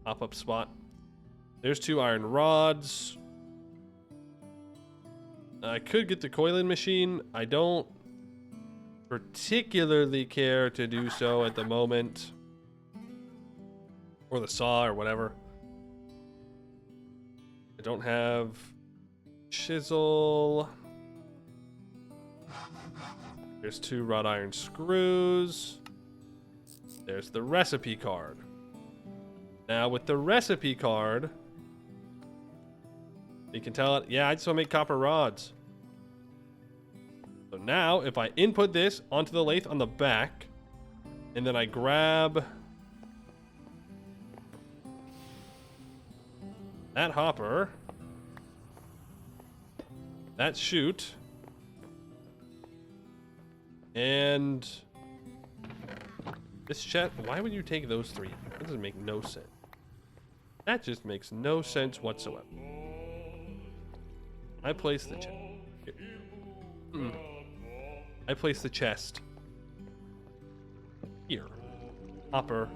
pop-up spot. There's 2 iron rods. I could get the coiling machine. I don't particularly care to do so at the moment. Or the saw or whatever. I don't have chisel. There's 2 wrought iron screws. There's the recipe card. Now with the recipe card, you can tell it, yeah, I just want to make copper rods. So now if I input this onto the lathe on the back, and then I grab that hopper, that chute, and this chest. Why would you take those 3? That doesn't make no sense. That just makes no sense whatsoever. I place the chest. I place the chest here. Hopper.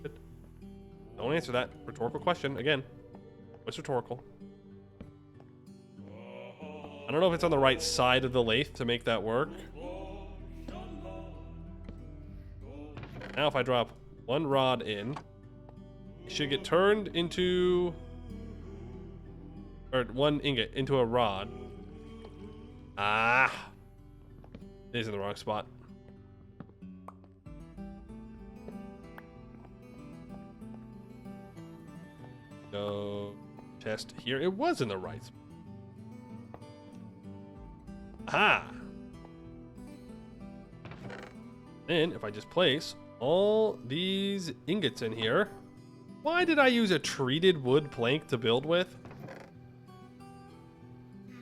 Good. Don't answer that rhetorical question again. What's rhetorical? I don't know if it's on the right side of the lathe to make that work. Now if I drop 1 rod in, it should get turned into... or 1 ingot into a rod. Ah! It is in the wrong spot. Go test here. It was in the right spot. Ah! Then if I just place all these ingots in here. Why did I use a treated wood plank to build with?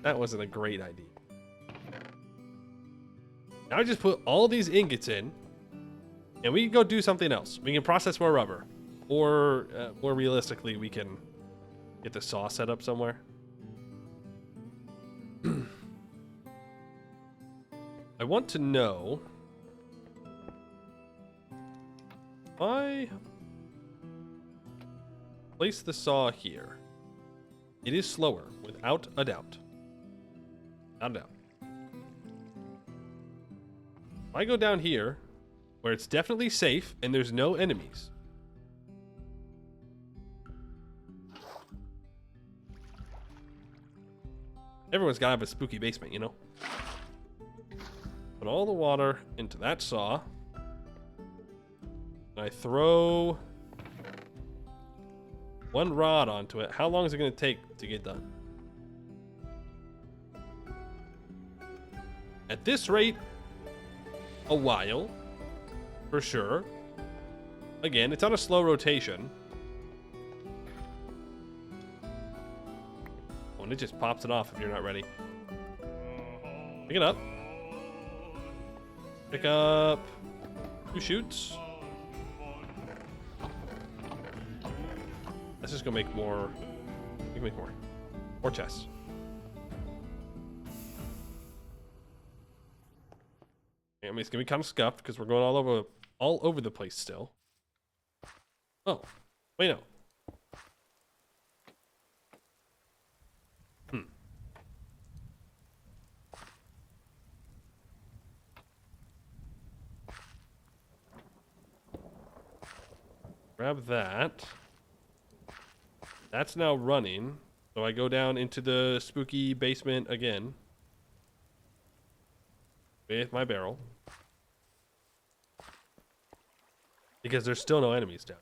That wasn't a great idea. Now I just put all these ingots in, and we can go do something else. We can process more rubber, or more realistically, we can get the saw set up somewhere. I want to know if I place the saw here. It is slower, without a doubt. Down, down. I go down here, where it's definitely safe and there's no enemies. Everyone's gotta have a spooky basement, you know? Put all the water into that saw. And I throw one rod onto it. How long is it gonna take to get done? At this rate, a while, for sure. Again, it's on a slow rotation. Oh, and it just pops it off if you're not ready. Pick it up. Pick up 2 shoots. Let's just go make more. We can make more. More chests. I mean, it's gonna be kind of scuffed because we're going all over the place still. Oh, wait, no. Grab that. That's now running. So I go down into the spooky basement again. With my barrel. Because there's still no enemies down.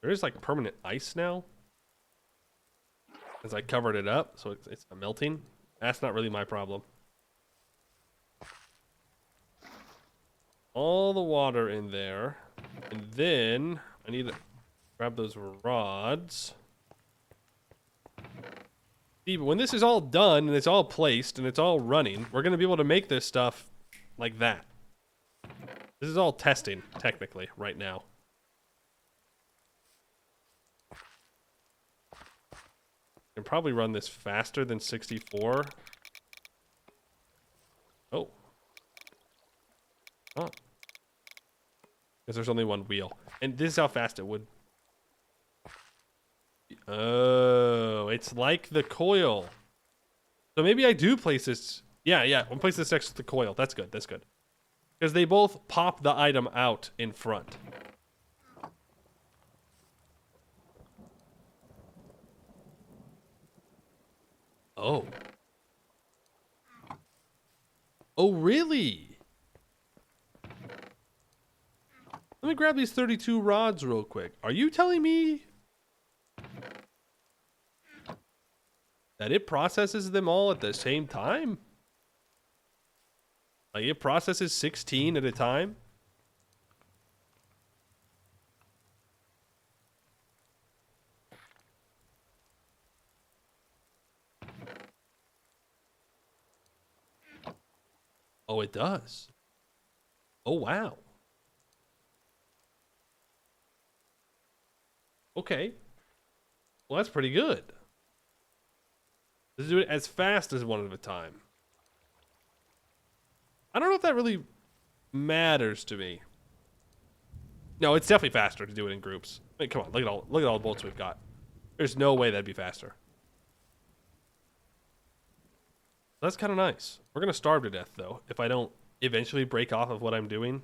There is like permanent ice now. As I covered it up, so it's melting. That's not really my problem. All the water in there. And then I need to grab those rods. See, but when this is all done and it's all placed and it's all running, we're going to be able to make this stuff like that. This is all testing, technically, right now. Can probably run this faster than 64. Oh. Oh. Because there's only one wheel. And this is how fast it would. Oh, it's like the coil. So maybe I do place this. Yeah, I'll place this next to the coil. That's good, that's good. Because they both pop the item out in front. Oh. Oh, really? Let me grab these 32 rods real quick. Are you telling me that it processes them all at the same time? Like it processes 16 at a time? Oh, it does. Oh, wow. Okay. Well, that's pretty good. Let's do it as fast as one at a time. I don't know if that really matters to me. No, it's definitely faster to do it in groups. I mean, come on, look at all the bolts we've got. There's no way that'd be faster. That's kind of nice. We're gonna starve to death though if I don't eventually break off of what I'm doing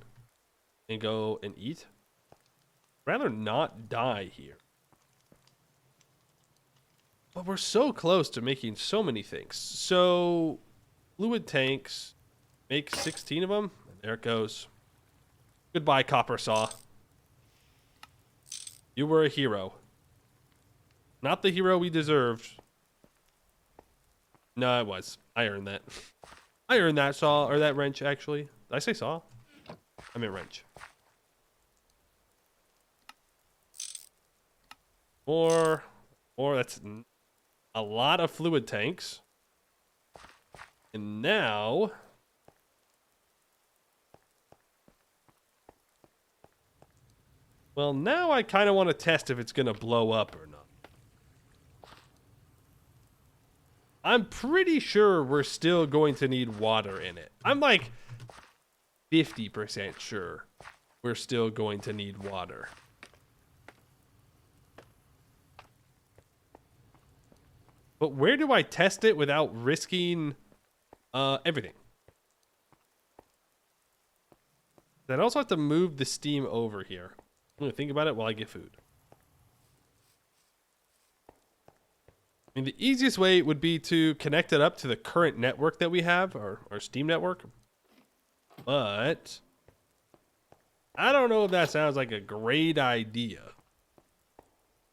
and go and eat. I'd rather not die here. But we're so close to making so many things. So, fluid tanks, make 16 of them. And there it goes. Goodbye, copper saw. You were a hero. Not the hero we deserved. No, I was. I earned that. I earned that saw, or that wrench, actually. Did I say saw? I meant wrench. More, that's a lot of fluid tanks. And now now I kind of want to test if it's going to blow up or not. I'm pretty sure we're still going to need water in it. I'm like 50% sure we're still going to need water. But where do I test it without risking everything? I'd also have to move the steam over here. I'm gonna think about it while I get food. I mean, the easiest way would be to connect it up to the current network that we have, our Steam network. But I don't know if that sounds like a great idea,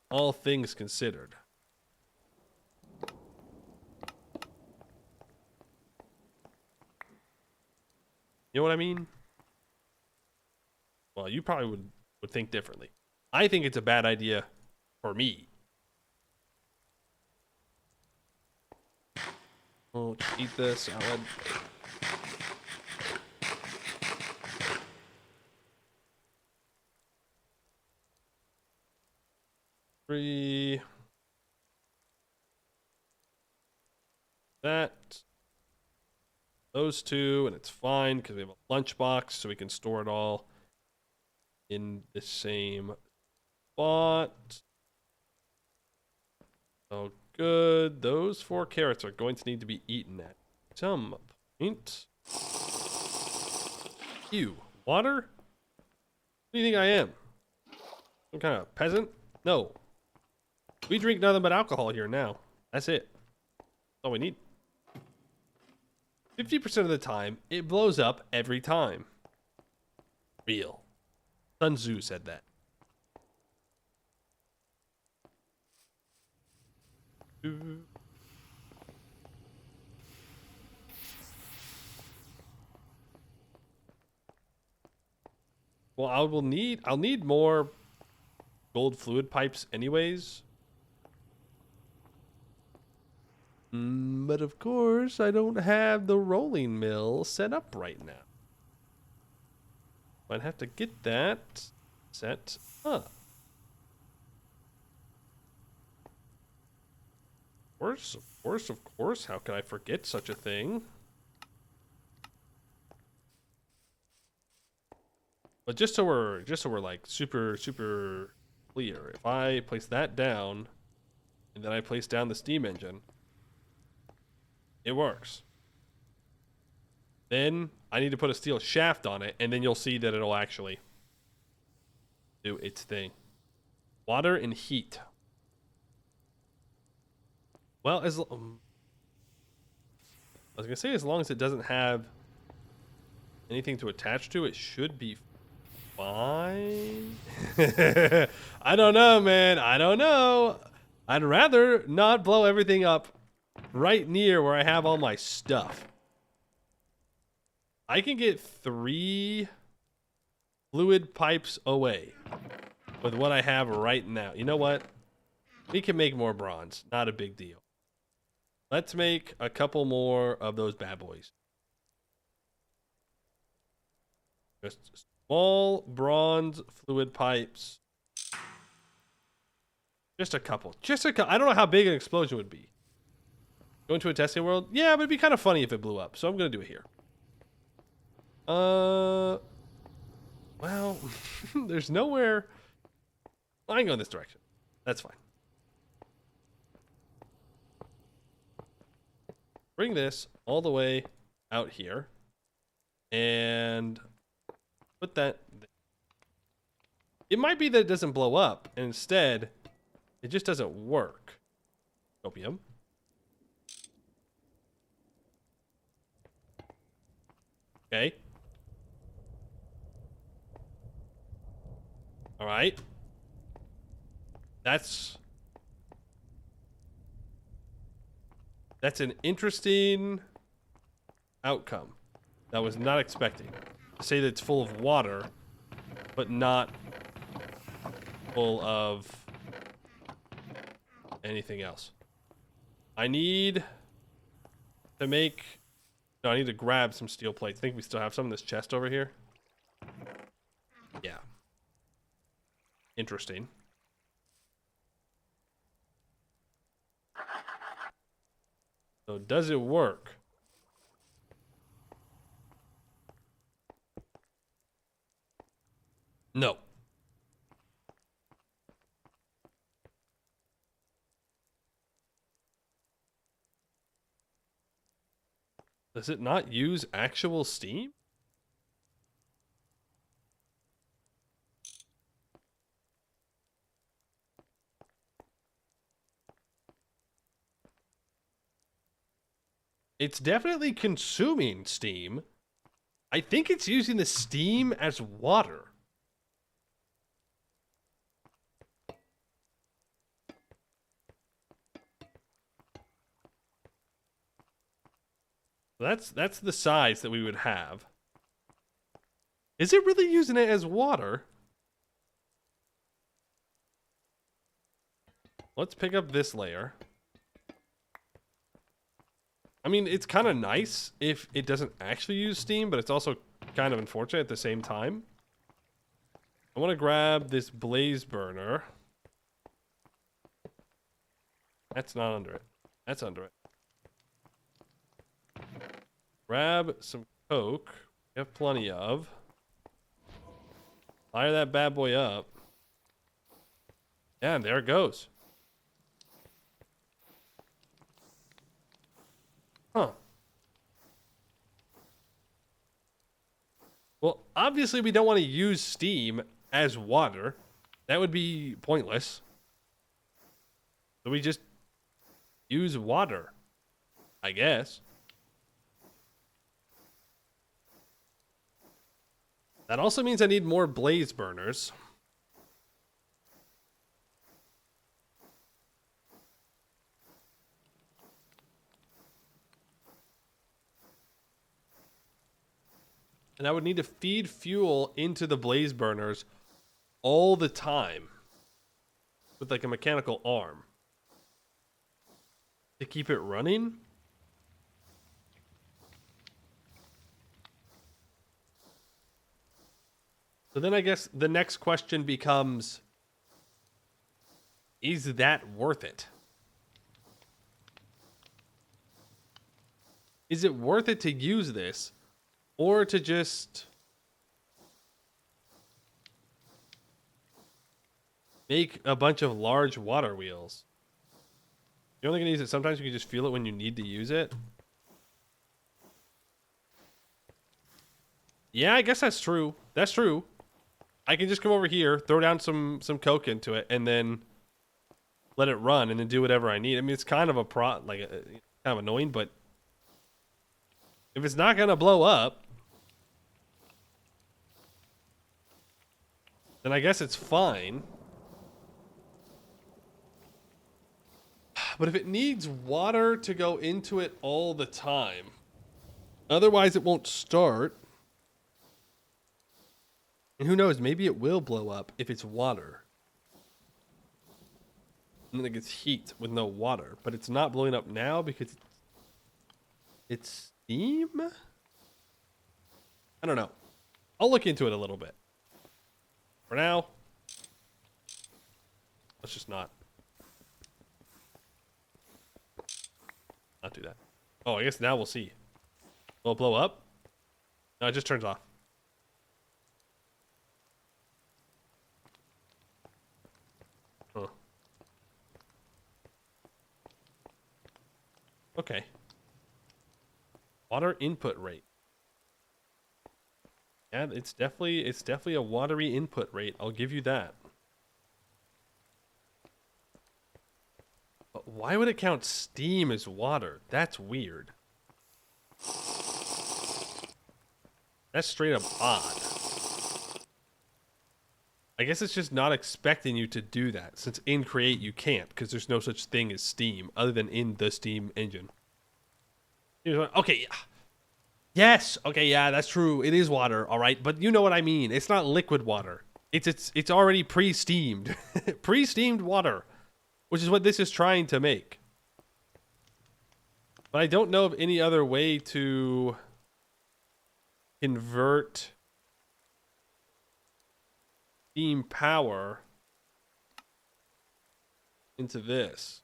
all things considered. You know what I mean? Well, you probably would think differently. I think it's a bad idea for me. Oh, eat the salad. Three. That. Those two, and it's fine because we have a lunchbox, so we can store it all in the same spot. Oh, good. Those 4 carrots are going to need to be eaten at some point. Ew. Water? What do you think I am? Some kind of peasant? No. We drink nothing but alcohol here now. That's it. That's all we need. 50% of the time, it blows up every time. Real. Sun Tzu said that. Well, I'll need more gold fluid pipes anyways. But of course, I don't have the rolling mill set up right now. I'd have to get that set up. Of course. How could I forget such a thing? But just so we're like super clear, if I place that down, and then I place down the steam engine, it works. Then I need to put a steel shaft on it, and then you'll see that it'll actually do its thing. Water and heat. Well, I was gonna say, as long as it doesn't have anything to attach to, it should be fine. I don't know, man. I don't know. I'd rather not blow everything up right near where I have all my stuff. I can get 3 fluid pipes away with what I have right now. You know what? We can make more bronze. Not a big deal. Let's make a couple more of those bad boys. Just small bronze fluid pipes. Just a couple. I don't know how big an explosion would be. Going to a testing world? Yeah, but it'd be kind of funny if it blew up. So I'm going to do it here. Well, there's nowhere. I can go in this direction. That's fine. Bring this all the way out here and put that there. It might be that it doesn't blow up, and instead it just doesn't work. Opium. Okay. All right. That's an interesting outcome that I was not expecting. To say that it's full of water, but not full of anything else. I need to grab some steel plates. I think we still have some in this chest over here. Yeah. Interesting. So does it work? No. Does it not use actual steam? It's definitely consuming steam. I think it's using the steam as water. That's the size that we would have. Is it really using it as water? Let's pick up this layer. I mean, it's kind of nice if it doesn't actually use steam, but it's also kind of unfortunate at the same time. I want to grab this blaze burner. That's not under it. That's under it. Grab some coke. We have plenty of. Fire that bad boy up. Yeah, and there it goes. Huh. Well, obviously we don't want to use steam as water. That would be pointless. So we just use water, I guess. That also means I need more blaze burners. And I would need to feed fuel into the blaze burners all the time with like a mechanical arm to keep it running. So then I guess the next question becomes, is that worth it? Is it worth it to use this or to just make a bunch of large water wheels? You're only gonna use it sometimes. You can just feel it when you need to use it. Yeah, I guess that's true. That's true. I can just come over here, throw down some coke into it, and then let it run, and then do whatever I need. I mean, it's kind of kind of annoying, but if it's not gonna blow up, then I guess it's fine. But if it needs water to go into it all the time, otherwise it won't start. And who knows, maybe it will blow up if it's water. And then it gets heat with no water. But it's not blowing up now because it's steam? I don't know. I'll look into it a little bit. For now, let's just not do that. Oh, I guess now we'll see. Will it blow up? No, it just turns off. Huh. Okay. Water input rate. Yeah, it's definitely a watery input rate. I'll give you that. But why would it count steam as water? That's weird. That's straight up odd. I guess it's just not expecting you to do that, since in Create you can't, because there's no such thing as steam other than in the Steam engine. Okay, yes, okay, yeah, that's true. It is water, all right, but you know what I mean. It's not liquid water. It's already pre-steamed, pre-steamed water, which is what this is trying to make. But I don't know of any other way to convert steam power into this.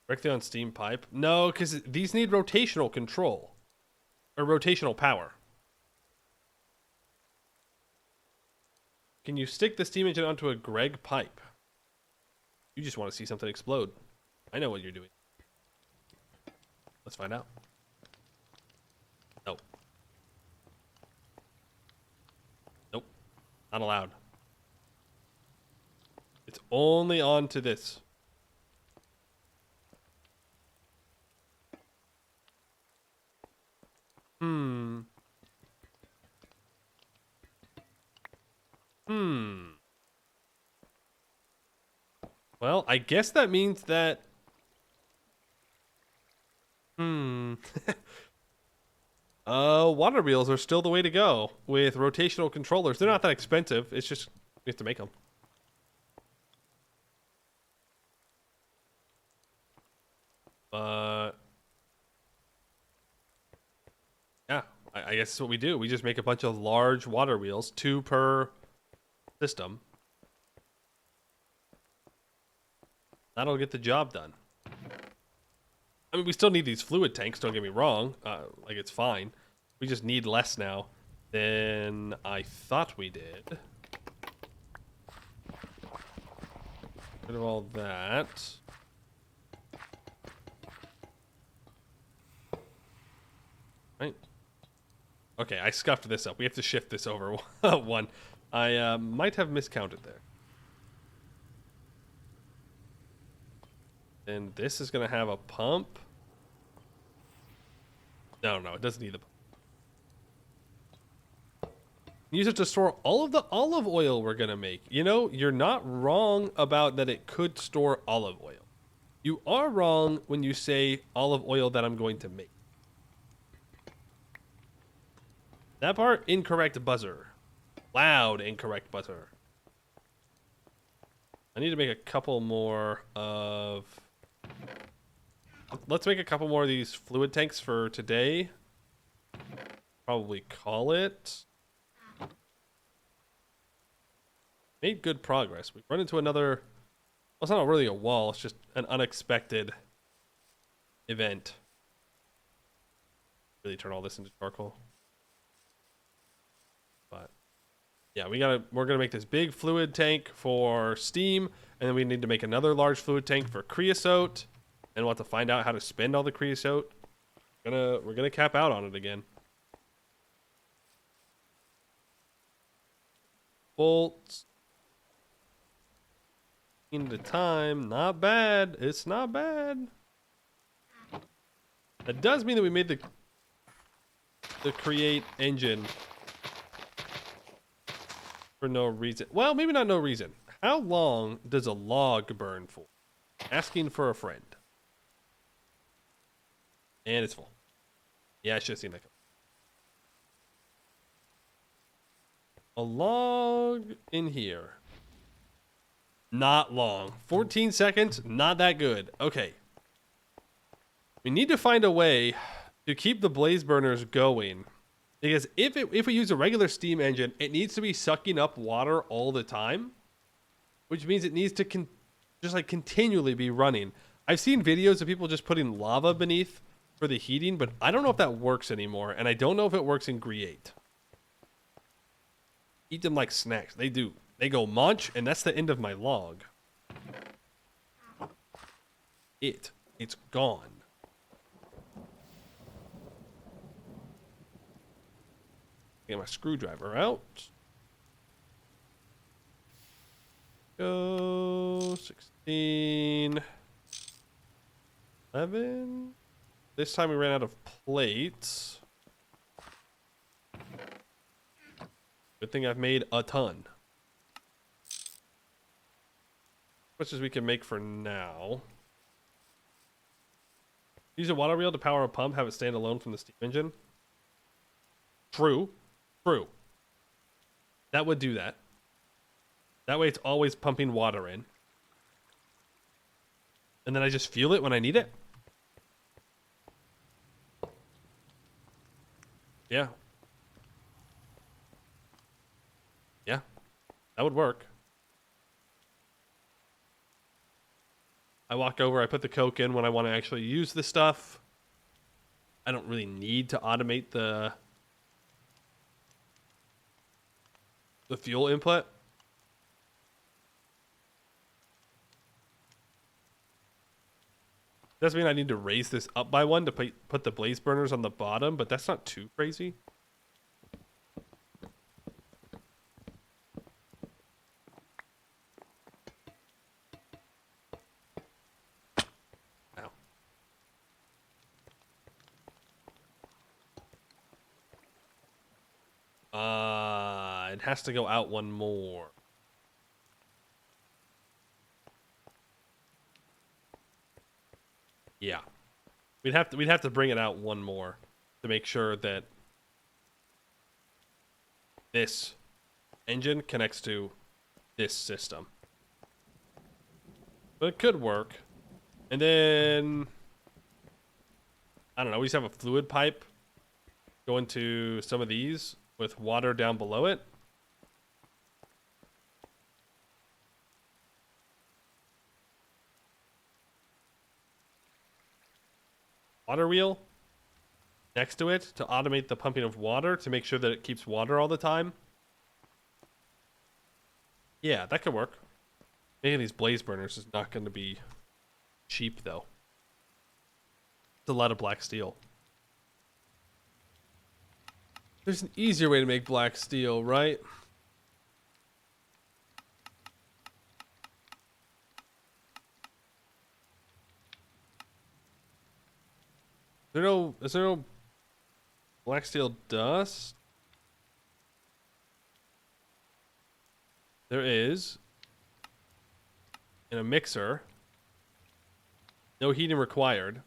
Directly on steam pipe? No, because these need rotational control. Or rotational power. Can you stick the steam engine onto a Greg pipe? You just want to see something explode. I know what you're doing. Let's find out. Nope. Nope. Not allowed. It's only on to this. Hmm. Well, I guess that means that... Water wheels are still the way to go with rotational controllers. They're not that expensive. It's just we have to make them. Yeah, I guess that's what we do. We just make a bunch of large water wheels, 2 per system. That'll get the job done. I mean, we still need these fluid tanks, don't get me wrong. Like, it's fine. We just need less now than I thought we did. Rid of all that. Right. Okay, I scuffed this up. We have to shift this over one. I might have miscounted there. And this is going to have a pump. No, it doesn't need the pump. Use it to store all of the olive oil we're going to make. You know, you're not wrong about that it could store olive oil. You are wrong when you say olive oil that I'm going to make. That part, incorrect buzzer. Loud incorrect buzzer. I need to make a couple more of... Let's make a couple more of these fluid tanks for today. Probably call it. Made good progress. We've run into another... Well, it's not really a wall. It's just an unexpected event. Really turn all this into charcoal. But yeah, we're gonna make this big fluid tank for steam, and then we need to make another large fluid tank for creosote, and we'll have to find out how to spend all the creosote. We're gonna cap out on it again. Bolts. Into time, not bad. It's not bad. That does mean that we made the create engine for no reason. Well, maybe not no reason. How long does a log burn for? Asking for a friend. And it's full. Yeah, I should have seen that. A log in here. Not long. 14 seconds, not that good. Okay. We need to find a way to keep the blaze burners going. Because if we use a regular steam engine, it needs to be sucking up water all the time, which means it needs to just like continually be running. I've seen videos of people just putting lava beneath for the heating, but I don't know if that works anymore, and I don't know if it works in Create. Eat them like snacks. They do. They go munch, and that's the end of my log. It's gone. Get my screwdriver out. Go 16, 11. This time we ran out of plates. Good thing I've made a ton. As much as we can make for now. Use a water wheel to power a pump, have it stand alone from the steam engine. True. That would do that. That way it's always pumping water in. And then I just fuel it when I need it. Yeah. Yeah. That would work. I walk over, I put the Coke in when I want to actually use the stuff. I don't really need to automate the fuel input. Doesn't mean I need to raise this up by one to put the blaze burners on the bottom, but that's not too crazy. It has to go out one more. Yeah. We'd have to bring it out one more to make sure that this engine connects to this system. But it could work. And then I don't know, we just have a fluid pipe go into some of these with water down below it. Water wheel next to it to automate the pumping of water to make sure that it keeps water all the time. Yeah, that could work. Making these blaze burners is not going to be cheap, though. It's a lot of black steel. There's an easier way to make black steel, right? Is there no black steel dust? There is. In a mixer. No heating required.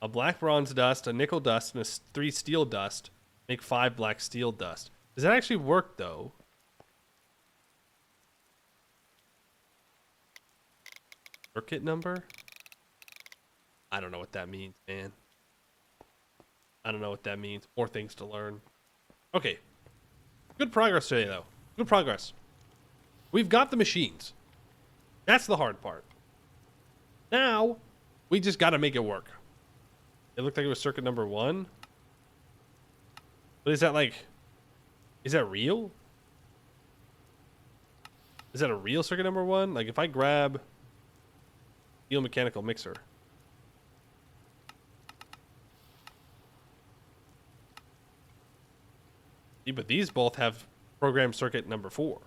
A black bronze dust, a nickel dust, and a 3 steel dust make 5 black steel dust. Does that actually work, though? Circuit number? I don't know what that means, man. I don't know what that means. More things to learn. Okay. Good progress today, though. Good progress. We've got the machines. That's the hard part. Now, we just got to make it work. It looked like it was circuit number 1. But is that like... Is that real? Is that a real circuit number 1? Like, if I grab... Steel mechanical mixer... Yeah, but these both have programmed circuit number 4.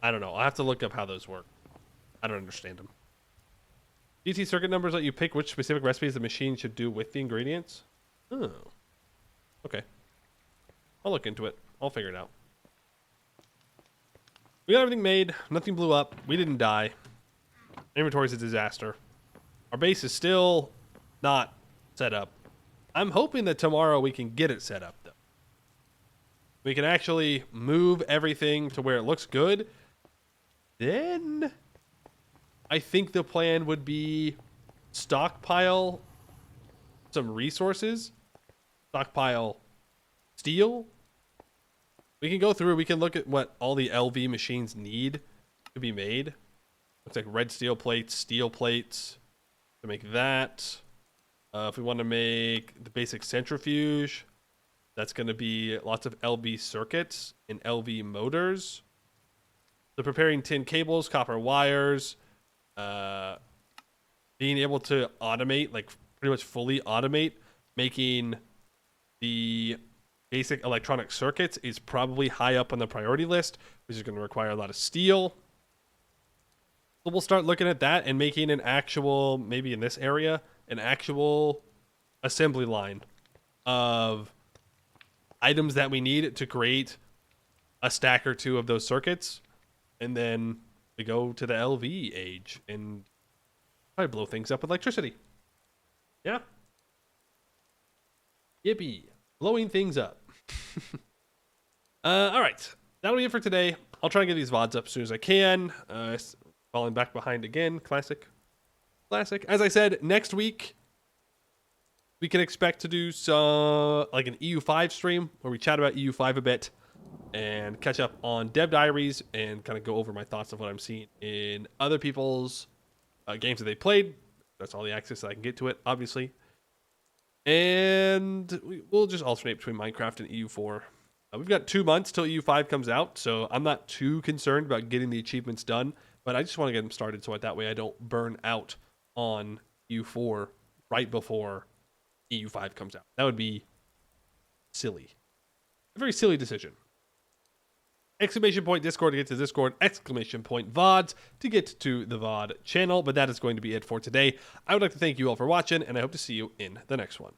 I don't know. I'll have to look up how those work. I don't understand them. DT circuit numbers let you pick which specific recipes the machine should do with the ingredients. Oh. Okay. I'll look into it. I'll figure it out. We got everything made. Nothing blew up. We didn't die. Inventory's a disaster. Our base is still... not set up. I'm hoping that tomorrow we can get it set up, though. We can actually move everything to where it looks good. Then I think the plan would be stockpile some resources. Stockpile steel. We can go through, we can look at what all the LV machines need to be made. Looks like red steel plates to make that. If we want to make the basic centrifuge, that's going to be lots of LV circuits and LV motors. So preparing tin cables, copper wires, being able to automate, like pretty much fully automate, making the basic electronic circuits is probably high up on the priority list, which is going to require a lot of steel. So we'll start looking at that and making an actual, maybe in this area, an actual assembly line of items that we need to create a stack or 2 of those circuits. And then we go to the LV age and probably blow things up with electricity. Yeah. Yippee. Blowing things up. All right. That'll be it for today. I'll try and get these VODs up as soon as I can. Falling back behind again. Classic. As I said, next week we can expect to do some like an EU5 stream where we chat about EU5 a bit and catch up on dev diaries and kind of go over my thoughts of what I'm seeing in other people's games that they played. That's all the access that I can get to it, obviously. And we'll just alternate between Minecraft and EU4 We've got 2 months till EU5 comes out, so I'm not too concerned about getting the achievements done, but I just want to get them started so that way I don't burn out on EU4 right before EU5 comes out. That would be silly. A very silly decision. Exclamation point Discord to get to Discord, exclamation point VODs to get to the VOD channel, but that is going to be it for today. I would like to thank you all for watching, and I hope to see you in the next one.